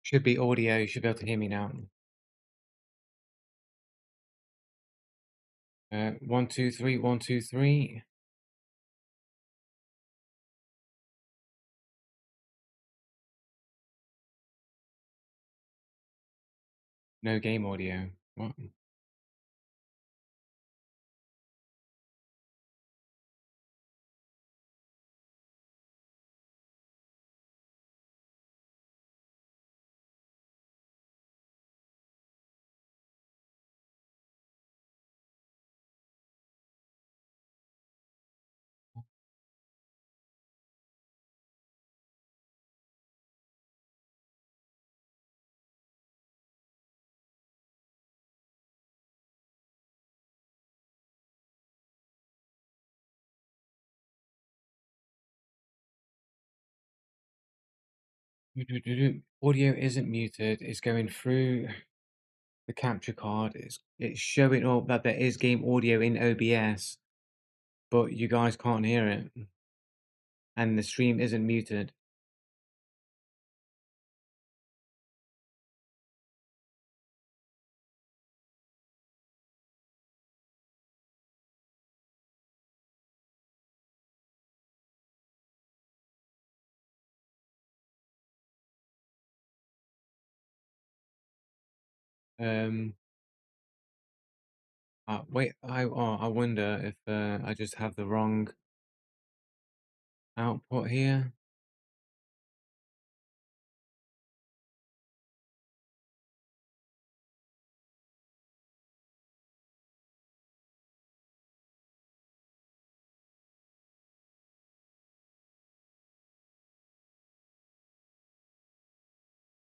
Should be audio. You should be able to hear me now. 1, 2, 3, 1, 2, 3. No game audio. What? Audio isn't muted. It's going through the capture card. It's showing up that there is game audio in OBS, but you guys can't hear it, and the stream isn't muted. Um, wait. I wonder if I just have the wrong output here.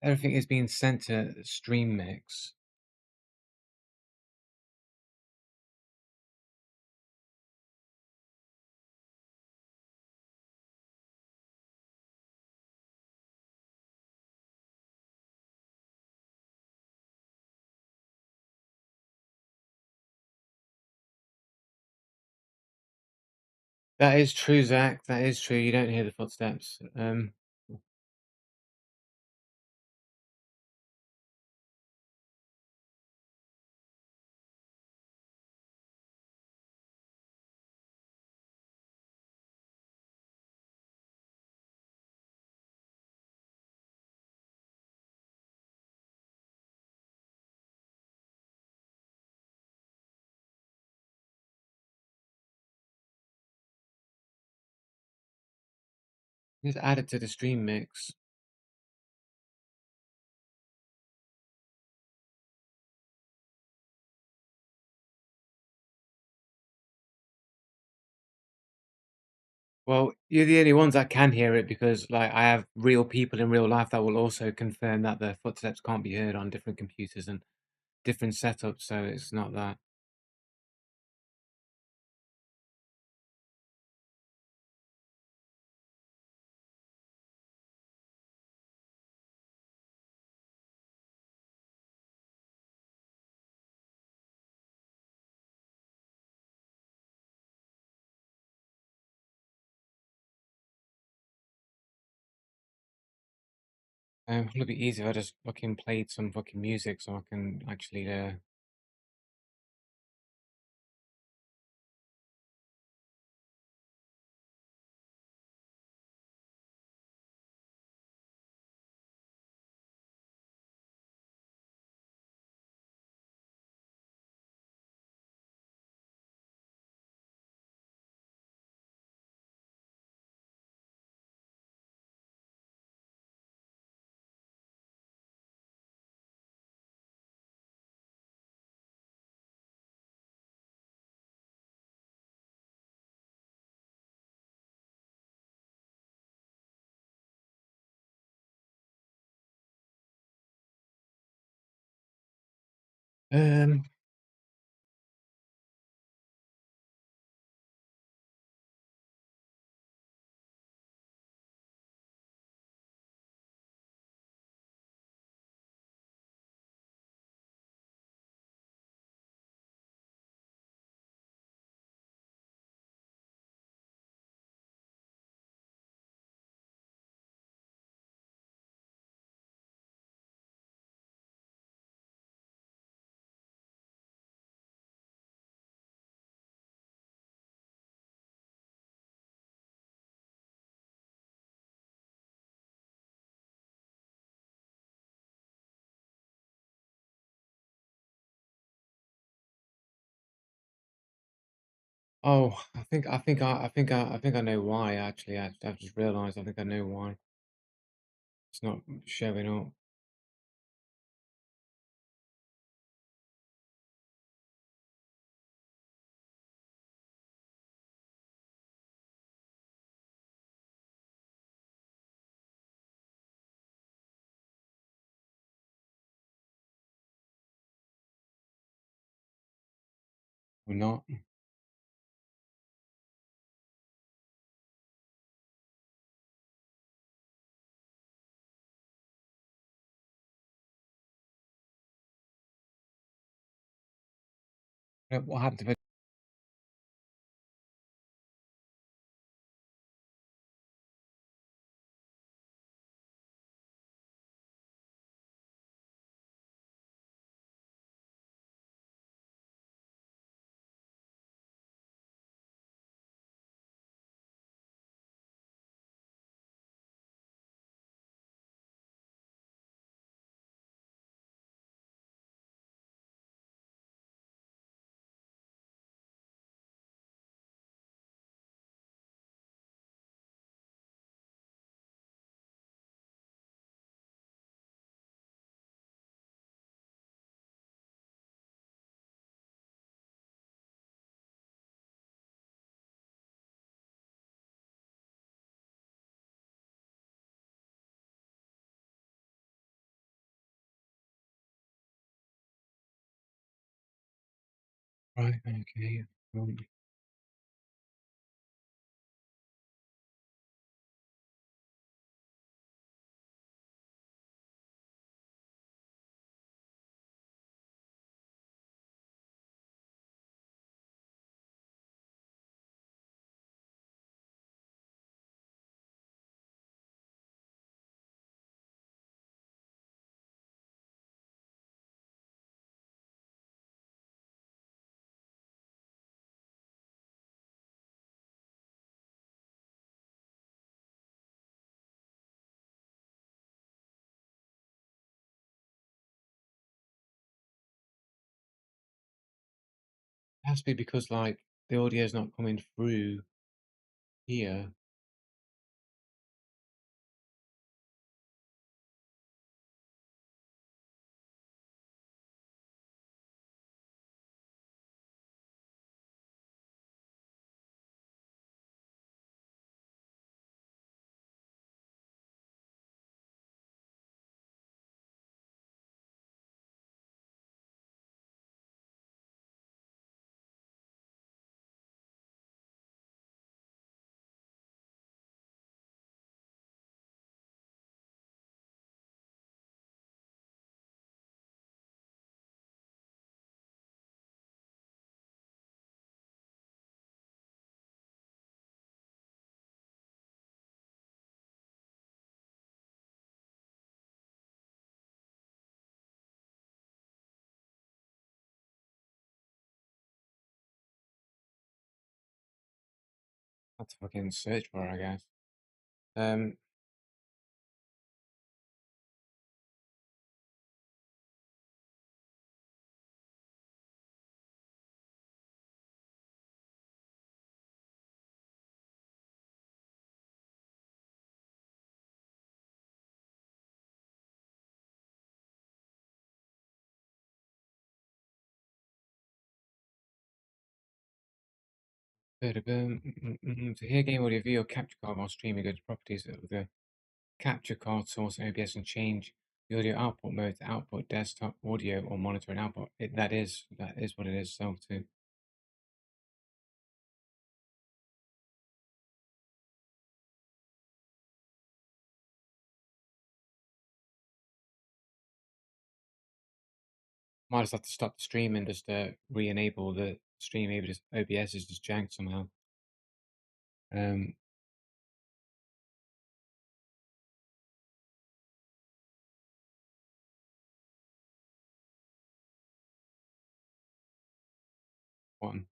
Everything is being sent to Stream Mix. That is true, Zach. That is true. You don't hear the footsteps. Just add it to the Stream Mix. Well, you're the only ones that can hear it because, like, I have real people in real life that will also confirm that their footsteps can't be heard on different computers and different setups, so it's not that. It'll be easier if I just fucking played some fucking music so I can actually um Oh, I think I know why, actually. I've just realized I think I know why it's not showing up. Or not. What happened if I right, okay. Um, it has to be because, like, the audio's not coming through here. That's fucking search for it, I guess. Um, to hear game audio via your capture card while streaming, go to properties of the capture card source in OBS and change the audio output mode to output desktop audio or monitor and output. That is what it is. So too. Might just have to stop the stream and just re-enable the stream. Maybe just OBS is just janked somehow. Um, one.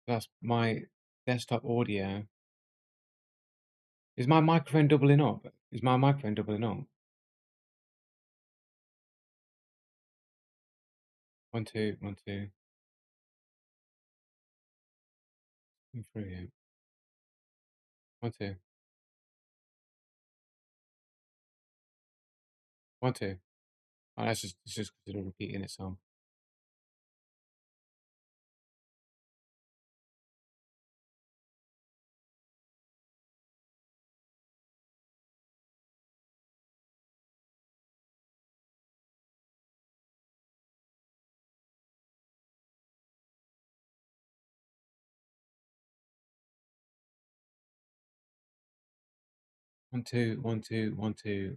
That's my desktop audio. Is my microphone doubling up? Is my microphone doubling up? One, two, one, two. Through here. 1, 2. 1, 2. Oh, that's just, it's just considered repeating itself. 1, 2, 1, 2, 1, 2.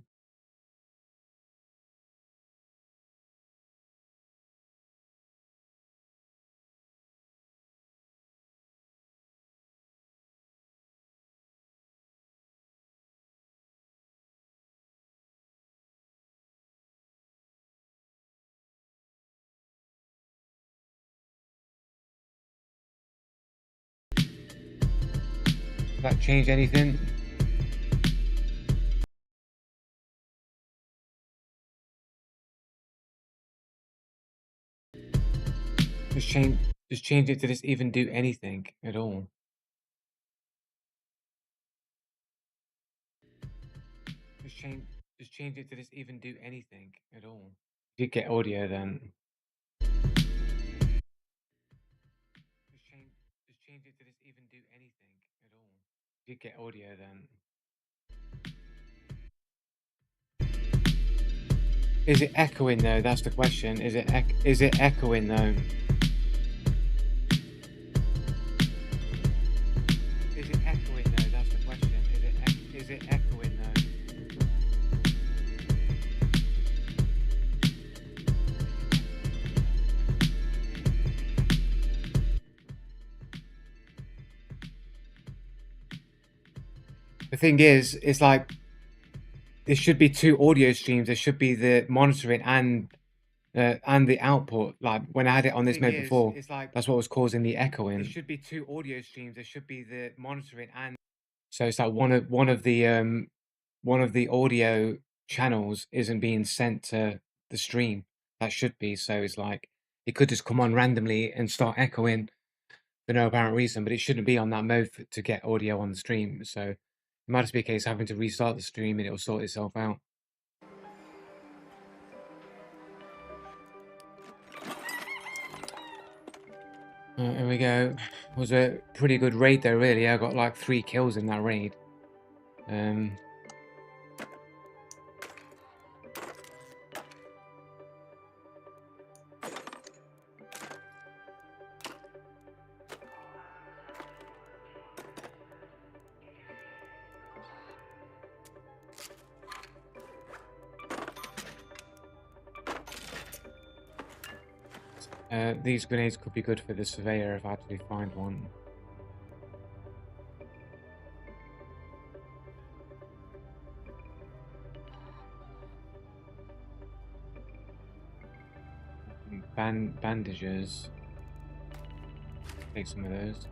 Does that change anything? Just change, just change it to this even do anything at all. Just change, just change it to this even do anything at all. Did get audio then? Just change it to this even do anything at all. Did get audio then? Is it echoing though? That's the question. Is it echoing though? Is it echoing though? That's the question. Is it echoing though? The thing is, it's like there should be two audio streams. There should be the monitoring and the output. Like when I had it on this mode before, it's like that's what was causing the echoing. There should be two audio streams. There should be the monitoring and so it's like one of the audio channels isn't being sent to the stream. That should be. So it's like it could just come on randomly and start echoing for no apparent reason, but it shouldn't be on that mode to get audio on the stream. So it might just be a case of having to restart the stream and it'll sort itself out. Here we go. It was a pretty good raid though, really. I got like 3 kills in that raid. These grenades could be good for the surveyor if I actually find one. Bandages. Take some of those.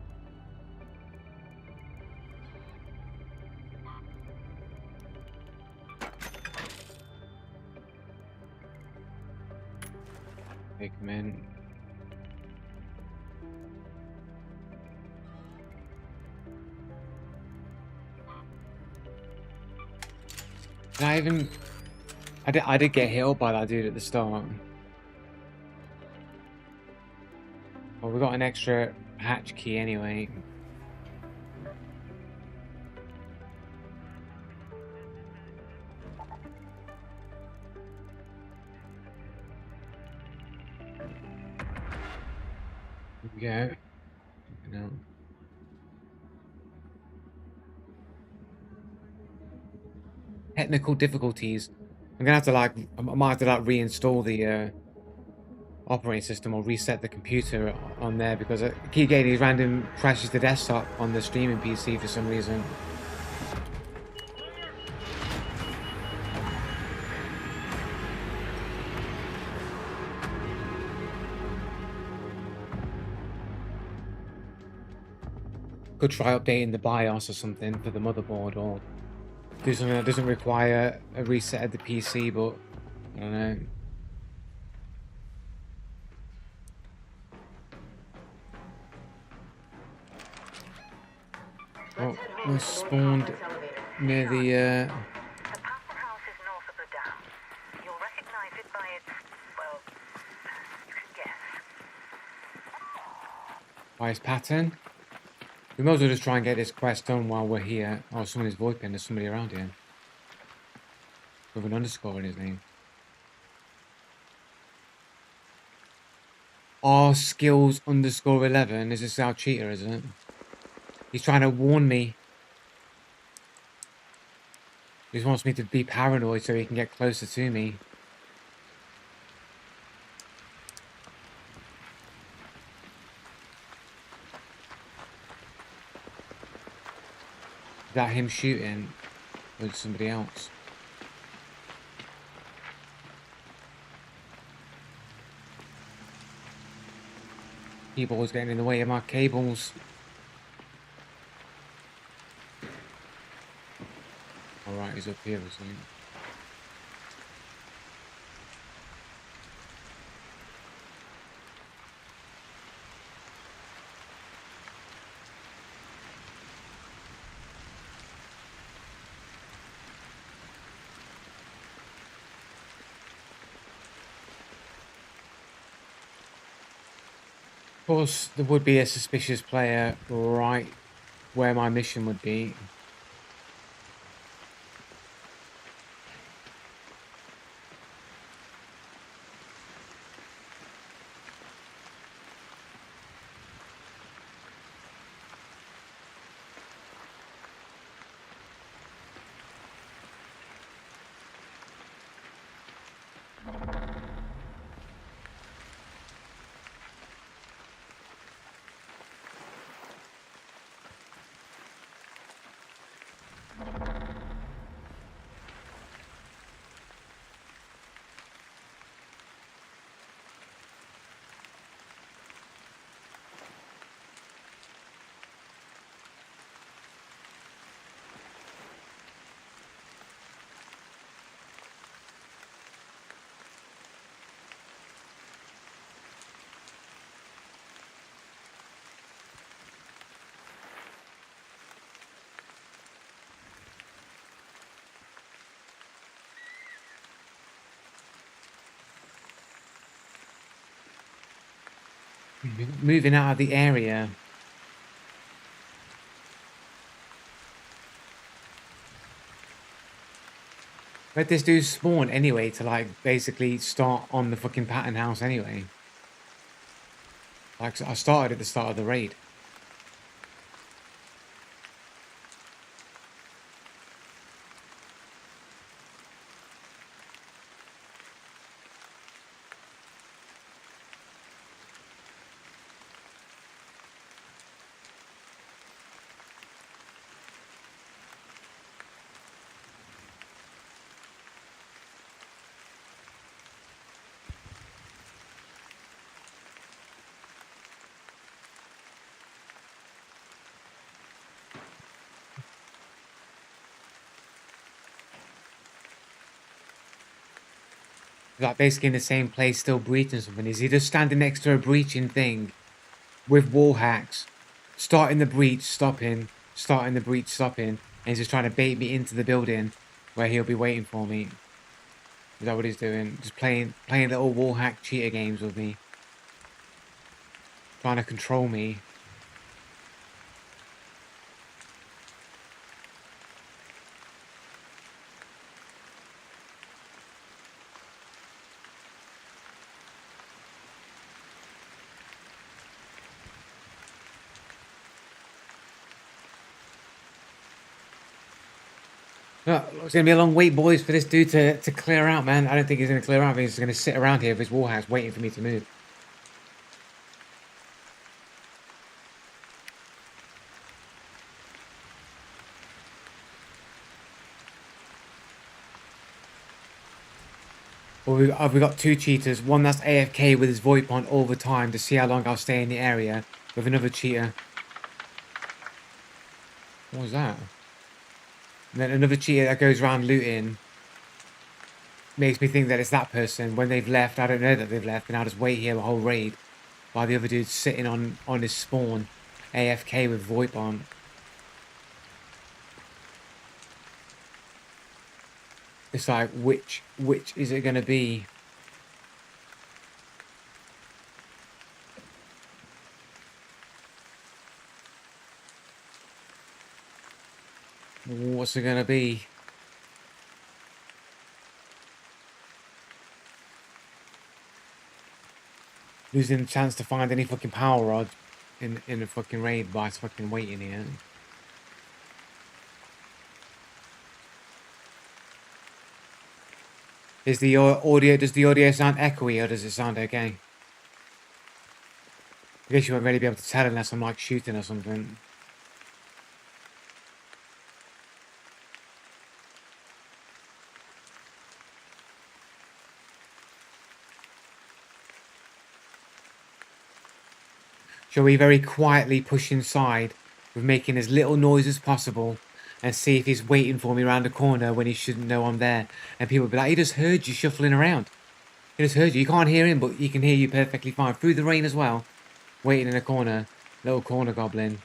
Take them in. Did I even... I did get hit by that dude at the start. Well, we got an extra hatch key anyway. Here we go. No. Technical difficulties. I'm gonna have to like, I might have to like reinstall the operating system or reset the computer on there because I keep getting these random crashes to desktop on the streaming PC for some reason. Could try updating the BIOS or something for the motherboard or do something that doesn't require a reset of the PC, but I don't know. Oh, we're spawned near the, The pattern house is north of the dam. You'll recognize it by its, well, you can guess. ice pattern. We might as well just try and get this quest done while we're here. Oh, someone is VoIPing. There's somebody around here. With an underscore in his name. R skills underscore 11. Is this our cheater, isn't it? He's trying to warn me. He just wants me to be paranoid so he can get closer to me. Is that him shooting with somebody else? Keyboard's getting in the way of my cables. Alright, he's up here or something. Of course, there would be a suspicious player right where my mission would be. Moving out of the area. Let this dude spawn anyway to like basically start on the fucking pattern house anyway. Like I started at the start of the raid. Like basically in the same place, still breaching something. Is he just standing next to a breaching thing with wall hacks, starting the breach, stopping, starting the breach, stopping, and he's just trying to bait me into the building where he'll be waiting for me? Is that what he's doing? Just playing little wall hack cheater games with me, trying to control me. It's going to be a long wait, boys, for this dude to clear out, man. I don't think he's going to clear out. He's going to sit around here with his wall hacks waiting for me to move. Well, we got two cheaters. One that's AFK with his VoIP on all the time to see how long I'll stay in the area. With another cheater. What was that? And then another cheater that goes around looting. Makes me think that it's that person. When they've left, I don't know that they've left. And I'll just wait here the whole raid. While the other dude's sitting on his spawn. AFK with VoIP on. It's like, which is it gonna be? What's it gonna be? Losing the chance to find any fucking power rods in a fucking raid by fucking waiting here. Is the audio, does the audio sound echoey or does it sound okay? I guess you won't really be able to tell unless I'm like shooting or something. Shall we very quietly push inside with making as little noise as possible and see if he's waiting for me around the corner when he shouldn't know I'm there? And people will be like, he just heard you shuffling around. He just heard you. You can't hear him, but he can hear you perfectly fine. Through the rain as well. Waiting in a corner. Little corner goblin.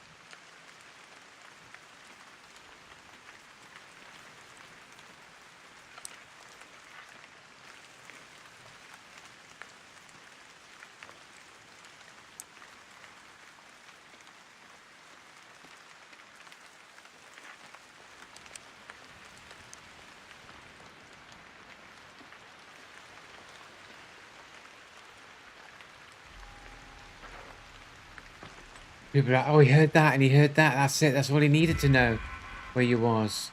People are like, oh, he heard that and he heard that. That's it. That's all he needed to know where you was.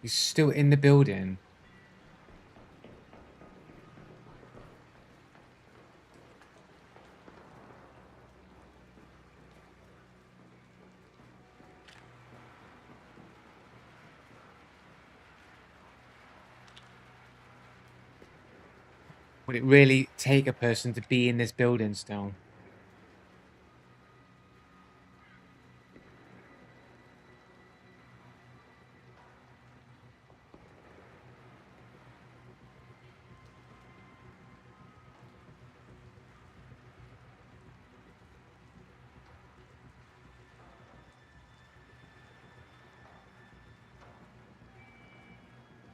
He's still in the building. Would it really take a person to be in this building still?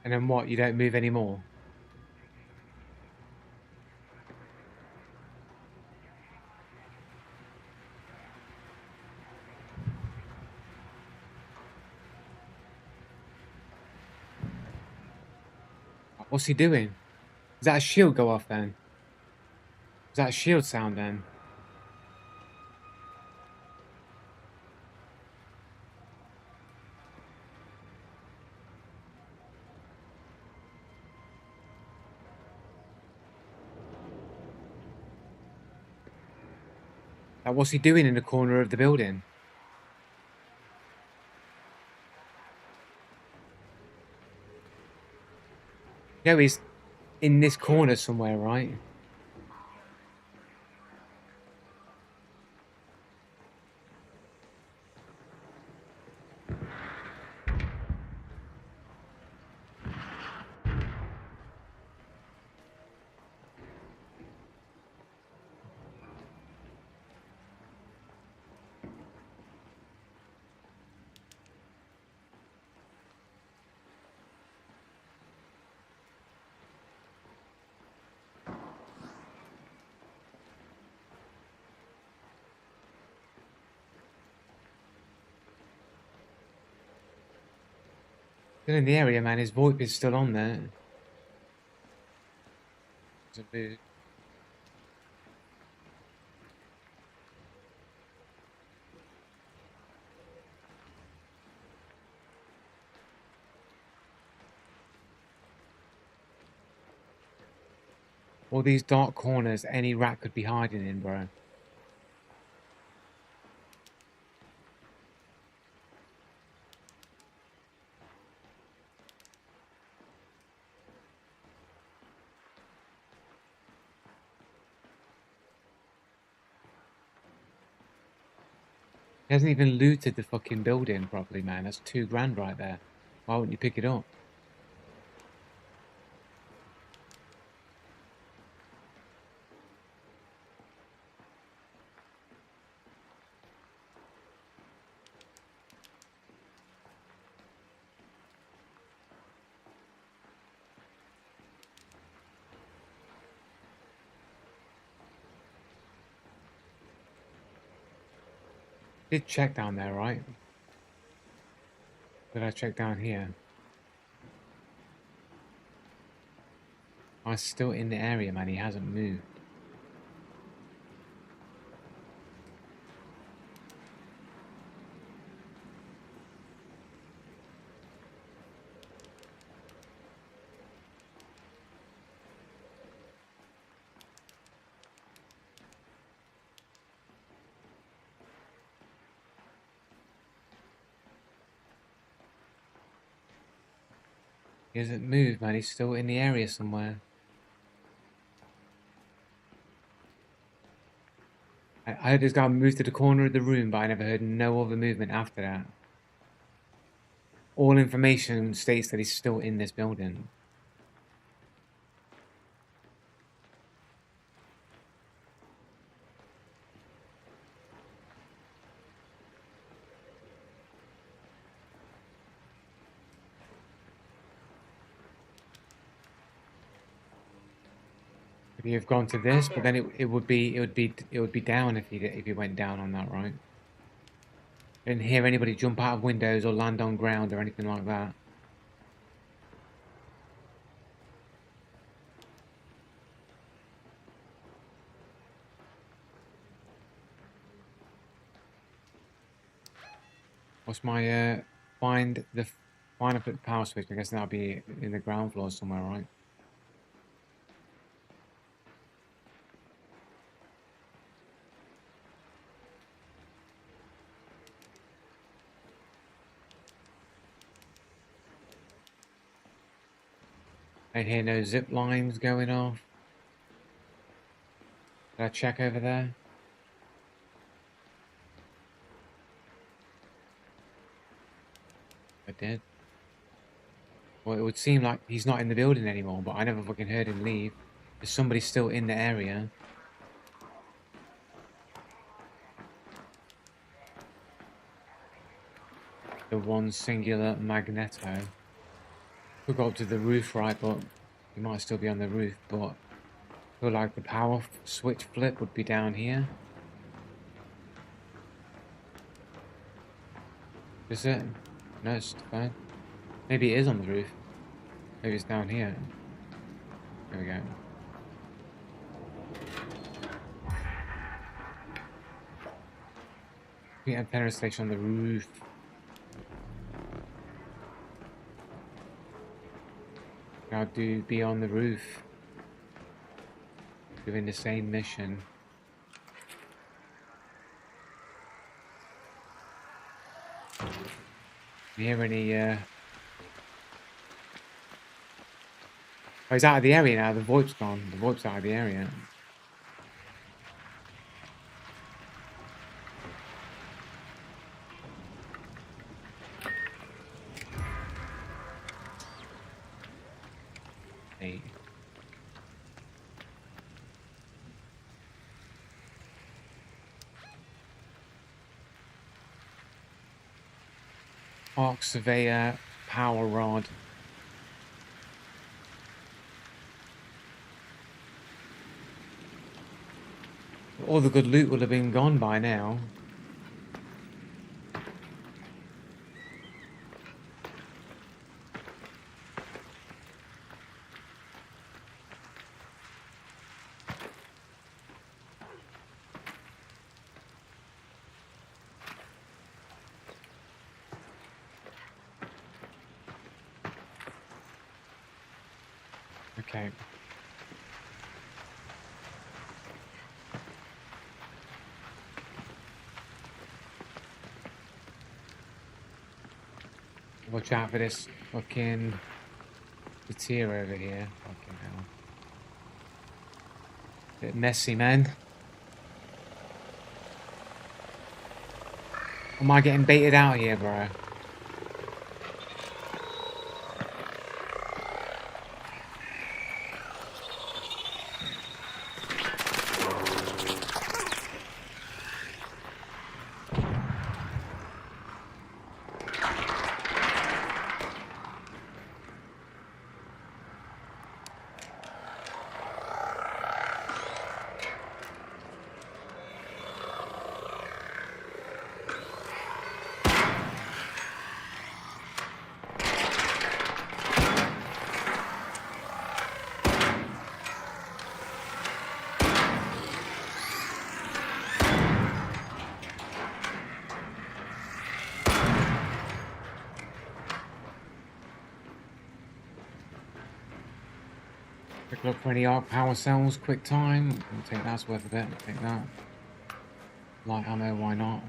And then what? You don't move anymore? What's he doing? Does that shield go off then? Does that shield sound then? Like, what's he doing in the corner of the building? No, he's in this corner somewhere, right? Still in the area, man. His VoIP is still on there. All these dark corners any rat could be hiding in, bro. He hasn't even looted the fucking building properly, man. That's $2 right there. Why wouldn't you pick it up? Did check down there, right? Did I check down here? I'm still in the area, man. He hasn't moved. He hasn't moved, man. He's still in the area somewhere. I heard this guy move to the corner of the room, but I never heard no other movement after that. All information states that he's still in this building. Could he have gone to this? But then it would be down if he went down on that, right? I didn't hear anybody jump out of windows or land on ground or anything like that. What's my find up at the power switch? I guess that'll be in the ground floor somewhere, right? I hear no zip lines going off. Did I check over there? I did. Well, it would seem like he's not in the building anymore, but I never fucking heard him leave. There's somebody still in the area. The one singular Magneto. Could go up to the roof, right, but he might still be on the roof, but I feel like the power switch flip would be down here. Is it? No, it's fine. Maybe it is on the roof. Maybe it's down here. There we go. The antenna station on the roof. Now be on the roof. Doing the same mission. Do you hear any Oh, he's out of the area now. The VoIP's gone. The VoIP's out of the area. Hey. Arc Surveyor Power Rod. All the good loot will have been gone by now. Okay. Watch out for this fucking tier over here. Fucking hell. Bit messy, man. Am I getting baited out here, bro? Quick look for any arc power cells, quick time. I'll take that's worth a bit. I'll take that. Light ammo, why not?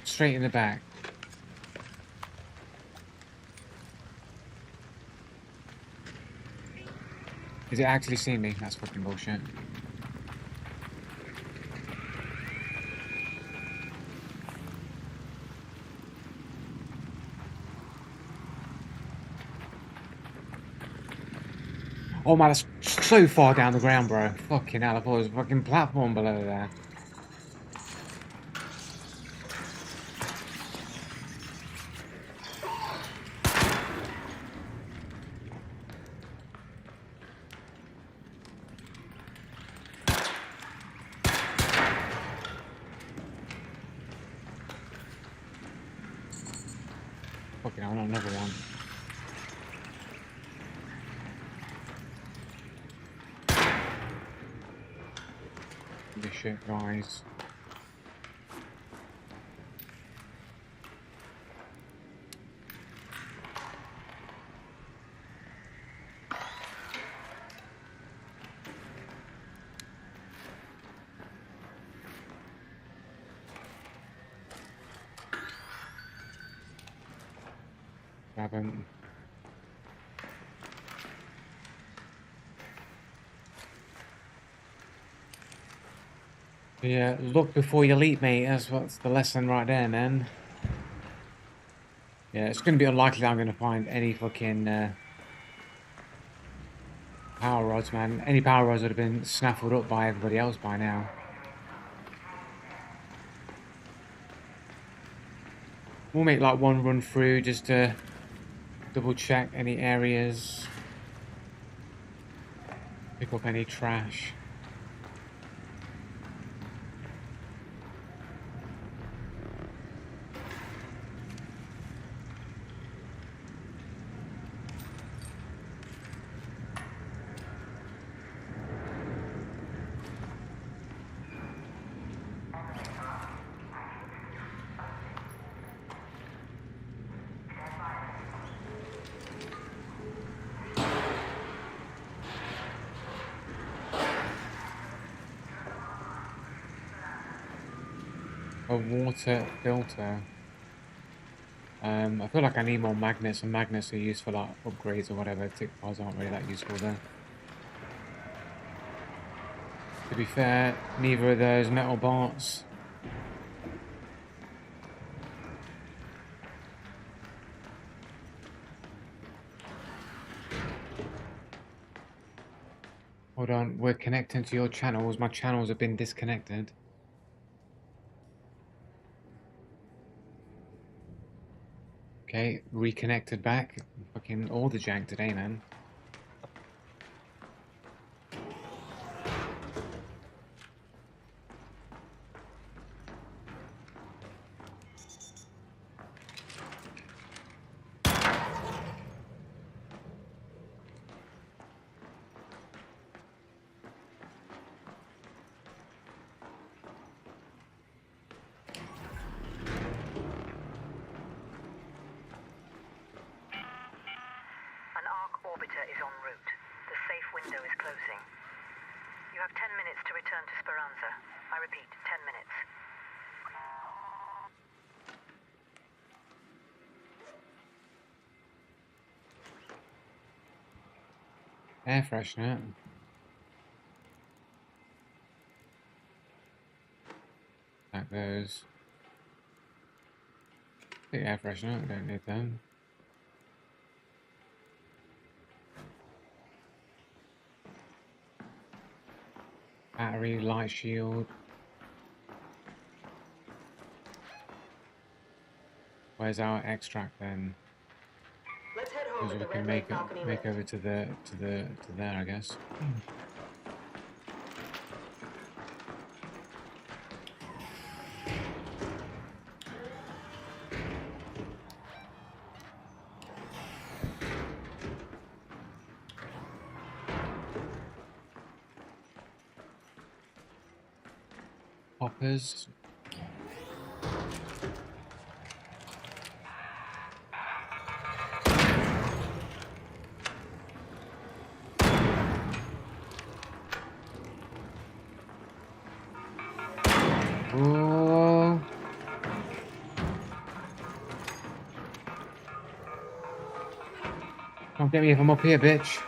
Straight in the back. Is it actually seeing me? That's fucking bullshit. Oh man, that's so far down the ground, bro. Fucking hell, I thought there was a fucking platform below there. Fucking hell, another one. This shit, guys. Grab him. Yeah, look before you leap, mate. That's what's the lesson right there, man. Yeah, it's going to be unlikely that I'm going to find any fucking power rods, man. Any power rods would have been snaffled up by everybody else by now. We'll make like one run through just to double check any areas. Pick up any trash. A water filter. I feel like I need more magnets, and magnets are used for like upgrades or whatever. Tick bars aren't really that useful there. To be fair, neither of those metal parts. Hold on, we're connecting to your channels. My channels have been disconnected. Okay, reconnected back. Fucking all the jank today, man. An ARC orbiter is en route. The safe window is closing. You have 10 minutes to return to Speranza. I repeat, 10 minutes. Air freshener. That goes. The air freshener, I don't need them. Battery, light shield. Where's our extract then? Let's head home Because with we the can Red Lake Balcony make lift. over to there, I guess. hoppers. Oh. Don't get me if I'm up here, bitch.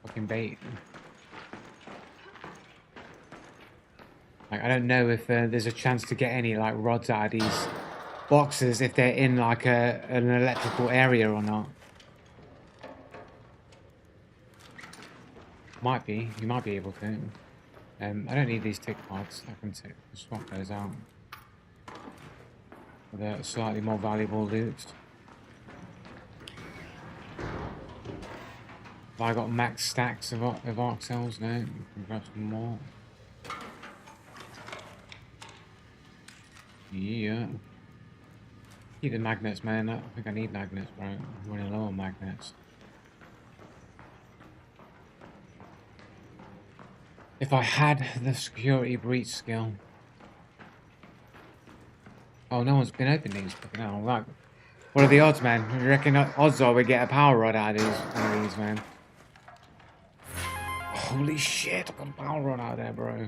Fucking bait. Like, I don't know if there's a chance to get any like rods out of these boxes if they're in like an electrical area or not. Might be. You might be able to. I don't need these tick pods. I can swap those out for the slightly more valuable loot. Have I got max stacks of arc cells? No. We can grab some more. Yeah. Keep the magnets, man. I think I need magnets, bro. I'm running low on magnets. If I had the security breach skill. Oh, no one's been opening these. No, like, what are the odds, man? You reckon odds are we get a power rod out of one of these, man? Holy shit! I got a power rod out there, bro.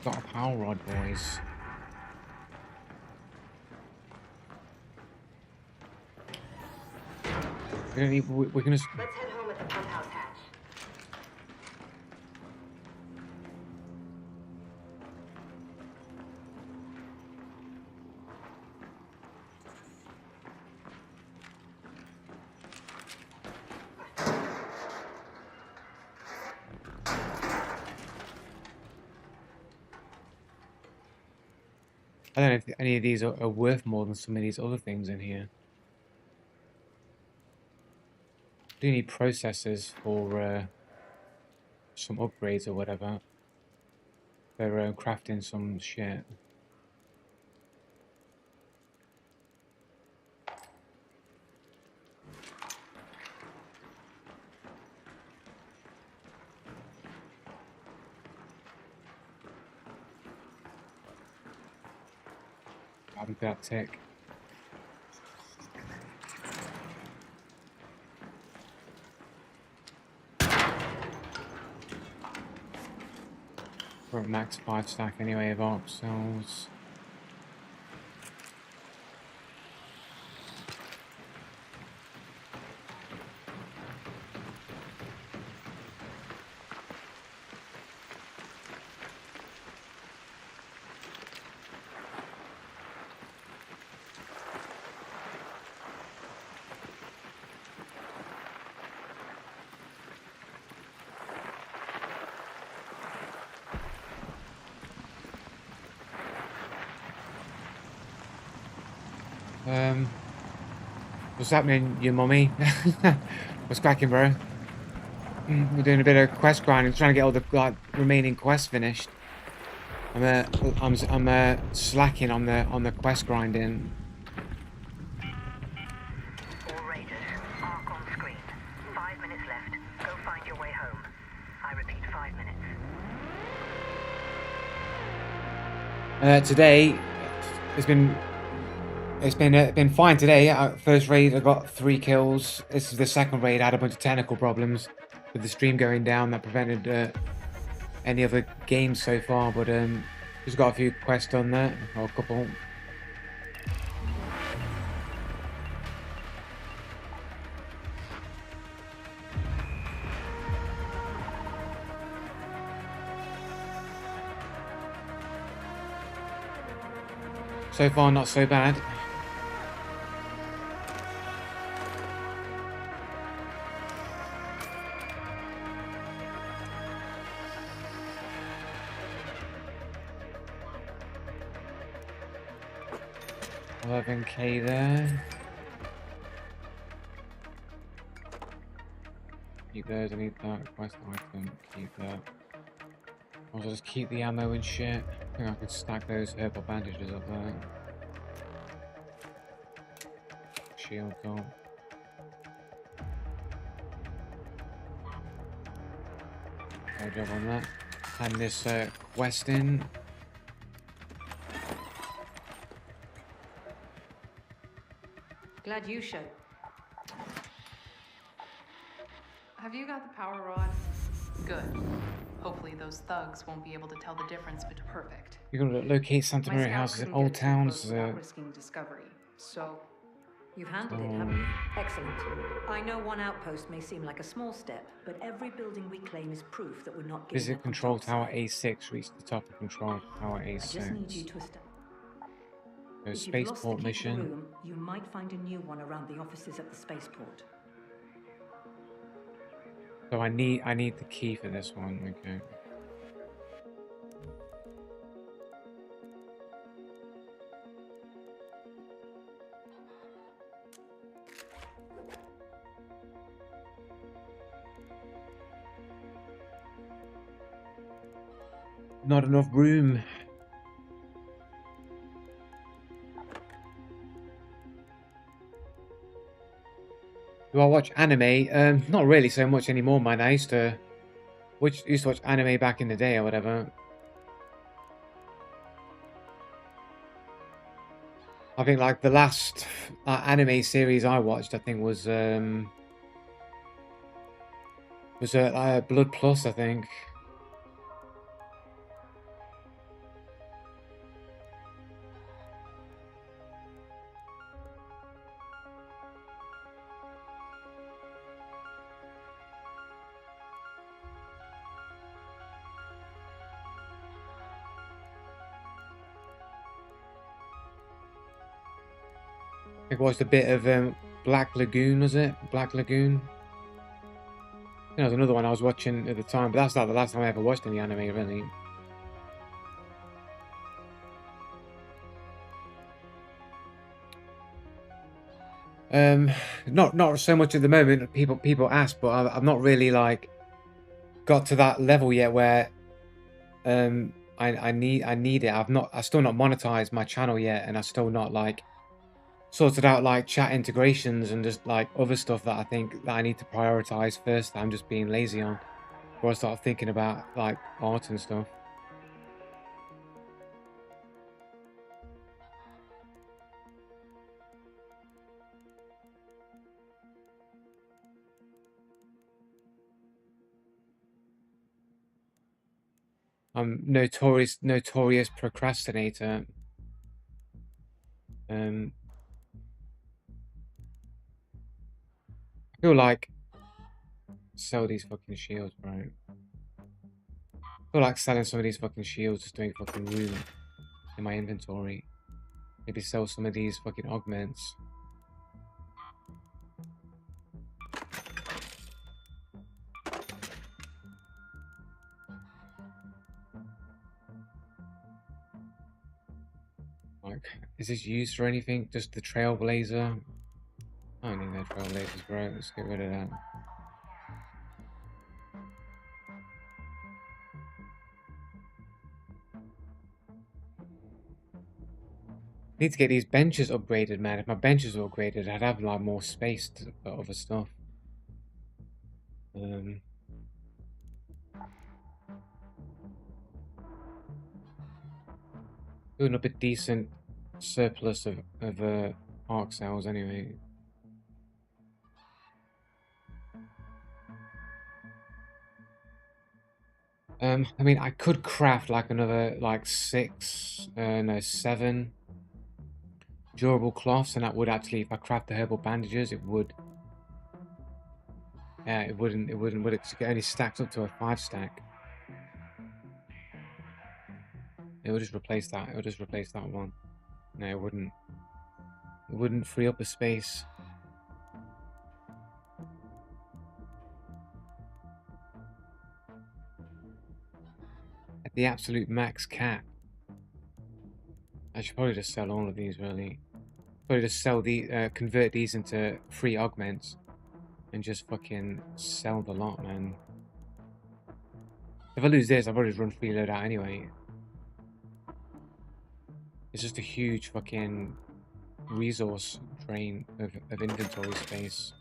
Got a power rod, boys. We don't need. We can just. Let's head home at the pump house hatch. I don't know if any of these are worth more than some of these other things in here. Do need processors for some upgrades or whatever. They're crafting some shit. Grab that tick. We're at max 5 stack anyway of arc cells. What's happening, you mummy? What's cracking, bro? We're doing a bit of quest grinding, trying to get all the like remaining quests finished. I'm slacking on the quest grinding. All raiders, arc on screen. 5 minutes left. Go find your way home. I repeat, 5 minutes. Today, it's been fine today. First raid, I got 3 kills. This is the second raid. I had a bunch of technical problems with the stream going down that prevented any other games so far. But just got a few quests done there, or a couple. So far, not so bad. 11K there. those. I need that. Quest item. Keep that. I'll just keep the ammo and shit. I think I could stack those herbal bandages up there. Shield up. Good job on that. And this quest in. Glad you showed. Have you got the power rod? Good. Hopefully those thugs won't be able to tell the difference between perfect. You're gonna locate Santa My Maria scout houses in couldn't old get too towns. close without risking discovery. So You've handled it, haven't you? Excellent. I know one outpost may seem like a small step, but every building we claim is proof that we're not giving visit up on Control topside. Tower A6. Reach the top of Control Tower I just need you A6. to establish. So If you've lost the spaceport key to the mission. room, you might find a new one around the offices at the spaceport. So I need the key for this one. Okay. Not enough room. Do I watch anime? Not really so much anymore, man. I used to watch anime back in the day or whatever. I think like the last anime series I watched, I think was Blood Plus, I think. I think I watched a bit of Black Lagoon, was it? Black Lagoon? I think that was another one I was watching at the time, but that's not the last time I ever watched any anime, really. Not so much at the moment. People ask, but I've not really like got to that level yet where I need it. I still not monetized my channel yet, and I still not like sorted out like chat integrations and just like other stuff that I think that I need to prioritize first. That I'm just being lazy on before I start thinking about like art and stuff. I'm notorious procrastinator. I feel like sell these fucking shields, bro. I feel like selling some of these fucking shields, just doing fucking room in my inventory. Maybe sell some of these fucking augments. Like, is this used for anything? Just the Trailblazer? I don't need no Trailblazers, bro. Let's get rid of that. Need to get these benches upgraded, man. If my benches were upgraded, I'd have like more space to put other stuff. Doing up a decent surplus of arc cells anyway. I mean, I could craft like another like 7 durable cloths, and that would actually, if I craft the herbal bandages, it would. Yeah, it wouldn't. Would it only stacks up to a 5 stack? It would just replace that. It would just replace that one. No, it wouldn't. It wouldn't free up the space. At the absolute max cap. I should probably just sell all of these, really. Probably just sell the convert these into free augments and just fucking sell the lot, man. If I lose this, I've already run free load out anyway. It's just a huge fucking resource drain of inventory space.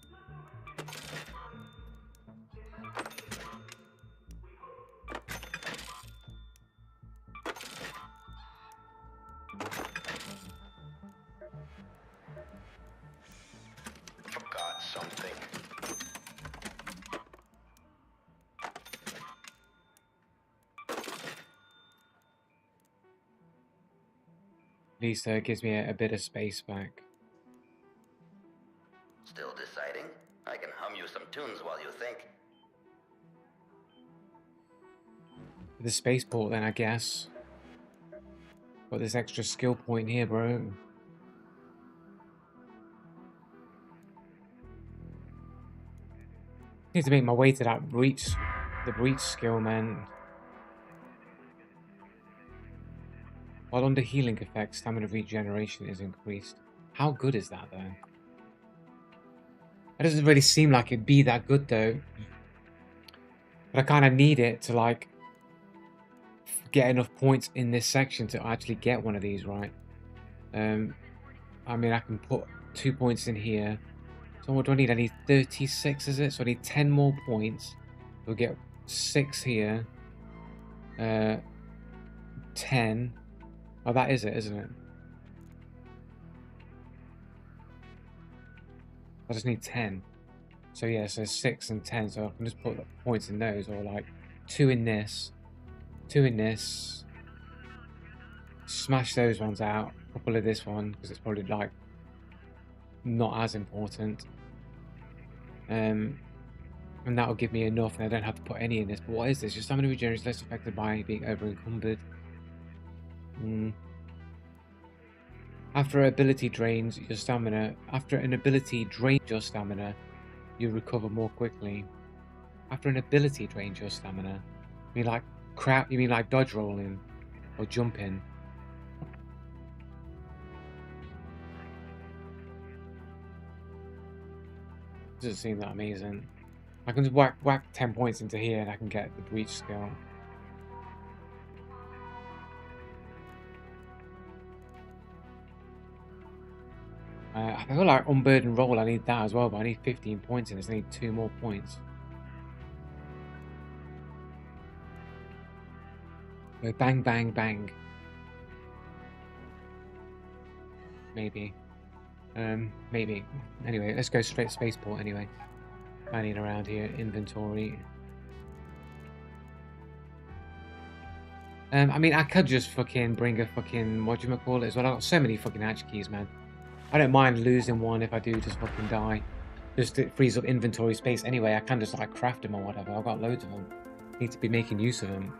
Forgot something. At least it gives me a bit of space back. Still deciding? I can hum you some tunes while you think. The spaceport then, I guess. Got this extra skill point here, bro. Need to make my way to that breach, the breach skill, man. While under healing effects, stamina regeneration is increased. How good is that, though? It doesn't really seem like it'd be that good, though. But I kind of need it to, like, get enough points in this section to actually get one of these, right? I mean, I can put 2 points in here. So what do I need? I need 36, is it? So I need 10 more points. We'll get 6 here. 10. Oh, that is it, isn't it? I just need 10. So yeah, so 6 and 10. So I can just put points in those, or like 2 in this, 2 in this. Smash those ones out. A couple of this one, because it's probably like not as important. And that'll give me enough, and I don't have to put any in this. But what is this? Your stamina regeneration is less affected by being over encumbered. After an ability drains your stamina, you recover more quickly. After an ability drains your stamina, you mean like crap? You mean like dodge rolling or jumping? Doesn't seem that amazing. I can just whack 10 points into here, and I can get the breach skill. I feel like unburden roll, I need that as well, but I need 15 points in this. I need 2 more points. Go bang, bang, bang. Maybe. Maybe. Anyway, let's go straight to spaceport anyway. Fanning around here, inventory. I mean, I could just fucking bring a fucking, whatchamacallit as well. I've got so many fucking hatch keys, man. I don't mind losing one if I do just fucking die. Just it frees up inventory space anyway. I can just like craft them or whatever. I've got loads of them. Need to be making use of them.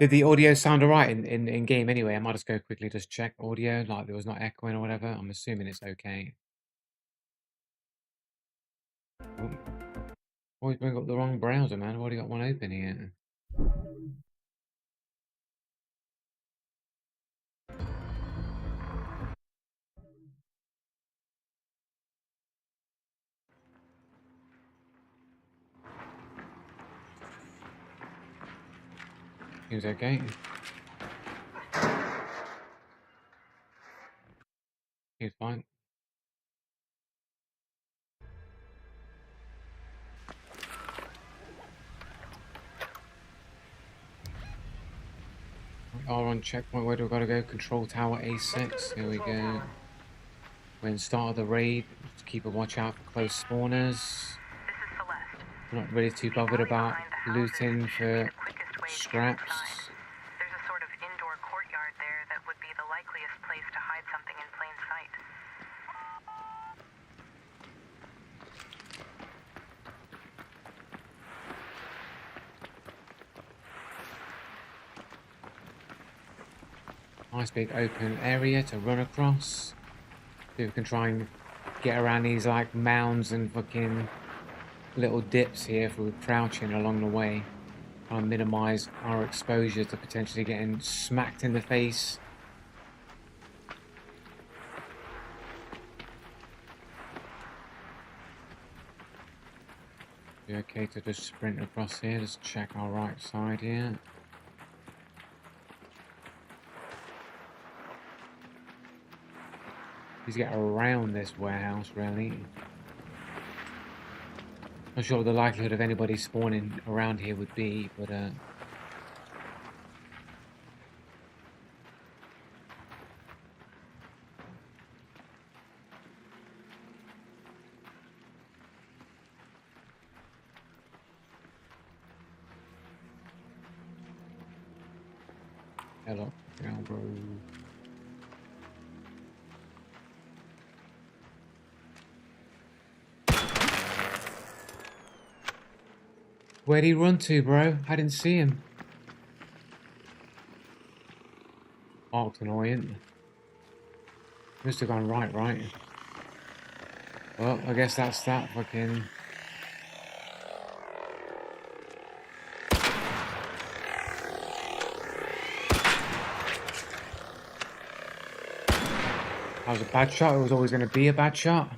Did the audio sound alright in game anyway? I might just go quickly just check audio, like there was not echoing or whatever. I'm assuming it's okay. Oh, always bring up the wrong browser, man. I've already got one open here. Seems okay. Seems fine. We are on checkpoint. Where do we gotta go? Control tower A6. Here we go. We're in start of the raid. Just keep a watch out for close spawners. This is Celeste. I'm not really too bothered about looting for scraps. There's a sort of indoor courtyard there that would be the likeliest place to hide something in plain sight. Nice big open area to run across. See if we can try and get around these like mounds and fucking little dips here if we're crouching along the way. Trying to minimize our exposure to potentially getting smacked in the face. Be okay to just sprint across here, just check our right side here. Please get around this warehouse, really. Not sure what the likelihood of anybody spawning around here would be, but hello, bro. Where'd he run to, bro? I didn't see him. Oh, annoying. Must have gone right. Well, I guess that's that fucking... That was a bad shot. It was always going to be a bad shot.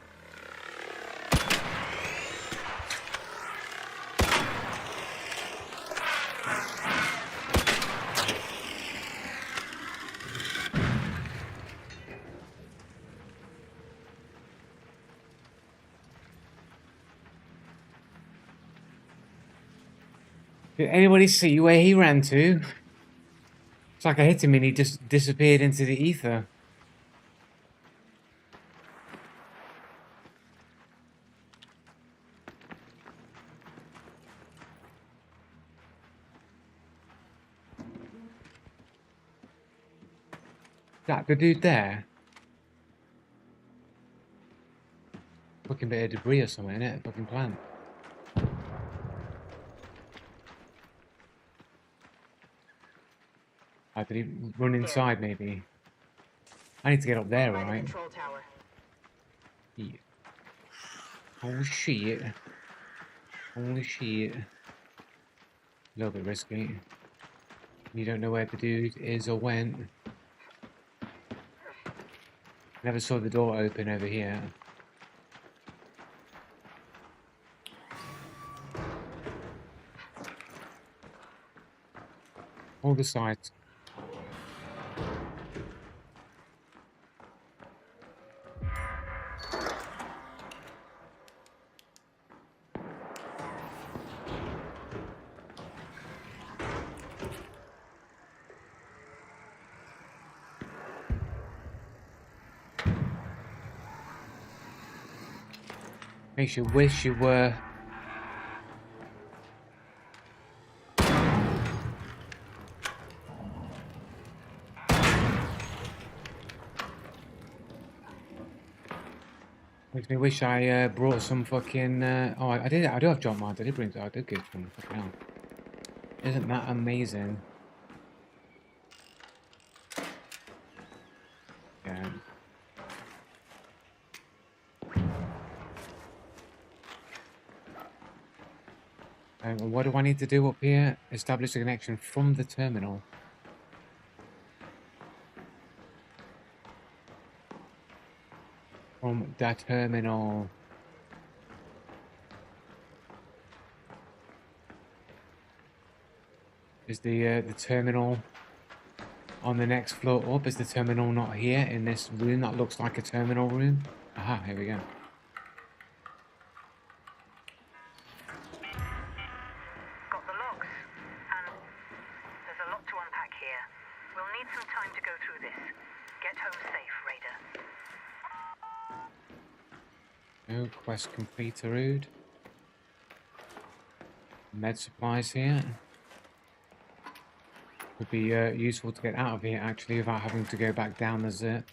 Did anybody see where he ran to? It's like I hit him and he just disappeared into the ether. That the dude there? Fucking bit of debris or something, innit? Fucking plant. Did he run inside, maybe? I need to get up there, right? Yeah. Holy shit. Holy shit. A little bit risky. You don't know where the dude is or went. Never saw the door open over here. All the sides. Makes you wish you were. Makes me wish I brought some fucking. Oh, I did. I do have jump mods. I did bring. I did get some. Fucking hell. Isn't that amazing? Yeah. What do I need to do up here? Establish a connection from the terminal. From that terminal. Is the terminal on the next floor up? Is the terminal not here in this room that looks like a terminal room? Aha, here we go. Got the logs, and there's a lot to unpack here. We'll need some time to go through this. Get home safe, Raider. Oh, quest complete, Rude. Med supplies here. Would be useful to get out of here actually without having to go back down the zip.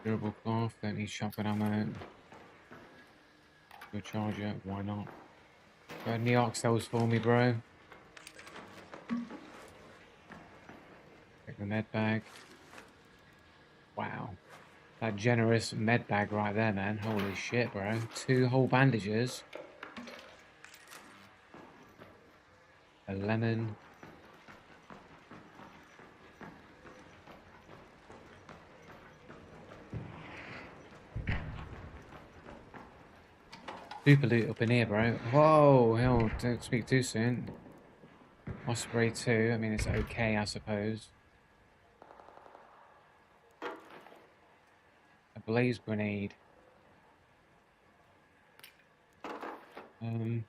Durable cloth, don't need shotgun ammo. Go charger, why not? Got any arc cells for me, bro? Take the med bag. Wow. That generous med bag right there, man. Holy shit, bro. 2 whole bandages. A lemon. Super loot up in here, bro. Whoa, hell, don't speak too soon. Osprey 2, I mean, it's okay, I suppose. A blaze grenade. Um...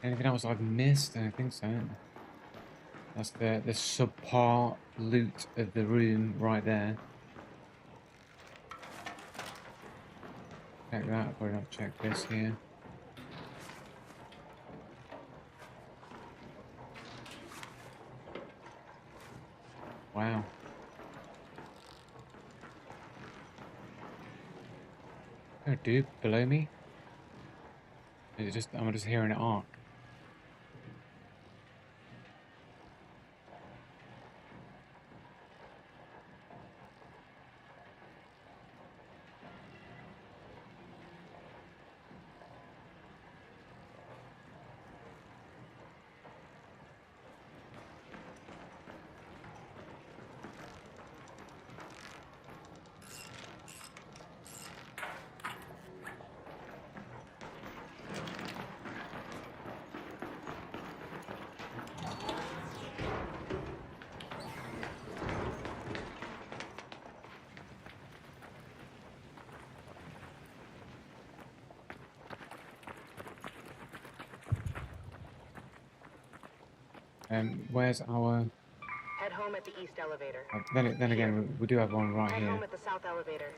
Anything else I've missed? I don't think so. That's the subpar loot of the room right there. Check that, probably not check this here. Wow. Oh, dude, below me? Is it just, I'm just hearing an arc. Where's our... Head home at the east elevator. Then again, we do have one right Head here. home at the south elevator.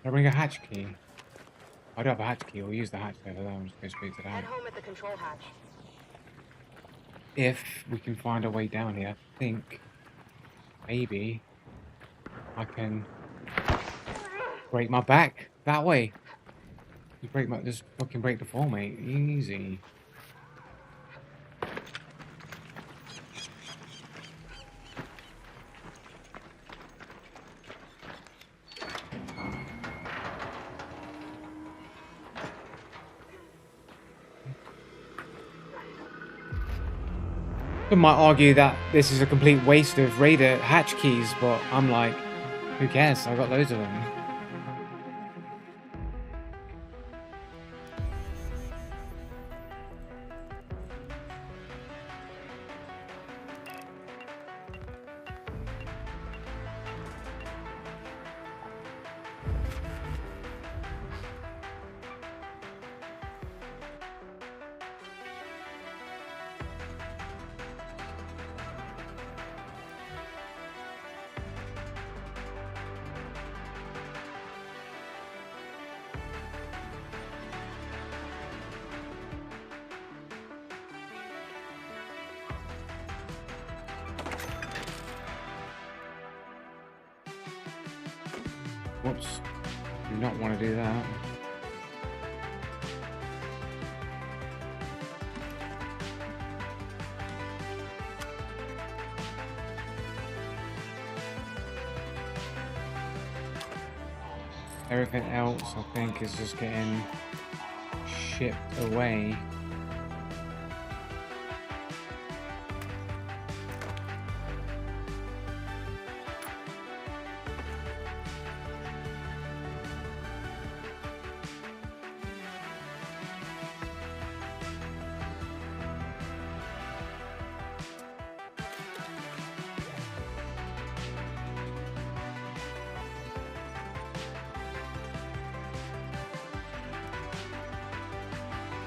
Did I bring a hatch key? I do have a hatch key. We'll use the hatch over there. I'm just going to speak to Head that. home at the control hatch. If we can find a way down here, I think maybe I can break my back that way. Just fucking break the fall, mate. Easy. Some might argue that this is a complete waste of Raider hatch keys, but I'm like, who cares? I got loads of them. Whoops. Do not want to do that. Everything else, I think, is just getting shipped away.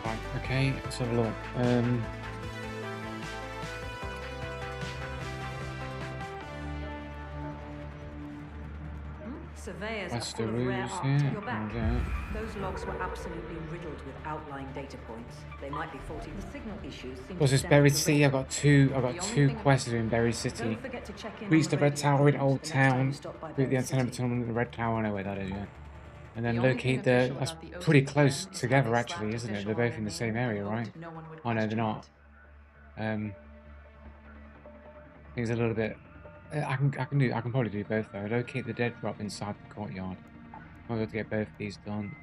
Right, okay, let's have a look. Surveyors are West full of rare Ruse art. here. You're back. Okay. Those logs were absolutely riddled with outlying data points. They might be faulty. The signal issues seem What's to this? stem Buried from the City. I've red. got two quests in Buried City. Don't forget to check in Reach on the Red radio Tower in comms Old the next time Town. you stop by Route the Buried antenna City. between the Red Tower. I know where that is, yeah. And then The only locate thing the. official That's about the pretty OTN close is how together, they actually, slapped isn't it? official They're on both in the their same name and area, right? hoped no one would Oh no, they're question not. it. Things a little bit. I can probably do both though. Locate the dead drop inside the courtyard. I'm going to get both of these done.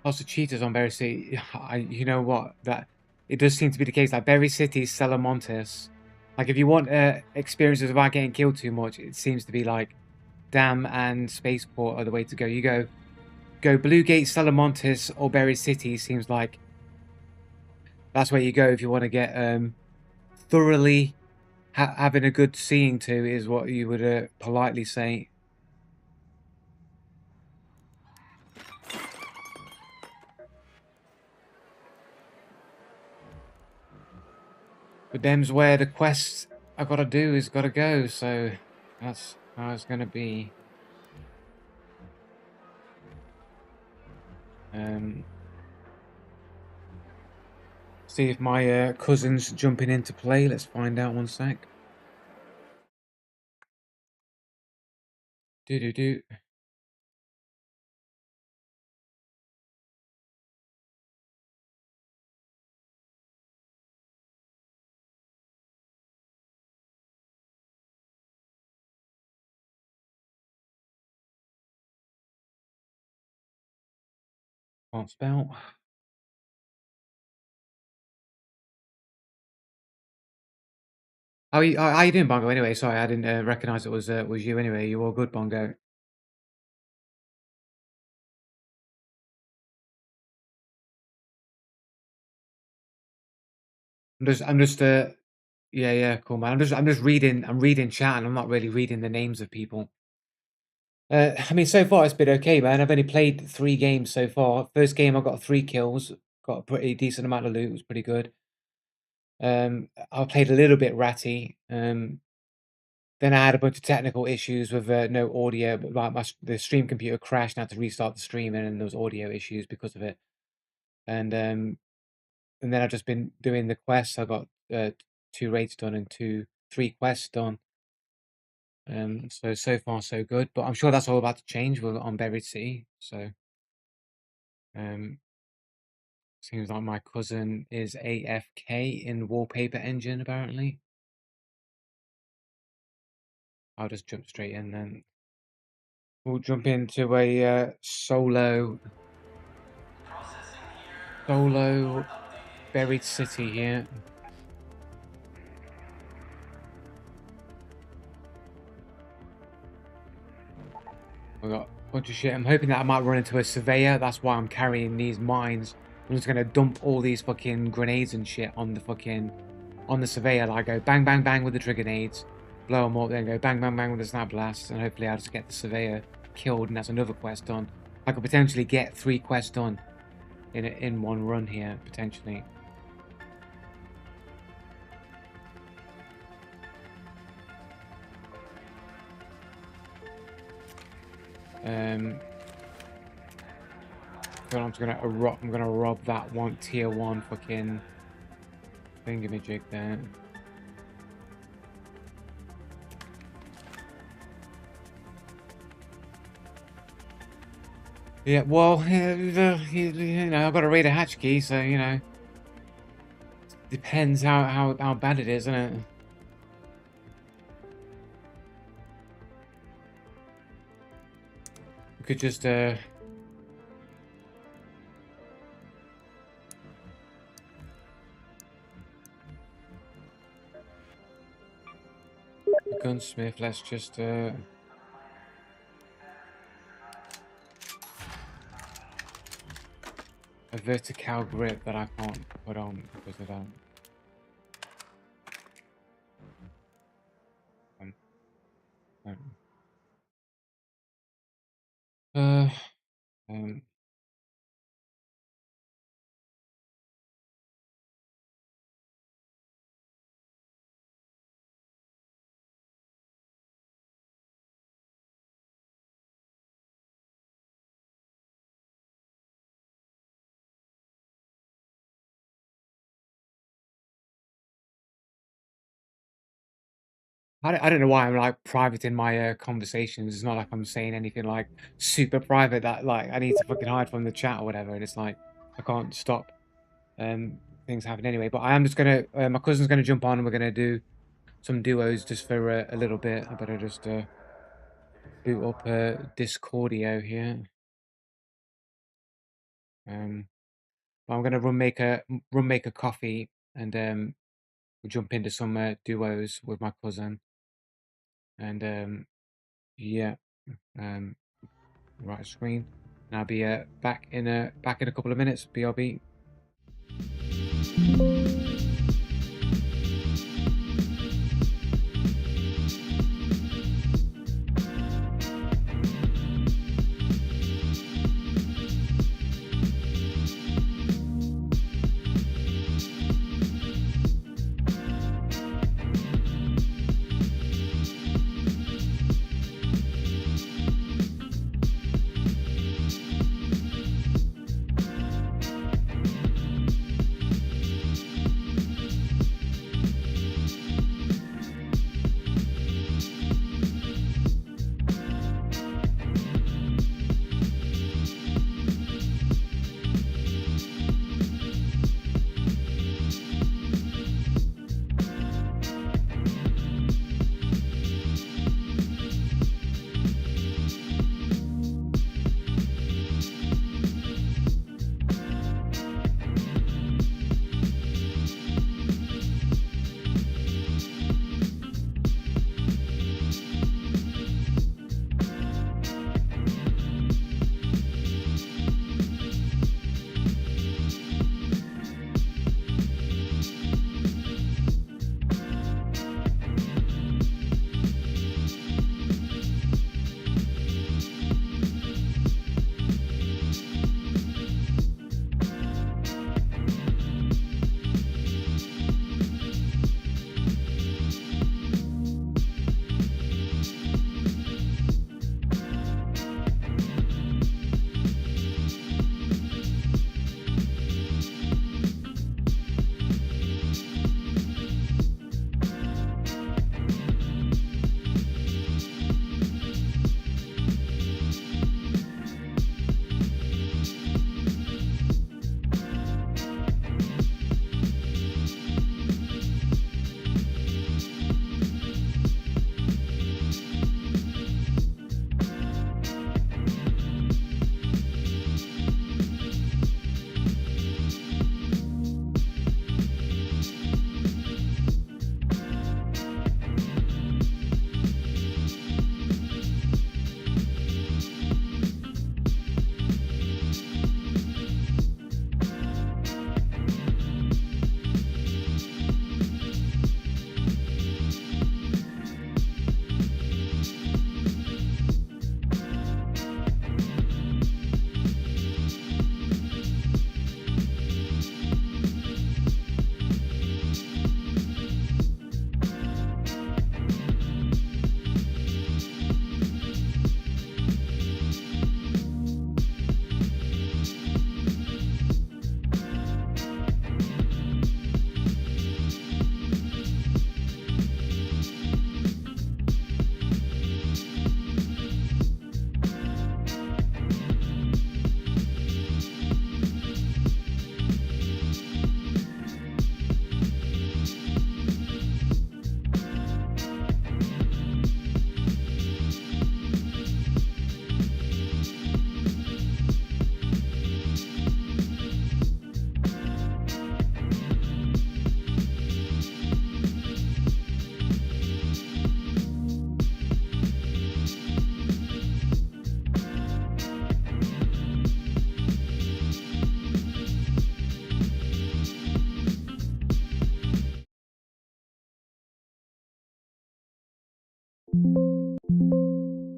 Lots of cheaters on Berry City. You know what? That it does seem to be the case. Like Berry City, Salamontes. Like if you want experiences without getting killed too much, it seems to be like Dam and Spaceport are the way to go. You go Bluegate, Salamontes, or Berry City. Seems like that's where you go if you want to get thoroughly having a good seeing to, is what you would politely say. But them's where the quest I gotta do is gotta go, so that's how it's gonna be. See if my cousin's jumping into play. Let's find out, one sec. Do. Can't spell. How you doing, Bongo? Anyway, sorry, I didn't recognize it was you. Anyway, you all good, Bongo? Yeah, cool, man. I'm just reading. I'm reading chat, and I'm not really reading the names of people. I mean, so far it's been okay, man. I've only played 3 games so far. First game, I got 3 kills. Got a pretty decent amount of loot. It was pretty good. I played a little bit ratty. Then I had a bunch of technical issues with no audio, but the stream computer crashed, and I had to restart the stream, and then there was audio issues because of it. And then I've just been doing the quests. I got 2 raids done and 3 quests done. So far so good, but I'm sure that's all about to change on Buried City. So seems like my cousin is AFK in Wallpaper Engine, apparently. I'll just jump straight in then. We'll jump into a solo Buried City here. We got a bunch of shit. I'm hoping that I might run into a surveyor. That's why I'm carrying these mines. I'm just gonna dump all these fucking grenades and shit on the surveyor. Like go bang bang bang with the trigger nades, blow them up, then go bang bang bang with the snap blast, and hopefully I'll just get the surveyor killed, and that's another quest done. I could potentially get 3 quests done in one run here, potentially. So I'm gonna rob that tier 1 fucking thingamajig there. Yeah, well, you know, I've got to read a hatch key, so, you know, depends how bad it is, isn't it? We could just, the gunsmith, let's just, a vertical grip that I can't put on because of that. Um, uh, um, I don't know why I'm like private in my conversations. It's not like I'm saying anything like super private that like I need to fucking hide from the chat or whatever. And it's like I can't stop things happen anyway. But I am just gonna my cousin's gonna jump on and we're gonna do some duos just for a little bit. I better just boot up Discordio here. I'm gonna run make a coffee and we'll jump into some duos with my cousin and yeah um right screen. And I'll be back in a couple of minutes. BRB.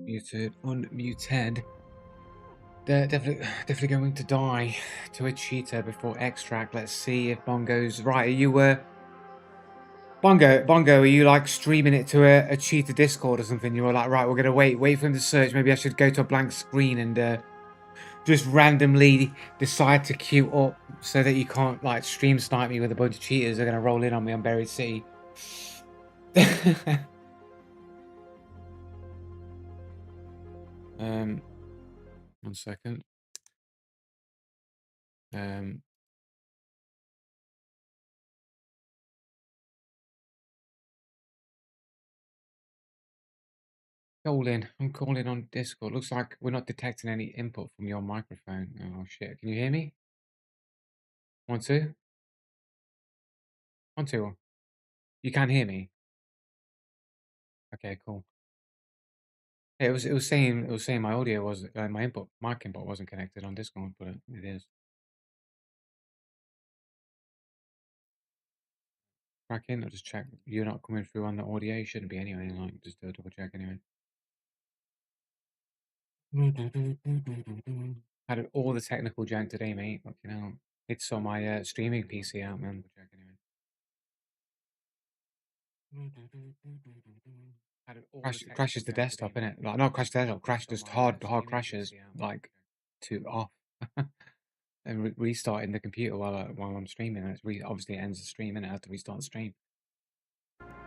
Muted, unmuted. They're definitely going to die to a cheetah before extract. Let's see if Bongo's right. Are you Bongo, are you like streaming it to a cheetah Discord or something? You were like, right, we're gonna wait for him to search. Maybe I should go to a blank screen and just randomly decide to queue up so that you can't like stream snipe me with a bunch of cheaters. They're gonna roll in on me on Buried City. 1 second. I'm calling on Discord. Looks like we're not detecting any input from your microphone. Oh shit. Can you hear me? 1 2. 1 2. You can't hear me? Okay, cool. Yeah, it was saying my audio was my mic input wasn't connected on Discord, but it is. Cracking. I'll just check. You're not coming through on the audio. You shouldn't be anyway. Like, just do a double check anyway. Had all the technical jank today, mate. Fucking hell. It's on my streaming PC out, man. Check anyway. Crashes the desktop, innit? Like, not crash the desktop, crash just hard crashes, like, to off. And restarting the computer while I'm streaming. Obviously it ends the stream, and I have to restart the stream.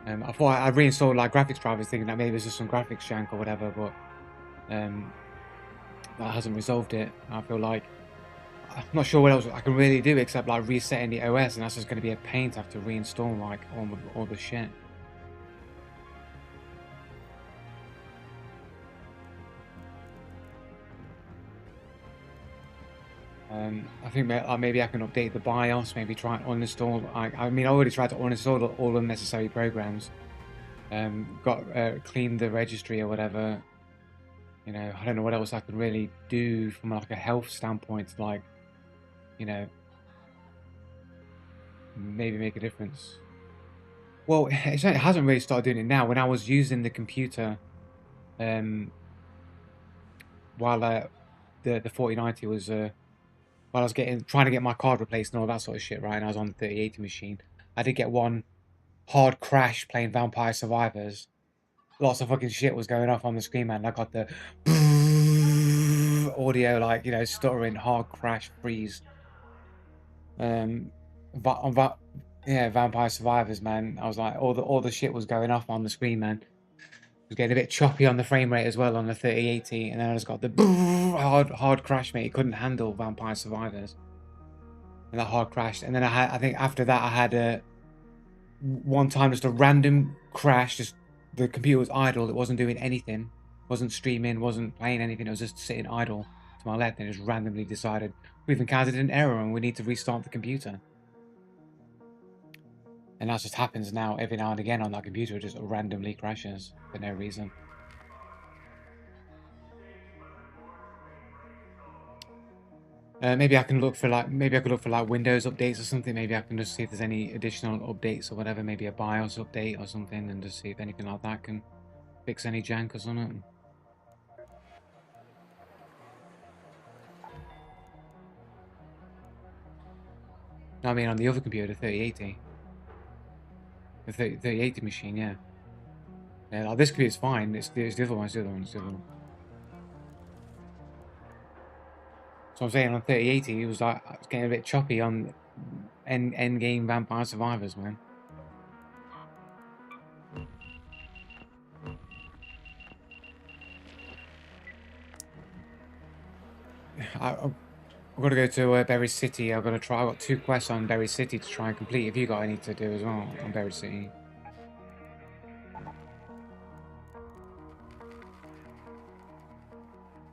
I thought I reinstalled like graphics drivers, thinking that maybe it's just some graphics jank or whatever, but that hasn't resolved it. I feel like I'm not sure what else I can really do except like resetting the OS, and that's just going to be a pain to have to reinstall like all the shit. I think maybe I can update the BIOS, maybe try and uninstall. I mean, I already tried to uninstall all unnecessary programs. Cleaned the registry or whatever. You know, I don't know what else I could really do from like a health standpoint, like, you know, maybe make a difference. Well, it hasn't really started doing it now. When I was using the computer, while the 4090 was while I was trying to get my card replaced and all that sort of shit, right? And I was on the 3080 machine. I did get one hard crash playing Vampire Survivors. Lots of fucking shit was going off on the screen, man. I got the audio, like, you know, stuttering, hard crash, freeze. But yeah, Vampire Survivors, man. I was like, all the shit was going off on the screen, man. It was getting a bit choppy on the frame rate as well on the 3080, and then I just got the hard crash, mate. It couldn't handle Vampire Survivors, and that hard crashed. And then I think after that I had one time just a random crash. Just the computer was idle. It wasn't doing anything. Wasn't streaming. Wasn't playing anything. It was just sitting idle to my left, and it just randomly decided we've encountered an error and we need to restart the computer. And that just happens now every now and again on that computer. It just randomly crashes for no reason. Maybe I can look for like Windows updates or something. Maybe I can just see if there's any additional updates or whatever. Maybe a BIOS update or something, and just see if anything like that can fix any jank or something. No, I mean on the other computer, the 3080. The 3080 machine, yeah. Yeah, like this computer's fine. It's the other one. It's the other one. It's the other one. So I'm saying on 3080, it was like it's getting a bit choppy on end game Vampire Survivors, man. I've got to go to Berry City. I've got 2 quests on Berry City to try and complete. Have you got any to do as well on Berry City?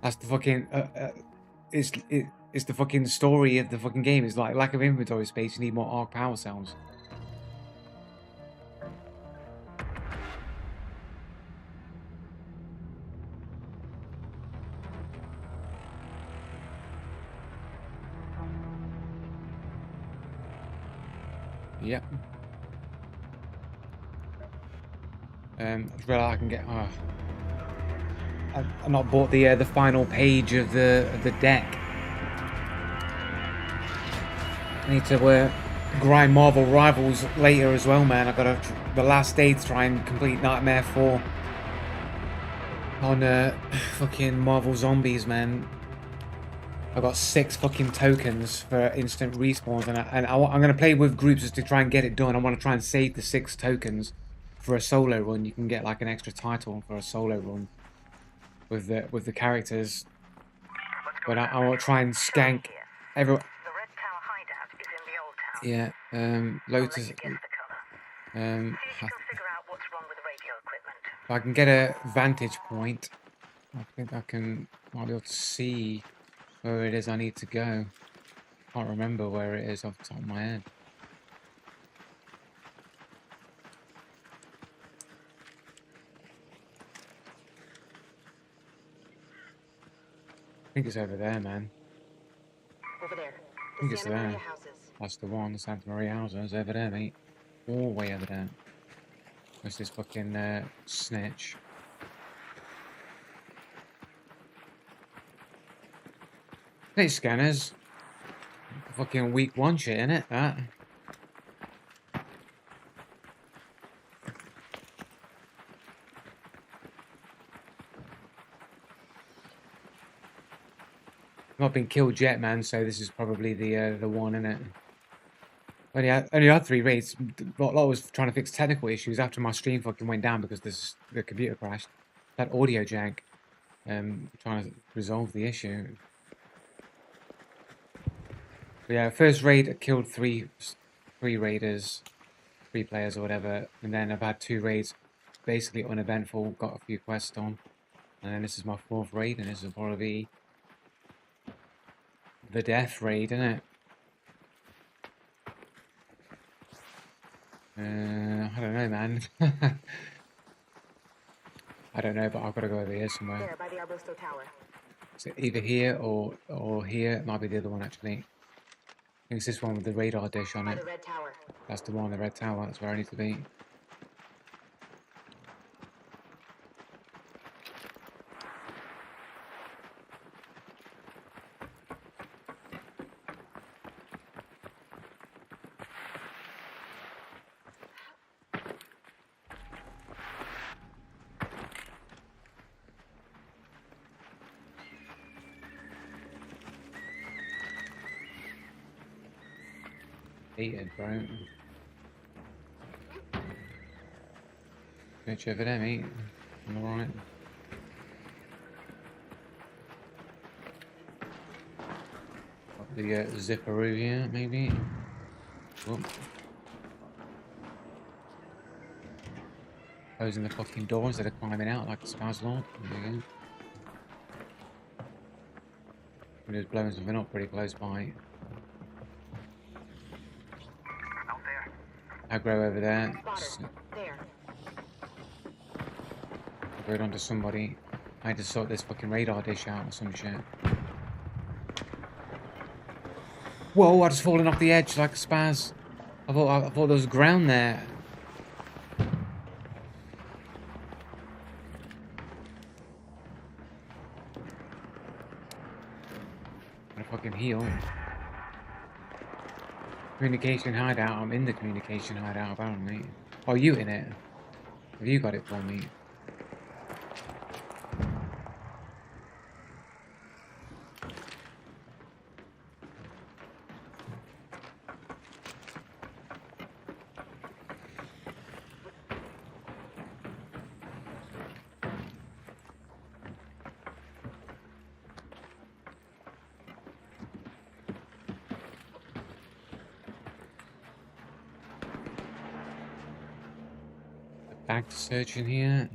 That's the fucking it's the fucking story of the fucking game. It's like lack of inventory space. You need more arc power cells. Yep. I just realised I can get. I've not bought the final page of the deck. I need to grind Marvel Rivals later as well, man. I got the last day to try and complete Nightmare 4 on fucking Marvel Zombies, man. I got 6 fucking tokens for instant respawns, and I'm gonna play with groups just to try and get it done. I want to try and save the 6 tokens for a solo run. You can get like an extra title for a solo run with the characters. But I want to try and skank every. The Red Tower hideout is in the old town. Yeah, I'll let Lotus. you guess the color. Um, See if you can figure out what's wrong with the radio equipment. if I can get a vantage point, I think I might be able to see where it is I need to go. Can't remember where it is off the top of my head. I think it's over there, man. Over there. I think The it's Santa there. Maria houses. That's the one, the Santa Maria houses over there, mate. All the way over there. There's this fucking snitch. Hey, scanners. Fucking week 1 shit, innit? That. Not been killed yet, man. So this is probably the one, innit? Only had 3 raids. A lot was trying to fix technical issues after my stream fucking went down because the computer crashed. That audio jank. Trying to resolve the issue. But yeah, first raid I killed three raiders, 3 players or whatever, and then I've had 2 raids, basically uneventful. Got a few quests done, and then this is my 4th raid, and this is probably the death raid, isn't it? I don't know, man. I don't know, but I've got to go over here somewhere. There, by the Arbusto Tower. So either here or here. It might be the other one, actually. I think it's this one with the radar dish on By it. the Red Tower. That's the one, the red tower. That's where I need to be. Hated, bro. Bitch over there, mate. I'm alright. Got the Zipperoo here, maybe. Whoop. Closing the fucking doors that are climbing out like a Spazlord. There you go. I'm just blowing something up pretty close by. Out there. Aggro over there. Spotted. There. Aggroed onto somebody. I had to sort this fucking radar dish out or some shit. Whoa, I just fallen off the edge like a spaz. I thought there was ground there. Gonna fucking heal. Communication hideout. I'm in the communication hideout apparently. Oh, you in it? Have you got it for me? Back to searching here.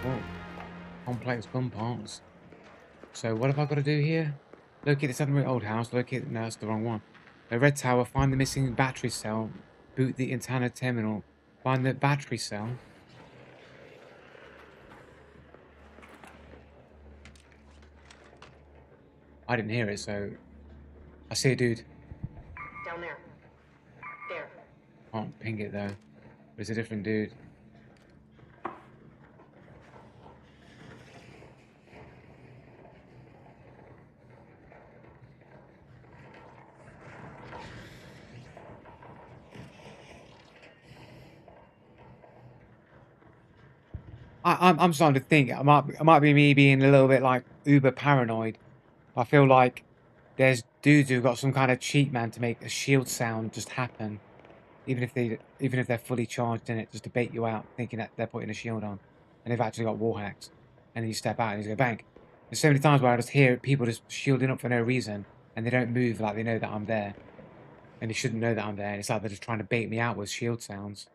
Oh, complex gun parts. So what have I got to do here? Locate the Santa Maria old house. Locate. No, that's the wrong one. The red tower. Find the missing battery cell. Boot the internet terminal. Find the battery cell. I didn't hear it, so I see a dude. Down there. There. Can't ping it though. It's a different dude. I'm starting to think it might be me being a little bit like uber paranoid. I feel like there's dudes who've got some kind of cheat man to make a shield sound just happen, even if they're fully charged in it, just to bait you out, thinking that they're putting a shield on, and they've actually got wall hacks. And then you step out and you go bang. There's so many times where I just hear people just shielding up for no reason, and they don't move like they know that I'm there, and they shouldn't know that I'm there. And it's like they're just trying to bait me out with shield sounds.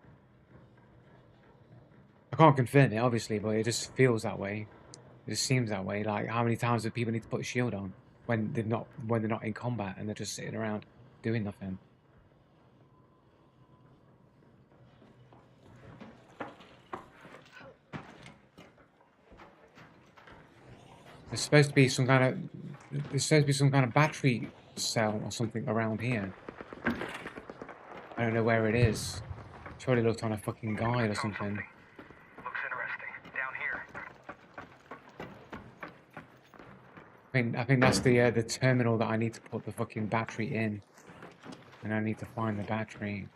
I can't confirm it, obviously, but it just feels that way. It just seems that way. Like, how many times do people need to put a shield on when they're not in combat and they're just sitting around doing nothing? There's supposed to be some kind of battery cell or something around here. I don't know where it is. Surely looked on a fucking guide or something. Looks interesting. Down here. I think that's the terminal that I need to put the fucking battery in, and I need to find the battery.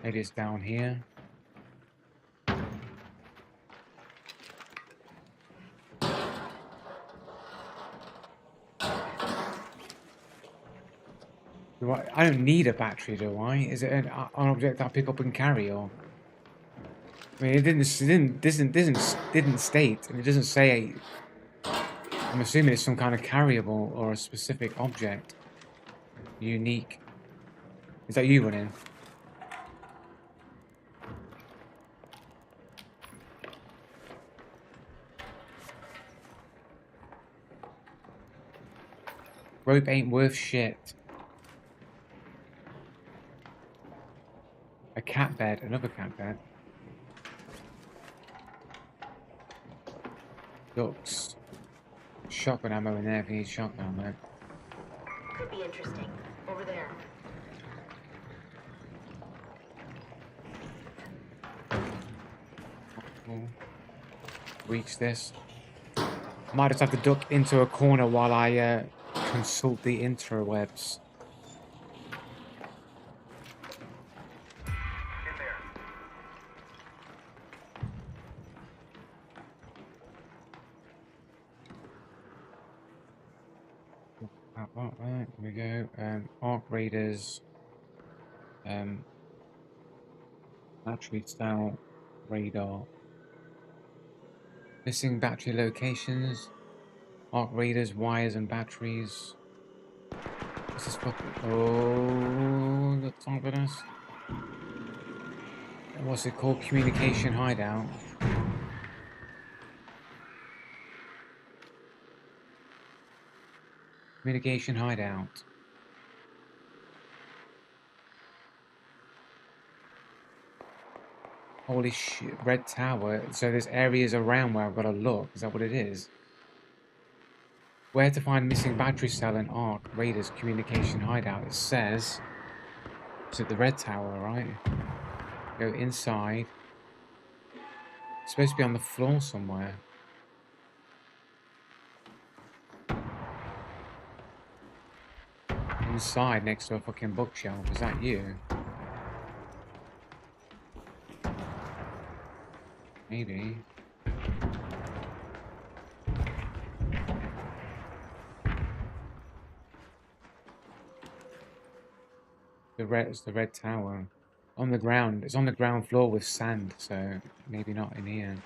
Maybe it's down here. I don't need a battery, do I? Is it an object I pick up and carry, or? I mean, it didn't state, and it doesn't say. I'm assuming it's some kind of carryable or a specific object. Unique. Is that you running? Rope ain't worth shit. A cat bed, another cat bed. Ducks. Shotgun ammo in there if you need shotgun ammo. Could be interesting. Over there. Reach this. Might just have to duck into a corner while I consult the interwebs. Right, here we go. Arc Raiders. Battery style radar. Missing battery locations. Arc Raiders, wires and batteries. This is fucking. Oh, the top of this. What's it called? Communication hideout. Communication hideout. Holy shit, red tower. So there's areas around where I've got to look. Is that what it is? Where to find missing battery cell and Arc Raiders communication hideout. It says, is it the red tower, right? Go inside. It's supposed to be on the floor somewhere. Inside next to a fucking bookshelf. Is that you? Maybe. It's the red tower. On the ground. It's on the ground floor with sand, so maybe not in here.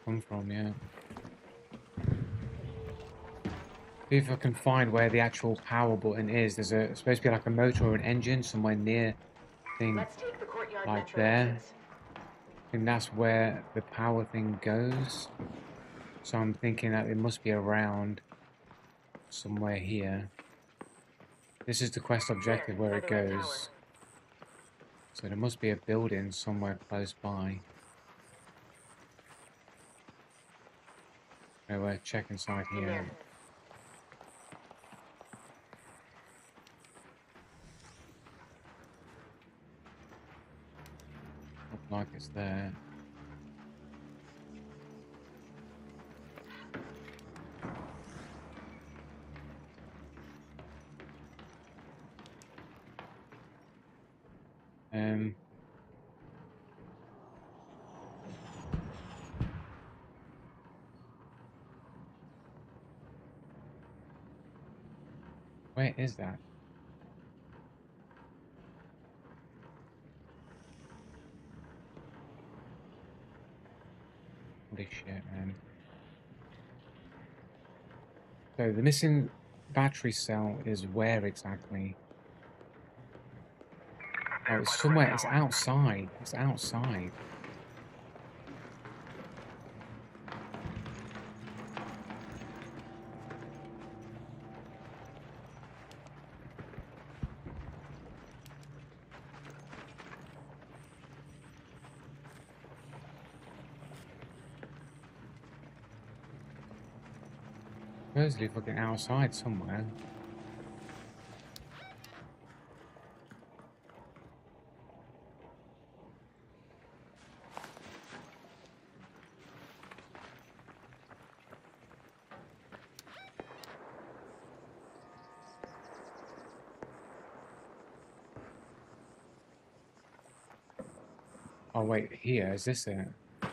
Come from, yeah. See if I can find where the actual power button is. There's supposed to be like a motor or an engine somewhere near thing, Let's take the courtyard like metro there. entrance. I think that's where the power thing goes. So I'm thinking that it must be around somewhere here. This is the quest objective where it goes. So there must be a building somewhere close by. Oh, we'll check inside In here. there. Look like it's there. Um. Where is that? Holy shit, man. So the missing battery cell is where exactly? Oh, it's somewhere. It's outside. It's outside. Supposedly fucking outside somewhere. Oh wait, here, is this it? Oh,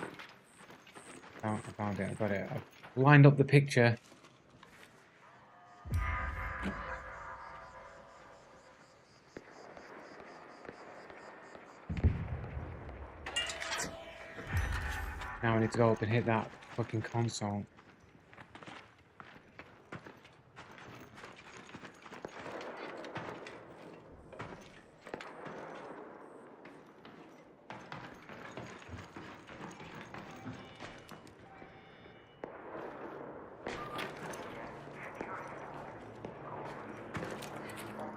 I found it, I got it. I've lined up the picture. Now I need to go up and hit that fucking console.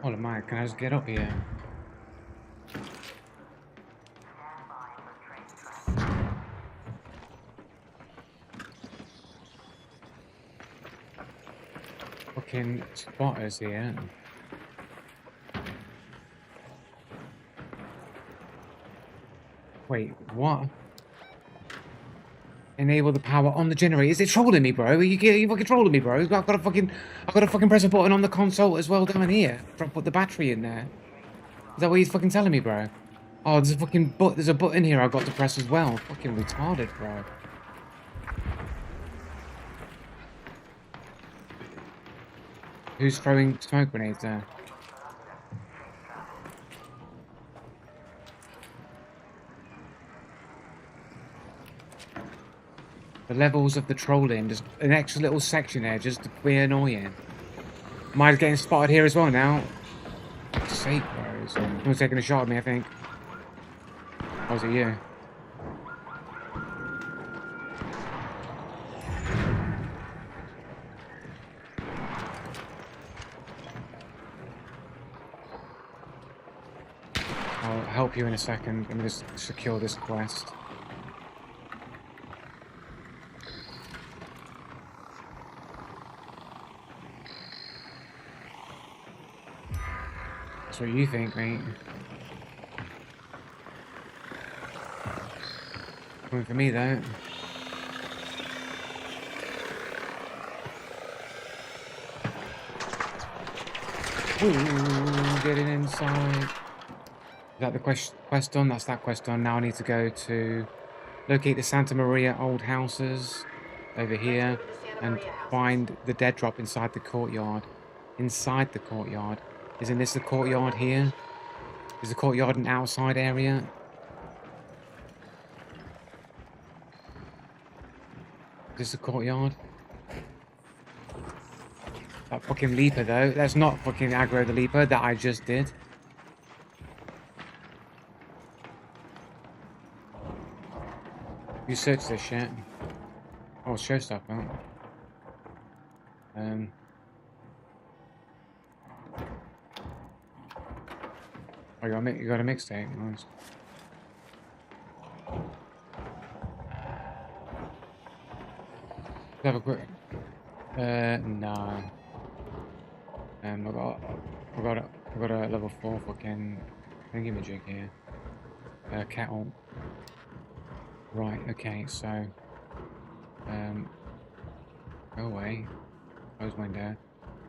Oh my, can I just get up here? Fucking spotters here. Wait, what? Enable the power on the generator. Is it trolling me, bro? Are you fucking trolling me, bro? I've got to fucking press a button on the console as well down here. Put the battery in there. Is that what he's fucking telling me, bro? Oh, there's a button here I've got to press as well. Fucking retarded, bro. Who's throwing smoke grenades there? The levels of the trolling, just an extra little section there, just to be annoying. Mine's getting spotted here as well now. Fuck's sake, bro. Someone's taking a shot at me, I think. Or was it you? I'll help you in a second. Let me just secure this quest. That's what you think, mate. Coming for me, though. Ooh, getting inside. Is that the quest done? That's that quest done. Now I need to go to locate the Santa Maria old houses over here and find the dead drop inside the courtyard. Inside the courtyard. Isn't this the courtyard here? Is the courtyard an outside area? Is this the courtyard? That fucking leaper though. Let's not fucking aggro the leaper that I just did. You search this shit. Oh, showstopper. Oh, Oh, you got a mixtape. Nice. Let's have a quick. No. I got a level 4 fucking thingamajig here. Kettle. Right. Okay. So. Go away. Close window.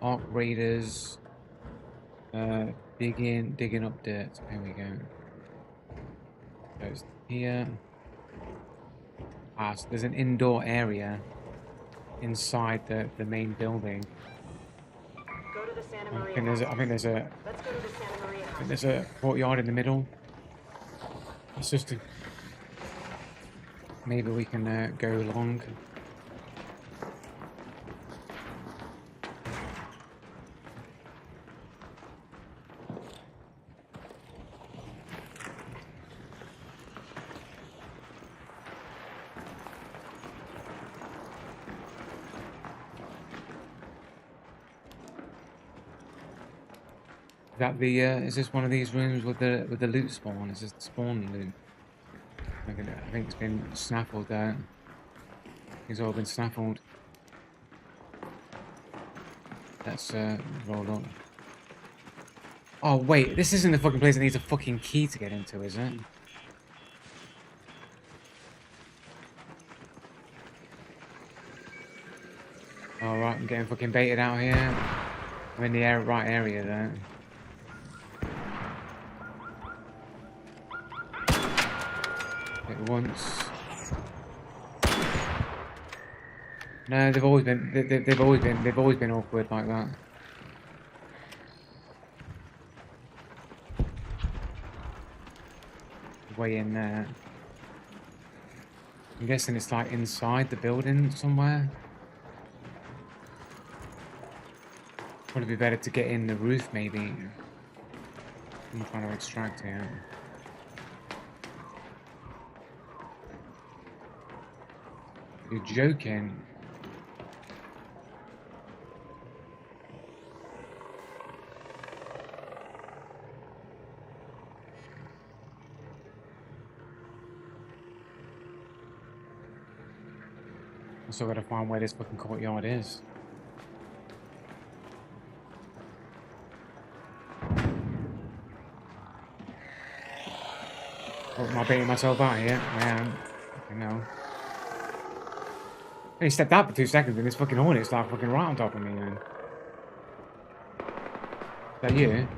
Arc Raiders. Digging up dirt. There we go. Goes here. Ah, so there's an indoor area inside the main building. Go to the Santa I Maria think there's house. there's a Let's go to the Santa Maria house. there's a courtyard in the middle. It's just a, maybe we can go along. Is that the is this one of these rooms with the loot spawn? Is this the spawn loot? I think it's been snaffled there. It's all been snaffled. Let's roll up. Oh wait, this isn't the fucking place that needs a fucking key to get into, is it? Alright, I'm getting fucking baited out here. I'm in the right area there. Hit once. No, they've always been awkward like that. Way in there. I'm guessing it's like inside the building somewhere. Probably be better to get in the roof, maybe. I'm trying to extract here. You're joking. I still gotta find where this fucking courtyard is. Oh, am I baiting myself out here? I am. I know. I only stepped out for 2 seconds and this fucking hornet's like fucking right on top of me, man. Is that you?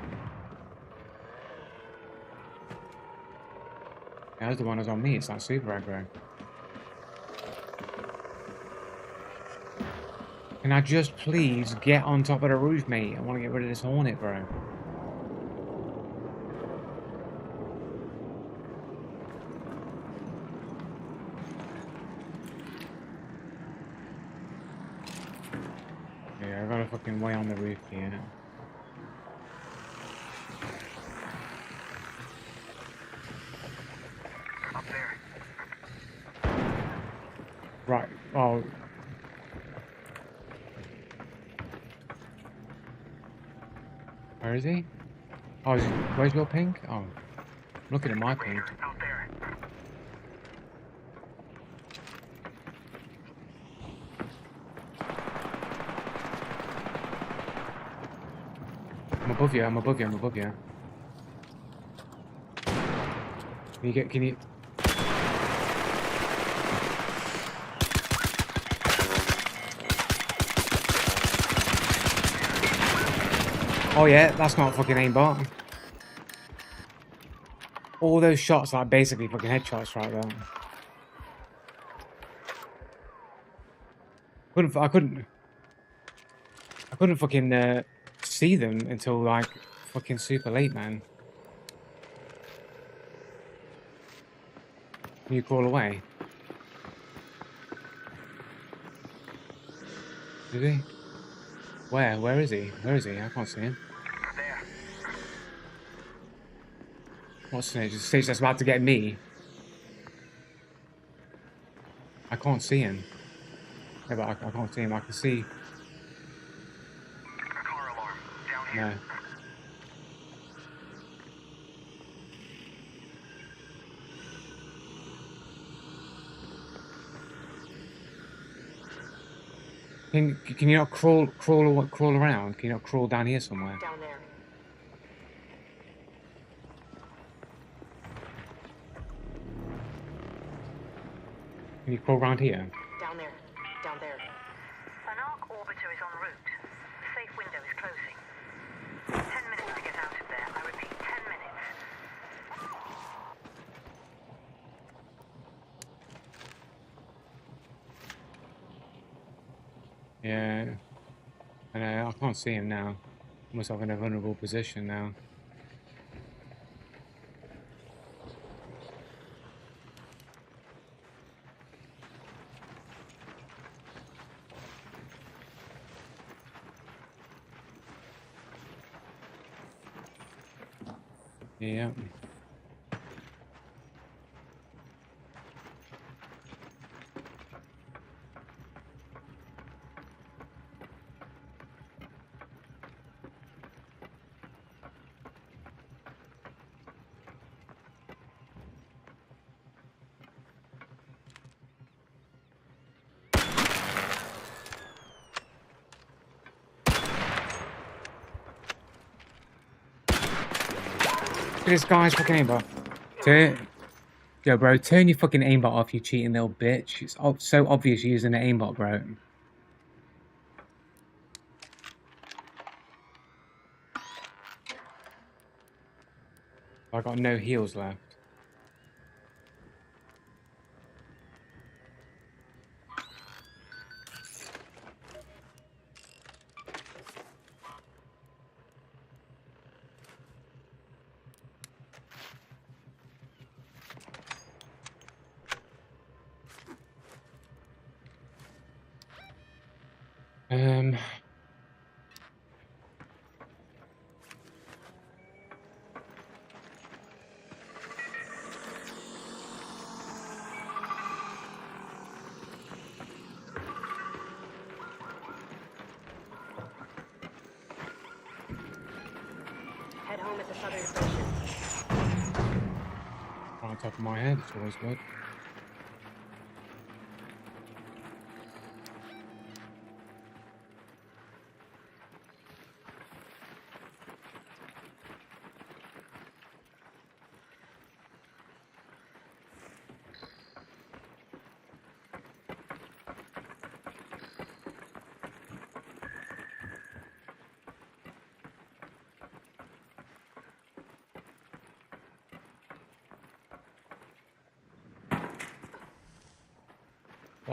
That was the one that was on me. It's like super aggro. Can I just please get on top of the roof, mate? I want to get rid of this hornet, bro. Yeah, I got a fucking way on the roof here. Up there. Right. Oh. Where is he? Oh, where's your pink? Oh. I'm looking at my pink. Out there. I'm above you, I'm above you, I'm above you. Can you... Oh yeah, that's not fucking aimbot. All those shots are basically fucking headshots right there. I couldn't fucking see them until like fucking super late, man. Can you crawl away? Is he? Where? Where is he? Where is he? I can't see him. There. What stage? The stage that's about to get me. I can't see him. Yeah, but I can't see him. I can see. A car alarm. Down here. No. Can you not crawl around? Can you not crawl down here somewhere? Down there. Can you crawl around here? Down there. Down there. An ARC orbiter is en route. The safe window is closing. 10 minutes to get out of there. I repeat, 10 minutes. Yeah. I know, I can't see him now. Must have in a vulnerable position now. Yeah. This guy's fucking aimbot. Yo, bro, turn your fucking aimbot off, you cheating little bitch. It's so obvious you're using an aimbot, bro. I got no heals left. Head home at the southern station. On top of my head, it's always good.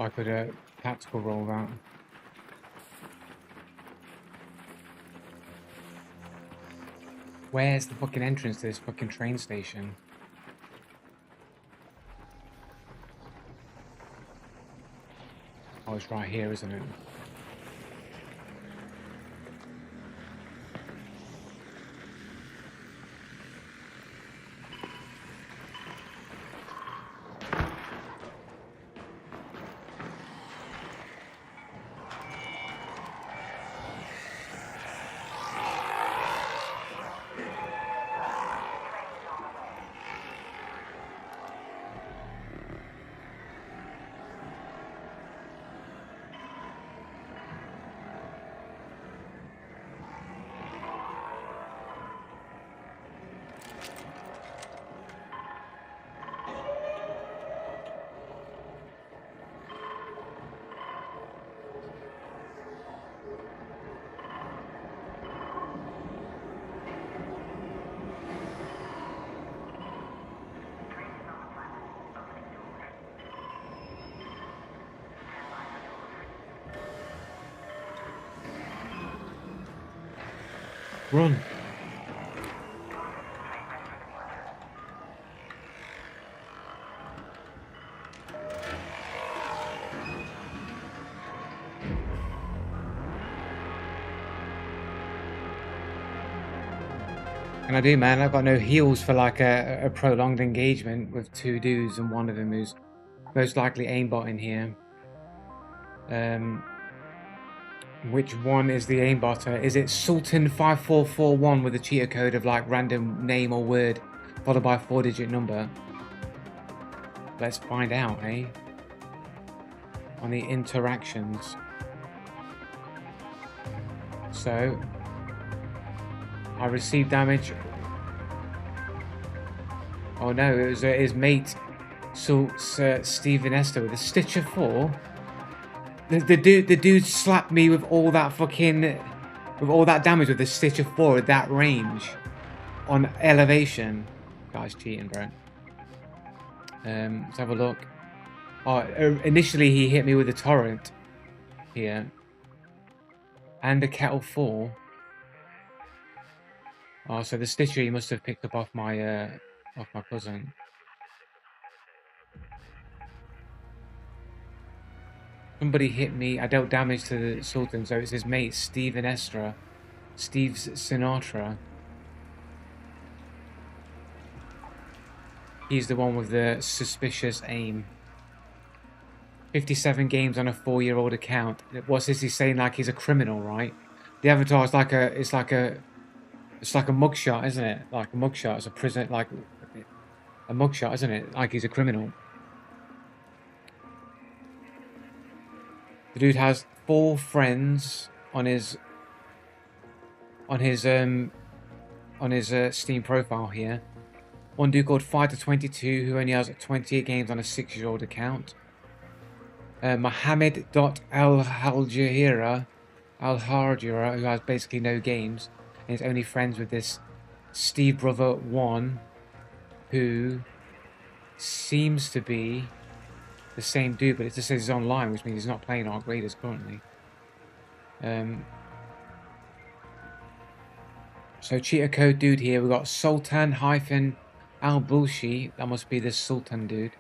I could tactical roll that. Where's the fucking entrance to this fucking train station? Oh, it's right here, isn't it? Run. And I do, man. I've got no heals for like a prolonged engagement with two dudes, and one of them is most likely aimbot in here. Which one is the aimbotter? Is it Sultan5441 with a cheater code of like random name or word followed by a 4-digit number? Let's find out, eh? On the interactions. So I received damage. Oh no, it was his mate, Sir Stephen Esther with a Stitcher 4. The dude slapped me with all that damage with the Stitcher 4 at that range on elevation. Guy's cheating, bro. Let's have a look. Oh, initially he hit me with a torrent here and a kettle 4. Oh, so the Stitcher he must have picked up off my cousin. Somebody hit me. I dealt damage to the Sultan, so it's his mate, Steve Sinatra. He's the one with the suspicious aim. 57 games on a 4-year-old account. What's this? He's saying like he's a criminal, right? The avatar is like a mugshot, isn't it? Like a mugshot. It's a prison, like a mugshot, isn't it? Like he's a criminal. The dude has 4 friends on his Steam profile here. One dude called Fighter22 who only has 28 games on a 6-year-old account. Mohammed.al-Harjira, who has basically no games and is only friends with this Steve Brother 1, who seems to be the same dude, but it just says he's online, which means he's not playing Arc Raiders currently. So cheater code dude here, we've got Sultan-Al-Bulshi, that must be this Sultan dude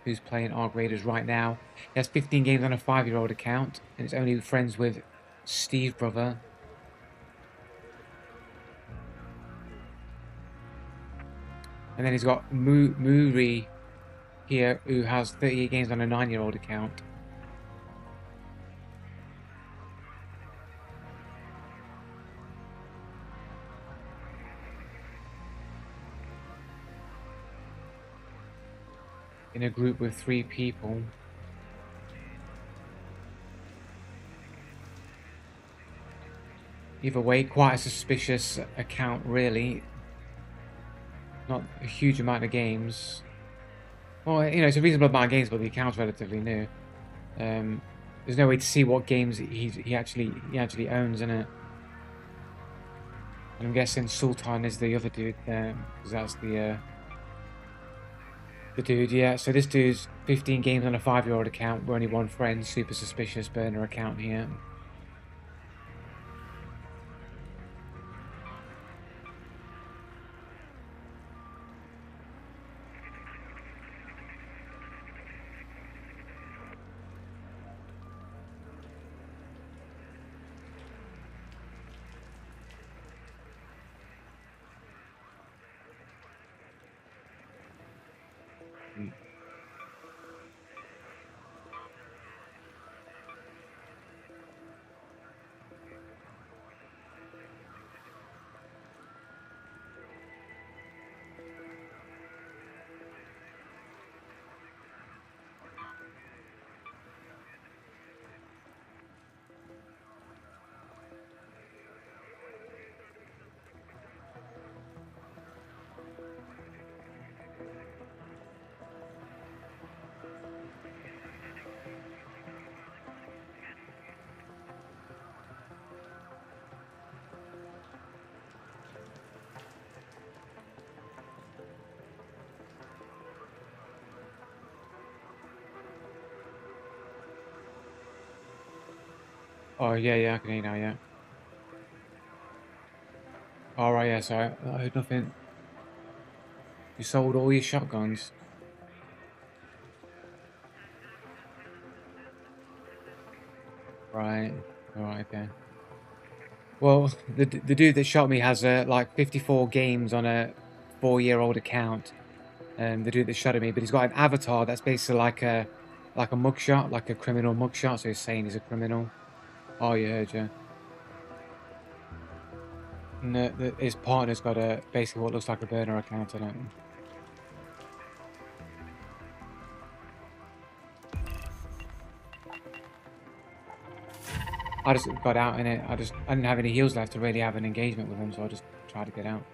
who's playing Arc Raiders right now. He has 15 games on a 5-year-old account, and is only friends with Steve Brother. And then he's got Muri here, who has 38 games on a 9-year-old account. In a group with 3 people. Either way, quite a suspicious account, really. Not a huge amount of games. Well, you know, it's a reasonable amount of games, but the account's relatively new. There's no way to see what games he actually owns, in it. And I'm guessing Sultan is the other dude there, because that's the dude, yeah. So this dude's 15 games on a 5-year-old account. We're only 1 friend. Super suspicious burner account here. Oh, yeah, I can hear now, yeah. Alright, yeah, so I heard nothing. You sold all your shotguns. Right, alright, okay. Well, the dude that shot me has like 54 games on a 4-year-old account. The dude that shot at me, but he's got an avatar that's basically like a mugshot, like a criminal mugshot, so he's saying he's a criminal. Oh, you heard, yeah. And his partner's got basically what looks like a burner account on it. I just got out in it. I didn't have any heals left to really have an engagement with him, so I just tried to get out.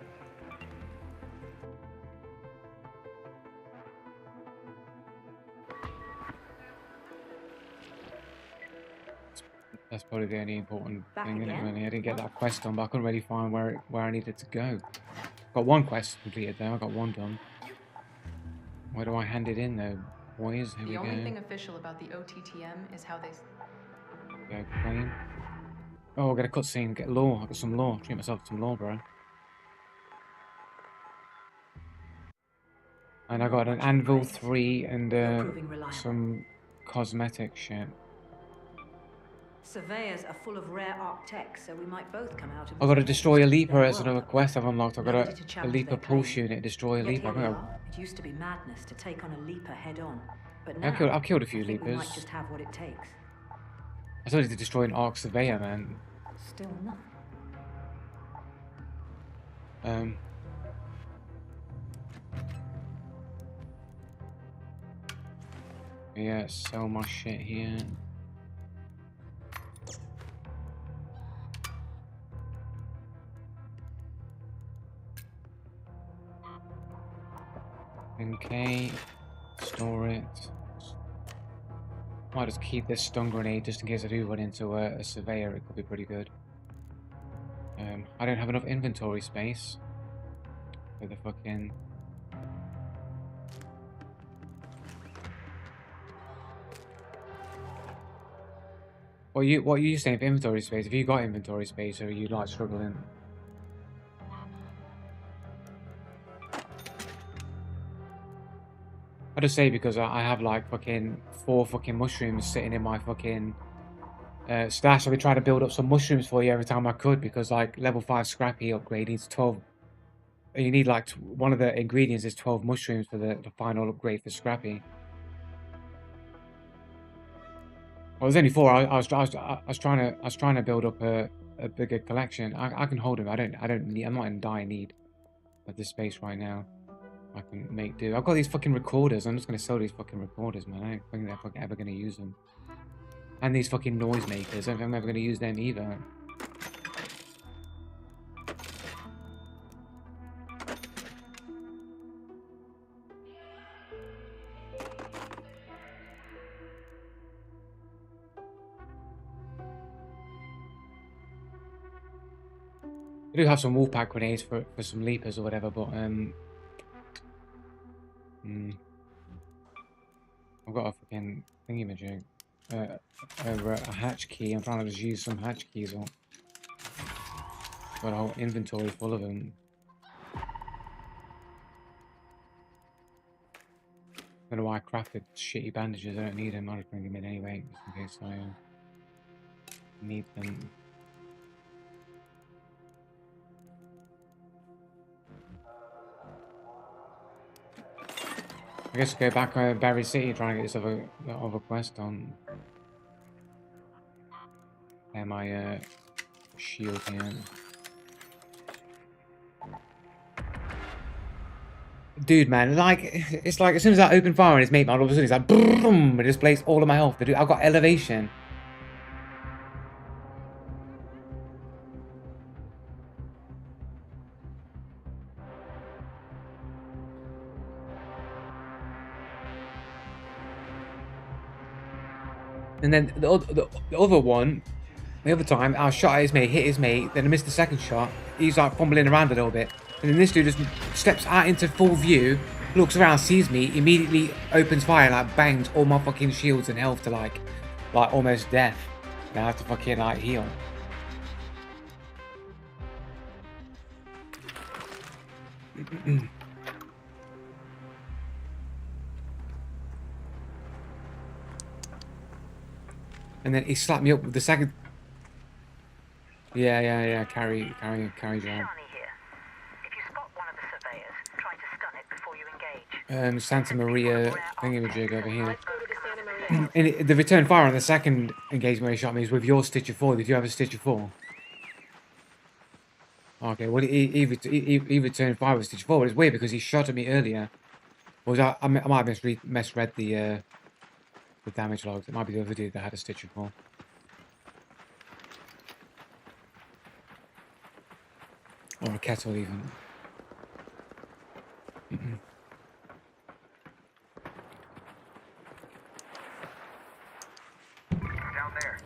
That's probably the only important thing in it, really. I didn't get that quest done, but I couldn't really find where I needed to go. Got one quest completed though. I got one done. Where do I hand it in though, boys? Here we The go. only thing official about the OTTM is how they... Go claim. Oh, I got a cutscene. Get lore. I got some lore. Treat myself to some lore, bro. And I got an Anvil 3 and some cosmetic shit. Surveyors are full of rare arc tech, so we might both come out. I got to destroy a Leaper as another quest I've unlocked. I got a Leaper pulse unit. Destroy a Leaper. It used to be madness to take on a Leaper head on, but now I've killed a few I think we Leapers. might just have what it takes. I started to destroy an Arc Surveyor, man. Still nothing. Yeah, sell my shit here. Okay, store it. Might just keep this stun grenade just in case I do run into a surveyor. It could be pretty good. I don't have enough inventory space for the fucking. What are you saying for inventory space? Have you got inventory space, or are you like struggling? I just say because I have like fucking 4 fucking mushrooms sitting in my fucking stash. I've been trying to build up some mushrooms for you every time I could because like level 5 Scrappy upgrade needs 12. You need like one of the ingredients is 12 mushrooms for the final upgrade for Scrappy. Well, there's only 4. I was trying to build up a bigger collection. I can hold them. I'm not in dire need of this space right now. I can make do. I've got these fucking recorders. I'm just gonna sell these fucking recorders, man. I don't think they're fucking ever gonna use them. And these fucking noise makers. I don't think I'm ever gonna use them either. I do have some Wolfpack grenades for some Leapers or whatever, but I've got a fucking thingy-majig. A hatch key. I'm trying to just use some hatch keys up. Got a whole inventory full of them. I don't know why I crafted shitty bandages. I don't need them. I'll just bring them in anyway, just in case I need them. I guess I'll go back to Barry City trying to get this other quest on. And my shield here. Dude, man, like it's like as soon as I open fire on his mate, man, all of a sudden it's like boom, it displays all of my health. Dude, I've got elevation. And then the other one, the other time, I shot at his mate, hit his mate, then I missed the second shot. He's like fumbling around a little bit. And then this dude just steps out into full view, looks around, sees me, immediately opens fire, like bangs all my fucking shields and health to like almost death. Now I have to fucking like heal. And then he slapped me up with the second. Yeah. Carry job. Shani here. If you spot one of the surveyors, try to stun it before you engage. Santa Maria thingamajig over here. Let's go to the Santa Maria. And the return fire on the second engagement where he shot me is with your Stitcher 4. Did you have a Stitcher 4? Okay, well, he returned fire with Stitcher 4, but it's weird because he shot at me earlier. Or was I might have misread the damage logs. It might be the other dude that had a Stitcher 4. Or a kettle even. Down there.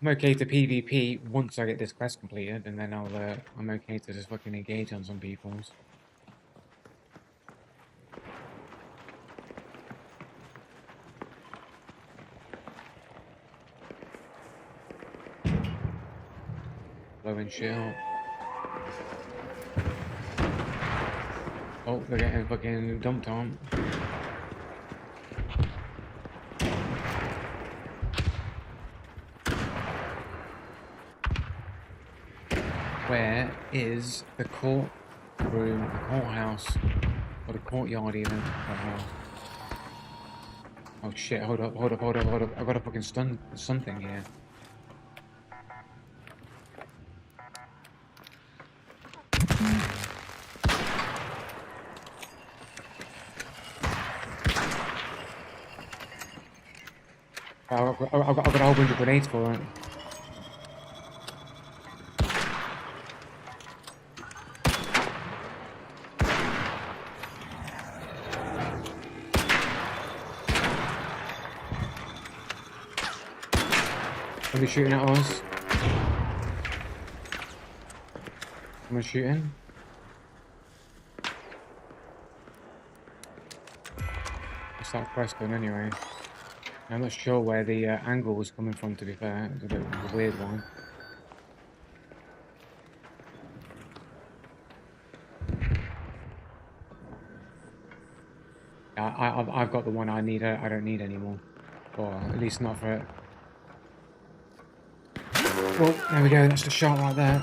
I'm okay to PvP once I get this quest completed, and then I'm okay to just fucking engage on some peoples. Blowing shit up. Oh, they're getting fucking dumped on. Where is the courtroom, the courthouse, or the courtyard even? Oh shit, hold up. I've got a fucking stun something here. I've got a whole bunch of grenades for it. Are they shooting at us? Someone's shooting? What's that quest done anyway? I'm not sure where the angle was coming from, to be fair. It's a bit of a weird one. I've got the one I need. I don't need anymore. Or at least not for it. Well, there we go. That's the shot right there.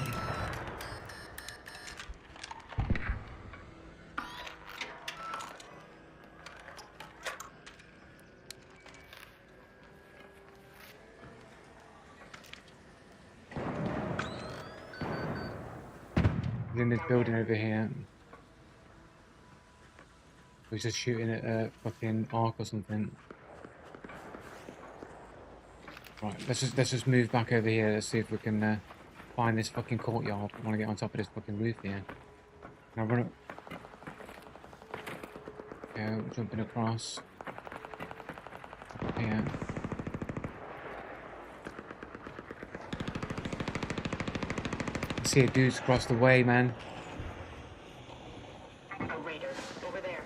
In this building over here. We're just shooting at a fucking arc or something. Right, let's just move back over here. Let's see if we can find this fucking courtyard. I want to get on top of this fucking roof here. Now run up. Okay, we're jumping across. Here. I see a dude's across the way, man. A raider. Over there.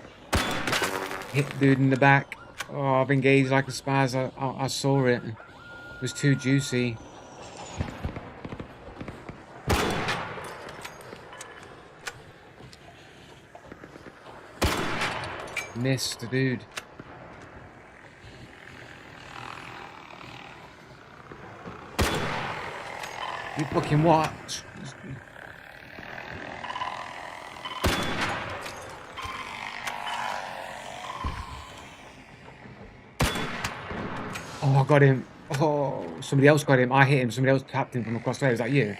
Hit the dude in the back. Oh, I've engaged like a spaz. I saw it. It was too juicy. Missed the dude. You fucking what? Oh, I got him. Oh, somebody else got him. I hit him. Somebody else tapped him from across there. Is that you?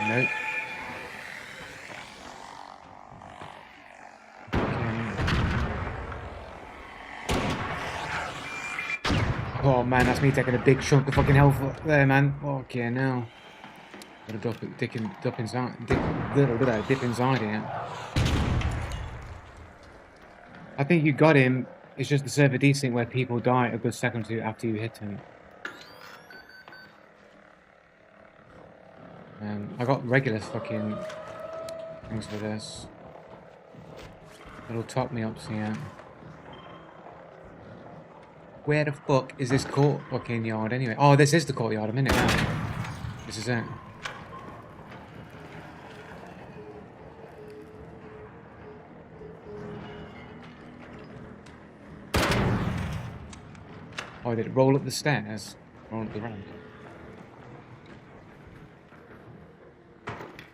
Nope. Oh man, that's me taking a big chunk of fucking health there, man. Okay, now. Gotta dip inside here. I think you got him. It's just the server desync where people die a good second or two after you hit him. I got regular fucking things for this. It'll top me up here. Where the fuck is this court fucking yard anyway? Oh, this is the courtyard. I'm in it now. This is it. Oh, did it roll up the stairs? Roll up the ramp.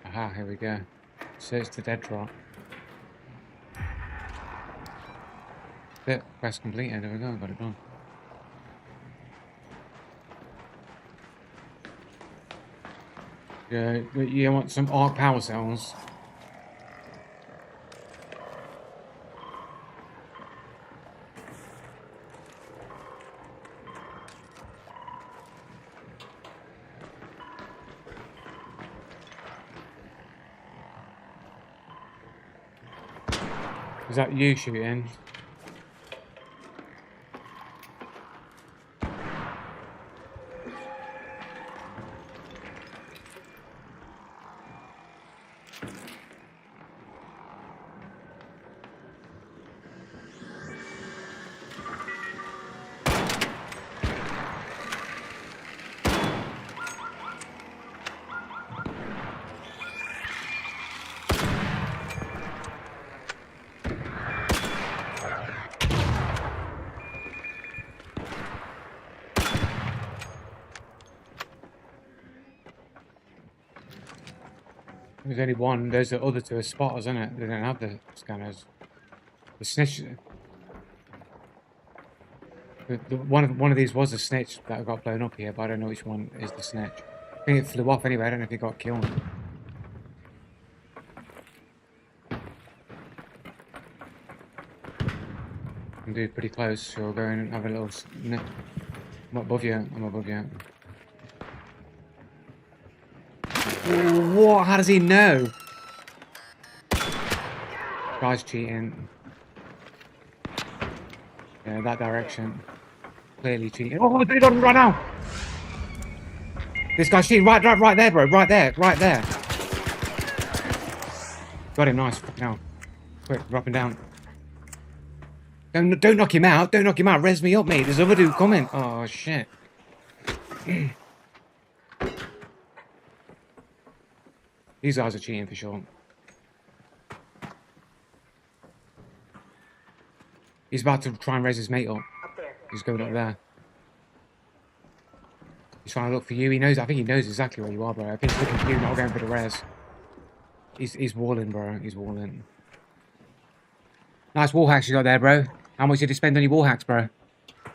Aha, here we go. Search the dead drop. Quest completed. There we go. Got it done. Yeah, you want some arc power cells? Is that you shooting? There's only one. There's the other two are spotters, isn't it? They don't have the scanners. The snitch. One of these was a snitch that got blown up here, but I don't know which one is the snitch. I think it flew off anyway. I don't know if he got killed. I'm dude pretty close, so we'll go in and have a little sniff. I'm above you. I'm above you. What? How does he know? Guy's cheating. Yeah, that direction. Clearly cheating. Oh, they don't run out! This guy's cheating. Right there, bro. Right there. Got him. Nice. Now, quick, drop him down. Don't knock him out. Don't knock him out. Res me up, mate. There's other dude coming. Oh shit. These guys are cheating for sure. He's about to try and raise his mate up. He's going up there. He's trying to look for you. He knows. I think he knows exactly where you are, bro. I think he's looking for you, not going for the res. He's walling, bro. He's walling. Nice wall hacks you got there, bro. How much did you spend on your wall hacks, bro?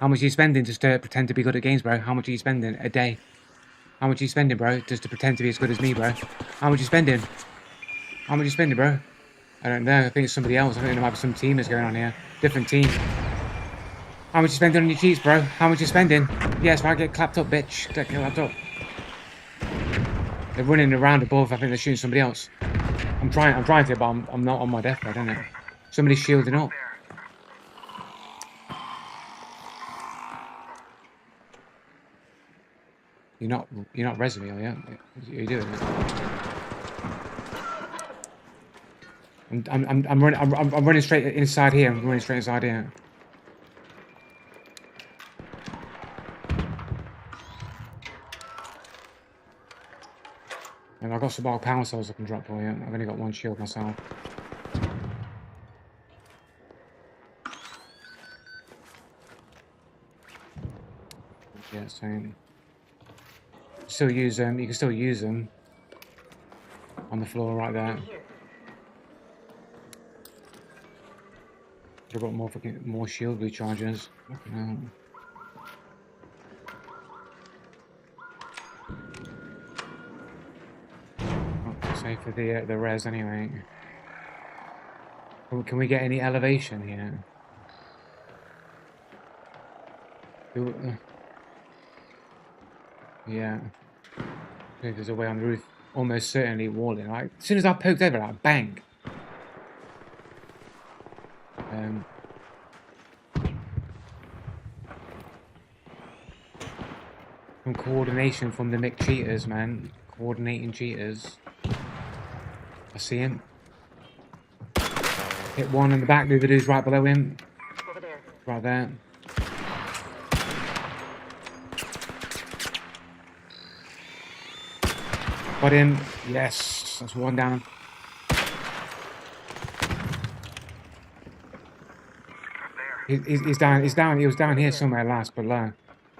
How much are you spending just to pretend to be good at games, bro? How much are you spending a day? How much are you spending, bro? Just to pretend to be as good as me, bro? How much are you spending? How much are you spending, bro? I don't know. I think it's somebody else. I think there might be some teamers going on here. Different team. How much you spending on your cheats, bro? How much you spending? Yes, right, get clapped up, bitch. Get clapped up. They're running around above. I think they're shooting somebody else. I'm trying to, but I'm not on my deathbed, isn't it? Somebody's shielding up. You're not resing me, are you? What are you doing? I'm running straight inside here. I'm running straight inside here. And I've got some more power cells I can drop for you. I've only got one shield myself. Yeah, same. Still use them. You can still use them on the floor right there. I've got more shield recharges. Safe for the res anyway. Can we get any elevation here? Yeah. I think there's a way on the roof. Almost certainly walling. Like as soon as I poked over, like bang. Some coordination from the Mick cheaters, man. Coordinating cheaters. I see him. Hit one in the back. The other dude's right below him. Over there. Right there. Got him. Yes. That's one down. He's down. He's down. He was down here somewhere last, below.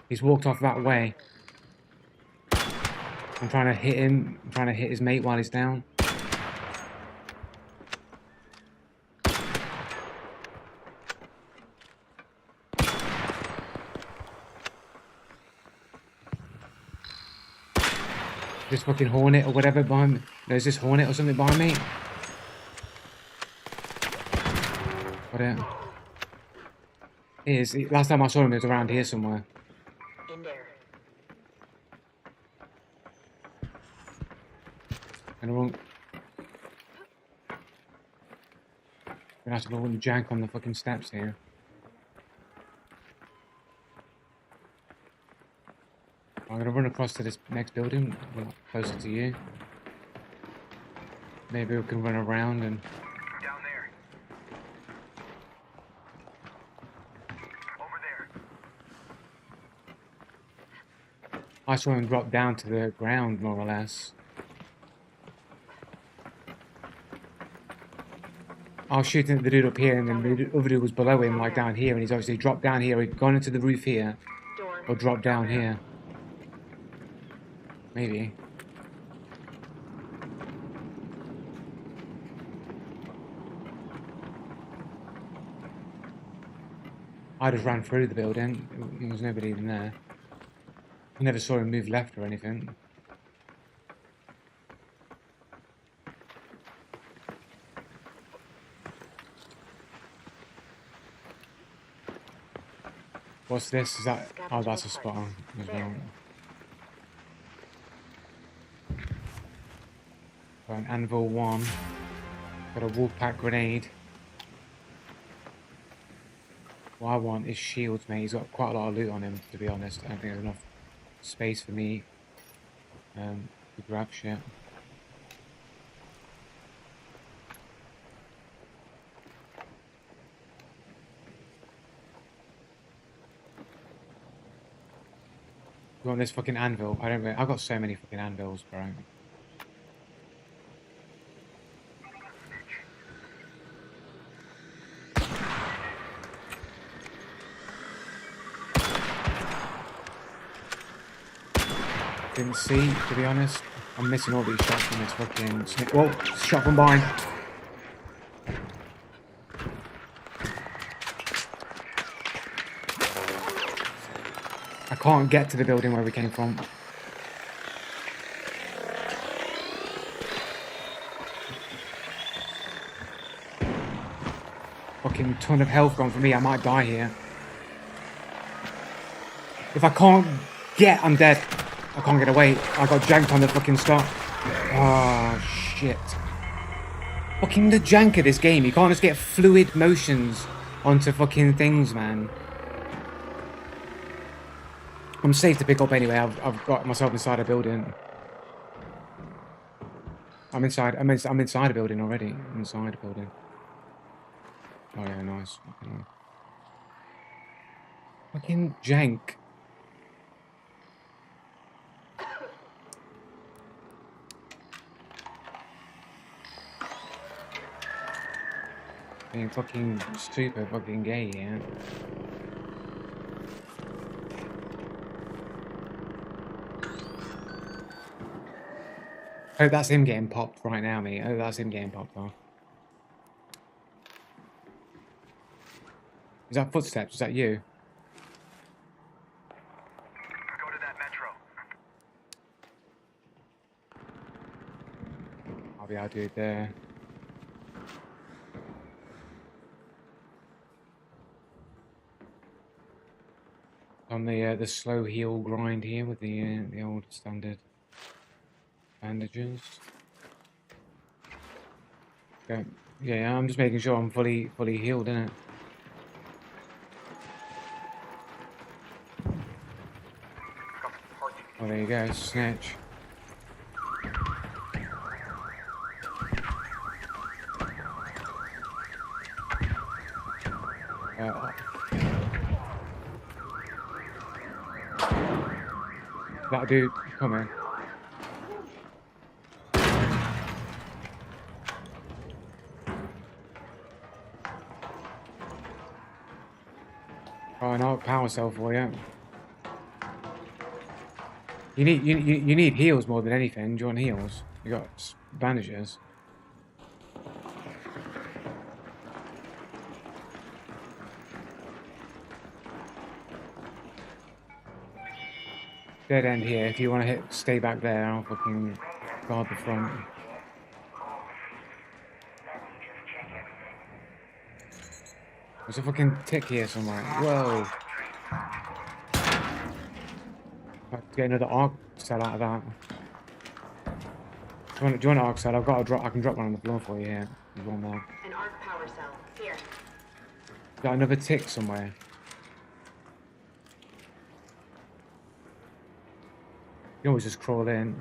He's walked off that way. I'm trying to hit him. I'm trying to hit his mate while he's down. This fucking Hornet or whatever behind me. No, is this Hornet or something behind me? What it is. Last time I saw him, it was around here somewhere. In there. And I won't. Gonna have to go and jank on the fucking steps here. I'm gonna run across to this next building, closer to you. Maybe we can run around and. Down there. Over there. I saw him drop down to the ground, more or less. I was shooting at the dude up here, and then the other dude was below him, like down here, and he's obviously dropped down here. He'd gone into the roof here, Door. or dropped down here. Maybe. I just ran through the building. There was nobody even there. I never saw him move left or anything. What's this? Is that? Oh, that's a spot on as well. Got an Anvil 1. Got a Wolfpack grenade. What I want is shields, mate. He's got quite a lot of loot on him, to be honest. I don't think there's enough space for me to grab shit. You want this fucking anvil? I don't really, I've got so many fucking anvils, bro. Didn't see, to be honest. I'm missing all these shots from this fucking snip. Whoa, shot from behind. I can't get to the building where we came from. Fucking ton of health gone for me. I might die here. If I can't get, I'm dead. I can't get away. I got janked on the fucking stop. Oh, shit. Fucking the jank of this game. You can't just get fluid motions onto fucking things, man. I'm safe to pick up anyway. I've got myself inside a building. I'm inside a building already. I'm inside a building. Oh yeah, nice. Fucking jank. Being fucking super fucking gay, yeah. Oh, that's him getting popped right now, mate. Oh, that's him getting popped off. Is that footsteps? Is that you? Go to that metro. I'll be able to do it there. On the slow heal grind here with the old standard bandages. Okay. Yeah, I'm just making sure I'm fully healed, innit? Oh, there you go, snitch. That dude, come in. Oh, and I'll power cell for you. You need heals more than anything. Do you want heals? You got bandages. dead end here. If you want to stay back there, I'll fucking guard the front. There's a fucking tick here somewhere. Whoa. I'll get another arc cell out of that. Do you want an arc cell? I've got a drop. I can drop one on the floor for you here. There's one more. An arc power cell. Here. Got another tick somewhere. You can always just crawl in.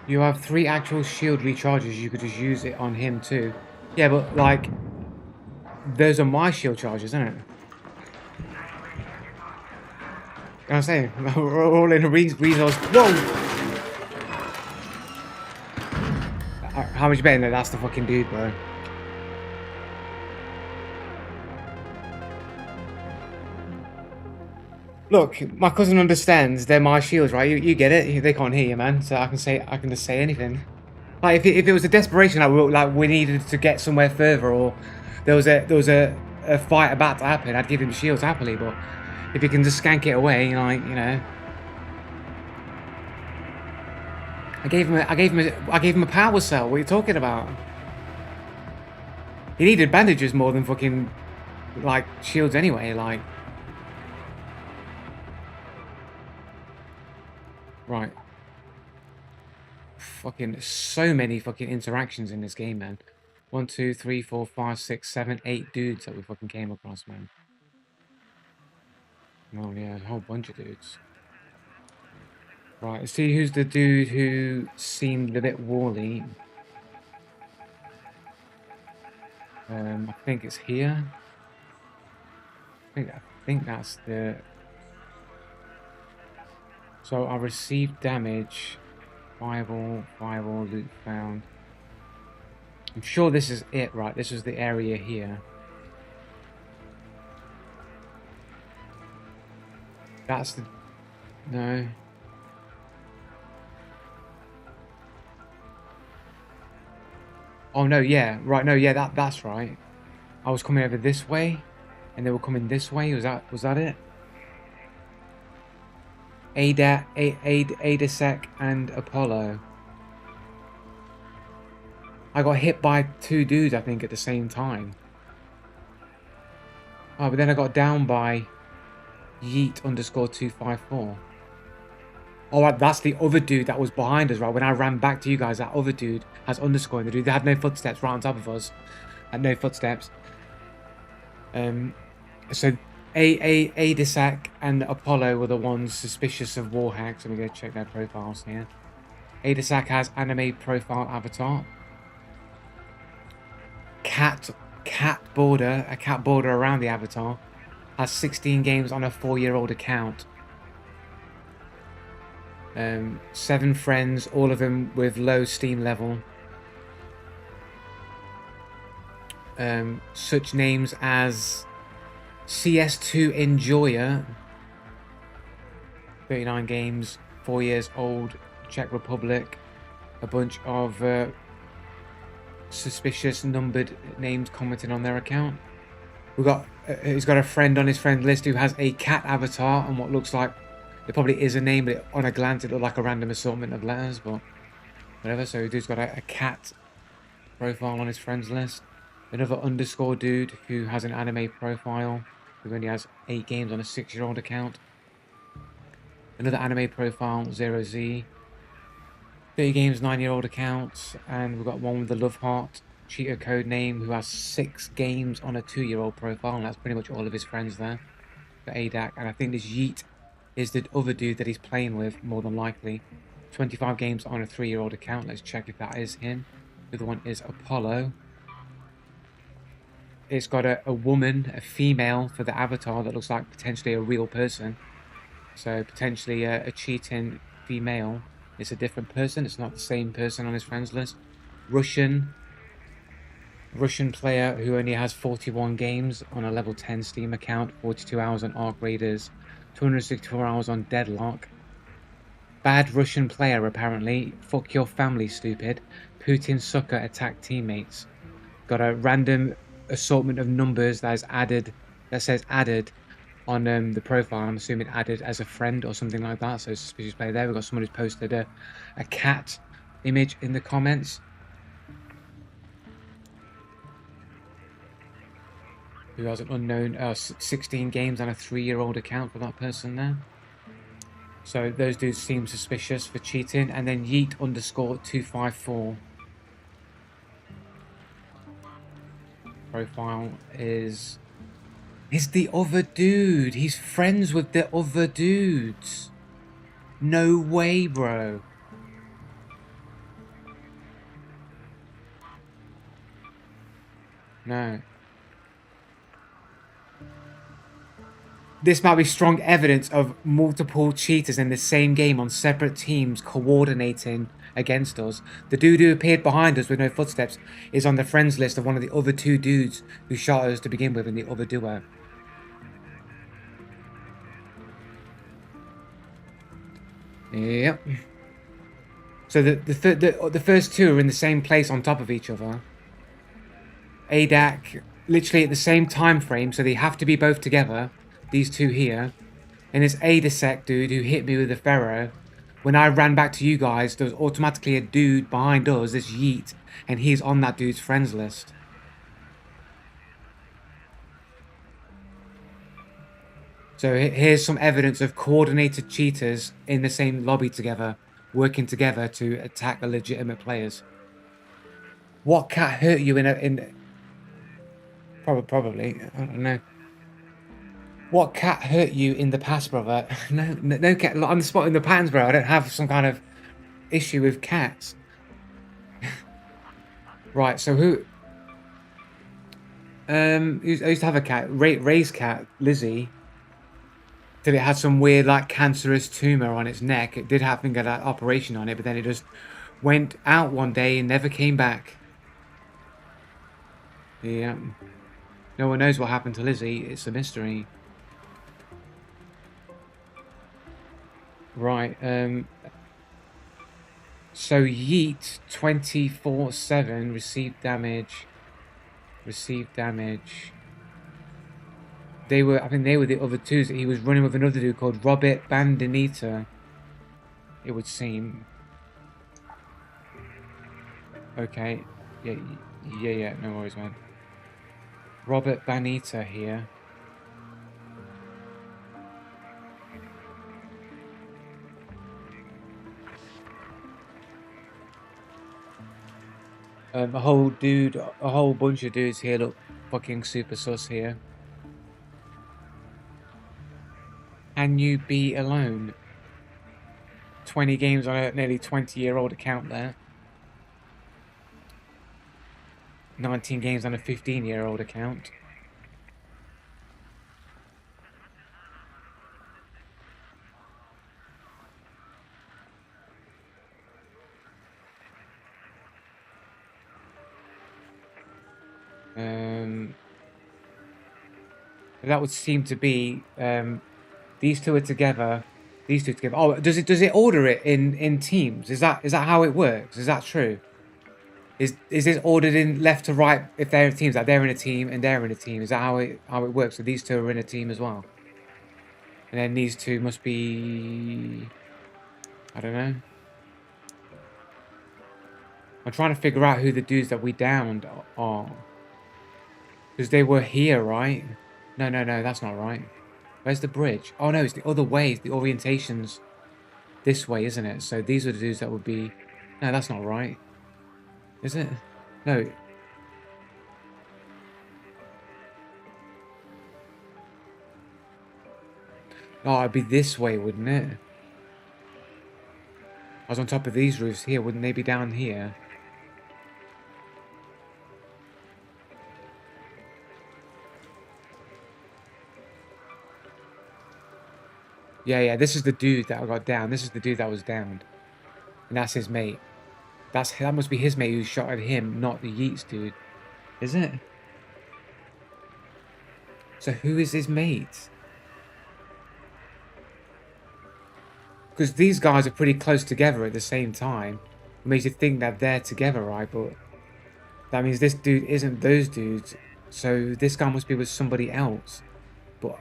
You have 3 actual shield recharges. You could just use it on him too. Yeah, but like, those are my shield charges, isn't it? You know what I'm saying? We're all in a resource. Whoa! How much better than that's the fucking dude, bro. Look, my cousin understands. They're my shields, right? You get it. They can't hear you, man. So I can just say anything. Like if it was a desperation, like we needed to get somewhere further, or there was a fight about to happen, I'd give him shields happily. But if you can just skank it away, like, you know, I gave him a power cell. What are you talking about? He needed bandages more than fucking like shields anyway. Like. Right. Fucking so many fucking interactions in this game, man. 1, 2, 3, 4, 5, 6, 7, 8 dudes that we fucking came across, man. Oh yeah, a whole bunch of dudes. Right, let's see who's the dude who seemed a bit wally. I think it's here. I think that's the... So I received damage, fireball, loot found. I'm sure this is it, right? This is the area here. That's the... No. Oh no, yeah, right, no, yeah, that's right. I was coming over this way, and they were coming this way. Was that it? Adasec and Apollo. I got hit by 2 dudes, I think, at the same time. Oh, but then I got down by Yeet_254. Oh, right, that's the other dude that was behind us, right? When I ran back to you guys, that other dude has underscore in the dude. They had no footsteps right on top of us. Had no footsteps. So Adasec and Apollo were the ones suspicious of war hacks. Let me go check their profiles here. Adasec has anime profile avatar. Cat border around the avatar. Has 16 games on a 4-year-old account. 7 friends, all of them with low Steam level. Such names as CS2 Enjoyer, 39 games, 4 years old, Czech Republic, a bunch of suspicious numbered names commenting on their account. We've got, he's got a friend on his friend list who has a cat avatar and what looks like, it probably is a name, but on a glance it looked like a random assortment of letters, but whatever. So dude's got a cat profile on his friends list. Another underscore dude who has an anime profile, who only has 8 games on a 6-year-old account. Another anime profile, 0Z. 30 games, 9-year-old account. And we've got one with the Love Heart cheater code name who has 6 games on a 2-year-old profile. And that's pretty much all of his friends there. For ADAC. And I think this Yeet is the other dude that he's playing with, more than likely. 25 games on a 3-year-old account. Let's check if that is him. The other one is Apollo. It's got a woman, a female for the avatar that looks like potentially a real person. So potentially a cheating female. It's a different person. It's not the same person on his friends list. Russian player who only has 41 games on a level 10 Steam account. 42 hours on Arc Raiders. 264 hours on Deadlock. Bad Russian player apparently. Fuck your family, stupid. Putin sucker attack teammates. got a random assortment of numbers that is added, that says added on the profile. I'm assuming added as a friend or something like that. So suspicious player there. We've got someone who's posted a cat image in the comments. Who has an unknown 16 games and a 3-year-old account for that person there. So those dudes seem suspicious for cheating. And then Yeet _ 254. Profile is the other dude. He's friends with the other dudes. No way, bro. No. This might be strong evidence of multiple cheaters in the same game on separate teams coordinating against us. The dude who appeared behind us with no footsteps is on the friends list of one of the other 2 dudes who shot us to begin with in the other duo. Yep. So the first 2 are in the same place on top of each other. ADAC literally at the same time frame, so they have to be both together. These 2 here. And this Adasec dude who hit me with a ferro. When I ran back to you guys, there was automatically a dude behind us, this Yeet, and he's on that dude's friends list. So here's some evidence of coordinated cheaters in the same lobby together, working together to attack the legitimate players. What cat hurt you probably, I don't know. What cat hurt you in the past, brother? No cat. I'm spotting the patterns, bro. I don't have some kind of issue with cats. Right, so who... I used to have a cat, Ray's cat, Lizzie. Till it had some weird, like, cancerous tumor on its neck. It did have to get that operation on it, but then it just went out one day and never came back. Yeah. No one knows what happened to Lizzie. It's a mystery. Right, so Yeet 24/7 received damage. They were, I think they were the other 2s that he was running with another dude called Robert Bandinita, it would seem. Okay, yeah, no worries, man. Robert Bandinita here. A whole bunch of dudes here look fucking super sus here. Can you be alone? 20 games on a nearly 20-year-old account there. 19 games on a 15-year-old account. That would seem to be these 2 are together. These 2 together. Oh, does it order it in teams? Is that how it works? Is that true? Is this ordered in left to right if they're in teams? Like they're in a team and they're in a team. Is that how it works? So these 2 are in a team as well. And then these 2 must be, I don't know. I'm trying to figure out who the dudes that we downed are. Because they were here, right? No, that's not right. Where's the bridge? Oh no, it's the other way. The orientation's this way, isn't it? So these are the dudes that would be... No, that's not right. Is it? No. Oh, it'd be this way, wouldn't it? I was on top of these roofs here. Wouldn't they be down here? Yeah, this is the dude that I got down. This is the dude that was downed. And that's his mate. That must be his mate who shot at him, not the Yeats dude. Is it? So who is his mate? Because these guys are pretty close together at the same time. It makes you think that they're together, right? But That means this dude isn't those dudes. So this guy must be with somebody else. But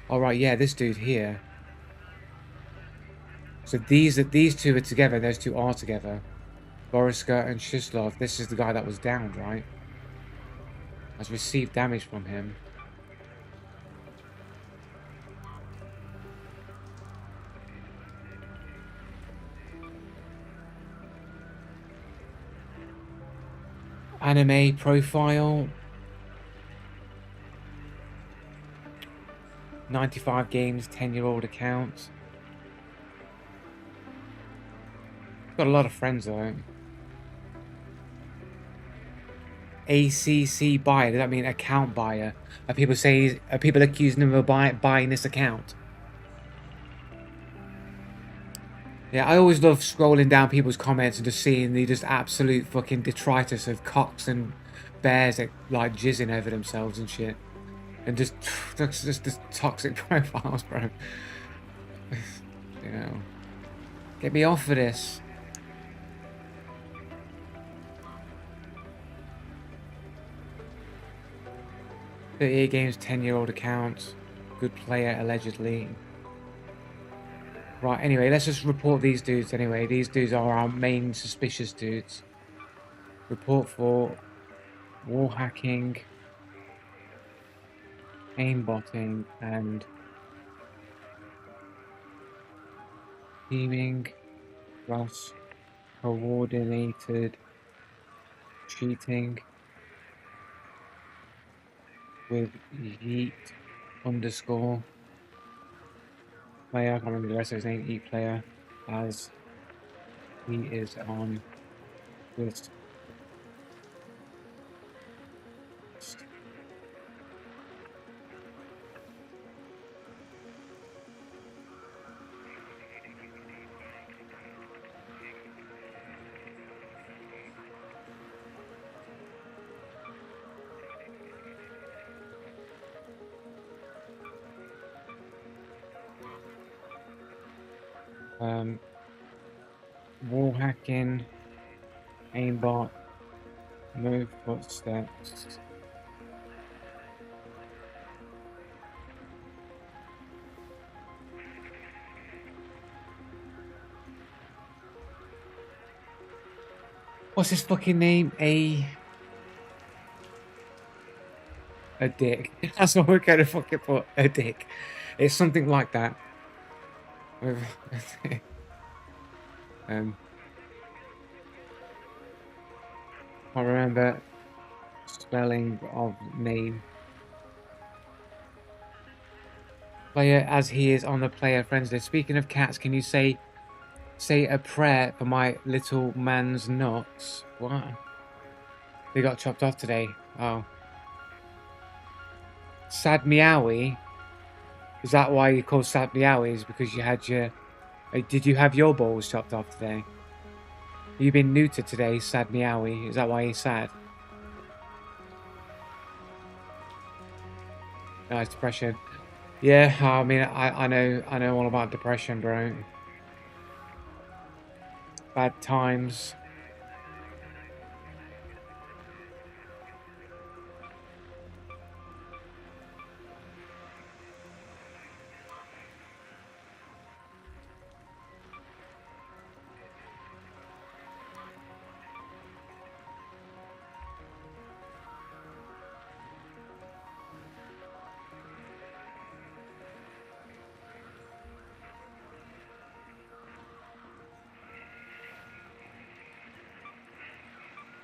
alright, yeah, this dude here. So these two are together, those two are together. Boriska and Shislov. This is the guy that was downed, right? Has received damage from him. Anime profile. 95 games, 10-year-old account. Got a lot of friends though. ACC buyer, does that mean account buyer? Are people accusing him of buying this account? Yeah, I always love scrolling down people's comments and just seeing the just absolute fucking detritus of cocks and bears that like jizzing over themselves and shit. And just toxic profiles, bro. You know. Get me off of this. EA Games 10-year-old account. Good player, allegedly. Right, anyway, let's just report these dudes anyway. These dudes are our main suspicious dudes. Report for wall hacking, aimbotting, and teaming, plus coordinated cheating with Yeet underscore player. I can't remember the rest of his name. Yeet player, as he is on this. Wall hacking, aimbot, move footsteps. What's his fucking name? A dick. That's what we're gonna fucking put. A dick. It's something like that. I remember spelling of name. Player as he is on the player friends list. Speaking of cats, can you say a prayer for my little man's nuts? What? They got chopped off today. Oh. Sad Meowie? Is that why you call Sad Meowie? Is because you had your... Did you have your balls chopped off today? You've been neutered today, Sad Meowie. Is that why you're sad? No, it's depression. Yeah, I mean, I know all about depression, bro. Bad times.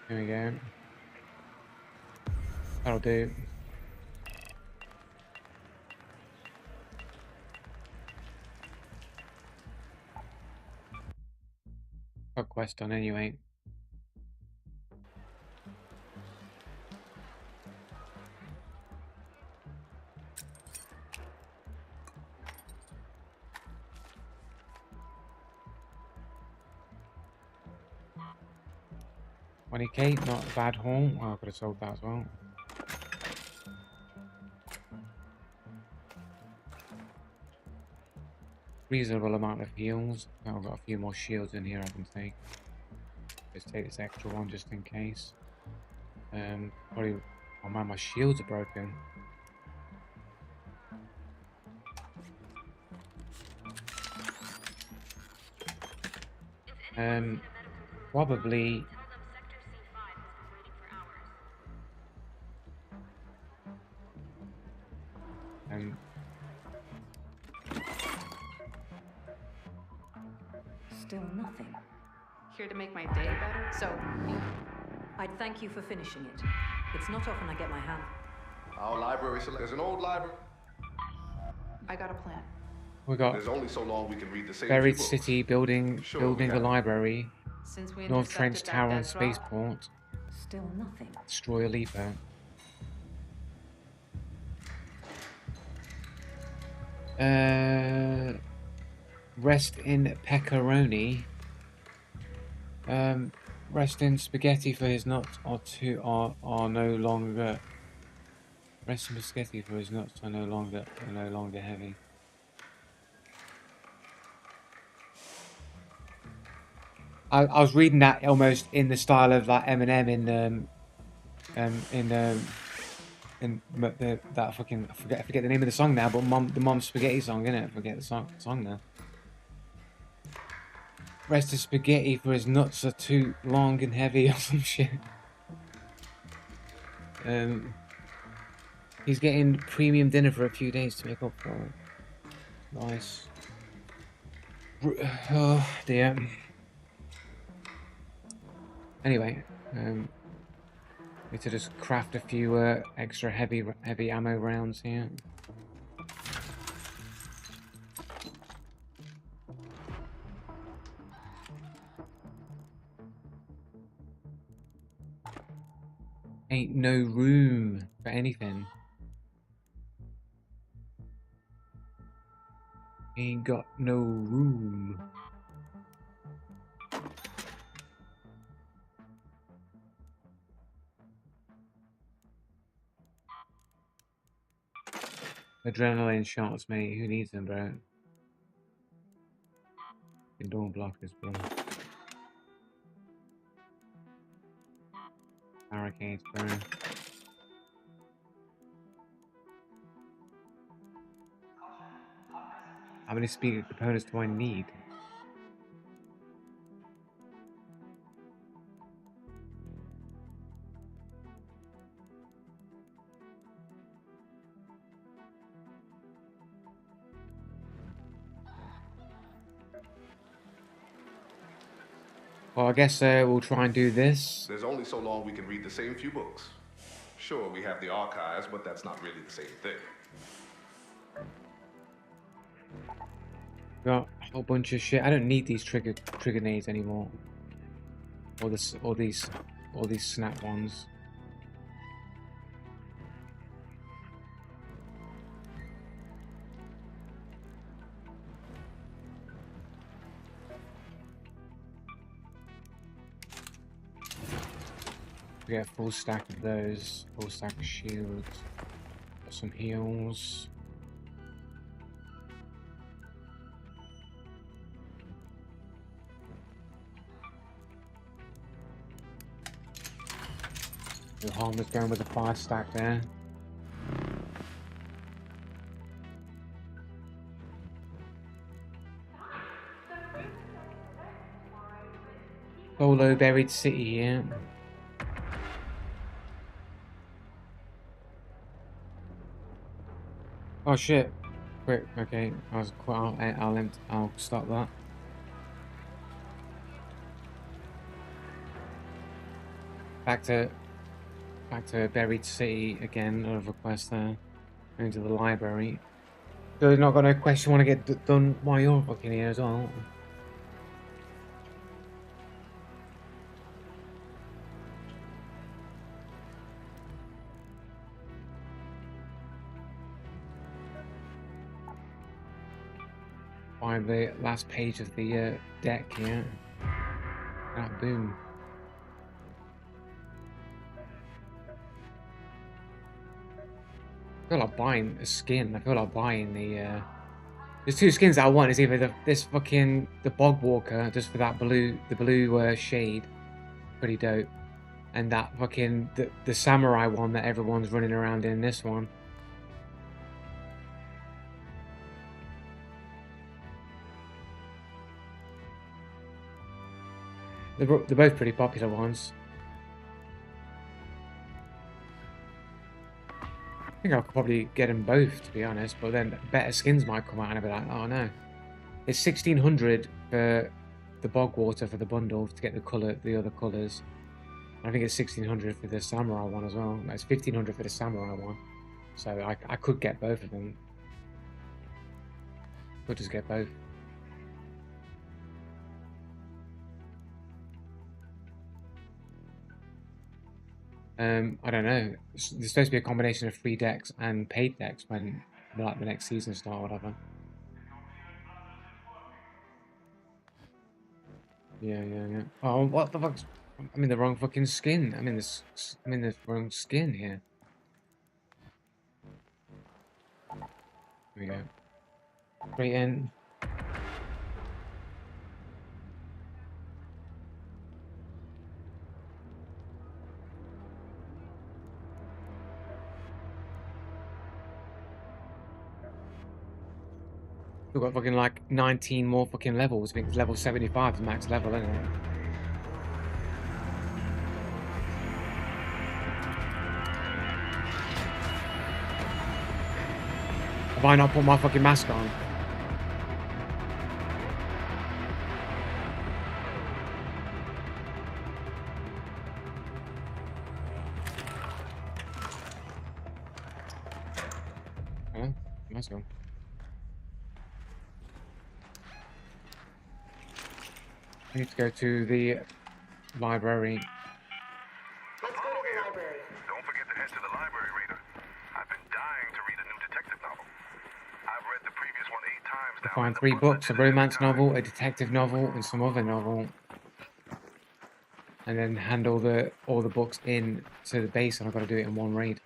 Here we go. That'll do. Got quest on anyway. $20K, not a bad haul. Oh, I could have sold that as well. Reasonable amount of heals. Oh, I've got a few more shields in here I can take. Let's take this extra one just in case. Probably. Oh man, my shields are broken. Probably. Still nothing. Here to make my day better? So, I'd thank you for finishing it. It's not often I get my hand. Our library select. There's an old library. I got a plan. We got There's only so long we can read the same Buried few books. City building Sure, building we a have. library. Since we North Trench intercepted that Tower and dead drop, spaceport. Still nothing. Destroy a Leaper. Rest in pepperoni. Rest in spaghetti for his nuts are no longer. Rest in spaghetti for his nuts are no longer heavy. I was reading that almost in the style of like Eminem in that fucking I forget the name of the song now, but the Mom's Spaghetti song, innit? I forget the song now. Rest of spaghetti for his nuts are too long and heavy or some shit. He's getting premium dinner for a few days to make up for it. Nice. Oh dear. Anyway, need to just craft a few extra heavy ammo rounds here. Ain't no room for anything. Ain't got no room. Adrenaline shots, mate. Who needs them, bro? Dawn blockers, bro. Barricades, bro. How many speed components do I need? Well, I guess we'll try and do this. There's only so long we can read the same few books. Sure, we have the archives, but that's not really the same thing. Got a whole bunch of shit. I don't need these trigger nades anymore. Or these snap ones. We get a full stack of those, full stack of shields, got some heals. The Harmer's going with a 5 stack there. Solo Buried City here. Oh shit! Quick, okay. I'll stop that. Back to Buried City again. A request there. Going to the library. So you're not got no quest you want to get done while you're fucking here as well. Find the last page of the deck here. Ah, boom. I feel like buying a skin. I feel like buying the. There's 2 skins that I want. Is either the Bog Walker, just for that blue, shade, pretty dope, and that fucking the samurai one that everyone's running around in this one. They're both pretty popular ones. I think I could probably get them both, to be honest, but then better skins might come out and I'll be like, oh no. It's 1600 for the Bogwater for the bundle to get the other colours. I think it's 1600 for the samurai one as well. It's 1500 for the samurai one. So I could get both of them. Could just get both. I don't know. There's supposed to be a combination of free decks and paid decks when like the next season start or whatever. Yeah. Oh, what the fuck? I'm in the wrong fucking skin. I'm in the wrong skin here. Here we go. Straight in. We've got fucking like 19 more fucking levels. I think it's level 75 is max level, isn't it? Have I not put my fucking mask on? Oh, mask on. I need to go to the library. Let's go to the library. Don't forget to head to the library, Raider. I've been dying to read a new detective novel. I've read the previous one 8 times now. Find 3 books, a romance novel, a detective novel, and some other novel. And then hand all the books in to the base, and I've got to do it in one raid.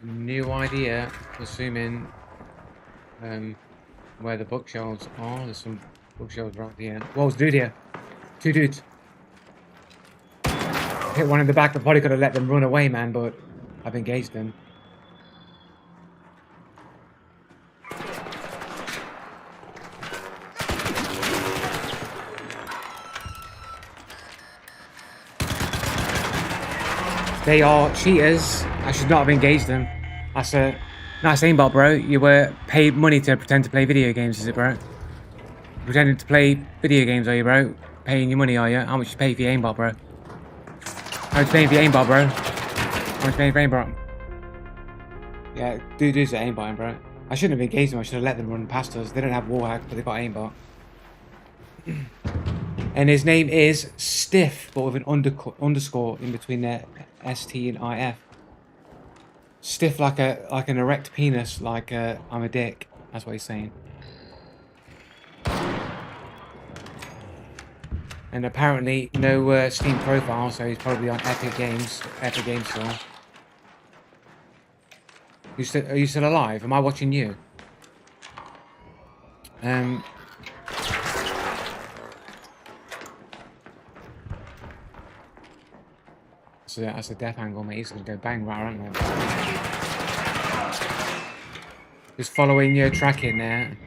New idea, assuming where the bookshelves are. There's some bookshelves right here. What's dude here? 2 dudes. Hit one in the back. I probably could have let them run away, man, but I've engaged them. They are cheaters. I should not have engaged them. That's a nice aimbot, bro. You were paid money to pretend to play video games, is it, bro? Pretending to play video games, are you, bro? Paying your money, are you? How much you pay for your aimbot, bro? How much you paying for your aimbot, bro? How much you paying for aimbot? Yeah, dude's at aimbot, bro. I shouldn't have engaged them. I should have let them run past us. They don't have wall hack, but they've got aimbot. And his name is Stiff, but with an underscore in between their ST and IF. Stiff like an erect penis, like I'm a dick. That's what he's saying. And apparently no Steam profile, so he's probably on Epic Games Store. Are you still alive? Am I watching you? So that's a death angle, mate. He's gonna go bang right around there. Just following your tracking there.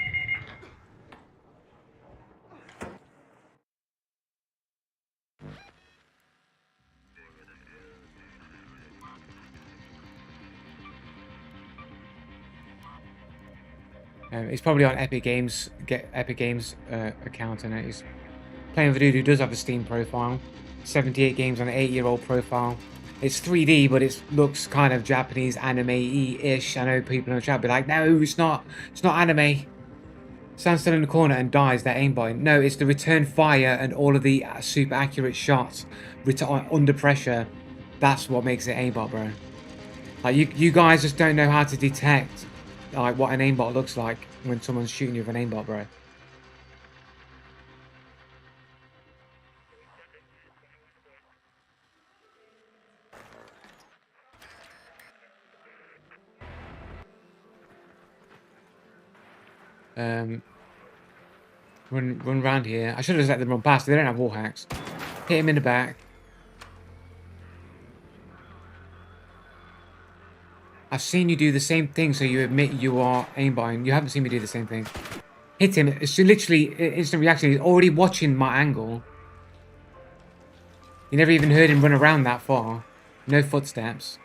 He's probably on Epic Games, account, and he's playing with a dude who does have a Steam profile. 78 games on an 8-year-old profile. It's 3D, but it looks kind of Japanese anime-y-ish. I know people in the chat be like, no, it's not anime. stands still in the corner and dies, they're aimbot. No, it's the return fire and all of the super accurate shots under pressure. That's what makes it aimbot, bro. Like, you guys just don't know how to detect like what an aimbot looks like when someone's shooting you with an aimbot, bro. Run around here. I should have just let them run past. They don't have wall hacks. Hit him in the back. I've seen you do the same thing, so you admit you are aimbotting. You haven't seen me do the same thing. Hit him. It's literally instant reaction. He's already watching my angle. You never even heard him run around that far. No footsteps.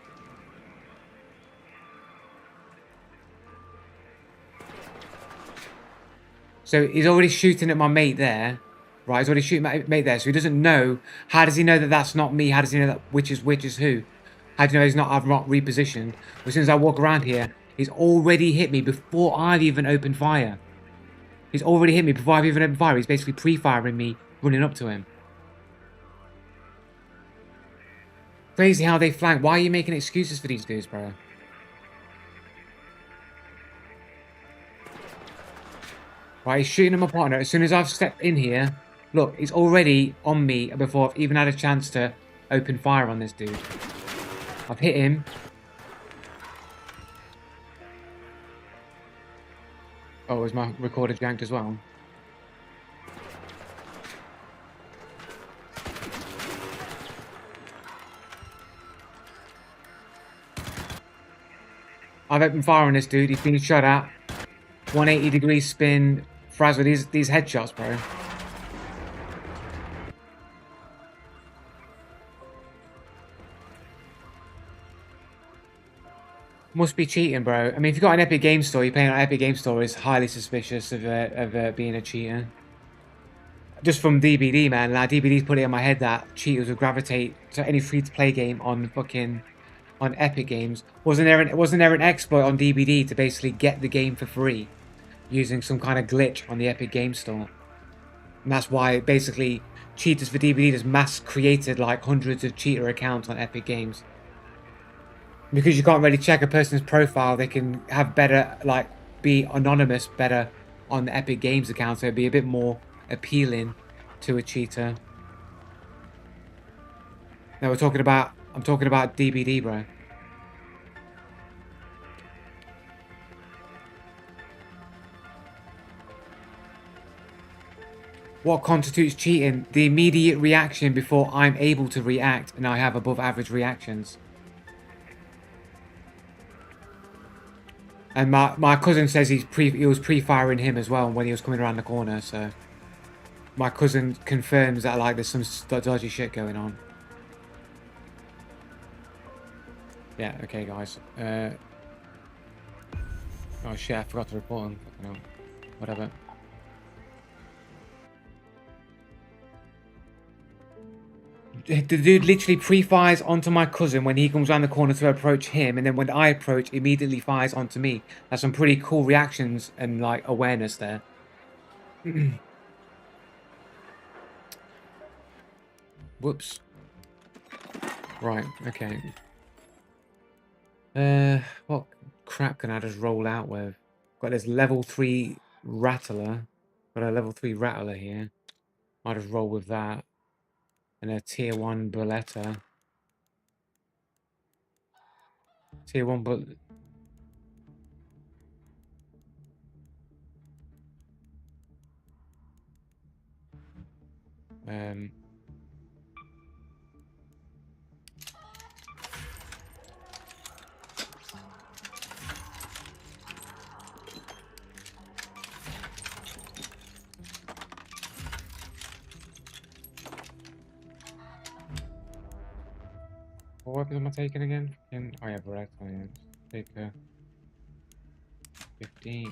So he's already shooting at my mate there. Right, he's already shooting at my mate there, so he doesn't know. How does he know that that's not me? How does he know that which is who? How do you know I've not repositioned? As soon as I walk around here, he's already hit me before I've even opened fire. He's already hit me before I've even opened fire. He's basically pre-firing me, running up to him. Crazy how they flank. Why are you making excuses for these dudes, bro? Right, he's shooting at my partner. As soon as I've stepped in here, look, he's already on me before I've even had a chance to open fire on this dude. I've hit him. Oh, is my recorder janked as well? I've opened fire on this dude. He's been shot at. 180-degree spin. Frazzle. These headshots, bro. Must be cheating, bro. I mean, if you've got an Epic Game Store, you're playing on Epic Game Store is highly suspicious of being a cheater. Just from DBD, man. Like, DBD's put it in my head that cheaters would gravitate to any free-to-play game on Epic Games. Wasn't there an exploit on DBD to basically get the game for free using some kind of glitch on the Epic Game Store? And that's why basically cheaters for DBD just mass created like hundreds of cheater accounts on Epic Games. Because you can't really check a person's profile, they can have better, like, be anonymous better on the Epic Games account, so it'd be a bit more appealing to a cheater. Now I'm talking about DBD, bro. What constitutes cheating? The immediate reaction before I'm able to react, and I have above average reactions. And my cousin says he was pre-firing him as well when he was coming around the corner, so my cousin confirms that like there's some dodgy shit going on. Yeah, okay guys. Oh shit, I forgot to report him. No, whatever. The dude literally pre-fires onto my cousin when he comes around the corner to approach him, and then when I approach, immediately fires onto me. That's some pretty cool reactions and like awareness there. Whoops. Right, okay. What crap can I just roll out with? Got this level 3 rattler. Got a level 3 rattler here. I'll just roll with that. And a tier 1 Beretta. Tier 1 bullet. What weapons am I taking again? Oh yeah, Beretta. Yeah. Take 15.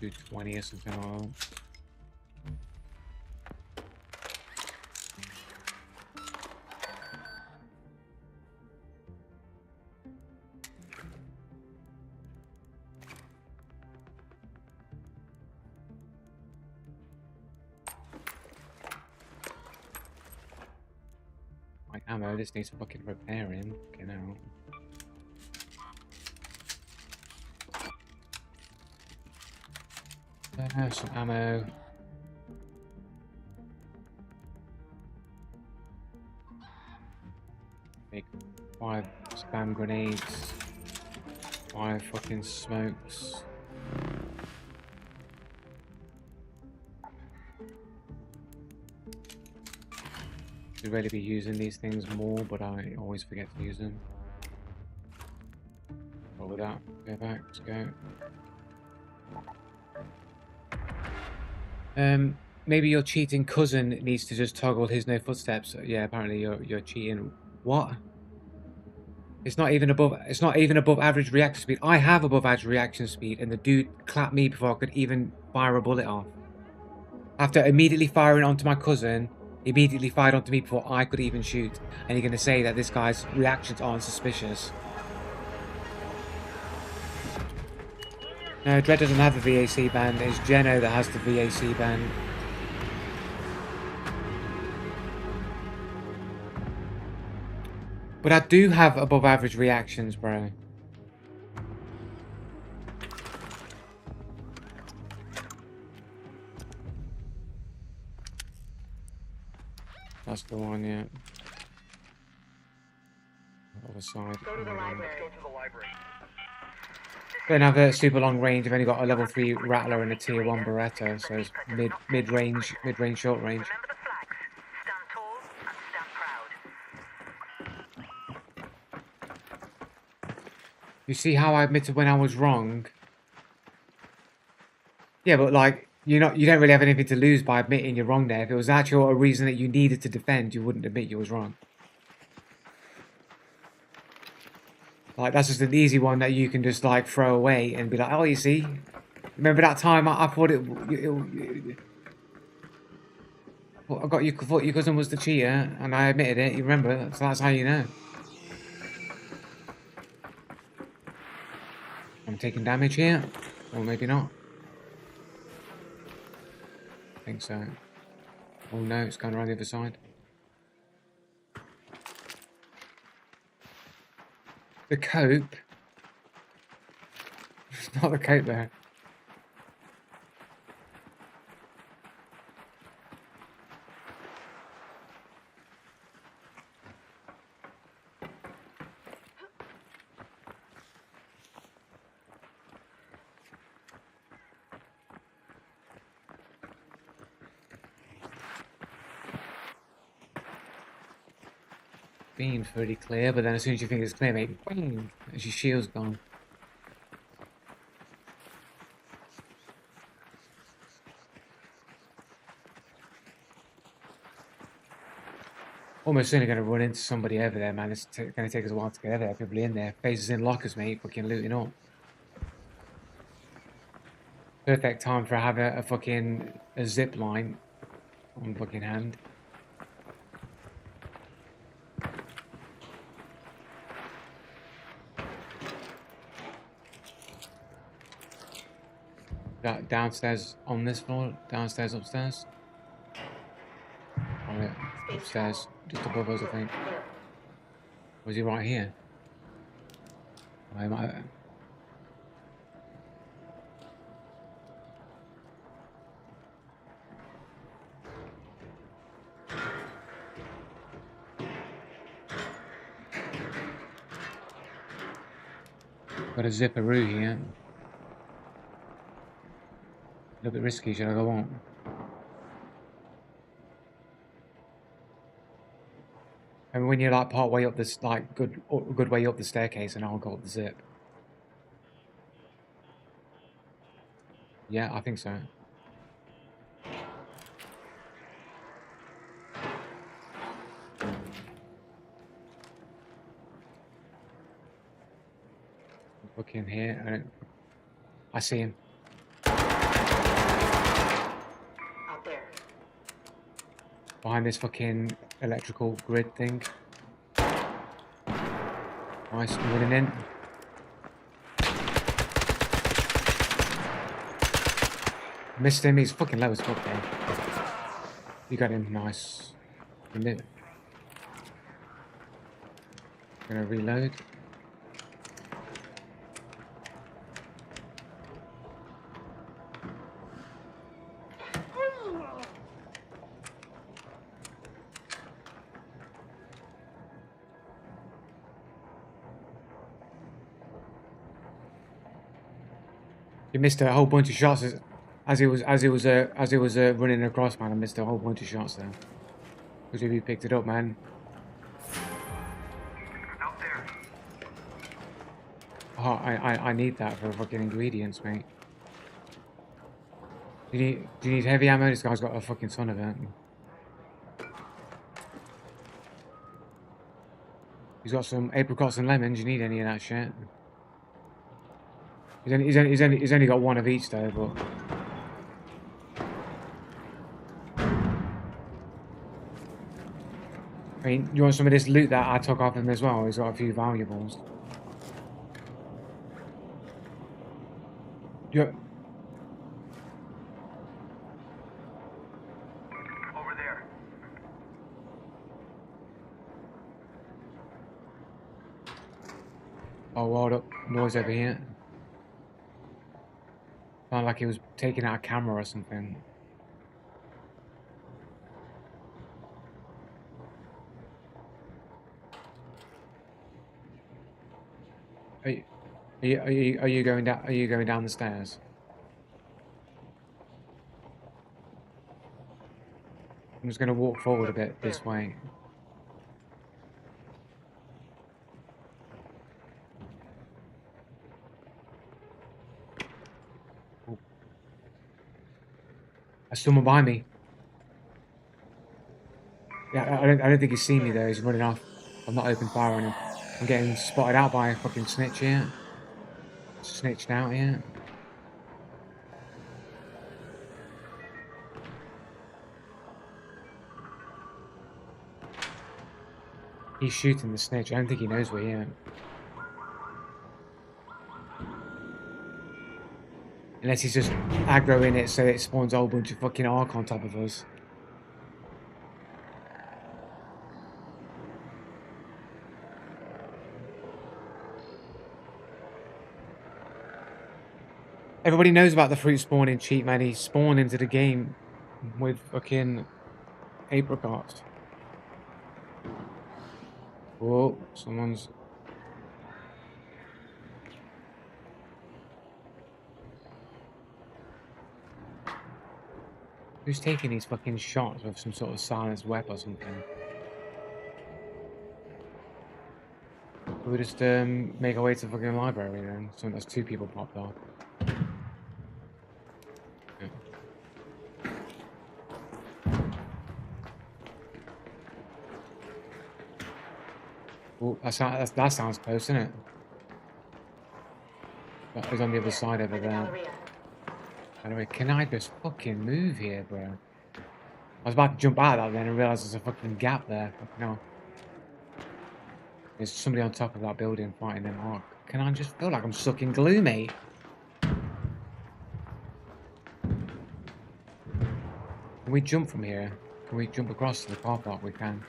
Do 20 or something like that. ammo. This needs fucking repairing. Fucking hell. Some ammo. Make 5 spam grenades. 5 fucking smokes. Should really be using these things more, but I always forget to use them. Roll with that. Go back. Let's go. Maybe your cheating cousin needs to just toggle his no footsteps. Yeah, apparently you're cheating. What? It's not even above average reaction speed. I have above average reaction speed, and the dude clapped me before I could even fire a bullet off. After immediately firing onto my cousin, he immediately fired onto me before I could even shoot. And you're gonna say that this guy's reactions aren't suspicious? No, Dredd doesn't have a VAC ban. It's Geno that has the VAC ban. But I do have above average reactions, bro. That's the one, yeah. Other side. Go to the library. Go to the library. Don't have a super long range. I've only got a level 3 Rattler and a tier 1 Beretta, so it's mid range, short range. Remember the flags. Stand tall and stand proud. You see how I admitted when I was wrong? Yeah, but like you don't really have anything to lose by admitting you're wrong there. If it was actually a reason that you needed to defend, you wouldn't admit you was wrong. Like, that's just an easy one that you can just, like, throw away and be like, oh, you see? Remember that time I thought thought your cousin was the cheater, and I admitted it, you remember? So that's how you know. I'm taking damage here. Or maybe not. I think so. Oh no, it's going around the other side. The cope? It's not the cope there. Beam's pretty clear, but then as soon as you think it's clear, maybe bang, as your shield's gone. Almost certainly going to run into somebody over there, man. It's going to take us a while to get over there. People in there. Faces in lockers, mate. Fucking looting up. Perfect time for having a fucking zip line on fucking hand. Downstairs on this floor, downstairs, upstairs. Oh, yeah. Upstairs, just above us, I think. Was he right here? I might. Got a zipperoo here. A little bit risky, should I go on? And when you're like part way up this, like good way up the staircase, and I'll go up the zip. Yeah, I think so. Look in here. I see him. Behind this fucking electrical grid thing. Nice, running in. Missed him, he's fucking low as fuck there. You got him, nice. Gonna reload. You missed a whole bunch of shots as he was running across, man. I missed a whole bunch of shots there. Because if you picked it up, man. Out there. Oh, I need that for fucking ingredients, mate. Do you need heavy ammo? This guy's got a fucking ton of it. He's got some apricots and lemons. You need any of that shit? He's only got one of each though, but. I mean, you want some of this loot that I took off him as well? He's got a few valuables. Over there. Oh, hold up. Noise over here. Sounded like he was taking out a camera or something. Are you going down? Are you going down the stairs? I'm just going to walk forward a bit this way. Oh. There's someone behind me. Yeah, I don't think he's seen me though. He's running off. I'm not open fire on him. I'm getting spotted out by a fucking snitch here. Snitched out here. He's shooting the snitch. I don't think he knows we're here. Unless he's just aggroing it so it spawns a whole bunch of fucking arc on top of us. Everybody knows about the fruit spawning cheat, man. He spawned into the game with fucking apricots. Whoa, someone's... Who's taking these fucking shots with some sort of silenced weapon or something? We'll just make our way to the fucking library then. So there's two people popped off. Oh, that sounds close, isn't it? That is on the other side over there. Anyway, can I just fucking move here, bro? I was about to jump out of that then and realise there's a fucking gap there. No. There's somebody on top of that building fighting them hard. Can I just feel like I'm stuck in glue, mate? Can we jump from here? Can we jump across to the car park? We can.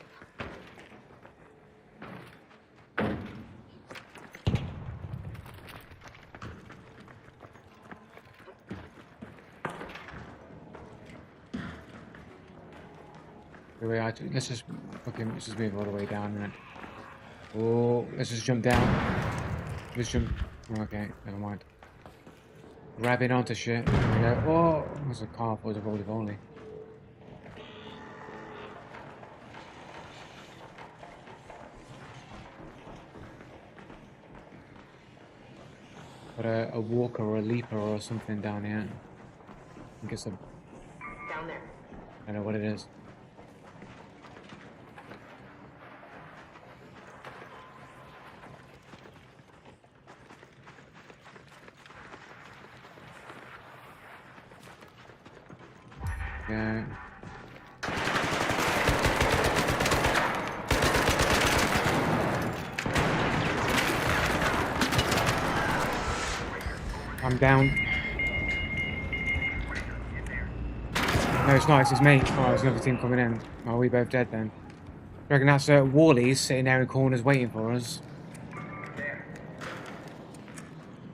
Let's just move all the way down then. Oh, let's just jump down. Let's jump. Okay, never mind. Grabbing onto shit. There we go. Oh, there's a car full of roly-poly. Got a walker or a leaper or something down here. I guess Down there. I don't know what it is. Yeah. I'm down. No, it's not. It's me. Oh, there's another team coming in. Oh, we both dead then. I reckon that's Wally's sitting there in corners waiting for us.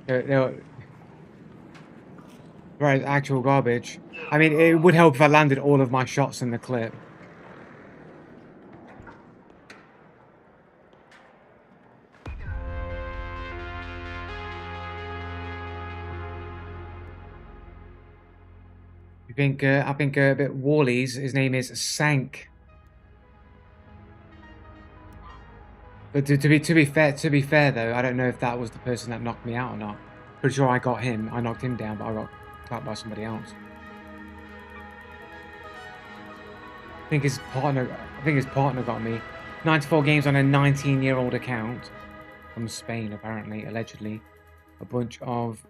They're right, actual garbage. I mean, it would help if I landed all of my shots in the clip. I think a bit Wally's. His name is Sank. But to be fair though, I don't know if that was the person that knocked me out or not. Pretty sure I got him. I knocked him down, but I got clapped by somebody else. I think his partner got me. 94 games on a 19-year-old account from Spain, apparently, allegedly. A bunch of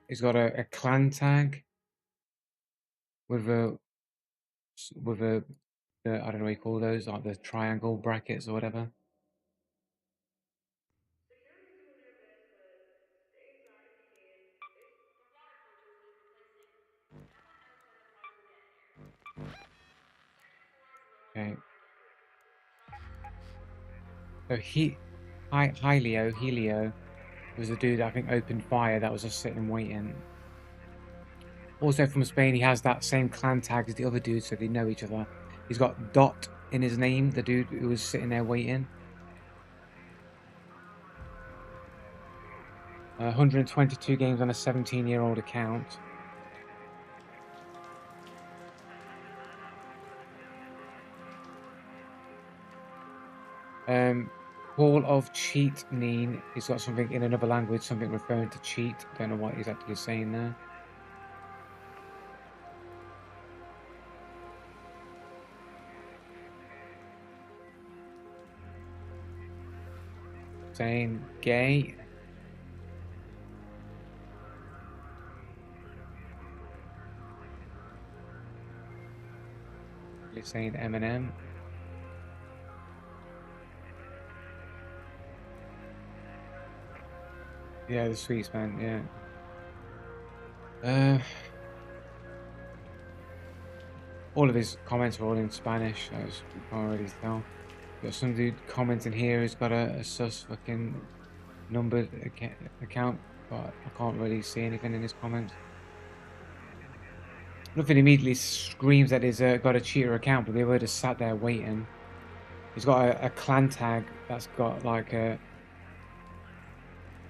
he's got a clan tag with a I don't know what you call those, like the triangle brackets or whatever. Okay. So Helio was the dude that I think opened fire that was just sitting waiting. Also from Spain, he has that same clan tag as the other dude, so they know each other. He's got Dot in his name, the dude who was sitting there waiting. 122 games on a 17-year-old account. Hall of Cheat Neen. He's got something in another language, something referring to cheat. Don't know what exactly he's saying there. Saying gay. He's saying Eminem. Yeah, the sweets, man, yeah. All of his comments are all in Spanish, as you can't really tell. Got some dude commenting here who's got a sus fucking numbered account, but I can't really see anything in his comments. Nothing immediately screams that he's got a cheater account, but they were just sat there waiting. He's got a clan tag that's got like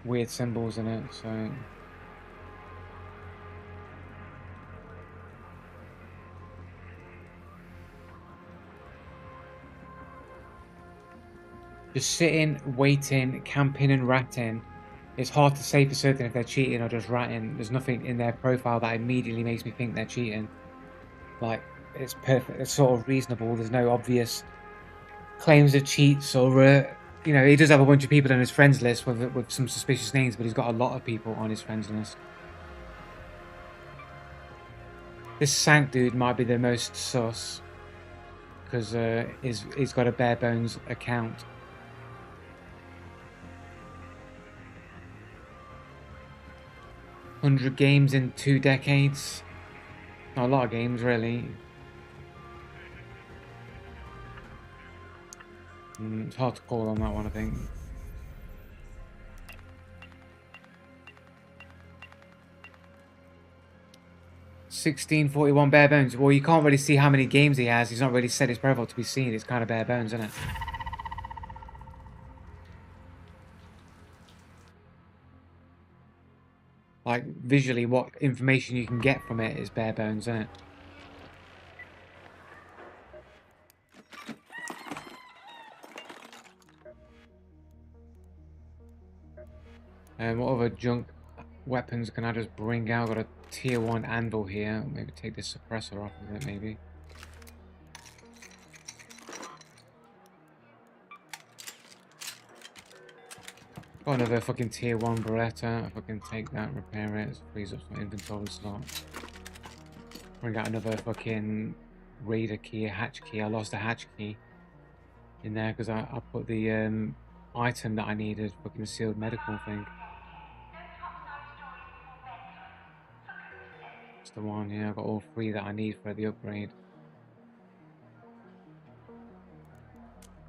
weird symbols in it, so... Just sitting, waiting, camping and ratting. It's hard to say for certain if they're cheating or just ratting. There's nothing in their profile that immediately makes me think they're cheating. Like, it's perfect, it's sort of reasonable. There's no obvious claims of cheats or, you know, he does have a bunch of people on his friends list with some suspicious names, but he's got a lot of people on his friends list. This Sank dude might be the most sus because he's got a bare bones account. 100 games in 2 decades. Not a lot of games, really. It's hard to call on that one, I think. $16.41 bare bones. Well, you can't really see how many games he has. He's not really set his profile to be seen. It's kind of bare bones, isn't it? Like, visually, what information you can get from it is bare bones, isn't it? What other junk weapons can I just bring out? Got a tier 1 anvil here. Maybe take this suppressor off of it, maybe. Got another fucking tier 1 Beretta. If I can take that, repair it, frees up some inventory slots. Bring out another fucking raider key, a hatch key. I lost a hatch key in there because I put the item that I needed, fucking sealed medical thing. That's the one, yeah, I've got all 3 that I need for the upgrade.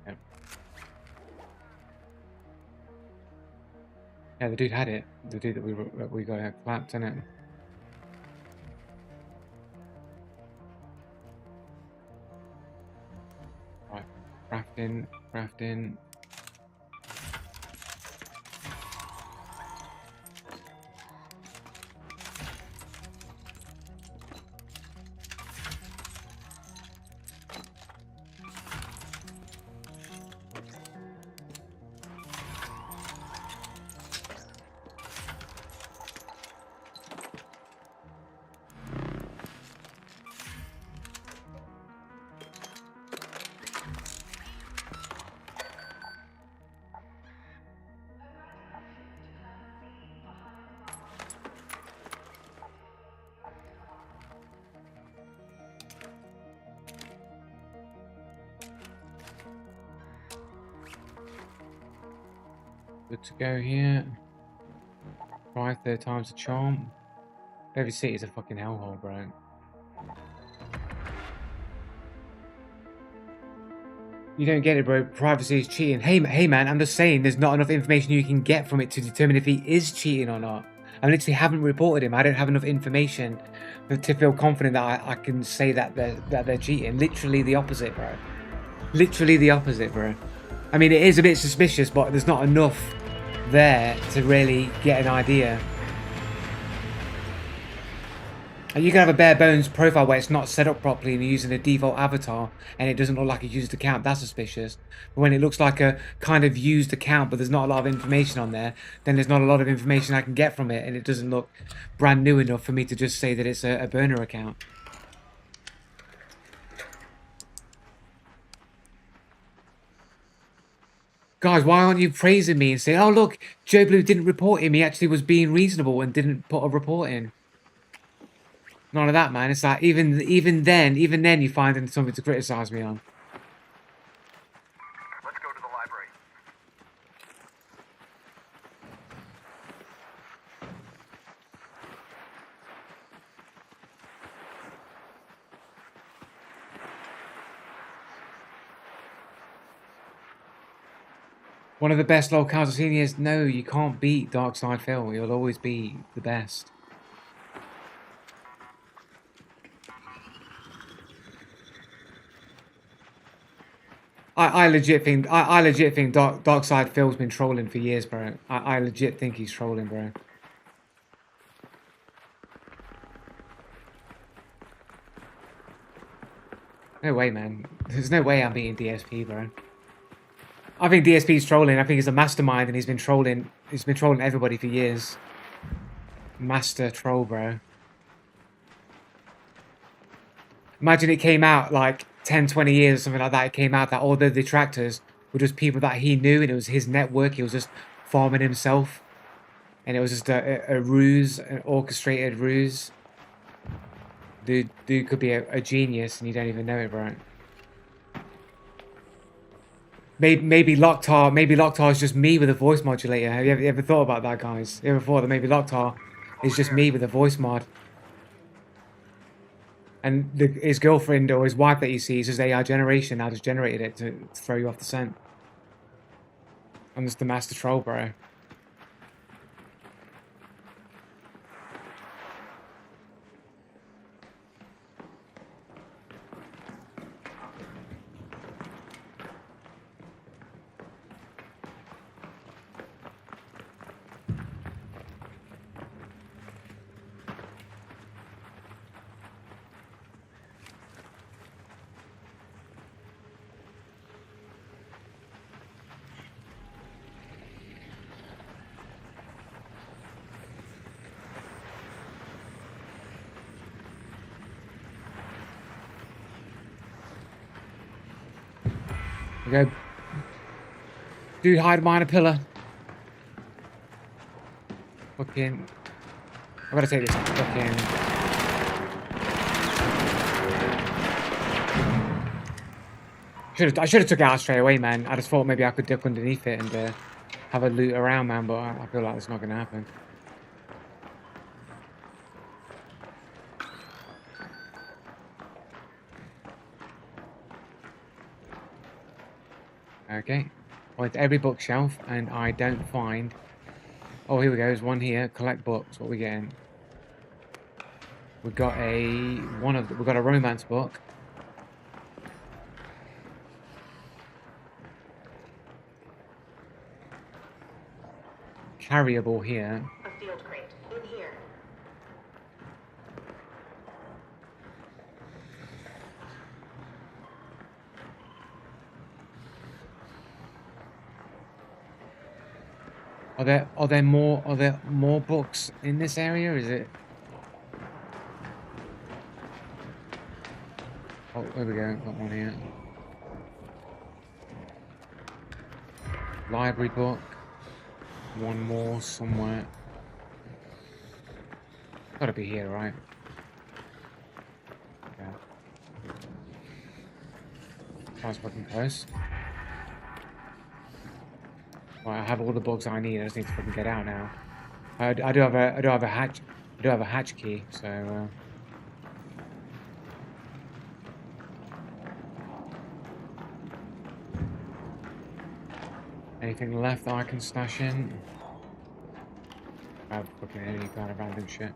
Yep. Yeah, the dude had it. The dude that we got clapped, innit? Right. Crafting, crafting. Good to go here. Try 3 times the charm. Every city is a fucking hellhole, bro. You don't get it, bro. Privacy is cheating. Hey, man, I'm just saying there's not enough information you can get from it to determine if he is cheating or not. I literally haven't reported him. I don't have enough information to feel confident that I can say that they're cheating. Literally the opposite, bro. Literally the opposite, bro. I mean, it is a bit suspicious, but there's not enough there to really get an idea. And you can have a bare bones profile where it's not set up properly and you're using a default avatar and it doesn't look like a used account. That's suspicious. But when it looks like a kind of used account but there's not a lot of information on there, then there's not a lot of information I can get from it and it doesn't look brand new enough for me to just say that it's a burner account. Guys, why aren't you praising me and saying, oh look, Joe Blue didn't report him, he actually was being reasonable and didn't put a report in. None of that, man. It's like even then you find something to criticize me on. Let's go to the library. One of the best locales I've seen is no, you can't beat Darkside Phil. He'll always be the best. I legit think Darkside Phil's been trolling for years, bro. I legit think he's trolling, bro. No way, man. There's no way I'm beating DSP, bro. I think DSP's trolling. I think he's a mastermind and he's been trolling everybody for years. Master troll, bro. Imagine it came out like 10, 20 years or something like that. It came out that all the detractors were just people that he knew and it was his network. He was just farming himself. And it was just a ruse, an orchestrated ruse. Dude could be a genius and you don't even know it, bro. Maybe Locktar is just me with a voice modulator. Have you ever thought about that, guys? You ever thought that maybe Locktar is just me with a voice mod? And his girlfriend or his wife that you see is just AI generation. I just generated it to throw you off the scent. I'm just the master troll, bro. Go. Dude, hide behind a pillar. Fucking. I gotta take this fucking. I should have took it out straight away, man. I just thought maybe I could duck underneath it and have a loot around, man. But I feel like it's not gonna happen. Okay, I went to every bookshelf and I don't find Oh, here we go. There's one here. Collect books. What are we getting? We got a we got a romance book. Carryable here. A field crate. In here. Are there more books in this area? Is it? Oh, there we go. Got one here. Library book. One more somewhere. Gotta be here, right? Yeah. Sounds fucking close. Right, I have all the books I need. I just need to fucking get out now. I do have a hatch key. So. Anything left that I can stash in? I have fucking any kind of random shit.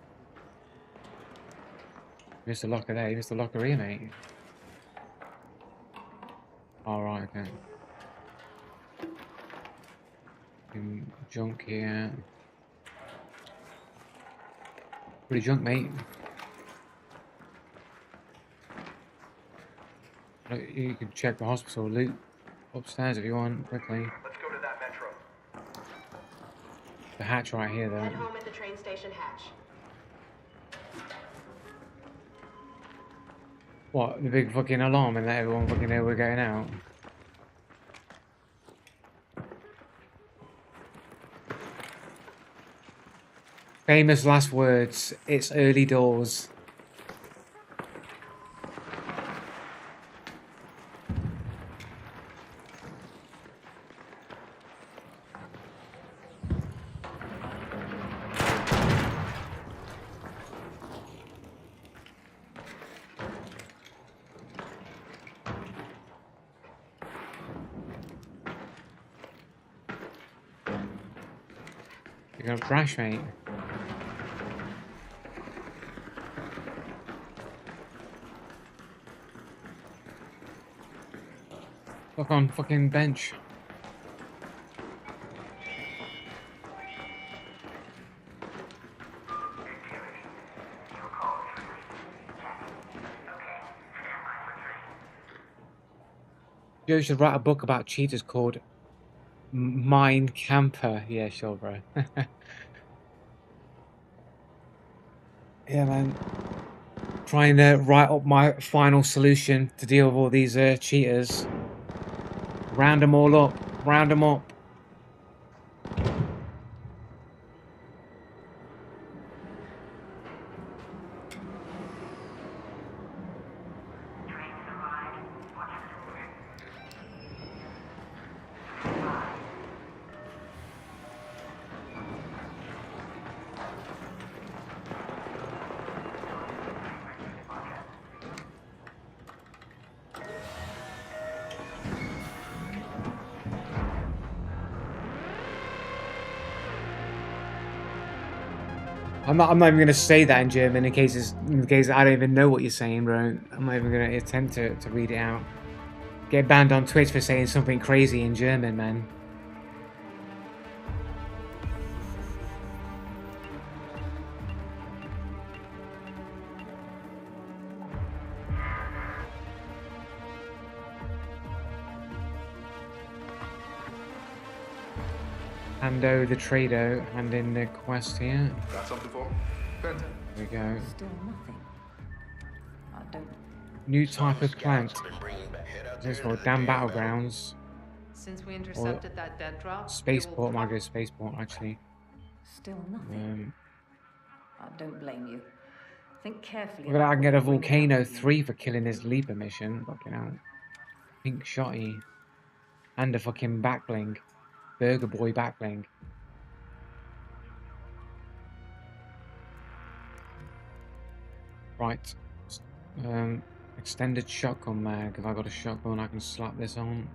Mr. Locker there, Mr. Locker here, mate. Alright, okay. Junk here. Pretty junk, mate. You can check the hospital loot upstairs if you want, quickly. Let's go to that metro. The hatch right here, Head though. home at the train station hatch. What, the big fucking alarm and let everyone fucking know we're going out? Famous last words, it's early doors. You're gonna crash, mate. Look on fucking bench. You should write a book about cheaters called Mine Camper. Yeah, sure, bro. Yeah, man. Trying to write up my final solution to deal with all these cheaters. Round them all up. Round them up. I'm not even gonna say that in German in case I don't even know what you're saying, bro. I'm not even gonna attempt to read it out. Get banned on Twitch for saying something crazy in German, man. Hando the Trado, hand in the quest here. Got something for me? Benton. There we go. Still nothing. I don't. New type of plant. Been bringing back head out This there for to the damn damn battlegrounds. Since we intercepted that dead drop, we will Spaceport, might go spaceport actually. Still nothing. Um, I don't blame you. Think carefully. Look at that, I can get a what you're bringing Volcano up with you. 3 for killing this Leaper mission. Fucking hell. Pink shotty. And a fucking backbling. Burger Boy backbling. Right. Extended shotgun mag. If I got a shotgun, I can slap this on.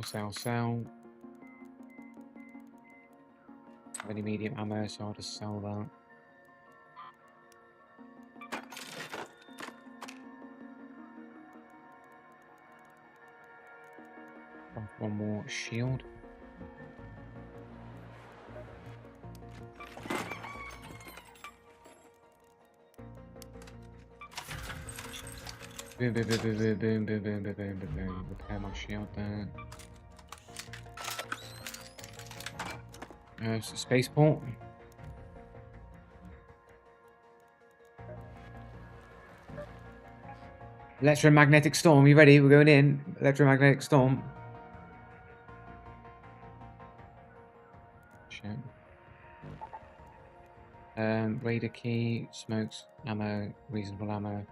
Sell. Any medium ammo, so I'll just sell that. One more shield. Boom, boom, boom, boom, boom, boom, boom, boom, boom, boom, boom, boom. Repair my shield there. It's a spaceport. Electromagnetic storm, you ready? We're going in. Electromagnetic storm. Shit. Raider key, smokes, ammo, reasonable ammo.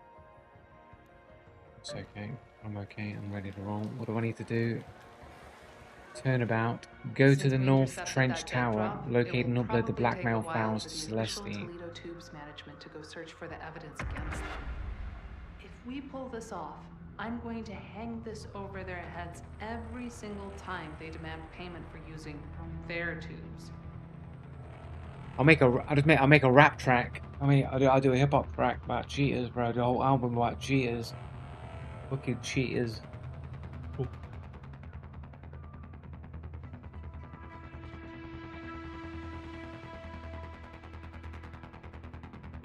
It's okay. I'm okay. I'm ready to roll. What do I need to do? Turn about. Go Since to the we North intercepted Trench that dead Tower. drop, Locate it will and upload the probably take a blackmail while files for to the initial Celeste. Toledo Tubes management to go search for the evidence against them. If we pull this off, I'm going to hang this over their heads every single time they demand payment for using their tubes. I'll make a rap track. I'll do a hip hop track about cheaters, bro. The whole album about cheaters. Fucking cheaters. Ooh.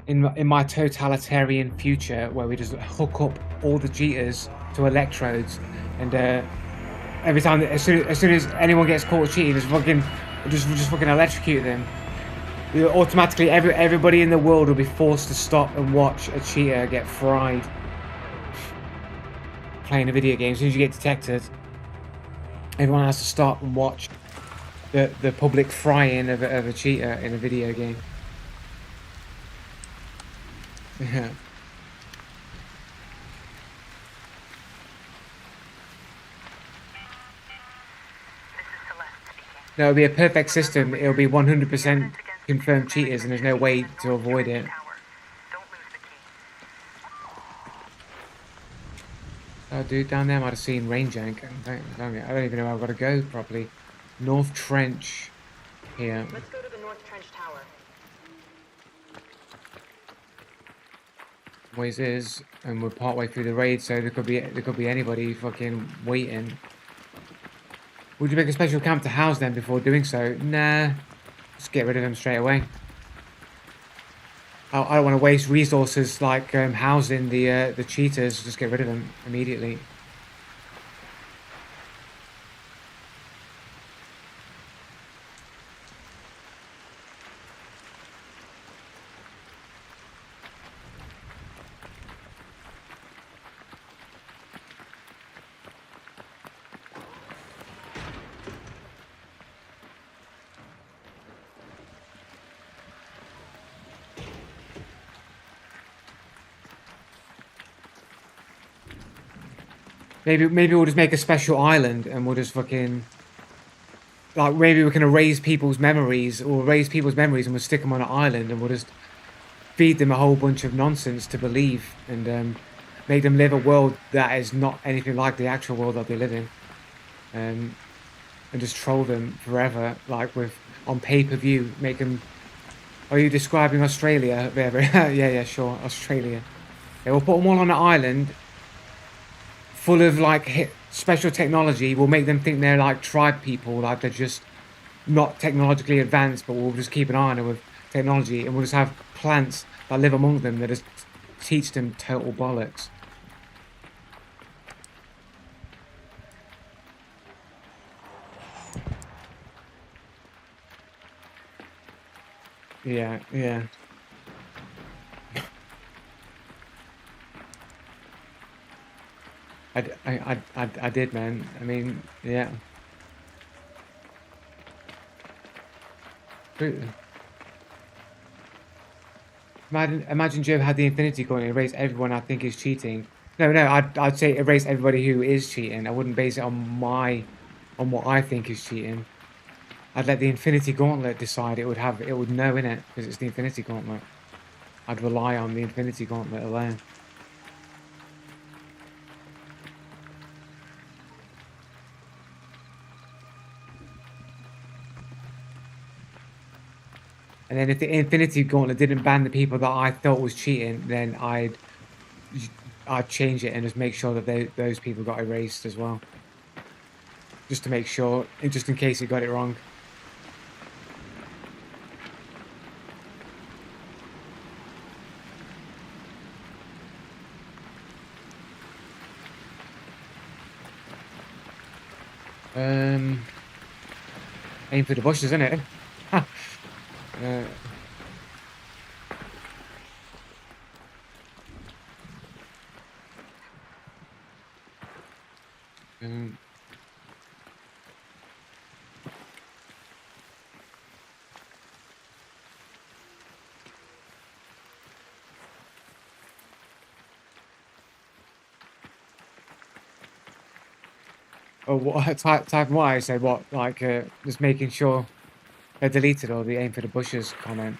In my totalitarian future, where we just hook up all the cheaters to electrodes, and every time, as soon as anyone gets caught cheating, just fucking electrocute them. Automatically, everybody in the world will be forced to stop and watch a cheater get fried playing a video game. As soon as you get detected, everyone has to stop and watch the public frying of a cheater in a video game. Yeah. No, it'll be a perfect system. It'll be 100% confirmed cheaters, and there's no way to avoid it. Oh, dude, down there I might have seen Rain Jank. I don't even know where I've got to go properly. North Trench here. Let's go to the North Trench Tower. Ways is, and we're partway through the raid, so there could be anybody fucking waiting. Would you make a special camp to house them before doing so? Nah, just get rid of them straight away. I don't want to waste resources like housing the cheaters. Just get rid of them immediately. Maybe we'll just make a special island and we'll just fucking, like, maybe we can erase people's memories and we'll stick them on an island and we'll just feed them a whole bunch of nonsense to believe and make them live a world that is not anything like the actual world that they live in, and just troll them forever, like on pay-per-view. Make them. Are you describing Australia? Yeah, sure, Australia. Yeah, we'll put them all on an island full of like special technology. We'll make them think they're like tribe people, like they're just not technologically advanced, but we'll just keep an eye on them with technology, and we'll just have plants that live among them that just teach them total bollocks. Yeah. I did, man. I mean, yeah. Imagine Joe had the Infinity Coin and erased everyone I think is cheating. No, I'd say erase everybody who is cheating. I wouldn't base it on what I think is cheating. I'd let the Infinity Gauntlet decide. It would know in it because it's the Infinity Gauntlet. I'd rely on the Infinity Gauntlet alone. And then if the Infinity Gauntlet didn't ban the people that I thought was cheating, then I'd change it and just make sure that those people got erased as well. Just to make sure, just in case it got it wrong. Aim for the bushes, isn't it? um, Oh, what type what I said? What, like just making sure I deleted all the aim for the bushes comment.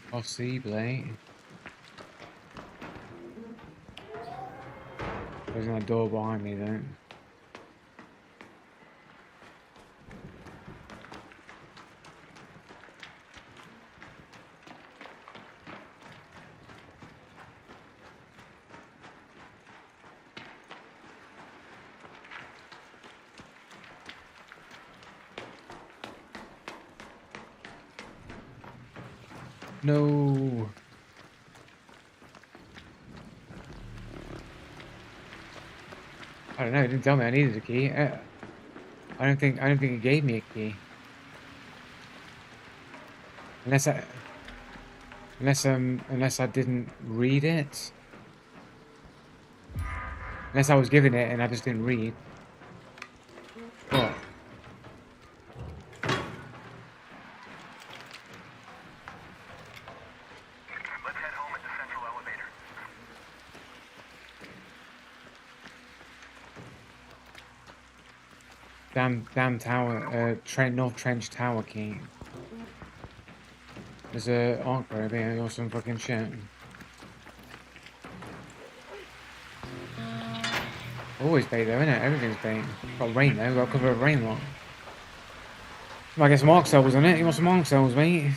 Possibly. There's no door behind me though. No. I don't know. It didn't tell me I needed a key. I don't think it gave me a key. Unless I didn't read it. Unless I was given it and I just didn't read. What? Let's head home at the central elevator. Damn tower, North Trench Tower key. There's a arc robe here or some fucking shit. Always bait though, isn't it? Everything's bait. Got rain though, got cover of rain lot. Might get some arc cells on it. You want some arc cells, mate?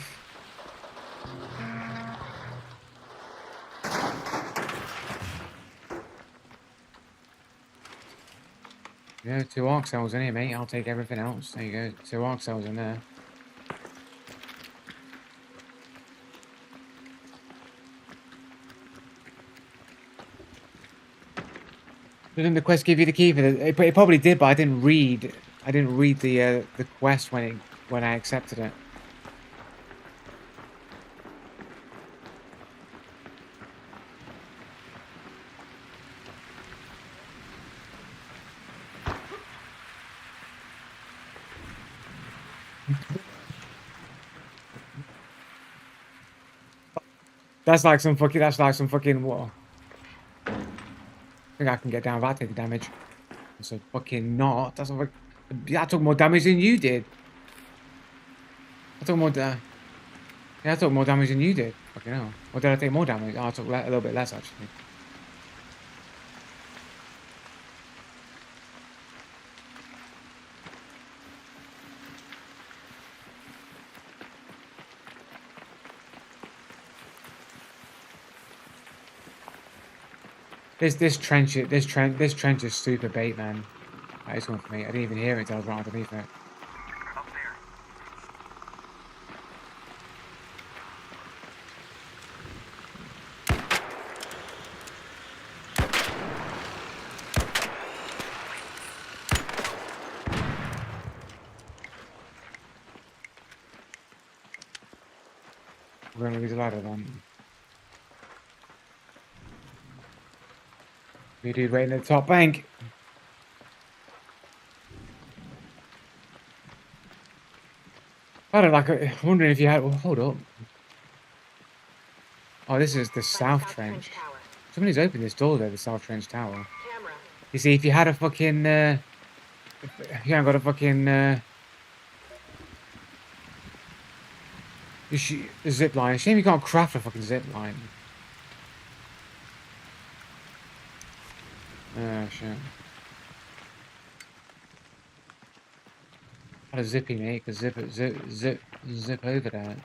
Yeah, 2 arc cells in here, mate. I'll take everything else. There you go. 2 arc cells in there. Didn't the quest give you the key for the? It probably did, but I didn't read. I didn't read the quest when I accepted it. That's like some fucking what? I think I can get down without taking damage. That's a fucking not. That's a fucking... Yeah, I took more damage than you did. I took more damage than you did. Fucking hell. Or did I take more damage? Oh, I took a little bit less actually. This trench is super bait, man. That is one for me. I didn't even hear it until I was right underneath it. Up there. We're gonna use a ladder then. You dude waiting at the top bank. I don't like it. I'm wondering if you had. Well, hold up. Oh, this is the South Trench. Somebody's opened this door there, the South Trench Tower. Camera. You see, if you had a fucking. If you haven't got a fucking. The zip line. Shame you can't craft a fucking zip line. Oh shit. Had a zippy mate, cause zip over that.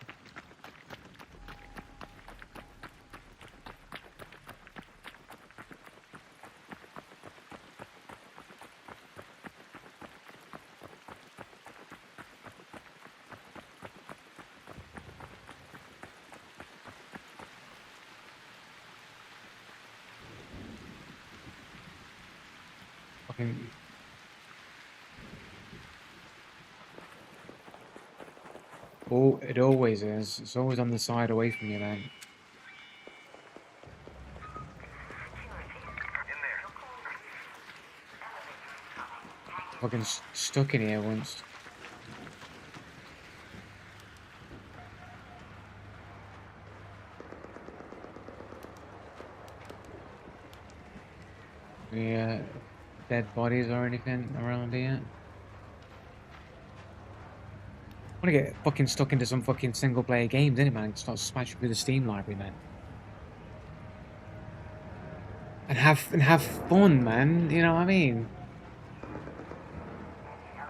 Fucking. Oh, it always is. It's always on the side away from you, then. Fucking stuck in here once. Yeah, dead bodies or anything around here. I wanna get fucking stuck into some fucking single player games, innit, man? Start smashing through the Steam library, man. And have fun, man. You know what I mean? I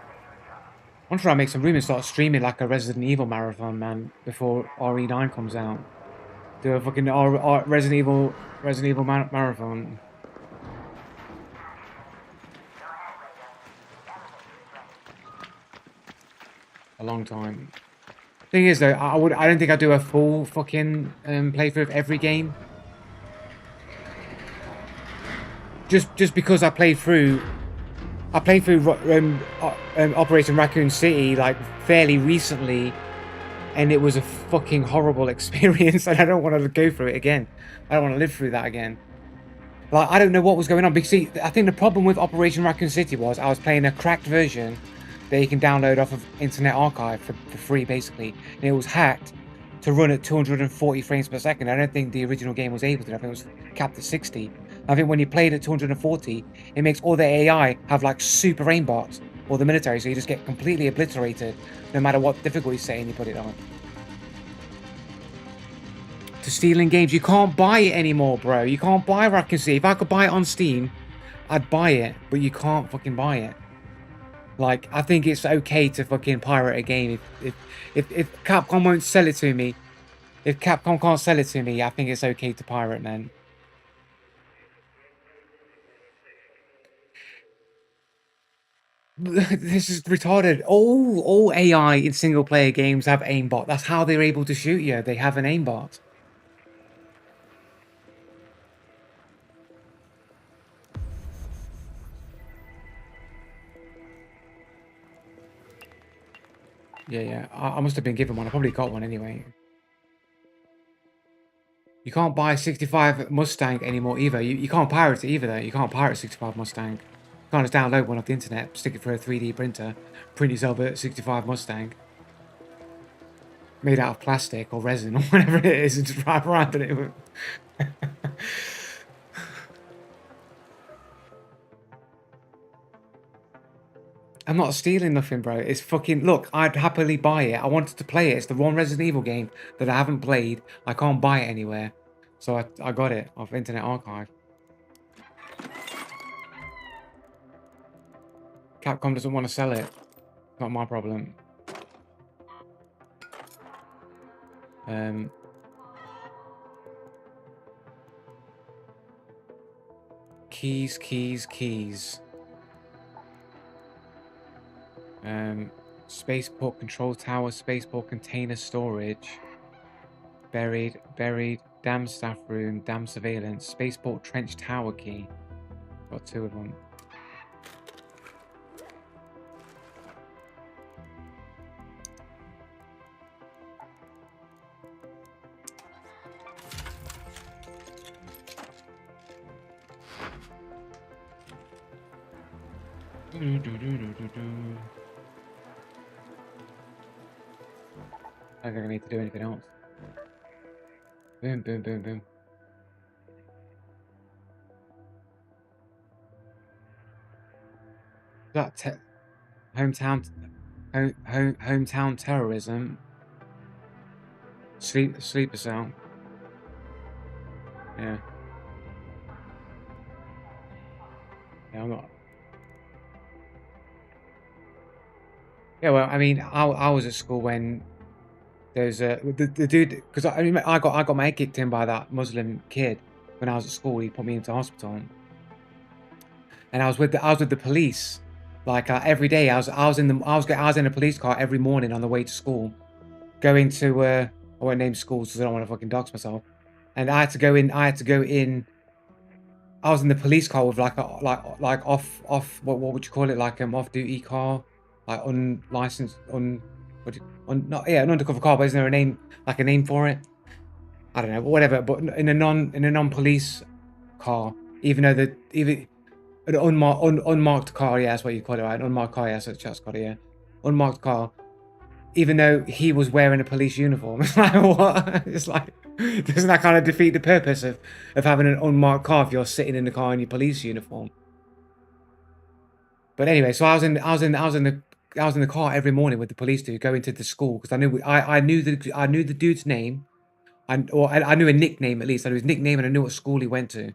want to try and make some room and start streaming like a Resident Evil marathon, man, before RE9 comes out. Do a fucking Resident Evil marathon. A long time. Thing is though, I don't think I'd do a full fucking playthrough of every game. Just because I played through Operation Raccoon City like fairly recently, and it was a fucking horrible experience, and I don't want to go through it again. I don't want to live through that again. Like, I don't know what was going on. Because, see, I think the problem with Operation Raccoon City was I was playing a cracked version that you can download off of Internet Archive for free, basically. And it was hacked to run at 240 frames per second. I don't think the original game was able to. I think it was capped at 60. I think when you played at 240, it makes all the AI have, like, super aimbots, or the military, so you just get completely obliterated, no matter what difficulty setting you put it on. To stealing games, you can't buy it anymore, bro. You can't buy Raccoon City. If I could buy it on Steam, I'd buy it, but you can't fucking buy it. Like, I think it's okay to fucking pirate a game if Capcom won't sell it to me. If Capcom can't sell it to me, I think it's okay to pirate, man. This is retarded. All AI in single player games have aimbot. That's how they're able to shoot you. They have an aimbot. Yeah. I must have been given one. I probably got one anyway. You can't buy 65 Mustang anymore either. You can't pirate it either though. You can't pirate 65 Mustang. You can't just download one off the internet, stick it through a 3D printer, print yourself a 65 Mustang. Made out of plastic or resin or whatever it is, and just drive around in it. I'm not stealing nothing, bro. It's fucking... Look, I'd happily buy it. I wanted to play it. It's the one Resident Evil game that I haven't played. I can't buy it anywhere. So I got it off Internet Archive. Capcom doesn't want to sell it. Not my problem. Keys. Spaceport control tower, spaceport container storage. Buried, dam staff room, dam surveillance, spaceport trench tower key. Got 2 of them. I don't think I need to do anything else. Boom. That hometown terrorism. Sleeper cell. Yeah. Yeah, I'm not. Yeah, well, I mean, I was at school when there's the dude, because I mean, I got my head kicked in by that Muslim kid when I was at school. He put me into hospital, and I was with the police. Like every day, I was in a police car every morning on the way to school, going to I won't name schools because I don't want to fucking dox myself. And I had to go in. I was in the police car with like off what would you call it, like off duty car, like unlicensed not yeah, an undercover car, but isn't there a name, like a name for it? I don't know, but whatever. But in a non police car, even though even an unmarked car, yeah, that's what you call it, right? An unmarked car, yeah, so that's got it, yeah, unmarked car. Even though he was wearing a police uniform, it's like what? It's like, doesn't that kind of defeat the purpose of having an unmarked car if you're sitting in the car in your police uniform? But anyway, so I was in the car every morning with the police dude going to the school because I knew the dude's name, I knew a nickname at least. I knew his nickname and I knew what school he went to,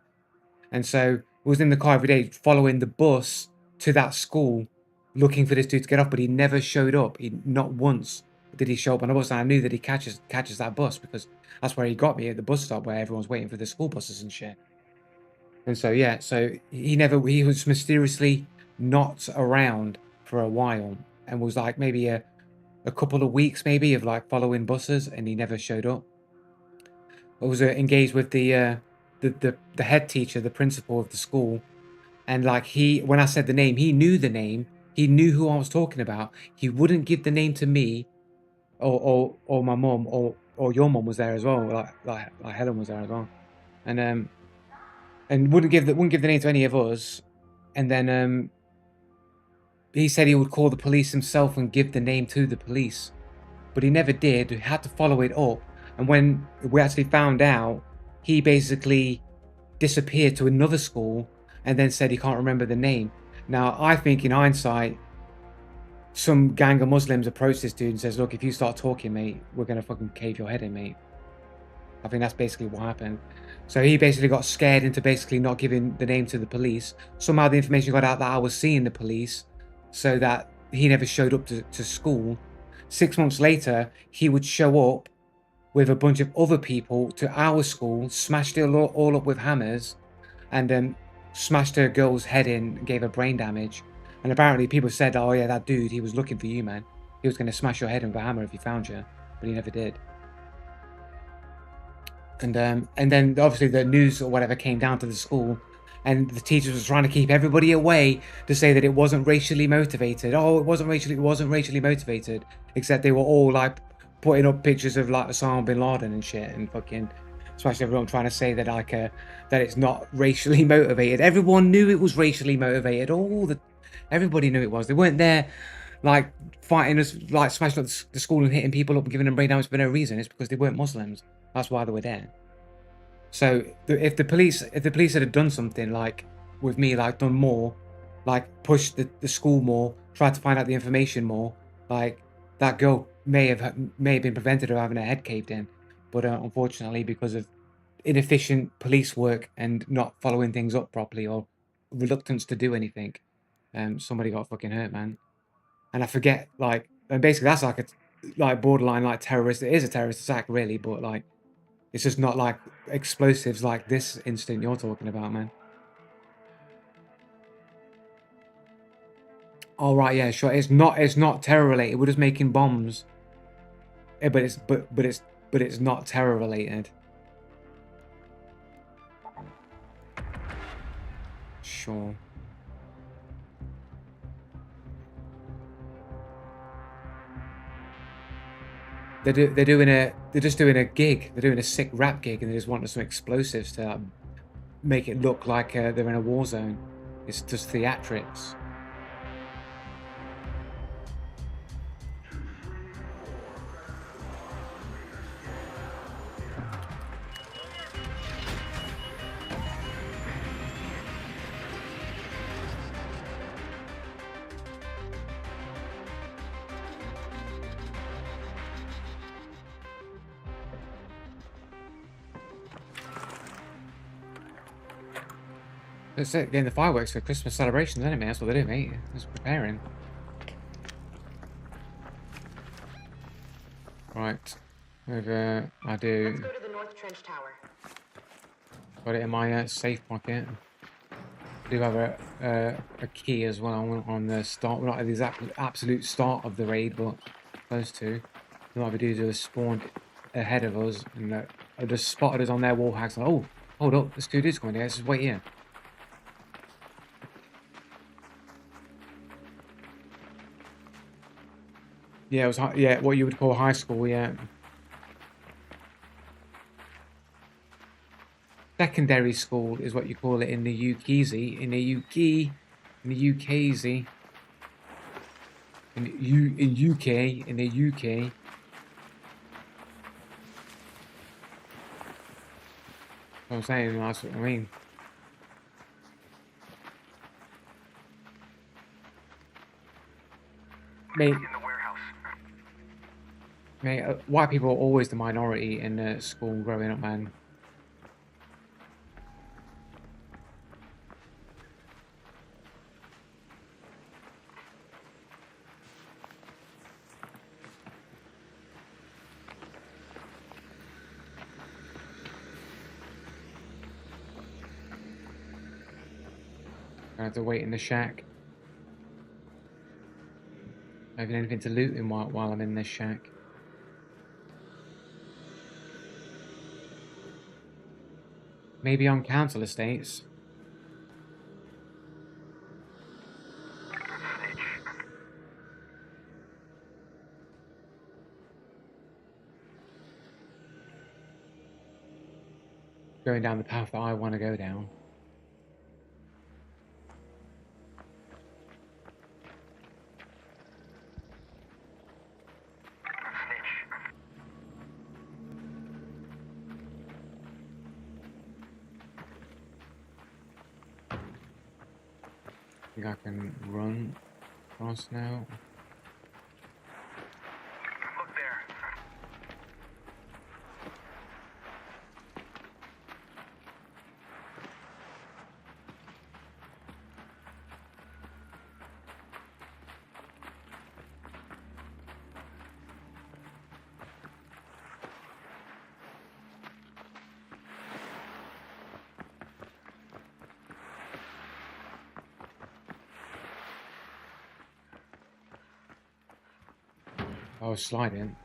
and so I was in the car every day following the bus to that school, looking for this dude to get off, but he never showed up. Not once did he show up on the bus, and I knew that he catches that bus because that's where he got me, at the bus stop where everyone's waiting for the school buses and shit. And so yeah, so he was mysteriously not around for a while, and was like maybe a couple of weeks maybe of like following buses, and he never showed up. I was engaged with the head teacher, the principal of the school, and like when I said the name, he knew the name. He knew who I was talking about. He wouldn't give the name to me, or my mum, or your mum was there as well. Like Helen was there as well, and wouldn't give the name to any of us. And then he said he would call the police himself and give the name to the police, but he never did. We had to follow it up, and when we actually found out, he basically disappeared to another school and then said he can't remember the name. Now, I think in hindsight, some gang of Muslims approached this dude and says, look, if you start talking, mate, we're going to fucking cave your head in, mate. I think that's basically what happened. So he basically got scared into basically not giving the name to the police. Somehow the information got out that I was seeing the police, so that he never showed up to school. 6 months later, he would show up with a bunch of other people to our school, smashed it all up with hammers, and then smashed a girl's head in and gave her brain damage. And apparently people said, oh yeah, that dude, he was looking for you, man. He was going to smash your head in with a hammer if he found you, but he never did. And then obviously the news or whatever came down to the school, and the teachers was trying to keep everybody away to say that it wasn't racially motivated. Oh, it wasn't racially motivated, except they were all like putting up pictures of like Osama bin Laden and shit, and fucking especially everyone trying to say that like that it's not racially motivated. Everyone knew it was racially motivated. Everybody knew it was. They weren't there like fighting us, like smashing up the school and hitting people up and giving them brain damage for no reason. It's because they weren't Muslims. That's why they were there. So if the police had done something like with me, like done more, like pushed the school more, tried to find out the information more, like that girl may have been prevented of having her head caved in. But unfortunately, because of inefficient police work and not following things up properly or reluctance to do anything, somebody got fucking hurt, man. And I forget, like, and basically that's like a borderline like terrorist. It is a terrorist attack, really, but like it's just not like explosives like this incident you're talking about, man. All right, yeah, sure. It's not terror related. We're just making bombs. Yeah, but it's not terror related. Sure. They're just doing a gig. They're doing a sick rap gig, and they just want some explosives to make it look like they're in a war zone. It's just theatrics. That's it, getting the fireworks for Christmas celebrations, isn't it, mate? That's what they do, mate. Just preparing. Right. Over. I do. Let's go to the North Trench Tower. Got it in my safe pocket. I do have a key as well on the start. We're not at the absolute start of the raid, but close to. What we do is just spawned ahead of us, and I just spotted us on their wall hacks. Like, oh, hold up, there's 2 dudes coming here. Let's just wait here. Yeah, it was yeah, what you would call high school. Yeah. Secondary school is what you call it in the UKZ. In the UK, in the UKZ. In UK, in the UK. I'm saying that's what I mean. Mate, In the warehouse. mate, white people are always the minority in school growing up, man. I have to wait in the shack. I haven't anything to loot in while I'm in this shack. Maybe on council estates. Going down the path that I want to go down. I think I can run across now. Look there. I was sliding.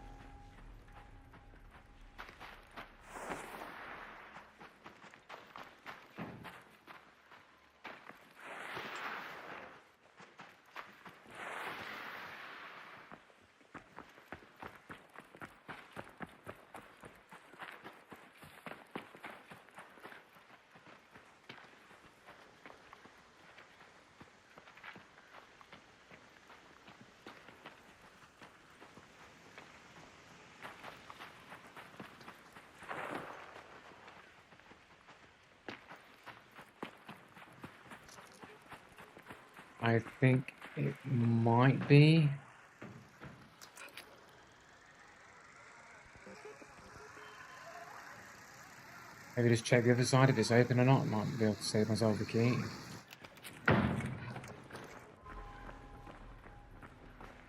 I think it might be. Maybe just check the other side if it's open or not. Might be able to save myself the key.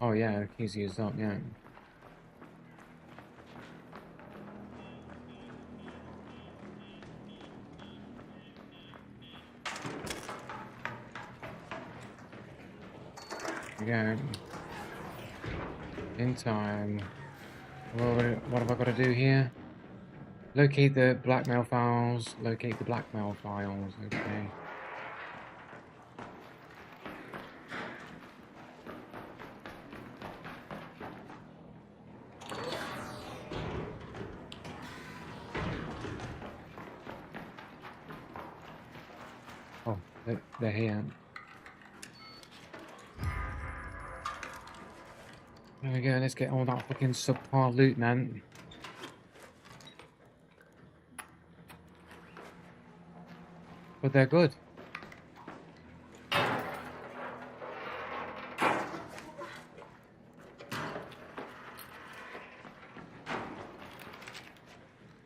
Oh yeah, the key's used up, yeah. There we go. In time. What have I got to do here? Locate the blackmail files. Locate the blackmail files. Okay. Oh, they're here. There we go. Let's get all that fucking subpar loot, man. But they're good.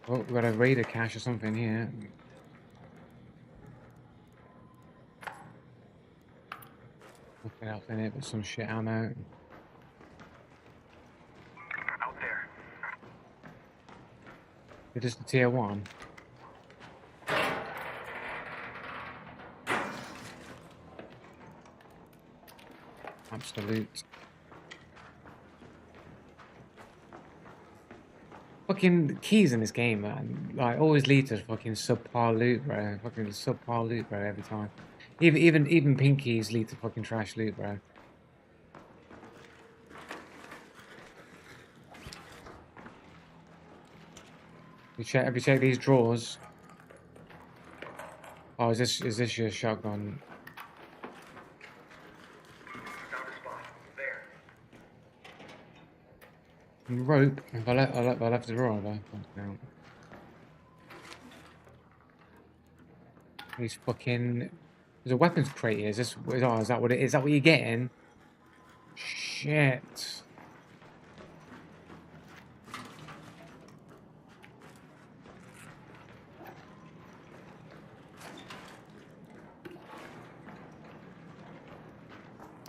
Oh, we've got a raider cache or something here. Get out in it with some shit ammo. Out there. It is the tier 1. Absolute. Fucking keys in this game, man. Like, always lead to fucking subpar loot, bro. Fucking subpar loot, bro, every time. Even pink keys lead to fucking trash loot, bro. Have you checked these drawers? Oh, is this your shotgun? Found a spot. There. Rope. If I left the drawer though. No. These fucking. There's a weapons crate here. Is this? Oh, is that what it is? Is that what you're getting? Shit.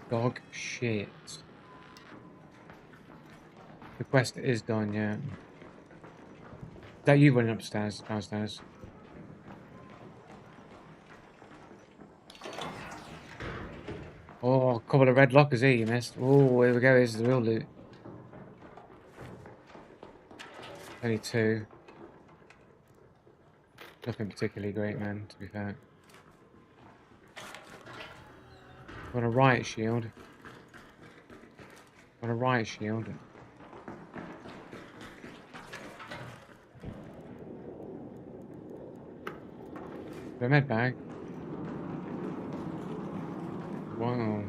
Dog shit. The quest is done, yeah. Is that you running upstairs, downstairs? Oh, a couple of red lockers here you missed. Oh, here we go, here's the real loot. Only 2. Nothing particularly great, man, to be fair. Got a riot shield. Got a riot shield. The med bag. Wow.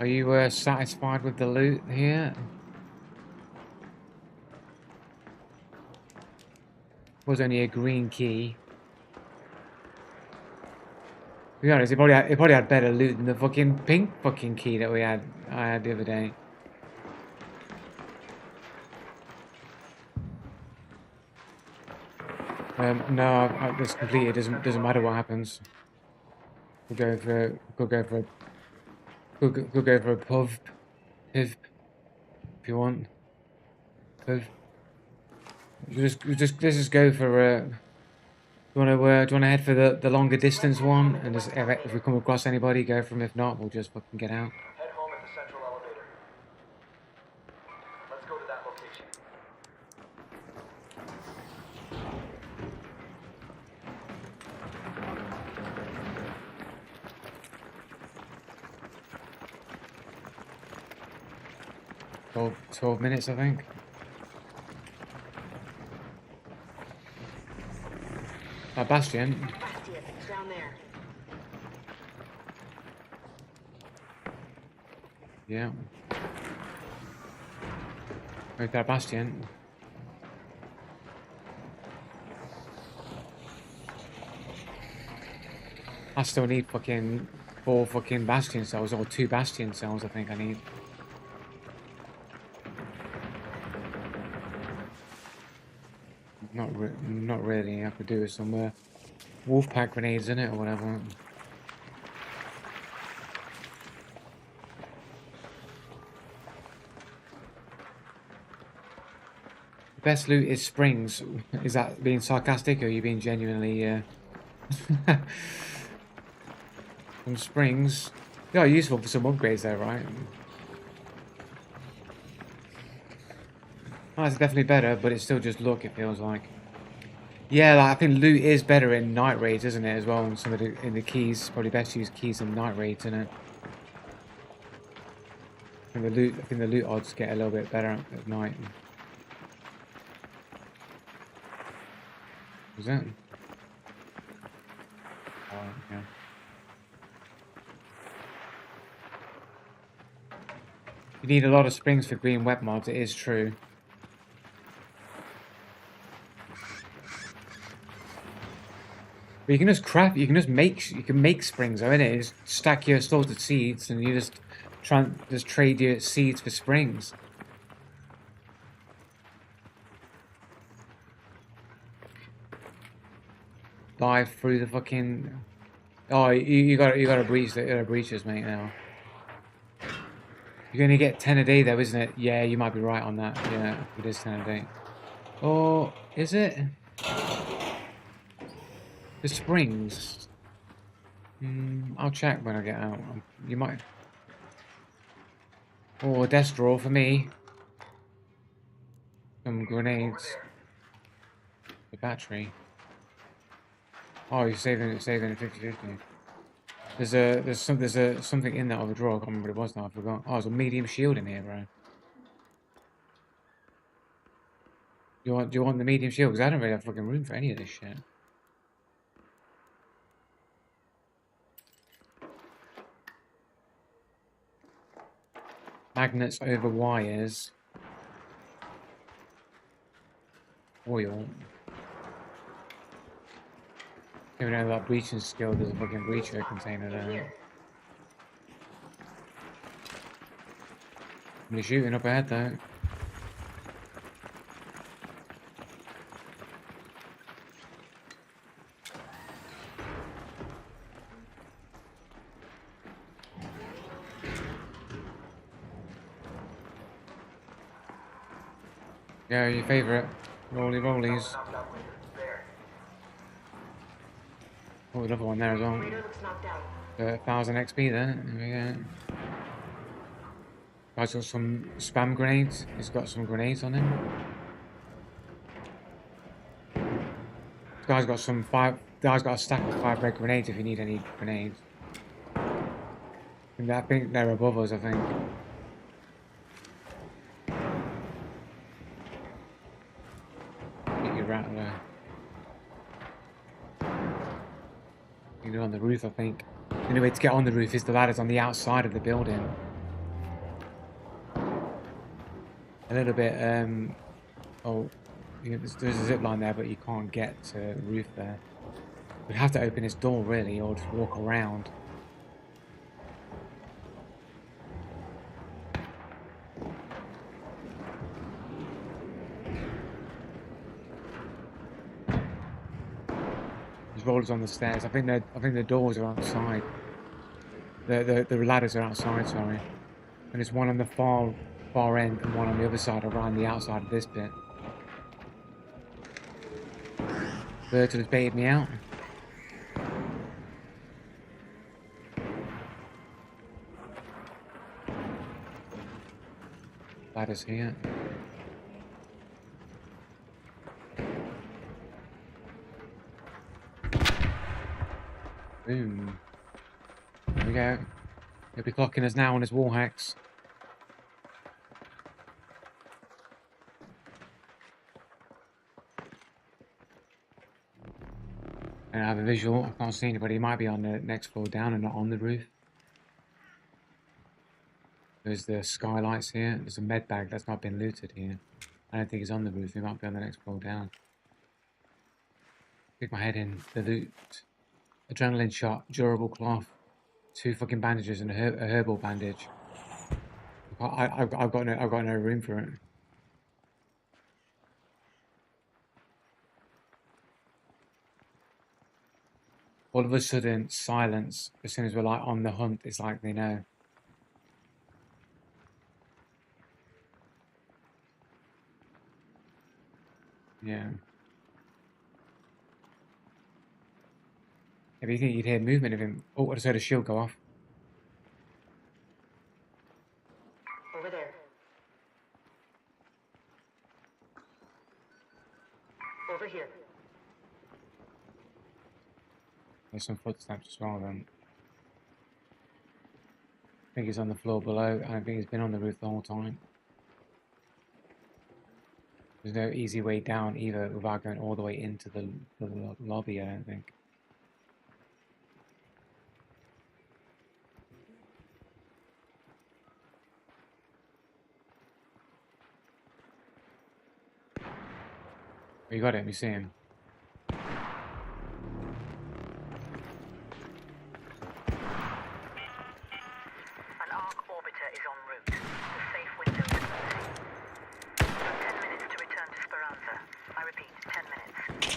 Are you satisfied with the loot here? Was only a green key. To be honest, it probably had better loot than the fucking pink fucking key that I had the other day. No, it's completed. Doesn't matter what happens. We'll go for a PUV, if you want. PUV. Let's just go for do you wanna head for the longer distance one, and just if we come across anybody, go from. If not, we'll just fucking get out. Head home at the central elevator. Let's go to that location. Twelve 12 minutes, I think. Bastion. Bastion, down there. Yeah. Right there, Bastion. I still need fucking 4 fucking Bastion cells, or 2 Bastion cells, I think I need. Not really. I have to do with some wolf pack grenades in it or whatever. The best loot is springs. Is that being sarcastic, or are you being genuinely? Some springs. They are useful for some upgrades, though, right? Oh, it's definitely better, but it's still just luck, it feels like. Yeah, like, I think loot is better in night raids, isn't it, as well? And some of in the keys, probably best to use keys in night raids, isn't it? I think the loot odds get a little bit better at night. Was that? Oh, yeah. You need a lot of springs for green web mobs, it is true. But you can just craft, you can make springs, though, innit? You just stack your sorted seeds and you just trade your seeds for springs. Dive through the fucking. Oh, you got to breach the breaches, mate. Now You're going to get 10 a day though, isn't it? Yeah, you might be right on that. Yeah, it is 10 a day. Or is it? The springs. I'll check when I get out. You might. Oh, a death draw for me. Some grenades. The battery. Oh, you're saving it 50-50. There's something in that other drawer. I can't remember what it was now. I forgot. Oh, there's a medium shield in here, bro. Do you want the medium shield? Because I don't really have fucking room for any of this shit. Magnets over wires. Oil. Even though that breaching skill, there's a fucking breacher container there. You're shooting up ahead though. Yeah, your favourite. Rolly rollies. Oh, another one there as well. 1000 XP there. Yeah. Guy's got some spam grenades. He's got some grenades on him. This guy's got some guy's got a stack of 5 red grenades if you need any grenades. I think they're above us, I think. Get your rattler. You get on the roof, I think. The only way to get on the roof is the ladders on the outside of the building. A little bit, oh, you know, there's a zip line there, but you can't get to the roof there. We'd have to open this door, really, or just walk around. There's rollers on the stairs. I think the doors are outside. The ladders are outside, sorry. And there's one on the far end and one on the other side around the outside of this bit. Virgil has baited me out. Ladders here. Boom. There we go. He'll be clocking us now on his wall hacks. And I have a visual. I can't see anybody. He might be on the next floor down and not on the roof. There's the skylights here. There's a med bag that's not been looted here. I don't think he's on the roof. He might be on the next floor down. Stick my head in the loot. Adrenaline shot, durable cloth, 2 fucking bandages and a herbal bandage. I've got no room for it. All of a sudden, silence. As soon as we're like on the hunt, it's like they know. Yeah. If you think you'd hear movement of him. Oh, I just heard a shield go off. Over there. Over here. There's some footsteps as well then. I think he's on the floor below. I don't think he's been on the roof the whole time. There's no easy way down either without going all the way into the lobby, I don't think. Oh, you got him, you see him. An ARC orbiter is en route. The safe window is closing. You have 10 minutes to return to Speranza. I repeat, 10 minutes.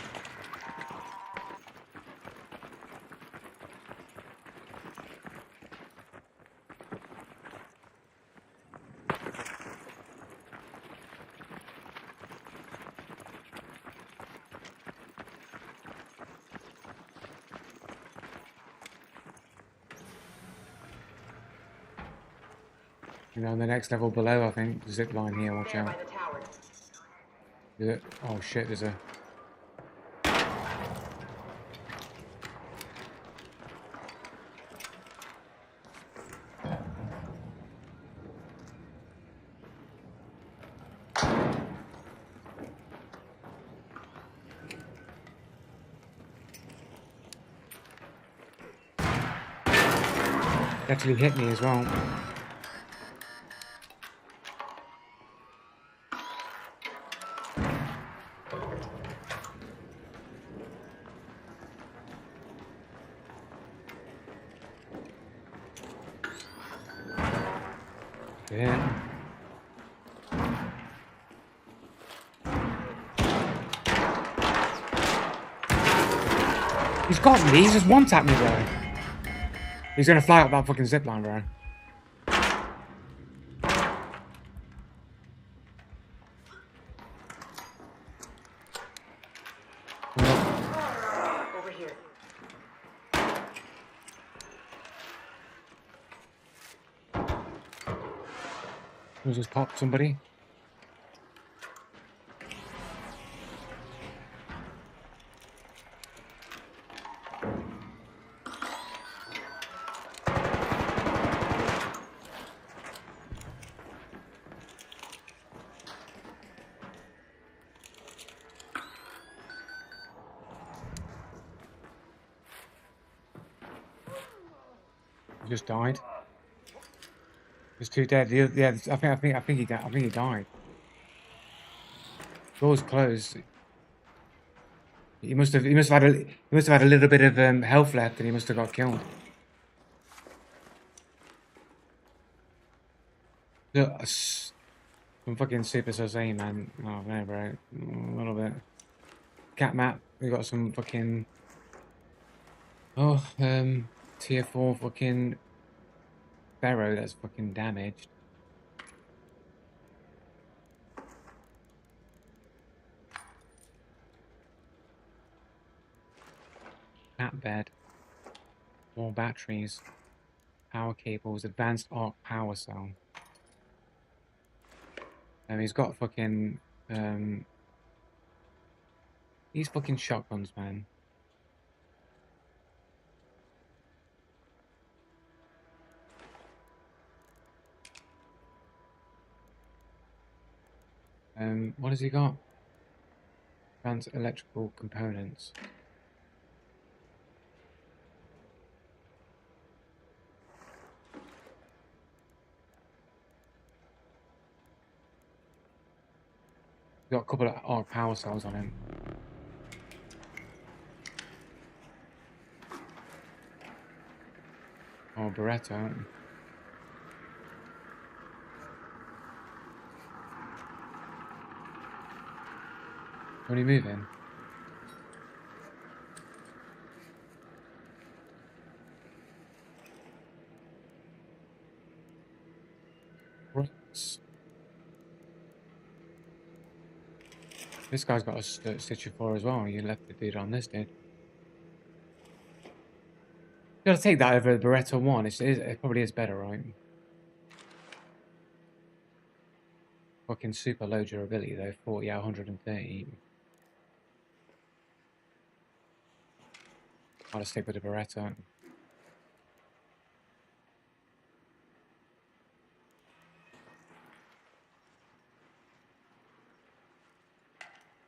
You know, on the next level below, I think. Zip line here, watch There out. by the tower. Is it? Oh shit, there's a... It actually hit me as well. Yeah. He's got me. He's just one-tapped me, bro. He's gonna fly up that fucking zipline, bro. Over here. We'll just pop somebody. Just died. There's two dead. Yeah, I think he died. I think he died. Door's closed. He must have had a little bit of health left, and he must have got killed. Look, I'm fucking super sustain, man. Oh no, bro, a little bit. Cat map. We got some fucking. Oh, tier 4 fucking Pharaoh that's fucking damaged. Cat bed. More batteries. Power cables. Advanced arc power cell. He's got fucking these fucking shotguns, man. What has he got? Advanced electrical components. Got a couple of arc power cells on him. Oh, Beretta. What are you moving? What? This guy's got a Stitcher 4 as well. You left the dude on this, dude. You gotta take that over the Beretta 1. It probably is better, right? Fucking super low durability though. 40 out of 130. I'll stick with the Beretta.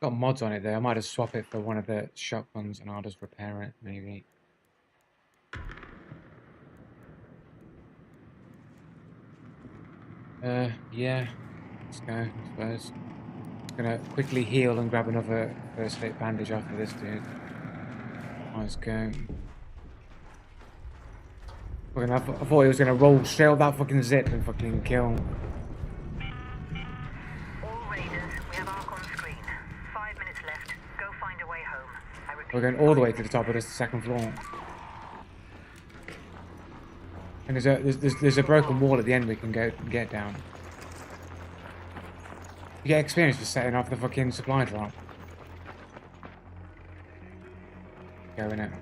Got mods on it though. I might just swap it for one of the shotguns and I'll just repair it, maybe. Yeah. Let's go, I suppose. Gonna quickly heal and grab another first aid bandage after this dude. Let's go. I thought he was gonna roll straight up that fucking zip and fucking kill. All raiders, we have Ark on screen. 5 minutes left. Go find a way home. I repeat. We're going all the way to the top of the second floor. And there's a broken wall at the end we can get down. You get experience for setting off the fucking supply drop. Go in it.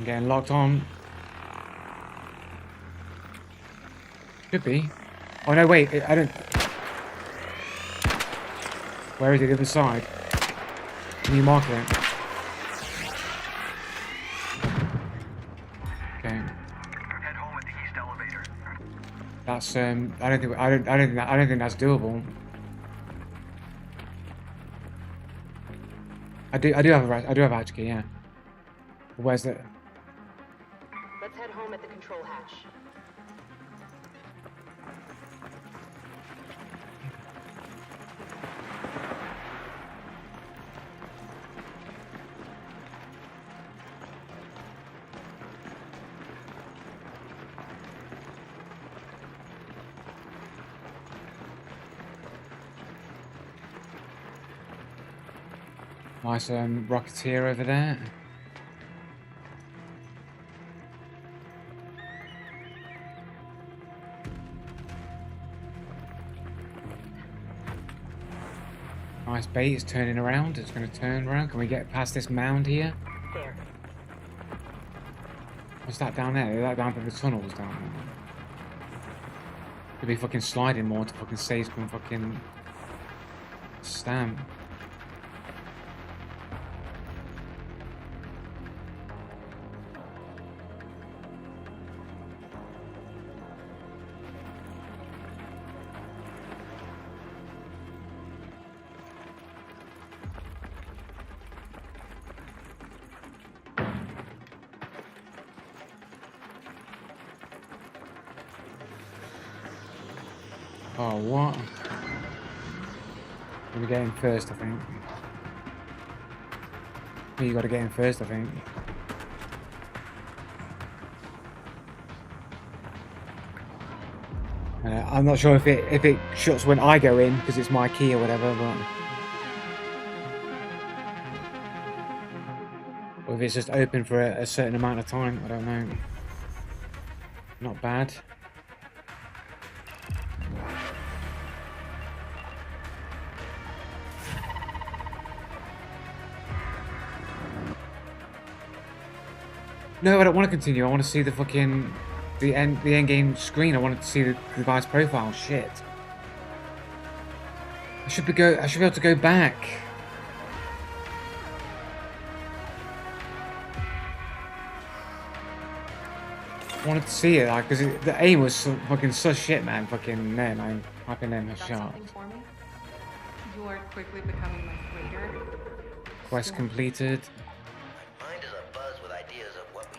getting locked on. Should be. Oh no, wait, I don't... Where is it? The other side? Can you mark it? Okay. Head home at the east elevator. That's I don't think that's doable. I do have a hatch key, yeah. Where's the... Let's head home at the control hatch. Nice Rocketeer over there. Nice bait, it's turning around. It's going to turn around. Can we get past this mound here? There. What's that down there? Is that down through the tunnels down there? Could be fucking sliding more to fucking save some fucking stamp. Oh, what? I'm gonna get in first, I think. You gotta get in first, I think. I'm not sure if it shuts when I go in because it's my key or whatever, but or if it's just open for a certain amount of time, I don't know. Not bad. No, I don't want to continue. I want to see the fucking the end game screen. I wanted to see the guy's profile. Shit. I should be able to go back. I wanted to see it, like, because the aim was so fucking sus shit, man. Fucking man, I'm typing in a Got shot. something for me? You are quickly becoming my freighter. Quest completed. My mind is abuzz with ideas of what we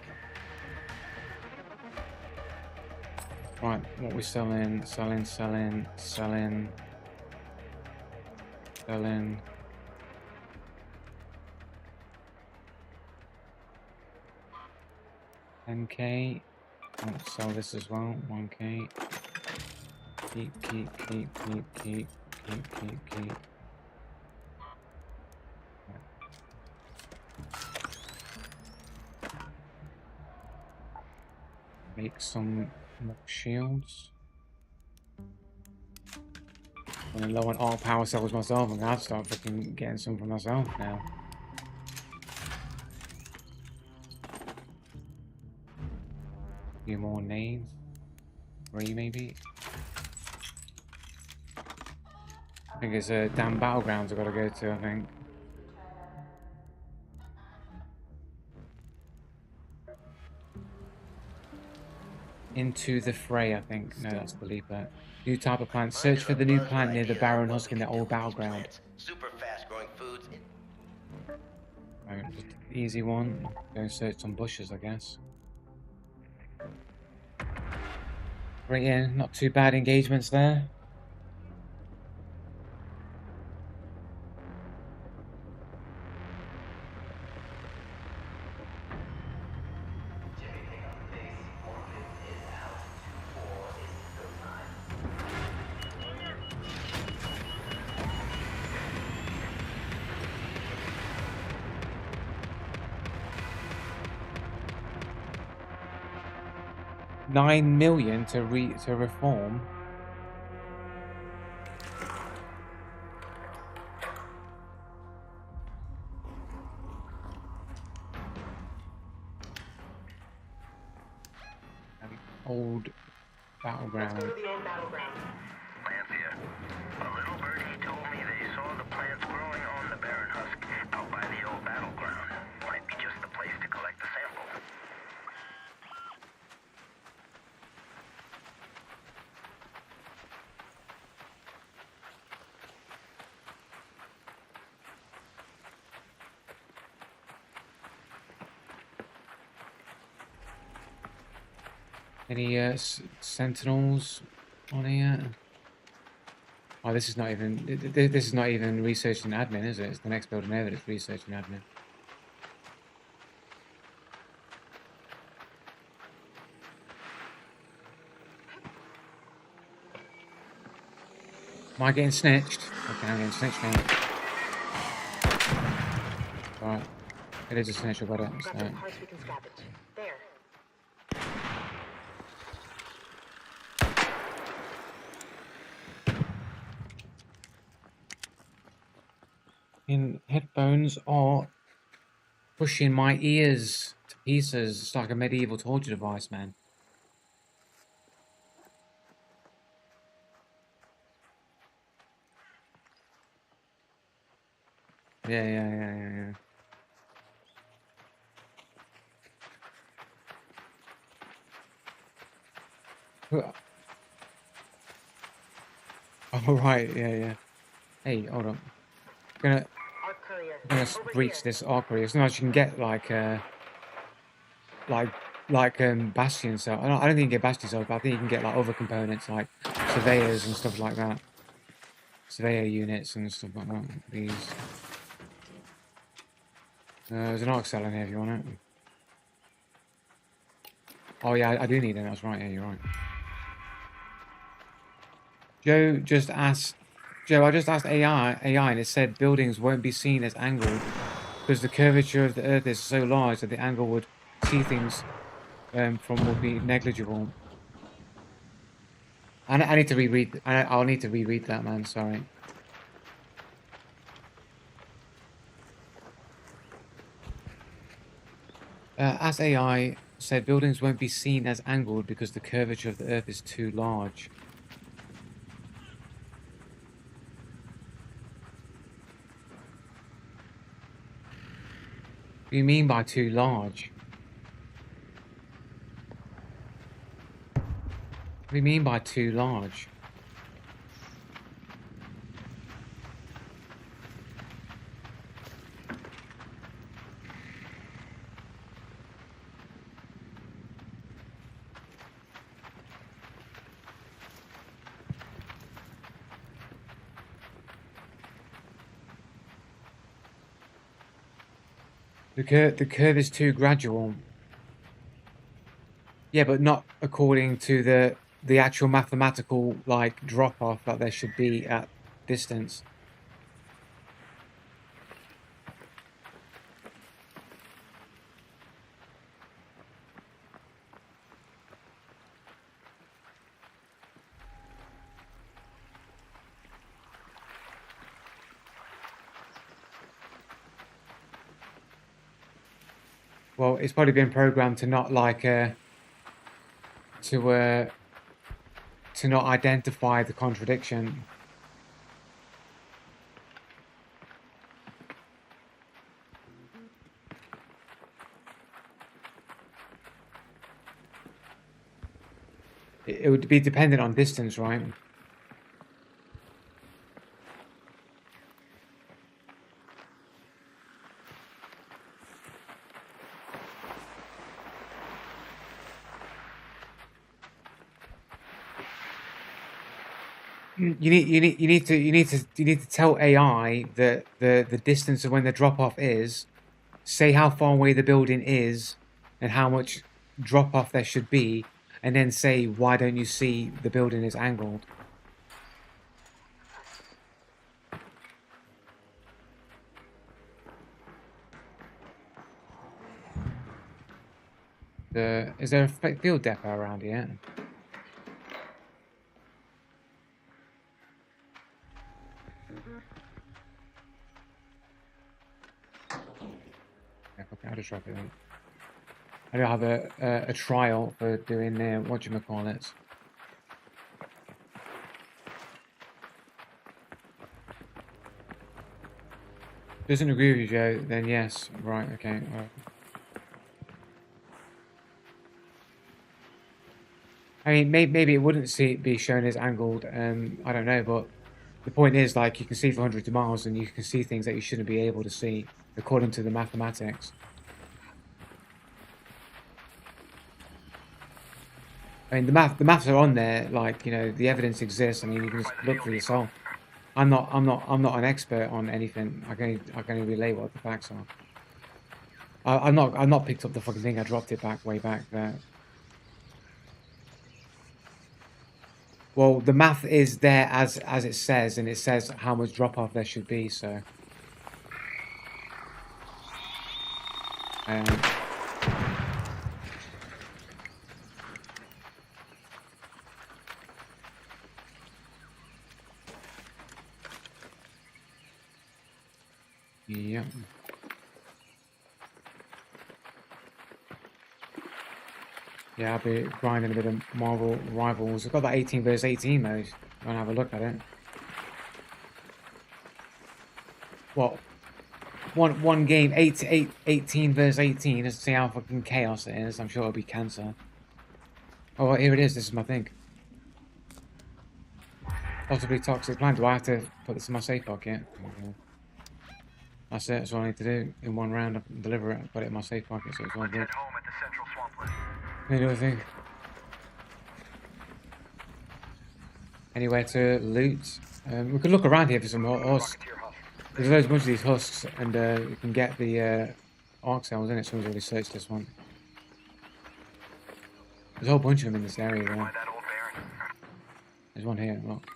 can. Right, what we selling? Selling. 10k. I'll sell this as well. 1k. Keep. Make some more shields. I'm low on all power cells myself. I'm gonna have to start fucking getting some for myself now. Few more nades. 3 maybe. I think it's damn battlegrounds I've got to go to, I think. Into the fray, I think. No, that's Philippa. New type of plant. Search for the new plant near the Baron Husk in the old battleground. Super fast growing foods. Right, just easy one. Go search some bushes, I guess. Right, yeah, not too bad engagements there. $9 million to reform. old battleground. Let's go to the old battleground. Lance here. A little birdie told me they saw the plants growing on the barren husk out by the old battleground. Might be just the place to collect the sample. Any sentinels on here? Oh, this is not even. This is not even research and admin, is it? It's the next building over that's research and admin. Am I getting snitched? Okay, I'm getting snitched now. Alright. It is a snitch, I've got it. Got So. some parts we can scavenge. There. Headphones are pushing my ears to pieces. It's like a medieval torture device, man. Yeah. Oh, right, yeah. Hey, hold on. I'm Arc courier. gonna Over breach here. this archery. As long as you can get like Bastion cells. I don't think you can get Bastion cells, but I think you can get like other components like surveyors and stuff like that. Surveyor units and stuff like that. These. There's an arc cell in here if you want it. Oh yeah, I do need it. That's right. Yeah, you're right. Joe, I just asked AI, and it said buildings won't be seen as angled because the curvature of the Earth is so large that the angle would see things from would be negligible. I need to reread. I'll need to reread that, man. Sorry. As AI said, buildings won't be seen as angled because the curvature of the Earth is too large. What do you mean by too large? What do you mean by too large? The curve is too gradual. Yeah, but not according to the actual mathematical like drop off that there should be at distance. Well, it's probably been programmed to not like to not identify the contradiction. It would be dependent on distance, right? You need to tell AI that the distance of when the drop off is, say how far away the building is, and how much drop off there should be, and then say why don't you see the building is angled. Is there a field depot around here? Yeah, okay, I'll just drop it in. I don't have a trial for doing whatchamacallits. Doesn't agree with you, Joe, then yes. Right, okay. All right. I mean, maybe it wouldn't be shown as angled, I don't know, but the point is, like, you can see for hundreds of miles and you can see things that you shouldn't be able to see according to the mathematics. I mean, the maths are on there, like, you know, the evidence exists. I mean, you can just look for yourself. I'm not an expert on anything. I can only relay what the facts are. I've not picked up the fucking thing. I dropped it way back there. Well, the math is there as it says, and it says how much drop off there should be. So, yeah. Yeah, I'll be grinding a bit of Marvel Rivals. I've got that 18 vs 18 mode. Go and have a look at it. What? One game, 18 vs 18. Let's see how fucking chaos it is. I'm sure it'll be cancer. Oh, well, here it is. This is my thing. Possibly toxic plant. Do I have to put this in my safe pocket? Okay. That's it. That's all I need to do. In one round, I can deliver it. Put it in my safe pocket, so it's all good. Home at the central swampland. Any other thing? Anywhere to loot? We could look around here for some husks. There's loads of these husks, and you can get the arc cells in it. Someone's already searched this one. There's a whole bunch of them in this area. There. There's one here. Look.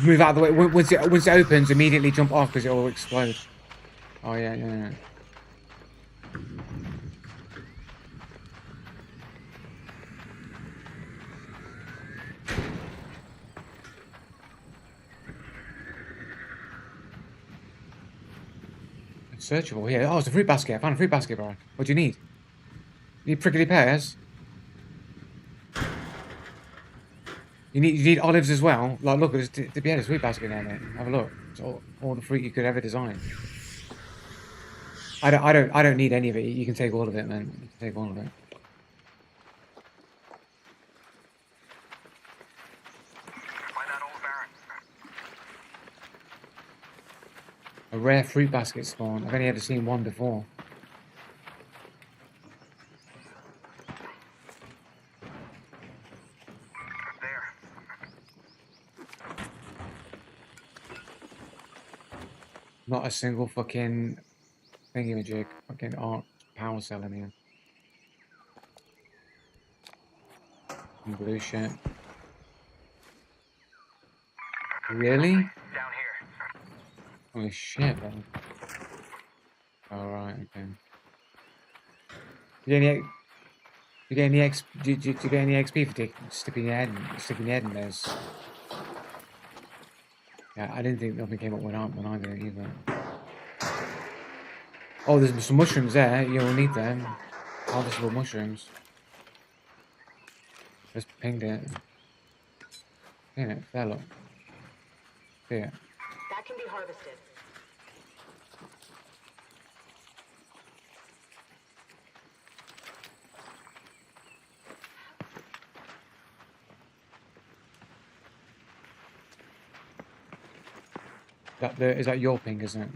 Move out of the way. Once it opens, immediately jump off because it will explode. Oh yeah. It's searchable here. Oh, it's a fruit basket. I found a fruit basket, bro. What do you need? You need prickly pears? You need olives as well. Like, look, there's fruit basket there, mate. Have a look. It's all the fruit you could ever design. I don't need any of it. You can take all of it, man. You can take all of it. Find that old barren. A rare fruit basket spawn. I've only ever seen one before. Not a single fucking thingy-majig, fucking arc power cell in here. And blue shit. Really? Down here. Holy shit, man. Alright, okay. Do you get any XP for sticking your head in those? Yeah, I didn't think nothing came up when I did it either. Oh, there's some mushrooms there. You'll need them. Harvestable mushrooms. Just pinged it. Ping it. There, look. Here. That can be harvested. Is that your ping, isn't it?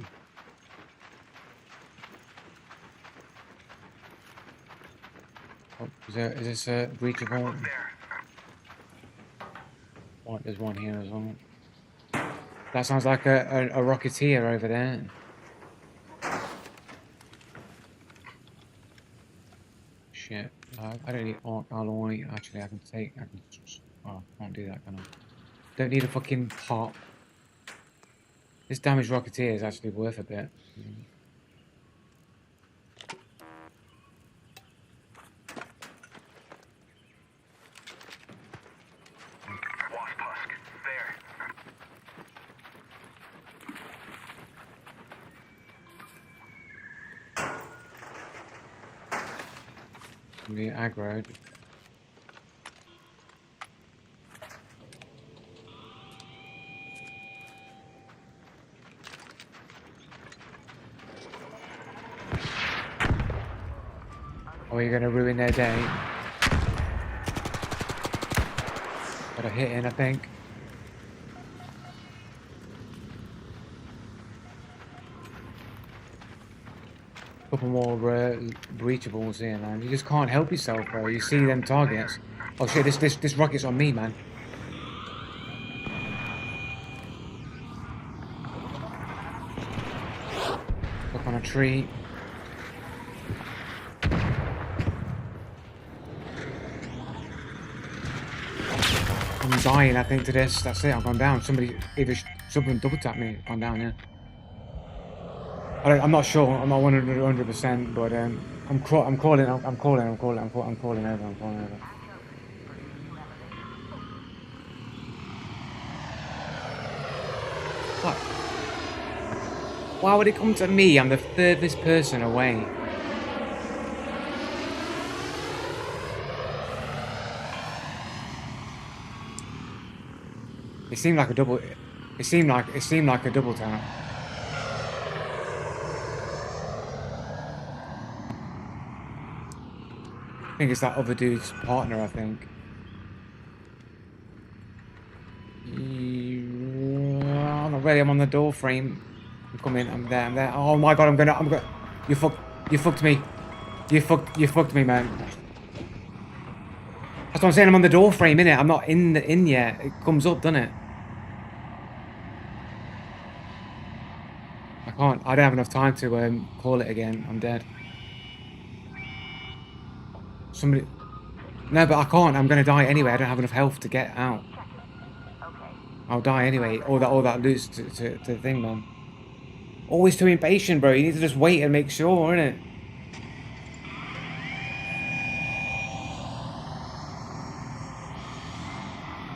Oh, is this reachable? Oh, there's one here as well. That sounds like a rocketeer over there. Shit. I don't need arc alloy. Actually, I can. Oh, I can't do that, can I? Don't need a fucking pot. This damaged rocketeer is actually worth a bit. Somebody aggroed. Oh, you're gonna ruin their day. Got a hit in, I think. Couple more breachables here, man. You just can't help yourself, bro. You see them targets. Oh shit! This rocket's on me, man. Up on a tree. I'm dying, I think, to this. That's it. I've gone down. Somebody something double tapped me. I've gone down. Yeah. I'm not sure. I'm not 100%, but I'm calling. I'm calling over. I'm calling over. What? Why would it come to me? I'm the furthest person away. It seemed like a double. It seemed like a double tap. I think it's that other dude's partner, I think. I'm not ready, I'm on the door frame. I'm coming, I'm there. Oh my god, I'm gonna you fucked me. You fucked me, man. That's what I'm saying, I'm on the door frame, innit? I'm not in yet. It comes up, doesn't it? I don't have enough time to call it again. I'm dead. Somebody... No, but I can't. I'm gonna die anyway. I don't have enough health to get out. I'll die anyway. All that loot's to the thing, man. Always too impatient, bro. You need to just wait and make sure, innit?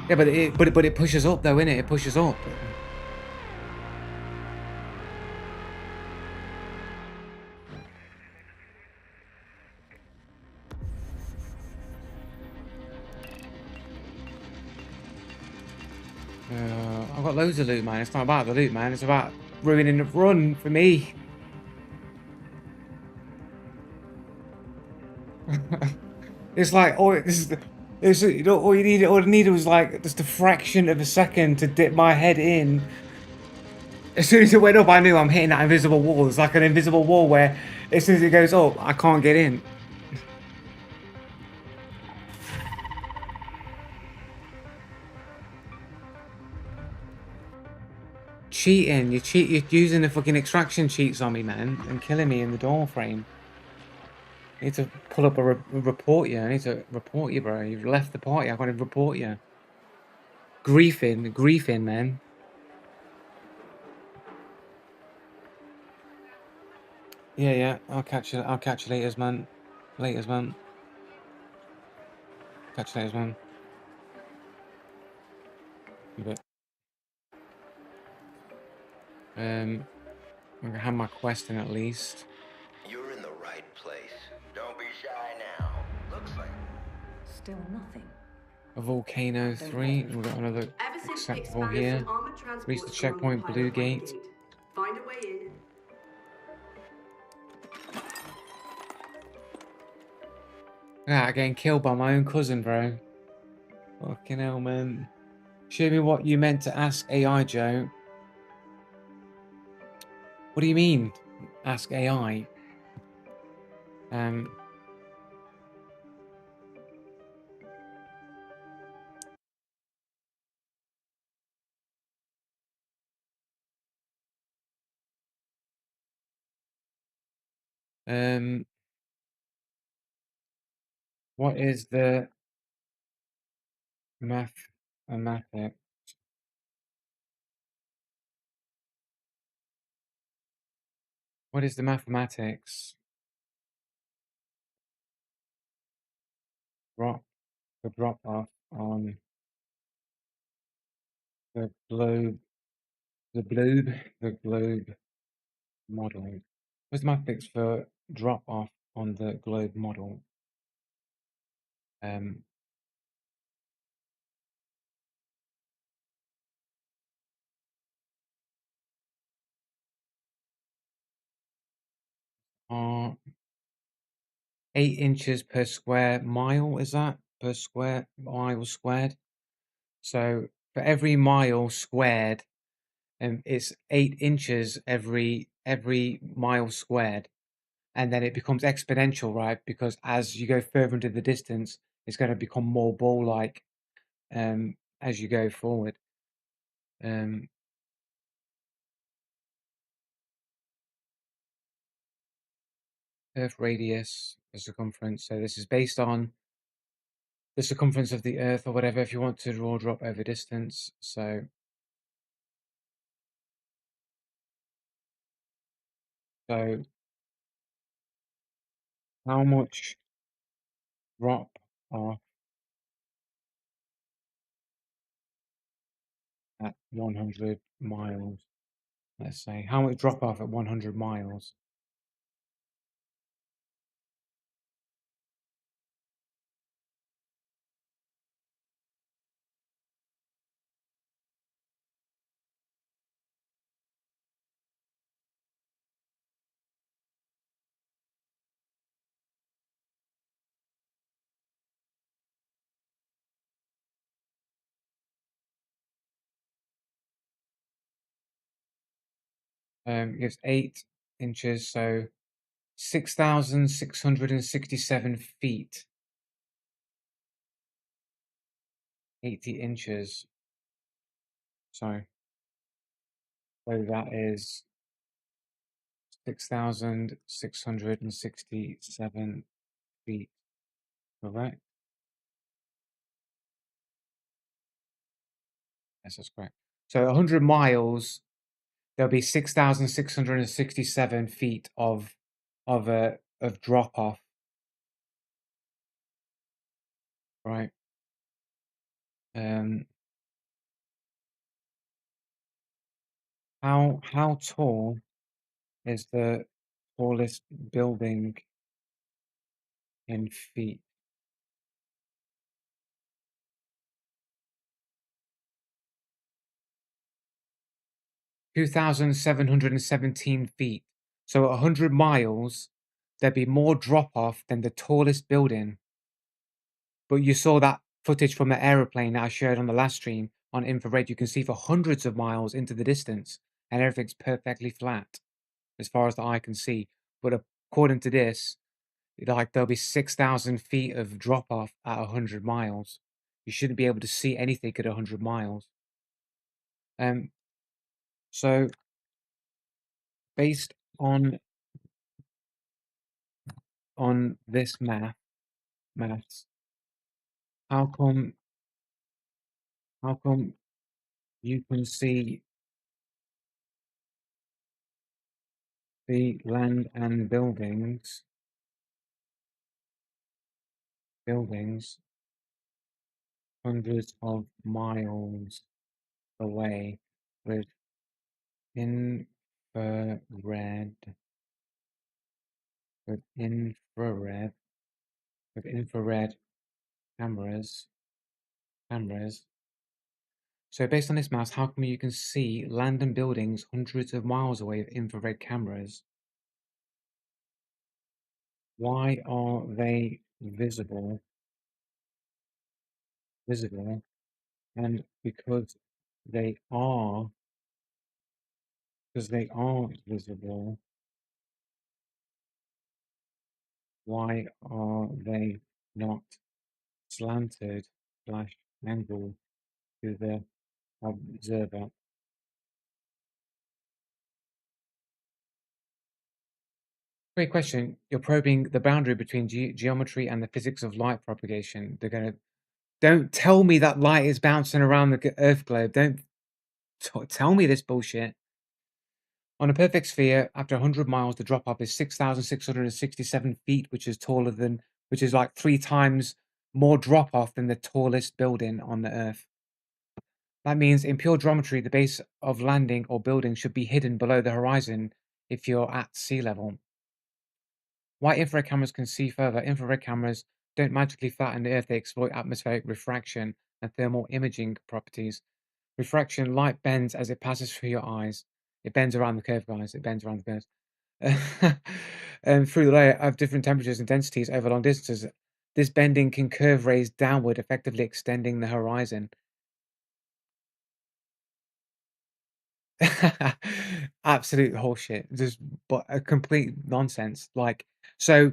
Yeah, but it pushes up though, innit? It pushes up. I've got loads of loot, man. It's not about the loot, man. It's about ruining the run for me. It's like, all you needed was like just a fraction of a second to dip my head in. As soon as it went up, I knew I'm hitting that invisible wall. It's like an invisible wall where as soon as it goes up, I can't get in. Cheating, you're using the fucking extraction cheats on me, man, and killing me in the door frame. I need to pull up a report you. I need to report you, bro. You've left the party. I gotta report you. Griefing, man. Yeah. I'll catch you later, man. Catch you later, man. A bit. I'm gonna have my quest in at least. You're in the right place. Don't be shy now. Looks like Still nothing. A Volcano 3. We've got another acceptable here. Reach the checkpoint, Blue Gate. Find a way in. Ah, getting killed by my own cousin, bro. Fucking hell, man. Show me what you meant to ask AI, Joe. What do you mean? Ask AI? Um... What is the mathematic? What is the mathematics? The drop off on the globe model. What's the mathematics for drop off on the globe model? Um, are 8 inches per square mile, is that? Per square mile squared? So for every mile squared, it's 8 inches every mile squared. And then it becomes exponential, right? Because as you go further into the distance, it's going to become more ball-like as you go forward. Um, Earth radius, the circumference. So this is based on the circumference of the Earth or whatever, if you want to draw drop over distance. So how much drop off at 100 miles? Let's say how much drop off at 100 miles? Gives 8 inches, so 6,667 feet. 80 inches. Sorry. So that is 6,667 feet. Correct? Yes, that's correct. So 100 miles, there'll be 6,667 feet of drop off, right? Um, how tall is the tallest building in feet? 2,717 feet. So at 100 miles, there'd be more drop off than the tallest building. But you saw that footage from the aeroplane that I shared on the last stream on infrared. You can see for hundreds of miles into the distance, and everything's perfectly flat as far as the eye can see. But according to this, like there'll be 6,000 feet of drop off at 100 miles. You shouldn't be able to see anything at 100 miles. So based on this maths, how come you can see the land and buildings hundreds of miles away with infrared with infrared cameras. So based on this math, how come you can see land and buildings hundreds of miles away with infrared cameras? Why are they visible? And they are because they aren't visible, why are they not slanted slash angled to the observer? Great question. You're probing the boundary between geometry and the physics of light propagation. Don't tell me that light is bouncing around the Earth globe. Don't tell me this bullshit. On a perfect sphere, after 100 miles, the drop off is 6,667 feet, which is like 3 times more drop off than the tallest building on the Earth. That means in pure geometry, the base of landing or building should be hidden below the horizon if you're at sea level. Why infrared cameras can see further? Infrared cameras don't magically flatten the Earth, they exploit atmospheric refraction and thermal imaging properties. Refraction, light bends as it passes through your eyes. It bends around the curve, guys. It bends around the curve. Through the layer of different temperatures and densities over long distances. This bending can curve rays downward, effectively extending the horizon. Absolute horseshit. Just but a complete nonsense. Like, so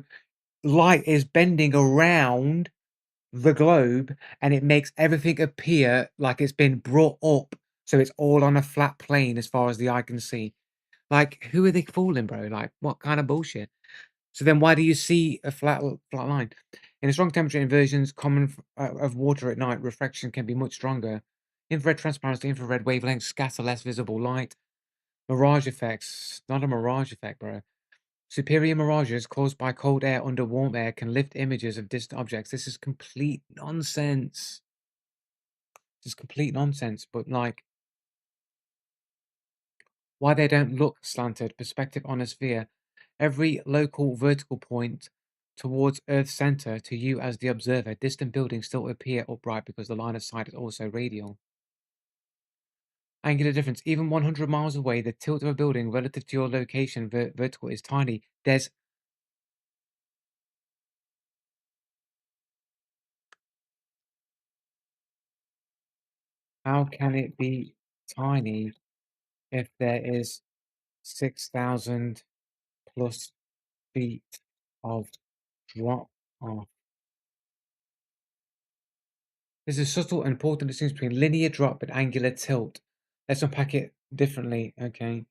light is bending around the globe and it makes everything appear like it's been brought up, so it's all on a flat plane as far as the eye can see. Like, who are they fooling, bro? Like, what kind of bullshit? So then why do you see a flat line? In a strong temperature inversions common of water at night, refraction can be much stronger. Infrared transparency, infrared wavelengths scatter less visible light. Mirage effects. Not a mirage effect, bro. Superior mirages caused by cold air under warm air can lift images of distant objects. This is complete nonsense. This is complete nonsense. But like, why they don't look slanted? Perspective on a sphere. Every local vertical point towards Earth's center to you as the observer. Distant buildings still appear upright because the line of sight is also radial. Angular difference. Even 100 miles away, the tilt of a building relative to your location vertical is tiny. There's how can it be tiny if there is 6,000 plus feet of drop off? There's a subtle and important distinction between linear drop and angular tilt. Let's unpack it differently, okay?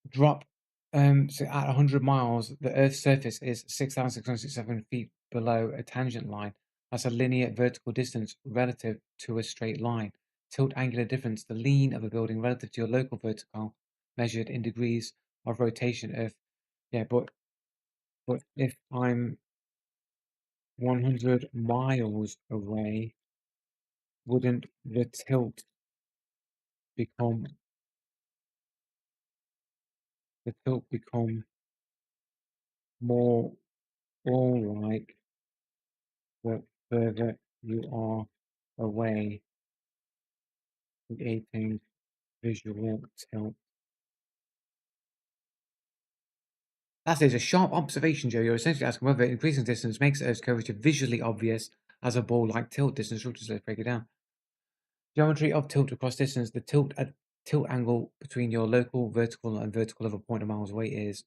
Drop, so at 100 miles, the Earth's surface is 6,667 feet below a tangent line. That's a linear vertical distance relative to a straight line. Tilt angular difference, the lean of a building relative to your local vertical, measured in degrees of rotation. Yeah, but if I'm 100 miles away, wouldn't the tilt become more all-like the further you are away, creating visual tilt? That is a sharp observation, Joe. You're essentially asking whether increasing distance makes Earth's curvature visually obvious as a ball-like tilt distance structures. Let's break it down. Geometry of tilt across distance. The tilt angle between your local vertical and vertical of a point of miles away is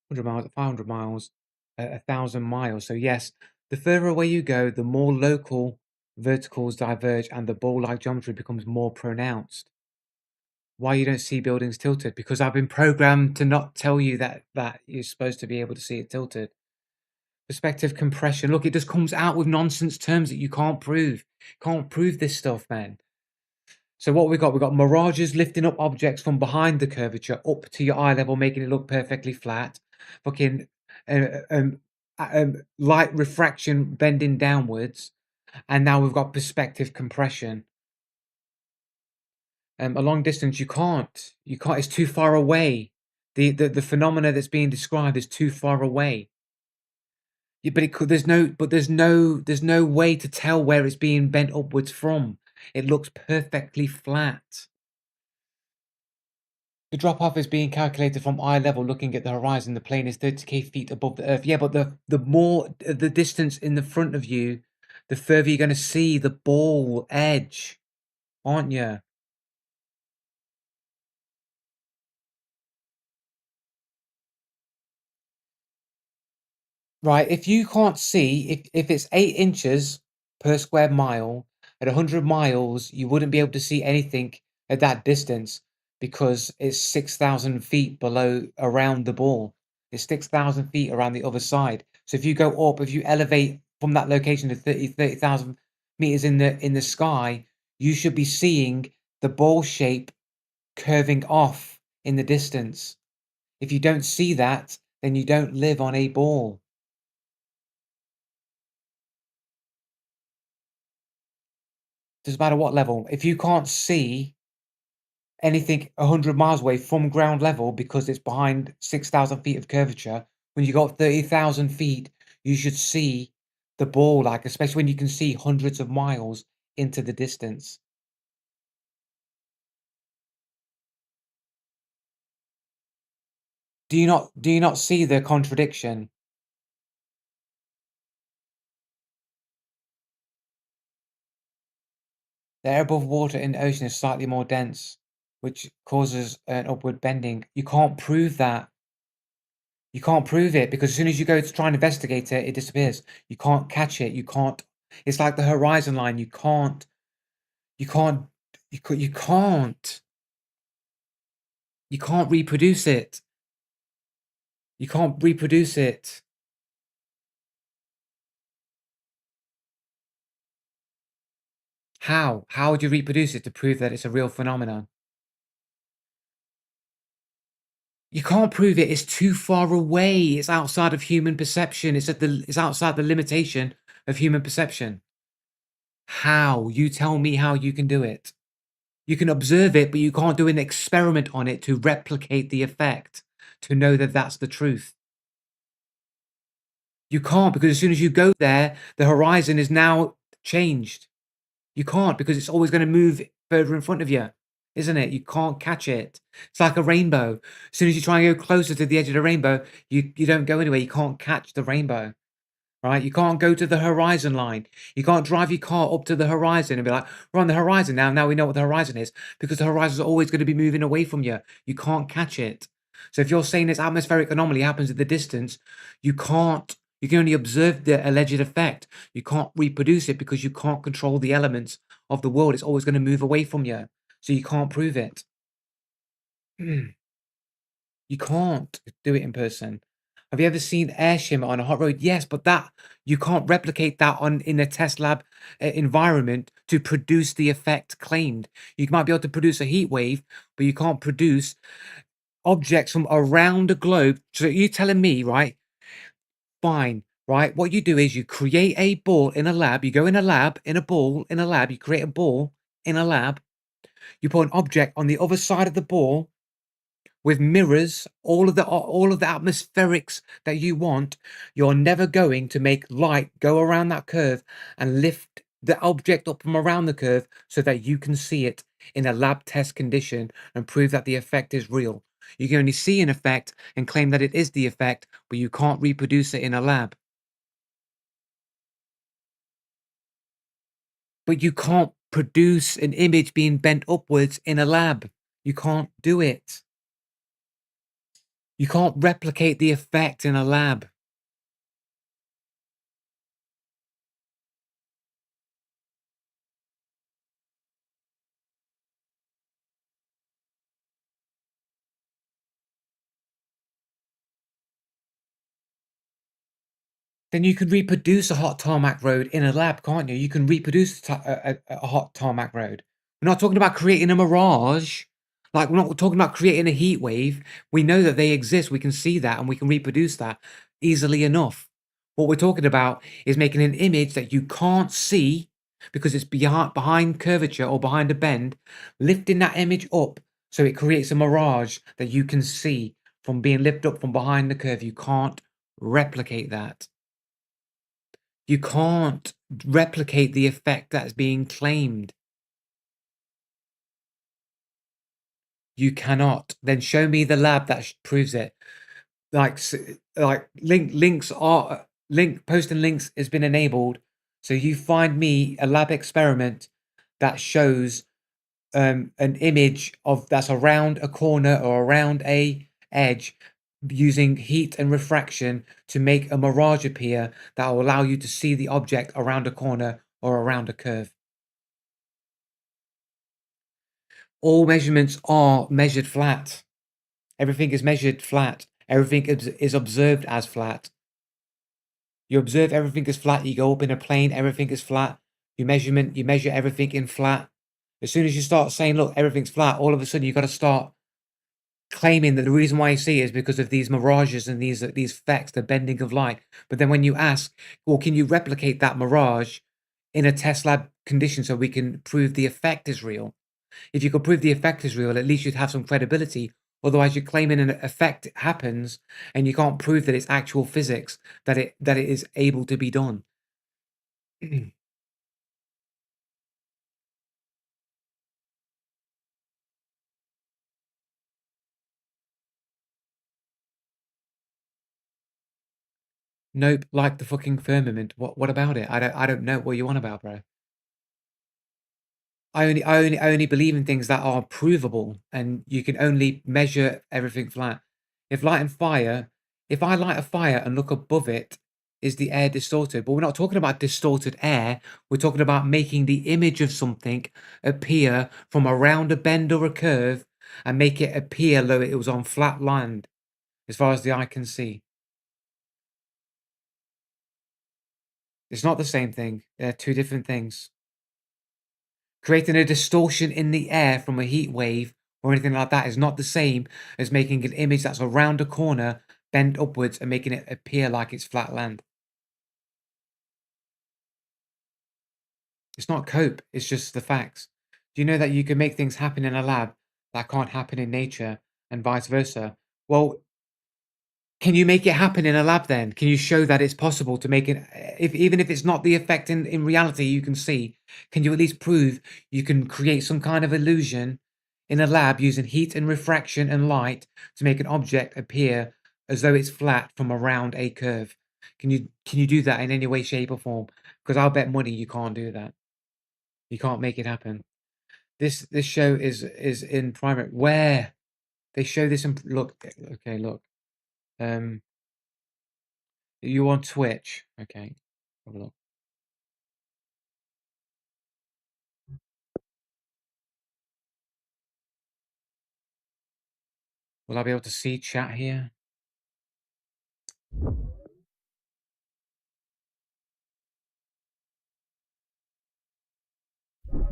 100 miles, 500 miles, 1,000 miles. So yes, the further away you go, the more local verticals diverge and the ball-like geometry becomes more pronounced. Why you don't see buildings tilted? Because I've been programmed to not tell you that you're supposed to be able to see it tilted. Perspective compression. Look, it just comes out with nonsense terms that you can't prove. Can't prove this stuff, man. So what we got? We got mirages lifting up objects from behind the curvature up to your eye level, making it look perfectly flat. Fucking light refraction bending downwards, and now we've got perspective compression. A long distance, you can't. It's too far away. The phenomena that's being described is too far away. Yeah, but it could. There's no way to tell where it's being bent upwards from. It looks perfectly flat. The drop-off is being calculated from eye level, looking at the horizon. The plane is 30k feet above the Earth. Yeah, but the more the distance in the front of you, the further you're going to see the ball edge, aren't you? Right, if you can't see, if it's 8 inches per square mile, at 100 miles, you wouldn't be able to see anything at that distance because it's 6,000 feet below around the ball. It's 6,000 feet around the other side. So if you go up, if you elevate from that location to 30,000 meters in the sky, you should be seeing the ball shape curving off in the distance. If you don't see that, then you don't live on a ball. Doesn't matter what level. If you can't see anything 100 miles away from ground level because it's behind 6,000 feet of curvature, when you got 30,000 feet, you should see the ball, like, especially when you can see hundreds of miles into the distance. Do you not see the contradiction? The air above water in the ocean is slightly more dense, which causes an upward bending. You can't prove that. You can't prove it because as soon as you go to try and investigate it, it disappears. You can't catch it. You can't. It's like the horizon line. You can't. You can't. You can't. You can't reproduce it. You can't reproduce it. How? How would you reproduce it to prove that it's a real phenomenon? You can't prove it. It's too far away. It's outside of human perception. It's outside the limitation of human perception. How? You tell me how you can do it. You can observe it, but you can't do an experiment on it to replicate the effect, to know that that's the truth. You can't, because as soon as you go there, the horizon is now changed. You can't, because it's always going to move further in front of you, isn't it? You can't catch it. It's like a rainbow. As soon as you try and go closer to the edge of the rainbow, you don't go anywhere. You can't catch the rainbow, right? You can't go to the horizon line. You can't drive your car up to the horizon and be like, we're on the horizon now. Now we know what the horizon is, because the horizon is always going to be moving away from you. You can't catch it. So if you're saying this atmospheric anomaly happens at the distance, you can't. You can only observe the alleged effect. You can't reproduce it because you can't control the elements of the world. It's always going to move away from you. So you can't prove it. You can't do it in person. Have you ever seen air shimmer on a hot road? Yes, but that you can't replicate that in a test lab environment to produce the effect claimed. You might be able to produce a heat wave, but you can't produce objects from around the globe. So you're telling me, right? Fine, right? What you do is you create a ball in a lab. You go in a lab, in a ball, in a lab. You create a ball in a lab. You put an object on the other side of the ball with mirrors, all of the atmospherics that you want. You're never going to make light go around that curve and lift the object up from around the curve so that you can see it in a lab test condition and prove that the effect is real. You can only see an effect and claim that it is the effect, but you can't reproduce it in a lab. But you can't produce an image being bent upwards in a lab. You can't do it. You can't replicate the effect in a lab. Then you can reproduce a hot tarmac road in a lab, can't you? You can reproduce a hot tarmac road. We're not talking about creating a mirage. Like, we're not talking about creating a heat wave. We know that they exist. We can see that and we can reproduce that easily enough. What we're talking about is making an image that you can't see because it's behind curvature or behind a bend, lifting that image up so it creates a mirage that you can see from being lifted up from behind the curve. You can't replicate that. You can't replicate the effect that's being claimed. You cannot. Then show me the lab that proves it. Like posting links has been enabled. So you find me a lab experiment that shows an image of that's around a corner or around a edge using heat and refraction to make a mirage appear that will allow you to see the object around a corner or around a curve. All measurements are measured flat. Everything is measured flat. Everything is observed as flat. You observe everything is flat. You go up in a plane, everything is flat. You measure everything in flat. As soon as you start saying, look, everything's flat, all of a sudden you've got to start claiming that the reason why you see it is because of these mirages and these effects, the bending of light. But then when you ask, well, can you replicate that mirage in a test lab condition so we can prove the effect is real? If you could prove the effect is real, at least you'd have some credibility. Otherwise, you're claiming an effect happens and you can't prove that it's actual physics, that it is able to be done. Nope, like the fucking firmament. What about it? I don't know what you want about, bro. I only believe in things that are provable, and you can only measure everything flat. If lighting fire, if I light a fire and look above it, is the air distorted? But we're not talking about distorted air. We're talking about making the image of something appear from around a bend or a curve and make it appear though it was on flat land, as far as the eye can see. It's not the same thing. They're two different things. Creating a distortion in the air from a heat wave or anything like that is not the same as making an image that's around a corner, bent upwards, and making it appear like it's flat land. It's not cope, it's just the facts. Do you know that you can make things happen in a lab that can't happen in nature and vice versa? Well, can you make it happen in a lab then? Can you show that it's possible to make it, even if it's not the effect in reality you can see, can you at least prove you can create some kind of illusion in a lab using heat and refraction and light to make an object appear as though it's flat from around a curve? Can you do that in any way, shape, or form? Because I'll bet money you can't do that. You can't make it happen. This show is in primary. Where they show this in look. Okay, look. You on Twitch? Okay, have a look. Will I be able to see chat here?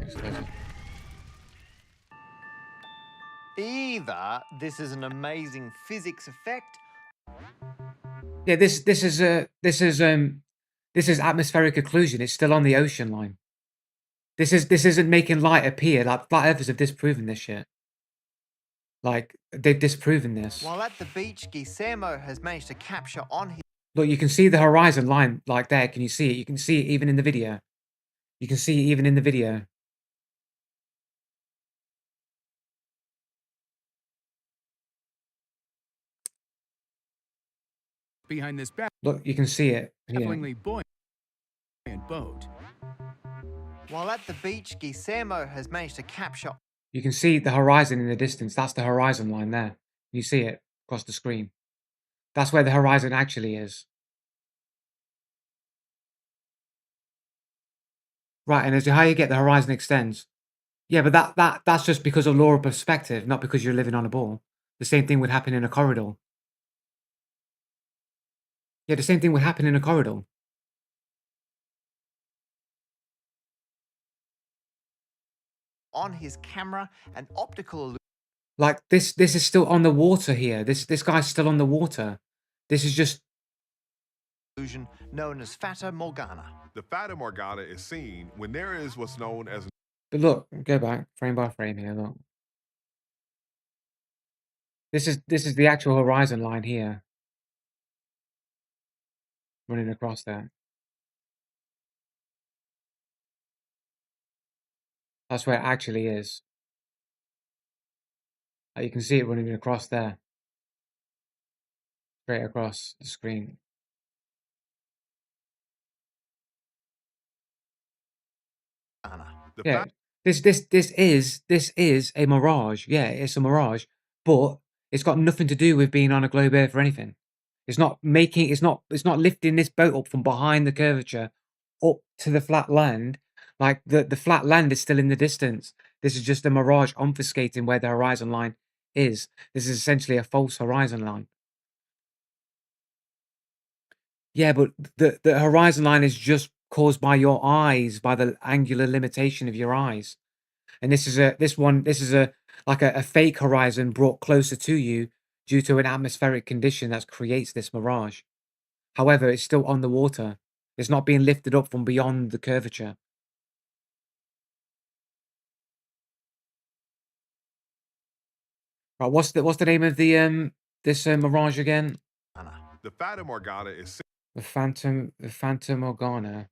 Just close it. Either this is an amazing physics effect. Yeah, this is atmospheric occlusion. It's still on the ocean line. This isn't making light appear. Like flat earthers have disproven this shit. Like they've disproven this. While at the beach, Guillermo has managed to capture on his Look, you can see the horizon line like there. Can you see it? You can see it even in the video. You can see it even in the video. behind this Look, you can see it. Here. bafflingly buoyant boat. While at the beach, Guillermo has managed to capture. You can see the horizon in the distance. That's the horizon line there. You see it across the screen. That's where the horizon actually is. Right, and as to how you get the horizon extends. Yeah, but that's just because of law of perspective, not because you're living on a ball. The same thing would happen in a corridor. Yeah, the same thing would happen in a corridor. On his camera, an optical Like this is still on the water here. This guy's still on the water. This is just illusion known as Fata Morgana. The Fata Morgana is seen when there is what's known as. But look, go back frame by frame here. Look, this is the actual horizon line here, running across there. That's where it actually is. Like you can see it running across there, straight across the screen. Yeah, this is a mirage. Yeah, it's a mirage, but it's got nothing to do with being on a globe Earth or anything. It's not making. It's not lifting this boat up from behind the curvature up to the flat land. Like the flat land is still in the distance. This is just a mirage obfuscating where the horizon line is. This is essentially a false horizon line. Yeah, but the horizon line is just caused by your eyes, by the angular limitation of your eyes. And this is a like a fake horizon brought closer to you due to an atmospheric condition that creates this mirage. However, it's still on the water. It's not being lifted up from beyond the curvature. Right, what's the name of the this mirage again? The Fata Morgana is The Phantom Morgana.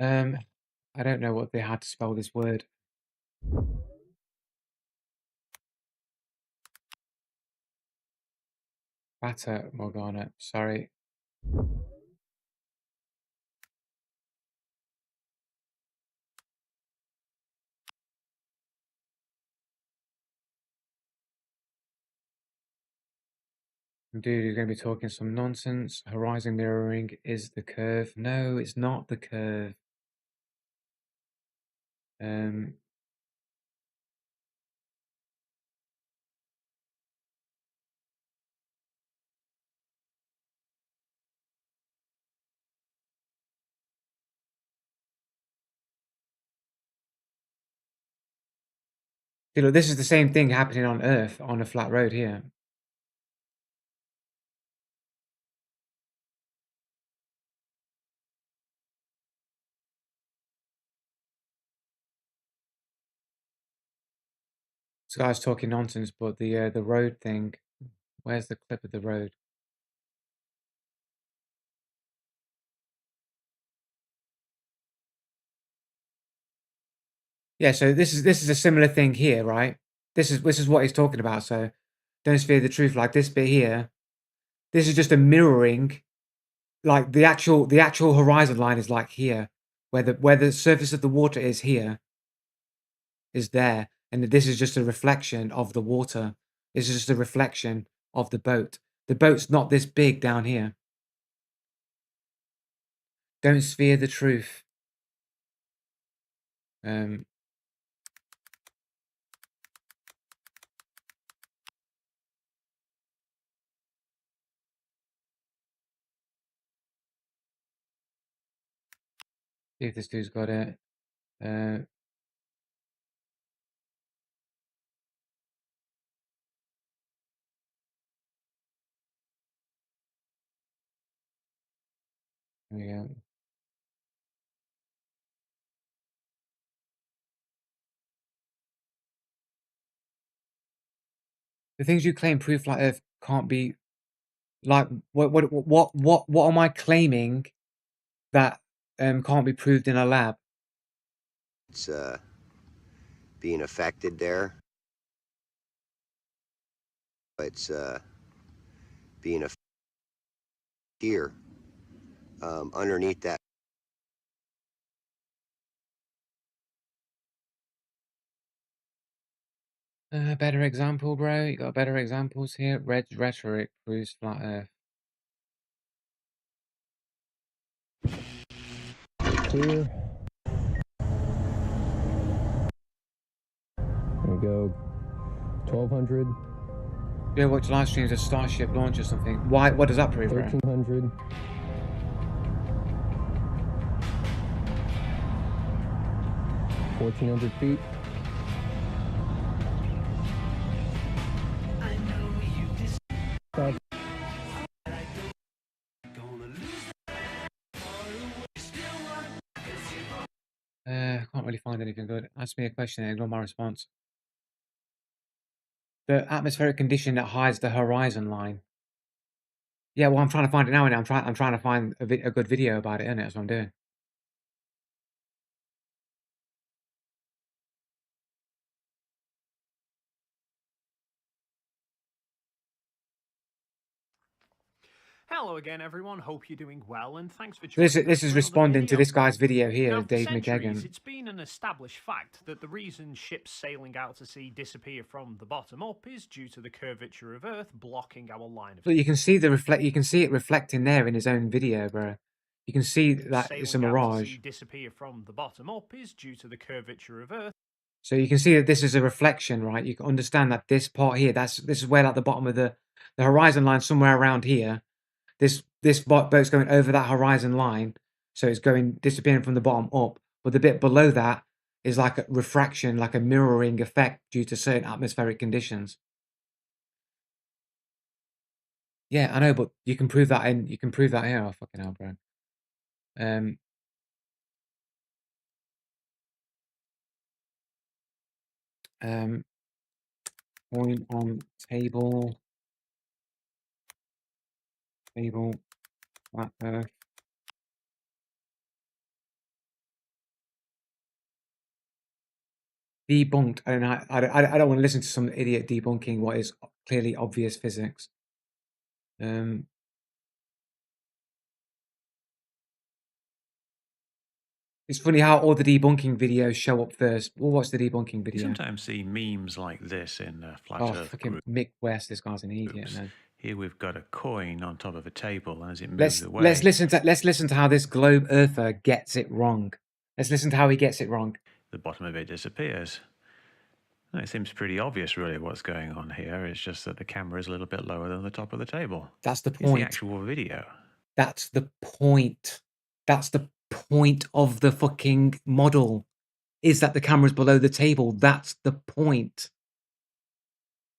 I don't know what they had to spell this word. Fata Morgana, sorry. Dude, you're going to be talking some nonsense. Horizon mirroring is the curve. No, it's not the curve. Um, See, look, this is the same thing happening on Earth on a flat road here. This guy's talking nonsense, but the road thing. Where's the clip of the road? Yeah, so this is a similar thing here, right? This is what he's talking about. So don't fear the truth, like this bit here. This is just a mirroring, like the actual horizon line is like here, where the surface of the water is here, is there, and this is just a reflection of the water. This is just a reflection of the boat. The boat's not this big down here. Don't sphere the truth. See if this dude's got it. There we go. The things you claim prove flat Earth can't be like what am I claiming that can't be proved in a lab? It's being affected there. It's being affected here underneath that. Better example, bro. You got better examples here. Red's rhetoric proves flat Earth. Clear. There we go. 1200. Yeah, watch live streams of Starship launch or something. Why? What does that prove, bro? 1300. 1400 feet. Can't really find anything good. Ask me a question and ignore my response. The atmospheric condition that hides the horizon line. Yeah, well, I'm trying to find it now, and I'm trying to find a good video about it, innit? That's what I'm doing. Hello again, everyone. Hope you're doing well, and thanks for This joining us is for another responding to video. this guy's video here, Now, of for Dave centuries, McKagan. it's been an established fact that the reason ships sailing out to sea disappear from the bottom up is due to the curvature of Earth blocking our line of But you can see you can see it reflecting there in his own video, bro. You can see that it's a sailing out to mirage. sea disappear from the bottom up is due to the curvature of Earth. So you can see that this is a reflection, right? You can understand that this part here, this is where like the bottom of the horizon line, somewhere around here. This boat's going over that horizon line, so it's going disappearing from the bottom up. But the bit below that is like a refraction, like a mirroring effect due to certain atmospheric conditions. Yeah, I know, but you can prove that here. Oh, fucking hell, bro. Point on table flat Earth. Debunked. And I don't want to listen to some idiot debunking what is clearly obvious physics. It's funny how all the debunking videos show up first. We'll watch the debunking You video. sometimes see memes like this in Flat Oh, Earth fucking groups. Mick West, this guy's an idiot, man. Here we've got a coin on top of a table, and as it moves Let's away, let's listen to how this globe earther gets it wrong. Let's listen to how he gets it wrong. the bottom of it disappears. And it seems pretty obvious, really, what's going on here. It's just that the camera is a little bit lower than the top of the table. That's the It's point. the actual video. That's the point. That's the point of the fucking model. Is that the camera's below the table? That's the point.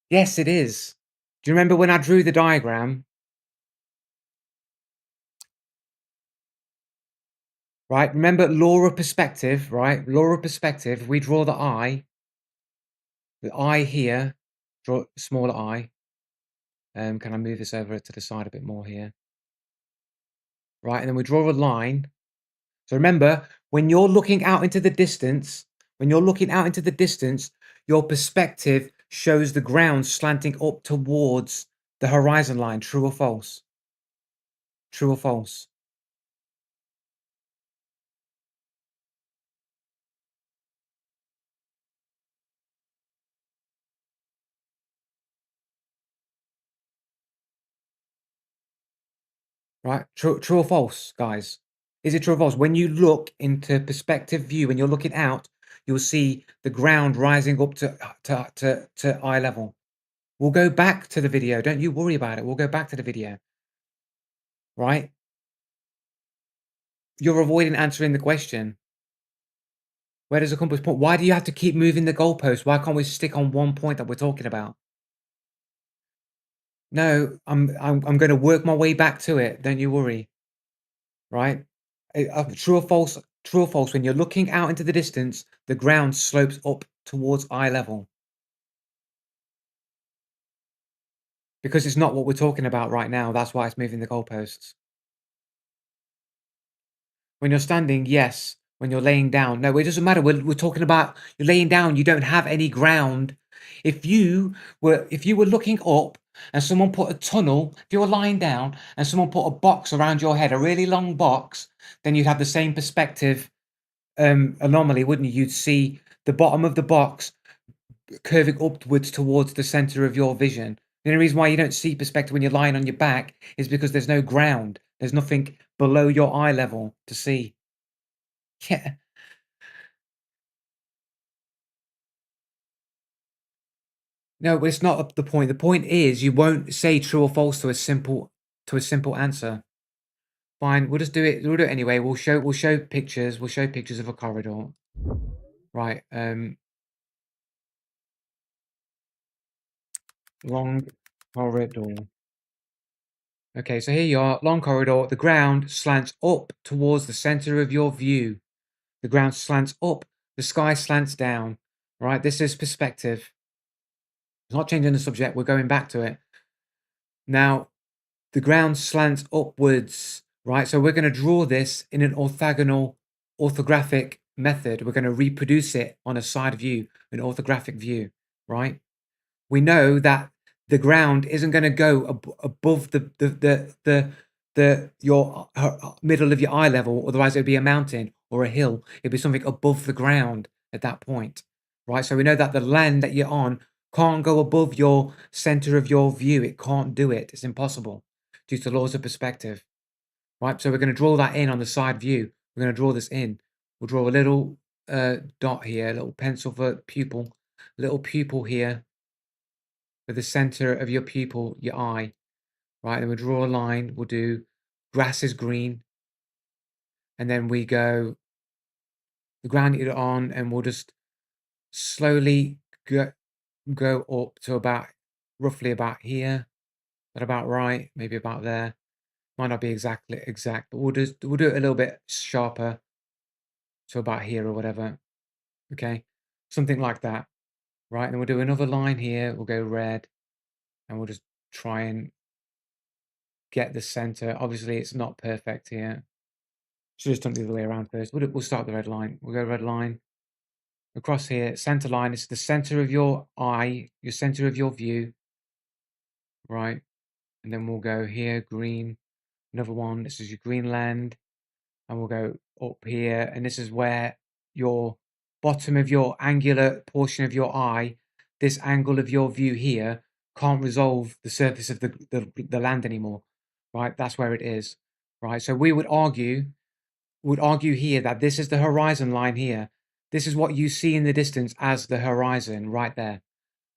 Yes, it is. Do you remember when I drew the diagram? Right? Remember law of perspective, right? Law of perspective. We draw the eye here, draw a smaller eye. Can I move this over to the side a bit more here? Right, and then we draw a line. So remember, when you're looking out into the distance, your perspective shows the ground slanting up towards the horizon line. True or false? True or false? Right? True or false, guys? Is it true or false? When you look into perspective view, when you're looking out, you'll see the ground rising up to eye level. We'll go back to the video. Don't you worry about it. We'll go back to the video. Right? You're avoiding answering the question. Where does the compass point? Why do you have to keep moving the goalpost? Why can't we stick on one point that we're talking about? No, I'm going to work my way back to it. Don't you worry. Right? True or false? True or false? When you're looking out into the distance, the ground slopes up towards eye level. Because it's not what we're talking about right now. That's why it's moving the goalposts. When you're standing, yes. When you're laying down, no, it doesn't matter. We're talking about you're laying down. You don't have any ground. If you were looking up and someone put a tunnel, if you were lying down and someone put a box around your head, a really long box, then you'd have the same perspective anomaly, wouldn't you? You'd see the bottom of the box curving upwards towards the center of your vision. The only reason why you don't see perspective when you're lying on your back is because there's no ground. There's nothing below your eye level to see. Yeah. No, it's not the point. The point is you won't say true or false to a simple answer. Fine, we'll just do it. We'll do it anyway. We'll show pictures. We'll show pictures of a corridor. Right. Long corridor. Okay, so here you are, long corridor. The ground slants up towards the center of your view. The ground slants up. The sky slants down. Right. This is perspective. It's not changing the subject. We're going back to it. Now, the ground slants upwards, right? So we're going to draw this in an orthographic method. We're going to reproduce it on a side view, an orthographic view, right? We know that the ground isn't going to go above your middle of your eye level. Otherwise, it would be a mountain or a hill. It'd be something above the ground at that point, right? So we know that the land that you're on can't go above your center of your view. It can't do it. It's impossible due to laws of perspective, right? So we're going to draw that in on the side view. We're going to draw this in. We'll draw a little dot here, a little pencil for pupil, little pupil here for the center of your pupil, your eye, right? Then we'll draw a line. We'll do grass is green. And then we go the ground you're on, and we'll just slowly go up to about roughly about here. Is that about right? Maybe about there. Might not be exact, but we'll do it a little bit sharper. So about here or whatever. Okay, something like that. Right, and then we'll do another line here. We'll go red, and we'll just try and get the center. Obviously, it's not perfect here. Should have done it the other way around first. We'll start the red line. We'll go red line. across here, center line. It's the center of your eye, your center of your view, right? And then we'll go here, green, another one. This is your Greenland, and we'll go up here, and this is where your bottom of your angular portion of your eye, this angle of your view here, can't resolve the surface of the land anymore, right? That's where it is, right? So we would argue here that this is the horizon line here. This is what you see in the distance as the horizon right there.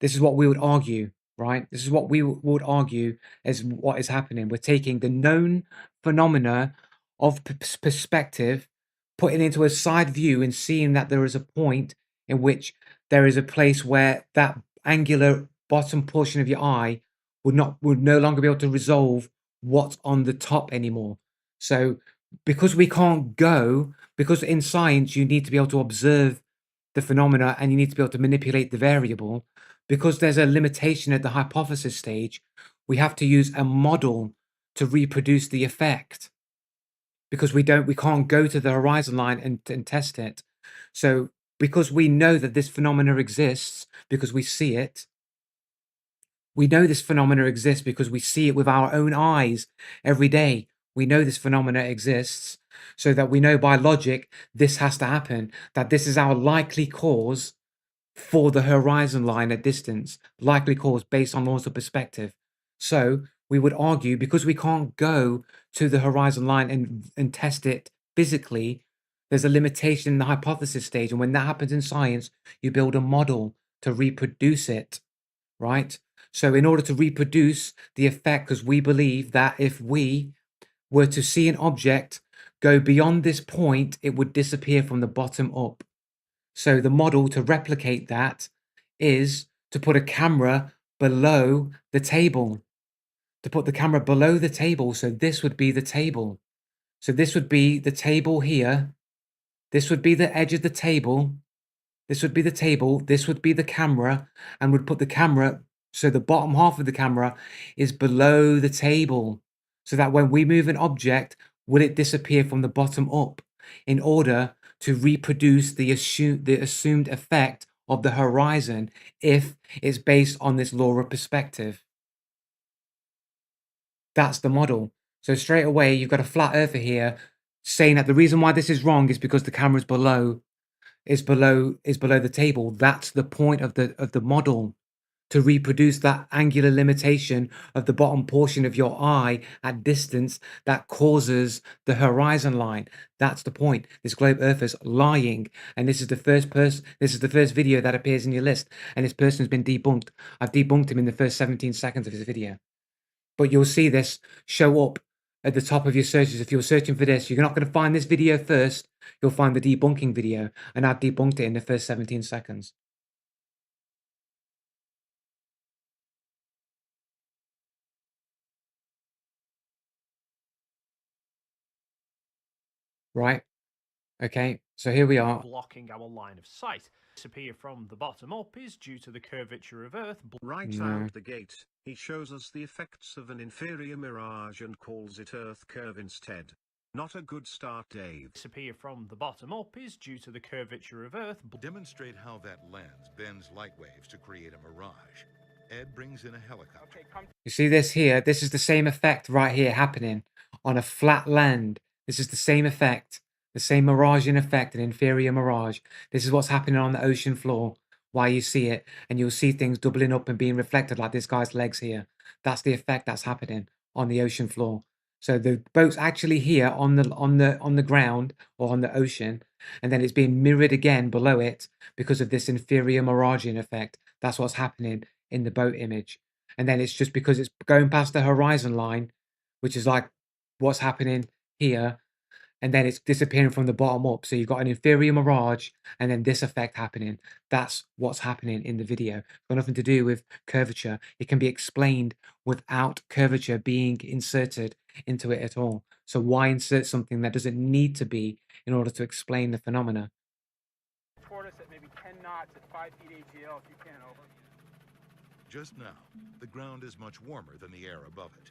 This is what we would argue, right? This is what we would argue as what is happening. We're taking the known phenomena of perspective, putting it into a side view and seeing that there is a point in which there is a place where that angular bottom portion of your eye would no longer be able to resolve what's on the top anymore. So because we can't go, because in science you need to be able to observe the phenomena and you need to be able to manipulate the variable, because there's a limitation at the hypothesis stage, we have to use a model to reproduce the effect, because we can't go to the horizon line and test it. So because we know that this phenomena exists, because we see it, we know this phenomena exists because we see it with our own eyes every day. We know this phenomena exists, so that we know by logic this has to happen, that this is our likely cause for the horizon line at distance, likely cause based on laws of perspective. So we would argue, because we can't go to the horizon line and test it physically, there's a limitation in the hypothesis stage. And when that happens in science, you build a model to reproduce it, right? So in order to reproduce the effect, because we believe that if we were to see an object go beyond this point, it would disappear from the bottom up. So the model to replicate that is to put a camera below the table. To put the camera below the table. So this would be the table. So this would be the table here. This would be the edge of the table. This would be the table. This would be the camera. And would put the camera, so the bottom half of the camera is below the table. So that when we move an object, will it disappear from the bottom up, in order to reproduce the assumed effect of the horizon if it's based on this law of perspective. That's the model. So straight away, you've got a flat earther here saying that the reason why this is wrong is because the camera's below the table. That's the point of the model, to reproduce that angular limitation of the bottom portion of your eye at distance that causes the horizon line. That's the point. This globe earther's lying, and this is the first video that appears in your list, and this person's been debunked. I've debunked him in the first 17 seconds of his video. But you'll see this show up at the top of your searches. If you're searching for this, you're not going to find this video first. You'll find the debunking video, and I've debunked it in the first 17 seconds. Right? Okay, so here we are. Blocking our line of sight. Disappear from the bottom up is due to the curvature of Earth. Right No. out the gate, he shows us the effects of an inferior mirage and calls it Earth curve instead. Not a good start, Dave. Disappear from the bottom up is due to the curvature of Earth. Demonstrate how that lens bends light waves to create a mirage. Ed brings in a helicopter. You see this here? This is the same effect right here happening on a flat land. This is the same effect, the same miraging effect, an inferior mirage. This is what's happening on the ocean floor while you see it, and you'll see things doubling up and being reflected like this guy's legs here. That's the effect that's happening on the ocean floor. So the boat's actually here on the ground or on the ocean, and then it's being mirrored again below it because of this inferior miraging effect. That's what's happening in the boat image. And then it's just because it's going past the horizon line, which is like what's happening here, and then it's disappearing from the bottom up. So you've got an inferior mirage and then this effect happening. That's what's happening in the video. It's got nothing to do with curvature. It can be explained without curvature being inserted into it at all. So why insert something that doesn't need to be in order to explain the phenomena? Tortoise at maybe 10 knots at 5 feet AGL if you can, over. Just now, the ground is much warmer than the air above it.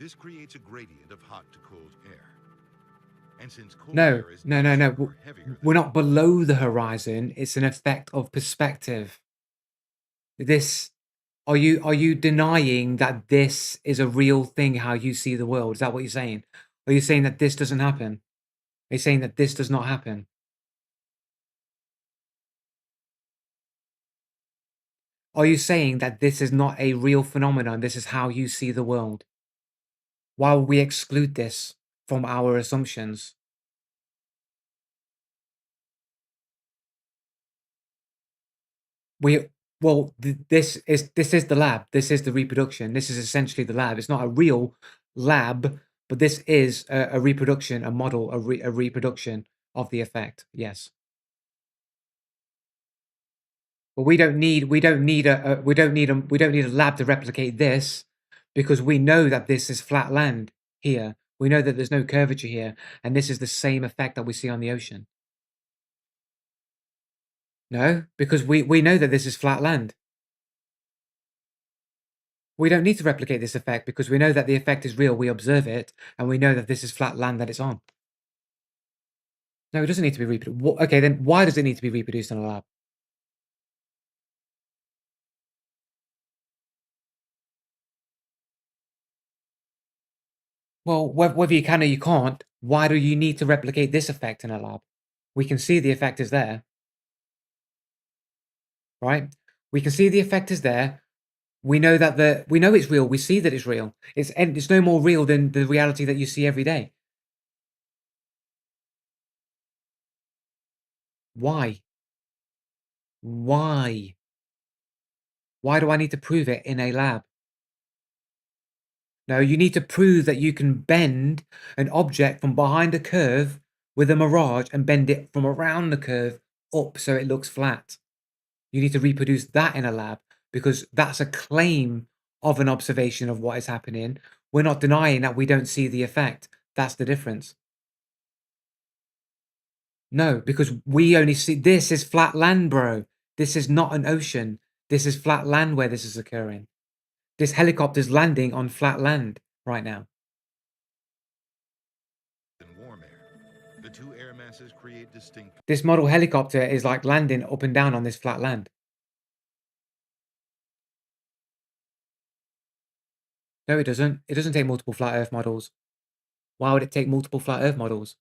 This creates a gradient of hot to cold air. And since cold No, air is no. denser or heavier We're not below the horizon. It's an effect of perspective. This, are you denying that this is a real thing, how you see the world? Is that what you're saying? Are you saying that this doesn't happen? Are you saying that this does not happen? Are you saying that this is not a real phenomenon? This is how you see the world? Why would we exclude this from our assumptions? This is the lab. This is the reproduction. This is essentially the lab. It's not a real lab, but this is a reproduction, a model, a reproduction of the effect. Yes. But we don't need a lab to replicate this, because we know that this is flat land here. We know that there's no curvature here, and this is the same effect that we see on the ocean. No, because we know that this is flat land. We don't need to replicate this effect because we know that the effect is real. We observe it, and we know that this is flat land that it's on. No, it doesn't need to be reproduced. Okay, then why does it need to be reproduced in a lab? Well, whether you can or you can't, why do you need to replicate this effect in a lab? We can see the effect is there, right? We can see the effect is there. We know that we know it's real. We see that it's real. It's no more real than the reality that you see every day. Why? Why? Why do I need to prove it in a lab? No, you need to prove that you can bend an object from behind a curve with a mirage and bend it from around the curve up so it looks flat. You need to reproduce that in a lab because that's a claim of an observation of what is happening. We're not denying that we don't see the effect. That's the difference. No, because we only see, this is flat land, bro. This is not an ocean. This is flat land where this is occurring. This helicopter's landing on flat land right now. Warm air. The two air masses create distinct. This model helicopter is like landing up and down on this flat land. No, it doesn't. It doesn't take multiple flat Earth models. Why would it take multiple flat Earth models?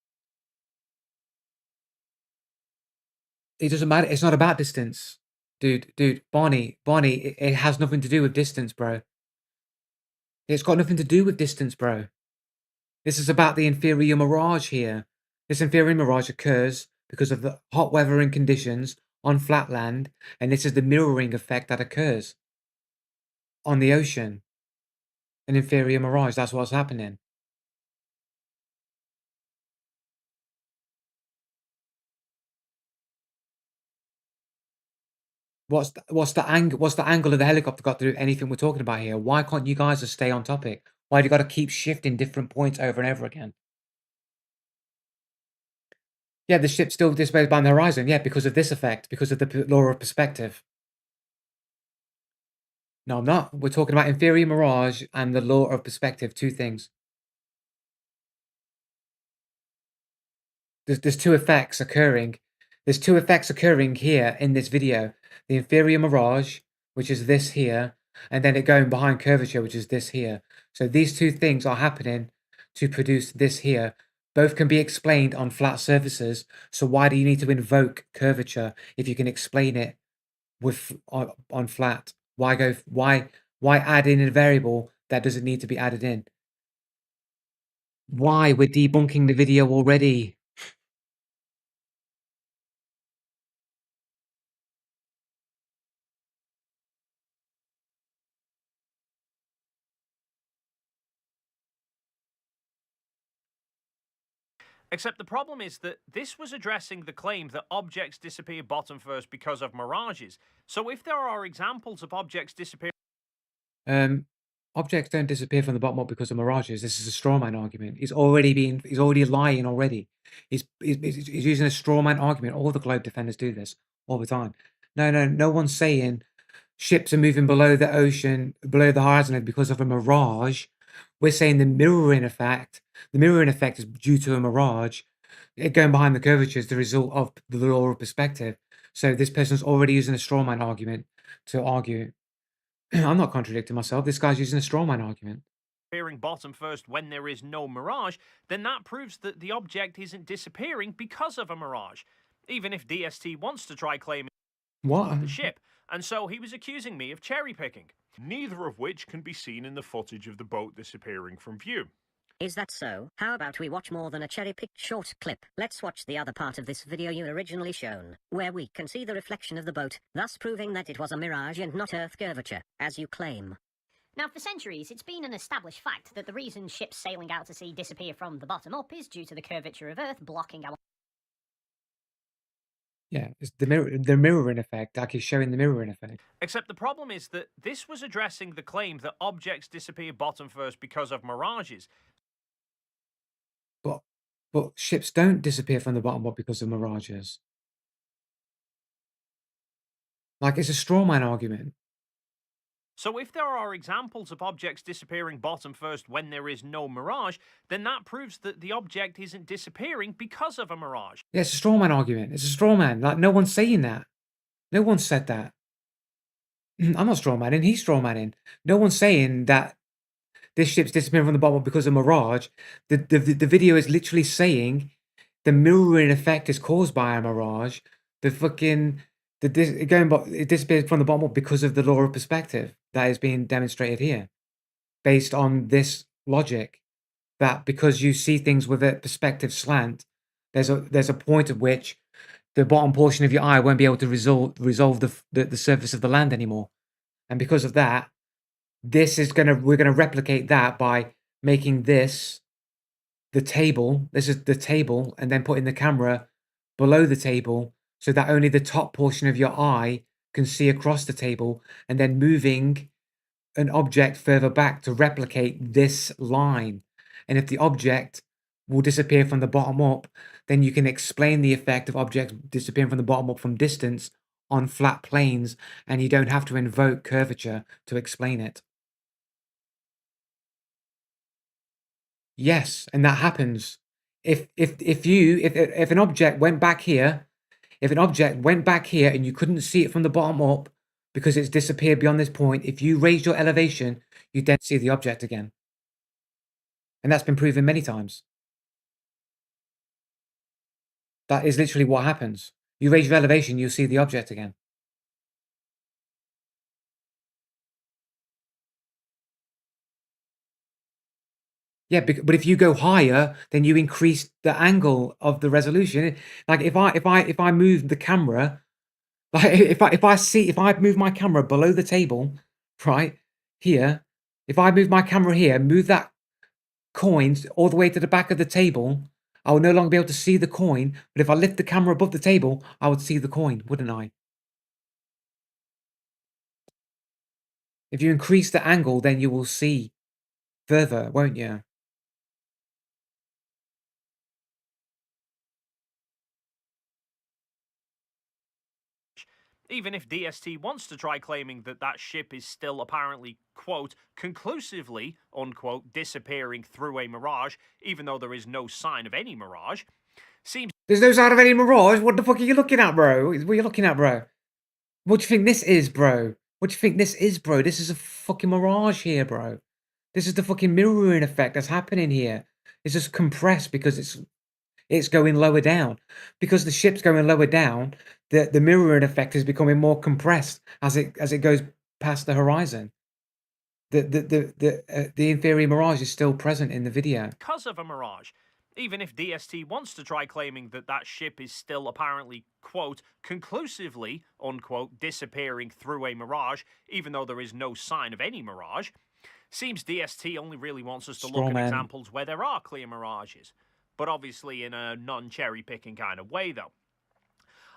It doesn't matter. It's not about distance. Dude, Barney, it has nothing to do with distance, bro. It's got nothing to do with distance, bro. This is about the inferior mirage here. This inferior mirage occurs because of the hot weather and conditions on flat land, and this is the mirroring effect that occurs on the ocean. An inferior mirage, that's what's happening. What's the angle of the helicopter got to do with anything we're talking about here? Why can't you guys just stay on topic? Why do you got to keep shifting different points over and over again? Yeah, the ship still displays behind the horizon. Yeah, because of this effect, because of the law of perspective. No, I'm not. We're talking about inferior mirage and the law of perspective. Two things. There's two effects occurring. There's two effects occurring here in this video. The inferior mirage, which is this here, and then it going behind curvature, which is this here. So these two things are happening to produce this here. Both can be explained on flat surfaces. So why do you need to invoke curvature if you can explain it with on flat? Why add in a variable that doesn't need to be added in? Why? We're debunking the video already. Except the problem is that this was addressing the claim that objects disappear bottom first because of mirages. So if there are examples of objects disappearing... Objects don't disappear from the bottom up because of mirages. This is a straw man argument. He's already lying already. He's using a straw man argument. All the globe defenders do this all the time. No one's saying ships are moving below the ocean, below the horizon because of a mirage. We're saying the mirroring effect The mirroring effect is due to a mirage. It going behind the curvature is the result of the law of perspective. So this person's already using a straw man argument to argue. I'm not contradicting myself. This guy's using a straw man argument. Disappearing bottom first when there is no mirage, then that proves that the object isn't disappearing because of a mirage, even if DST wants to try claiming What? the ship. And so he was accusing me of cherry picking. Neither of which can be seen in the footage of the boat disappearing from view. Is that so? How about we watch more than a cherry-picked short clip? Let's watch the other part of this video you originally shown, where we can see the reflection of the boat, thus proving that it was a mirage and not Earth curvature, as you claim. Now, for centuries, it's been an established fact that the reason ships sailing out to sea disappear from the bottom up is due to the curvature of Earth blocking our... Yeah, it's the mirroring effect. Like he's showing the mirroring effect. Except the problem is that this was addressing the claim that objects disappear bottom first because of mirages. But ships don't disappear from the bottom up because of mirages. Like, it's a straw man argument. So if there are examples of objects disappearing bottom first when there is no mirage, then that proves that the object isn't disappearing because of a mirage. Yeah, it's a straw man argument. It's a straw man. Like, no one's saying that. No one said that. I'm not straw manning. He's straw manning. No one's saying that this ship's disappearing from the bottom because of mirage. The video is literally saying the mirroring effect is caused by a mirage. It disappears from the bottom up because of the law of perspective that is being demonstrated here, based on this logic that because you see things with a perspective slant, there's a point at which the bottom portion of your eye won't be able to resolve the surface of the land anymore, and because of that, we're gonna replicate that by making this the table. This is the table, and then putting the camera below the table so that only the top portion of your eye can see across the table, and then moving an object further back to replicate this line. And if the object will disappear from the bottom up, then you can explain the effect of objects disappearing from the bottom up from distance on flat planes, and you don't have to invoke curvature to explain it. Yes, and that happens. If an object went back here, and you couldn't see it from the bottom up because it's disappeared beyond this point, if you raise your elevation, you then see the object again. And that's been proven many times. That is literally what happens. You raise your elevation, you'll see the object again. Yeah, but if you go higher, then you increase the angle of the resolution. Like if I move the camera, like if I move my camera below the table, right here, if I move my camera here, move that coin all the way to the back of the table, I will no longer be able to see the coin. But if I lift the camera above the table, I would see the coin, wouldn't I? If you increase the angle, then you will see further, won't you? Even if DST wants to try claiming that that ship is still apparently, quote, conclusively, unquote, disappearing through a mirage, even though there is no sign of any mirage, seems... There's no sign of any mirage? What the fuck are you looking at, bro? What are you looking at, bro? What do you think this is, bro? What do you think this is, bro? This is a fucking mirage here, bro. This is the fucking mirroring effect that's happening here. It's just compressed because it's going lower down. Because the ship's going lower down, the mirroring effect is becoming more compressed as it goes past the horizon. The inferior mirage is still present in the video. Because of a mirage. Even if DST wants to try claiming that that ship is still apparently, quote, conclusively, unquote, disappearing through a mirage, even though there is no sign of any mirage, seems DST only really wants us to look at examples where there are clear mirages. But obviously in a non-cherry-picking kind of way, though.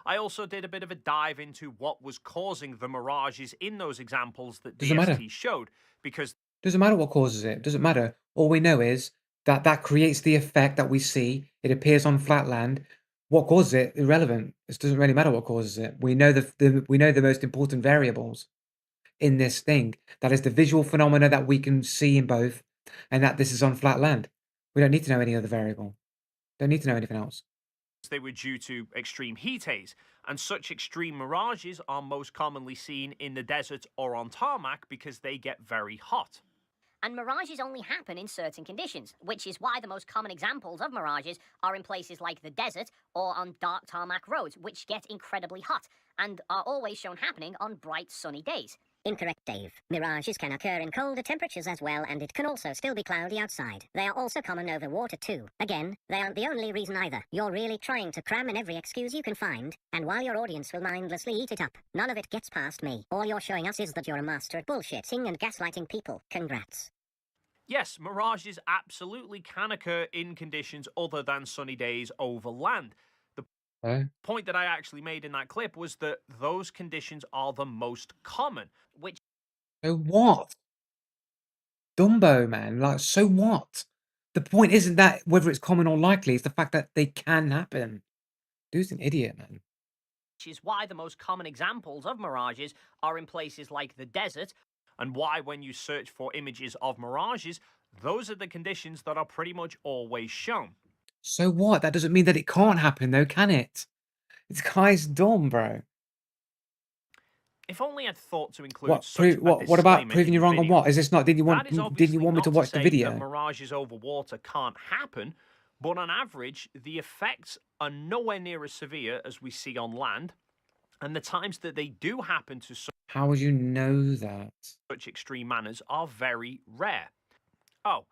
I also did a bit of a dive into what was causing the mirages in those examples that DST showed, because... Doesn't matter what causes it. Doesn't matter. All we know is that creates the effect that we see. It appears on flat land. What causes it? Irrelevant. It doesn't really matter what causes it. We know we know the most important variables in this thing. That is the visual phenomena that we can see in both, and that this is on flat land. We don't need to know any other variable. Don't need to know anything else. They were due to extreme heat haze, and such extreme mirages are most commonly seen in the desert or on tarmac because they get very hot. And mirages only happen in certain conditions, which is why the most common examples of mirages are in places like the desert or on dark tarmac roads, which get incredibly hot and are always shown happening on bright sunny days. Incorrect, Dave. Mirages can occur in colder temperatures as well, and it can also still be cloudy outside. They are also common over water too. Again, they aren't the only reason either. You're really trying to cram in every excuse you can find, and while your audience will mindlessly eat it up, none of it gets past me. All you're showing us is that you're a master at bullshitting and gaslighting people. Congrats. Yes, mirages absolutely can occur in conditions other than sunny days over land. The point that I actually made in that clip was that those conditions are the most common, which... So what? Dumbo, man. Like, so what? The point isn't that whether it's common or likely, it's the fact that they can happen. Dude's an idiot, man. Which is why the most common examples of mirages are in places like the desert, and why when you search for images of mirages, those are the conditions that are pretty much always shown. So what? That doesn't mean that it can't happen, though, can it? This guy's dumb, bro. If only I'd thought to include What about proving you wrong on what? Is this not? Didn't you want me to watch the video? That mirages over water can't happen, but on average, the effects are nowhere near as severe as we see on land, and the times that they do happen to how would you know that? Such extreme manners are very rare. Oh,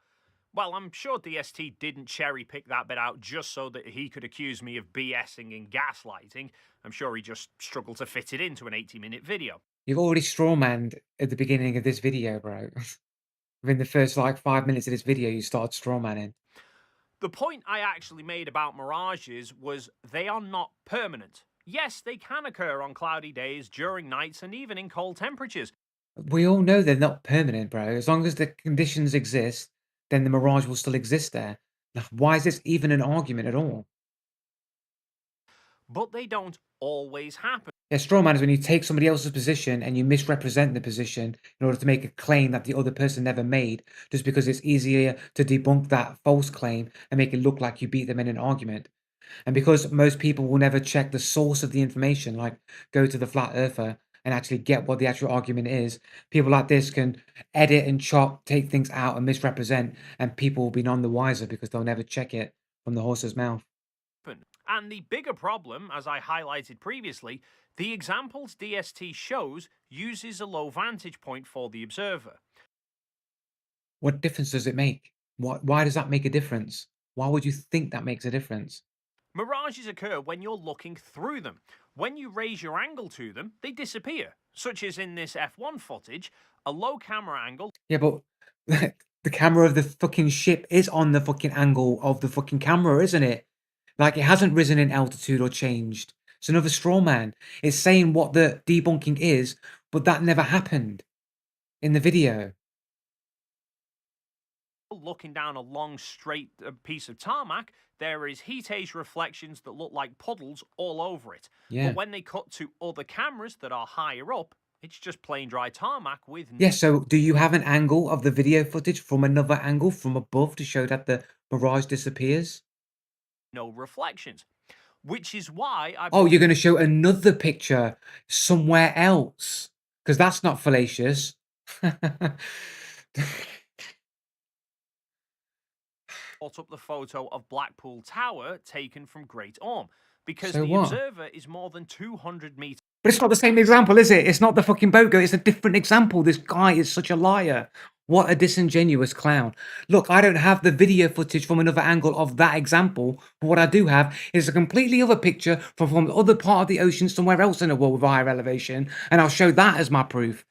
well, I'm sure DST didn't cherry pick that bit out just so that he could accuse me of BSing and gaslighting. I'm sure he just struggled to fit it into an 80-minute video. You've already strawmanned at the beginning of this video, bro. Within the first, 5 minutes of this video, you started strawmanning. The point I actually made about mirages was they are not permanent. Yes, they can occur on cloudy days, during nights, and even in cold temperatures. We all know they're not permanent, bro. As long as the conditions exist, then the mirage will still exist there. Why is this even an argument at all? But they don't always happen. Yeah, straw man is when you take somebody else's position and you misrepresent the position in order to make a claim that the other person never made, just because it's easier to debunk that false claim and make it look like you beat them in an argument. And because most people will never check the source of the information, like go to the flat earther and actually get what the actual argument is, people like this can edit and chop, take things out and misrepresent, and people will be none the wiser because they'll never check it from the horse's mouth. And the bigger problem, as I highlighted previously, the examples DST shows uses a low vantage point for the observer. What difference does it make? Why does that make a difference? Why would you think that makes a difference? Mirages occur when you're looking through them. When you raise your angle to them, they disappear, such as in this F1 footage, a low camera angle. Yeah, but the camera of the fucking ship is on the fucking angle of the fucking camera, isn't it? Like, it hasn't risen in altitude or changed. It's another straw man. It's saying what the debunking is, but that never happened in the video. Looking down a long, straight piece of tarmac, there is heat haze reflections that look like puddles all over it. Yeah. But when they cut to other cameras that are higher up, it's just plain dry tarmac with... Yeah, so do you have an angle of the video footage from another angle from above to show that the mirage disappears? No reflections. Which is why I... Oh, you're going to show another picture somewhere else? Because that's not fallacious. Brought up the photo of Blackpool Tower taken from Great Orme, because So the what? observer is more than 200 meters... But it's not the same example, is it? It's not the fucking boat go. It's a different example. This guy is such a liar. What a disingenuous clown. Look, I don't have the video footage from another angle of that example, but what I do have is a completely other picture from the other part of the ocean somewhere else in the world with higher elevation, and I'll show that as my proof.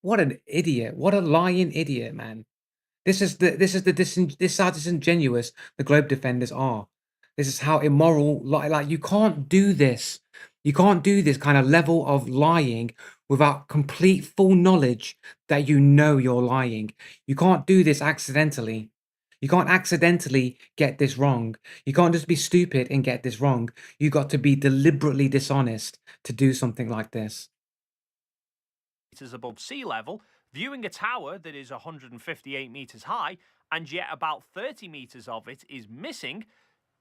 What an idiot. What a lying idiot, man. This is how disingenuous the Globe Defenders are. This is how immoral, like you can't do this. You can't do this kind of level of lying without complete full knowledge that you know you're lying. You can't do this accidentally. You can't accidentally get this wrong. You can't just be stupid and get this wrong. You got to be deliberately dishonest to do something like this. above sea level, viewing a tower that is 158 meters high, and yet about 30 meters of it is missing.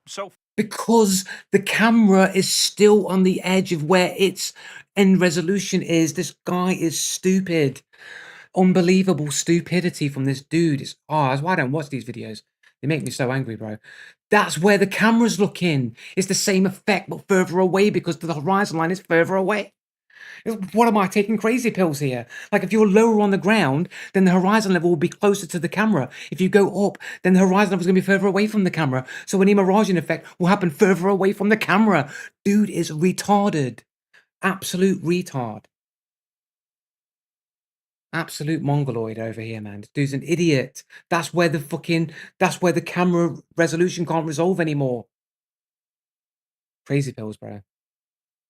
So because the camera is still on the edge of where its end resolution is. This guy is stupid. Unbelievable stupidity from this dude. That's why I don't watch these videos. They make me so angry, bro. That's where the camera's looking. It's the same effect, but further away because the horizon line is further away. What am I taking crazy pills here? Like if you're lower on the ground, then the horizon level will be closer to the camera. If you go up, then the horizon level is going to be further away from the camera. So any miraging effect will happen further away from the camera. Dude is retarded. Absolute retard. Absolute mongoloid over here, man. This dude's an idiot. That's where the camera resolution can't resolve anymore. Crazy pills, bro.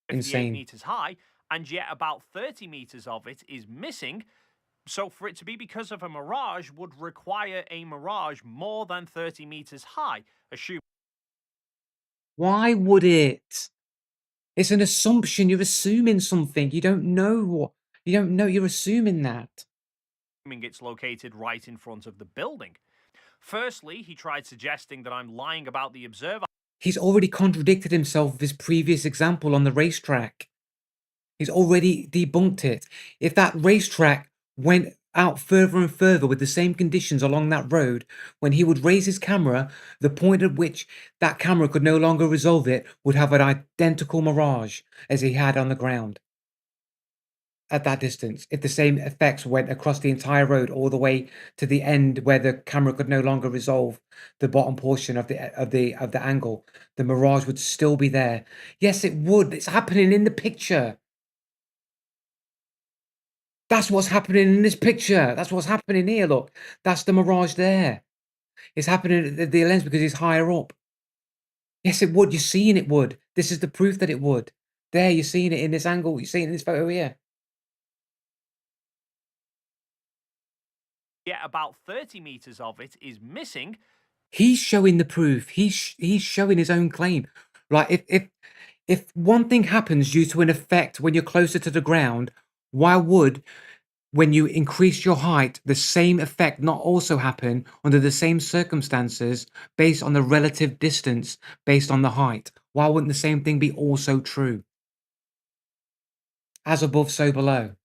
58 Insane. meters high, and yet about 30 meters of it is missing. So for it to be because of a mirage would require a mirage more than 30 meters high, assuming Why would it? It's an assumption. You're assuming something. You don't know what. You don't know. You're assuming that. it's located right in front of the building. Firstly, he tried suggesting that I'm lying about the observer. He's already contradicted himself with his previous example on the racetrack. He's already debunked it. If that racetrack went out further and further with the same conditions along that road, when he would raise his camera, the point at which that camera could no longer resolve it would have an identical mirage as he had on the ground. At that distance, if the same effects went across the entire road all the way to the end where the camera could no longer resolve the bottom portion of the angle, the mirage would still be there. Yes, it would. It's happening in the picture. That's what's happening in this picture. That's what's happening here. Look, that's the mirage there. It's happening at the lens because it's higher up. Yes, it would. You're seeing it would. This is the proof that it would. There, you're seeing it in this angle. You're seeing it in this photo here. Yet about 30 meters of it is missing. He's showing the proof. He's showing his own claim. Like if one thing happens due to an effect when you're closer to the ground, why would, when you increase your height, the same effect not also happen under the same circumstances based on the relative distance based on the height? Why wouldn't the same thing be also true? As above, so below.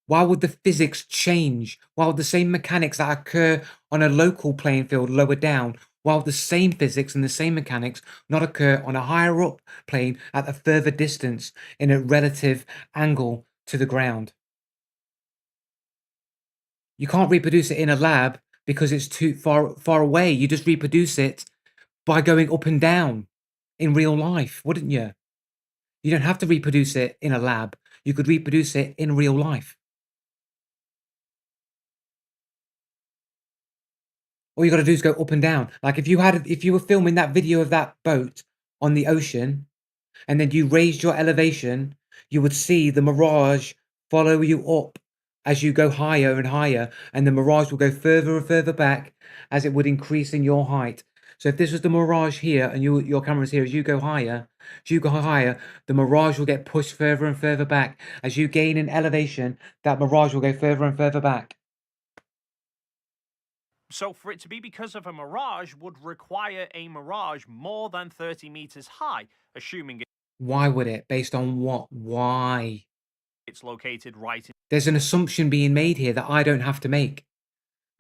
Why would the physics change? Why would the same mechanics that occur on a local playing field lower down, while the same physics and the same mechanics not occur on a higher up plane at a further distance in a relative angle to the ground? You can't reproduce it in a lab because it's too far away. You just reproduce it by going up and down in real life, wouldn't you? You don't have to reproduce it in a lab. You could reproduce it in real life. All you got to do is go up and down. Like if you were filming that video of that boat on the ocean, and then you raised your elevation, you would see the mirage follow you up as you go higher and higher, and the mirage will go further and further back as it would increase in your height. So if this was the mirage here and your camera's here, as you go higher, the mirage will get pushed further and further back. As you gain in elevation, that mirage will go further and further back. So for it to be because of a mirage would require a mirage more than 30 meters high, assuming Why would it? Based on what? Why? It's located right in... There's an assumption being made here that I don't have to make.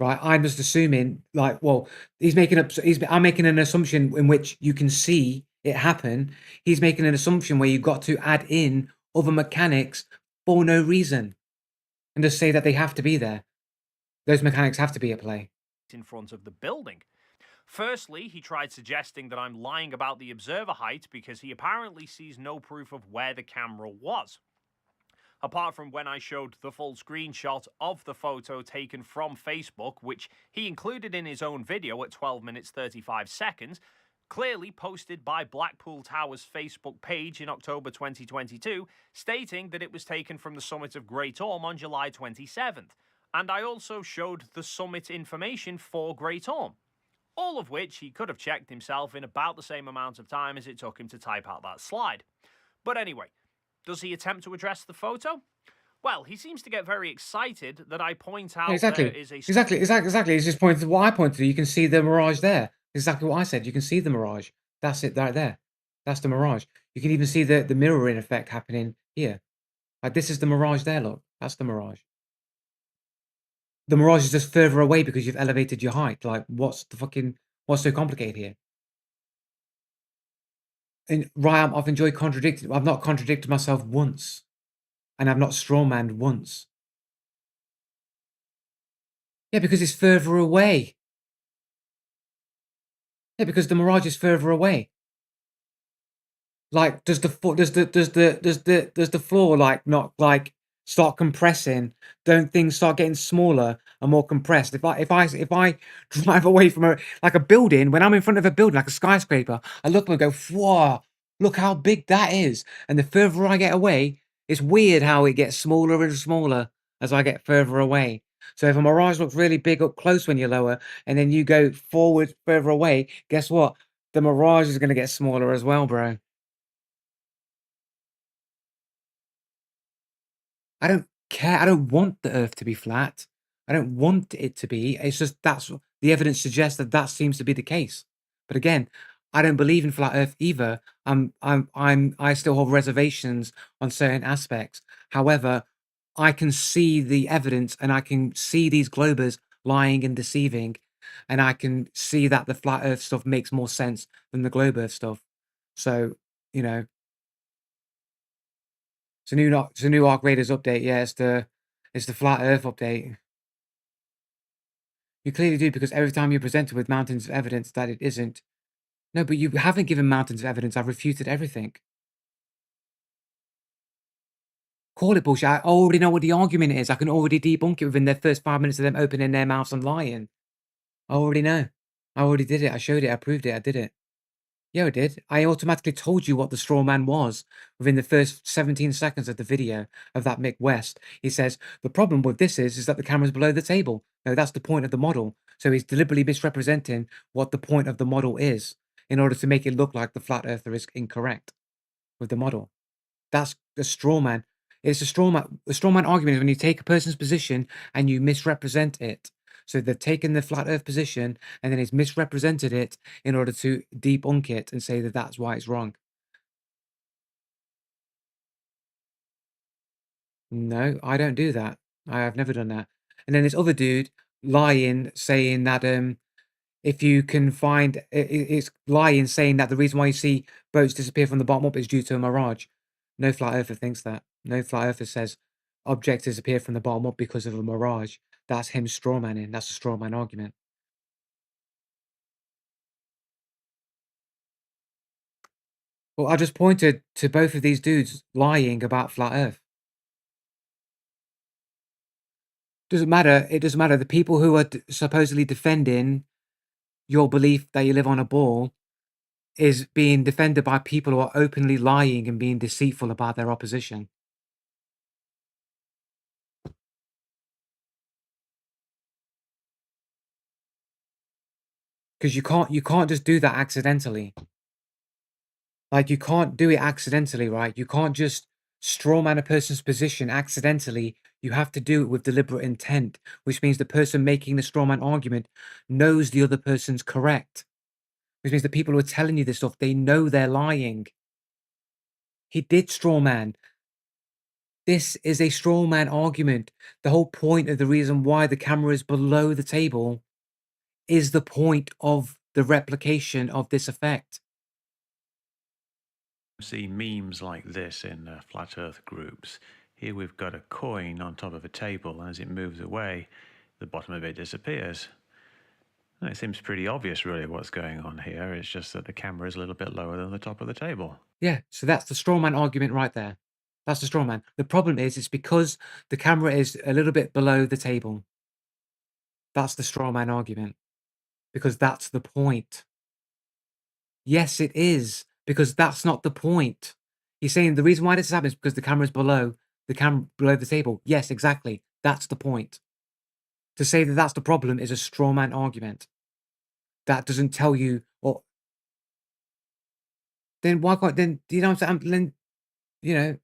Right? I'm just assuming, like, well, I'm making an assumption in which you can see it happen. He's making an assumption where you've got to add in other mechanics for no reason. And just say that they have to be there. Those mechanics have to be at play. In front of the building. Firstly, he tried suggesting that I'm lying about the observer height because he apparently sees no proof of where the camera was. Apart from when I showed the full screenshot of the photo taken from Facebook, which he included in his own video at 12 minutes 35 seconds, clearly posted by Blackpool Towers' Facebook page in October 2022, stating that it was taken from the summit of Great Orme on July 27th. And I also showed the summit information for Great Orme, all of which he could have checked himself in about the same amount of time as it took him to type out that slide. But anyway, Does he attempt to address the photo? Well, he seems to get very excited that I point out Exactly. there is a... Exactly. It's just pointing to what I pointed to. You can see the mirage there. Exactly what I said. You can see the mirage. That's it right there. That's the mirage. You can even see the mirroring effect happening here. Like this is the mirage there, look. That's the mirage. The mirage is just further away because you've elevated your height. Like, what's so complicated here? And right, I've enjoyed contradicting. I've not contradicted myself once. And I've not strawmanned once. Yeah, because it's further away. Yeah, because the mirage is further away. Like, does the floor like not like start compressing? Don't things start getting smaller and more compressed? If I drive away from a building, when I'm in front of a building like a skyscraper, I look and go, "Whoa! Look how big that is!" And the further I get away, it's weird how it gets smaller and smaller as I get further away. So if a mirage looks really big up close when you're lower, and then you go forward further away, guess what? The mirage is going to get smaller as well, bro. I don't care. I don't want the Earth to be flat. I don't want it to be. It's just that's the evidence suggests that seems to be the case. But again, I don't believe in flat Earth either. I still hold reservations on certain aspects. However, I can see the evidence and I can see these globers lying and deceiving, and I can see that the flat Earth stuff makes more sense than the globe Earth stuff. So, you know, it's a new Arc Raiders update. Yeah, it's the flat Earth update. You clearly do, because every time you're presented with mountains of evidence that it isn't. No, but you haven't given mountains of evidence. I've refuted everything. Call it bullshit. I already know what the argument is. I can already debunk it within the first 5 minutes of them opening their mouths and lying. I already know. I already did it. I showed it. I proved it. I did it. Yeah, I did. I automatically told you what the straw man was within the first 17 seconds of the video of that Mick West. He says, the problem with this is that the camera's below the table. No, that's the point of the model. So he's deliberately misrepresenting what the point of the model is in order to make it look like the flat earther is incorrect with the model. That's a straw man. It's a straw man. A straw man argument is when you take a person's position and you misrepresent it. So they've taken the flat earth position and then he's misrepresented it in order to debunk it and say that that's why it's wrong. No, I don't do that. I have never done that. And then this other dude lying, saying that if you can find it's lying, saying that the reason why you see boats disappear from the bottom up is due to a mirage. No flat earther thinks that. No flat earther says objects disappear from the bottom up because of a mirage. That's him strawmanning. That's a strawman argument. Well, I just pointed to both of these dudes lying about flat Earth. Doesn't matter. It doesn't matter. The people who are supposedly defending your belief that you live on a ball is being defended by people who are openly lying and being deceitful about their opposition. Because you can't just do that accidentally. Like, you can't do it accidentally, right? You can't just strawman a person's position accidentally. You have to do it with deliberate intent, which means the person making the strawman argument knows the other person's correct. Which means the people who are telling you this stuff, they know they're lying. He did strawman. This is a strawman argument. The whole point of the reason why the camera is below the table is the point of the replication of this effect. See memes like this in flat earth groups. Here we've got a coin on top of a table, and as it moves away, the bottom of it disappears. And it seems pretty obvious really what's going on here. It's just that the camera is a little bit lower than the top of the table. Yeah, so that's the strawman argument right there. That's the strawman. The problem is it's because the camera is a little bit below the table. That's the strawman argument. Because that's the point. Yes, it is. Because that's not the point. He's saying the reason why this happens is because the camera is below the table. Yes, exactly. That's the point. To say that that's the problem is a strawman argument. That doesn't tell you, or then why can't, then, you know what I'm saying? Then, you know,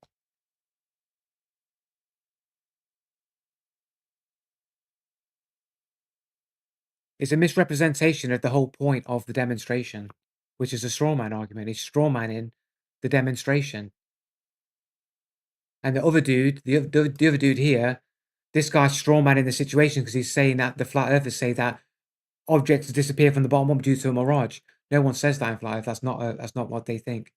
It's a misrepresentation of the whole point of the demonstration, which is a straw man argument. He's straw manning the demonstration. And the other dude, the other dude here, this guy's straw manning the situation because he's saying that the flat earthers say that objects disappear from the bottom up due to a mirage. No one says that in flat earth. That's not what they think.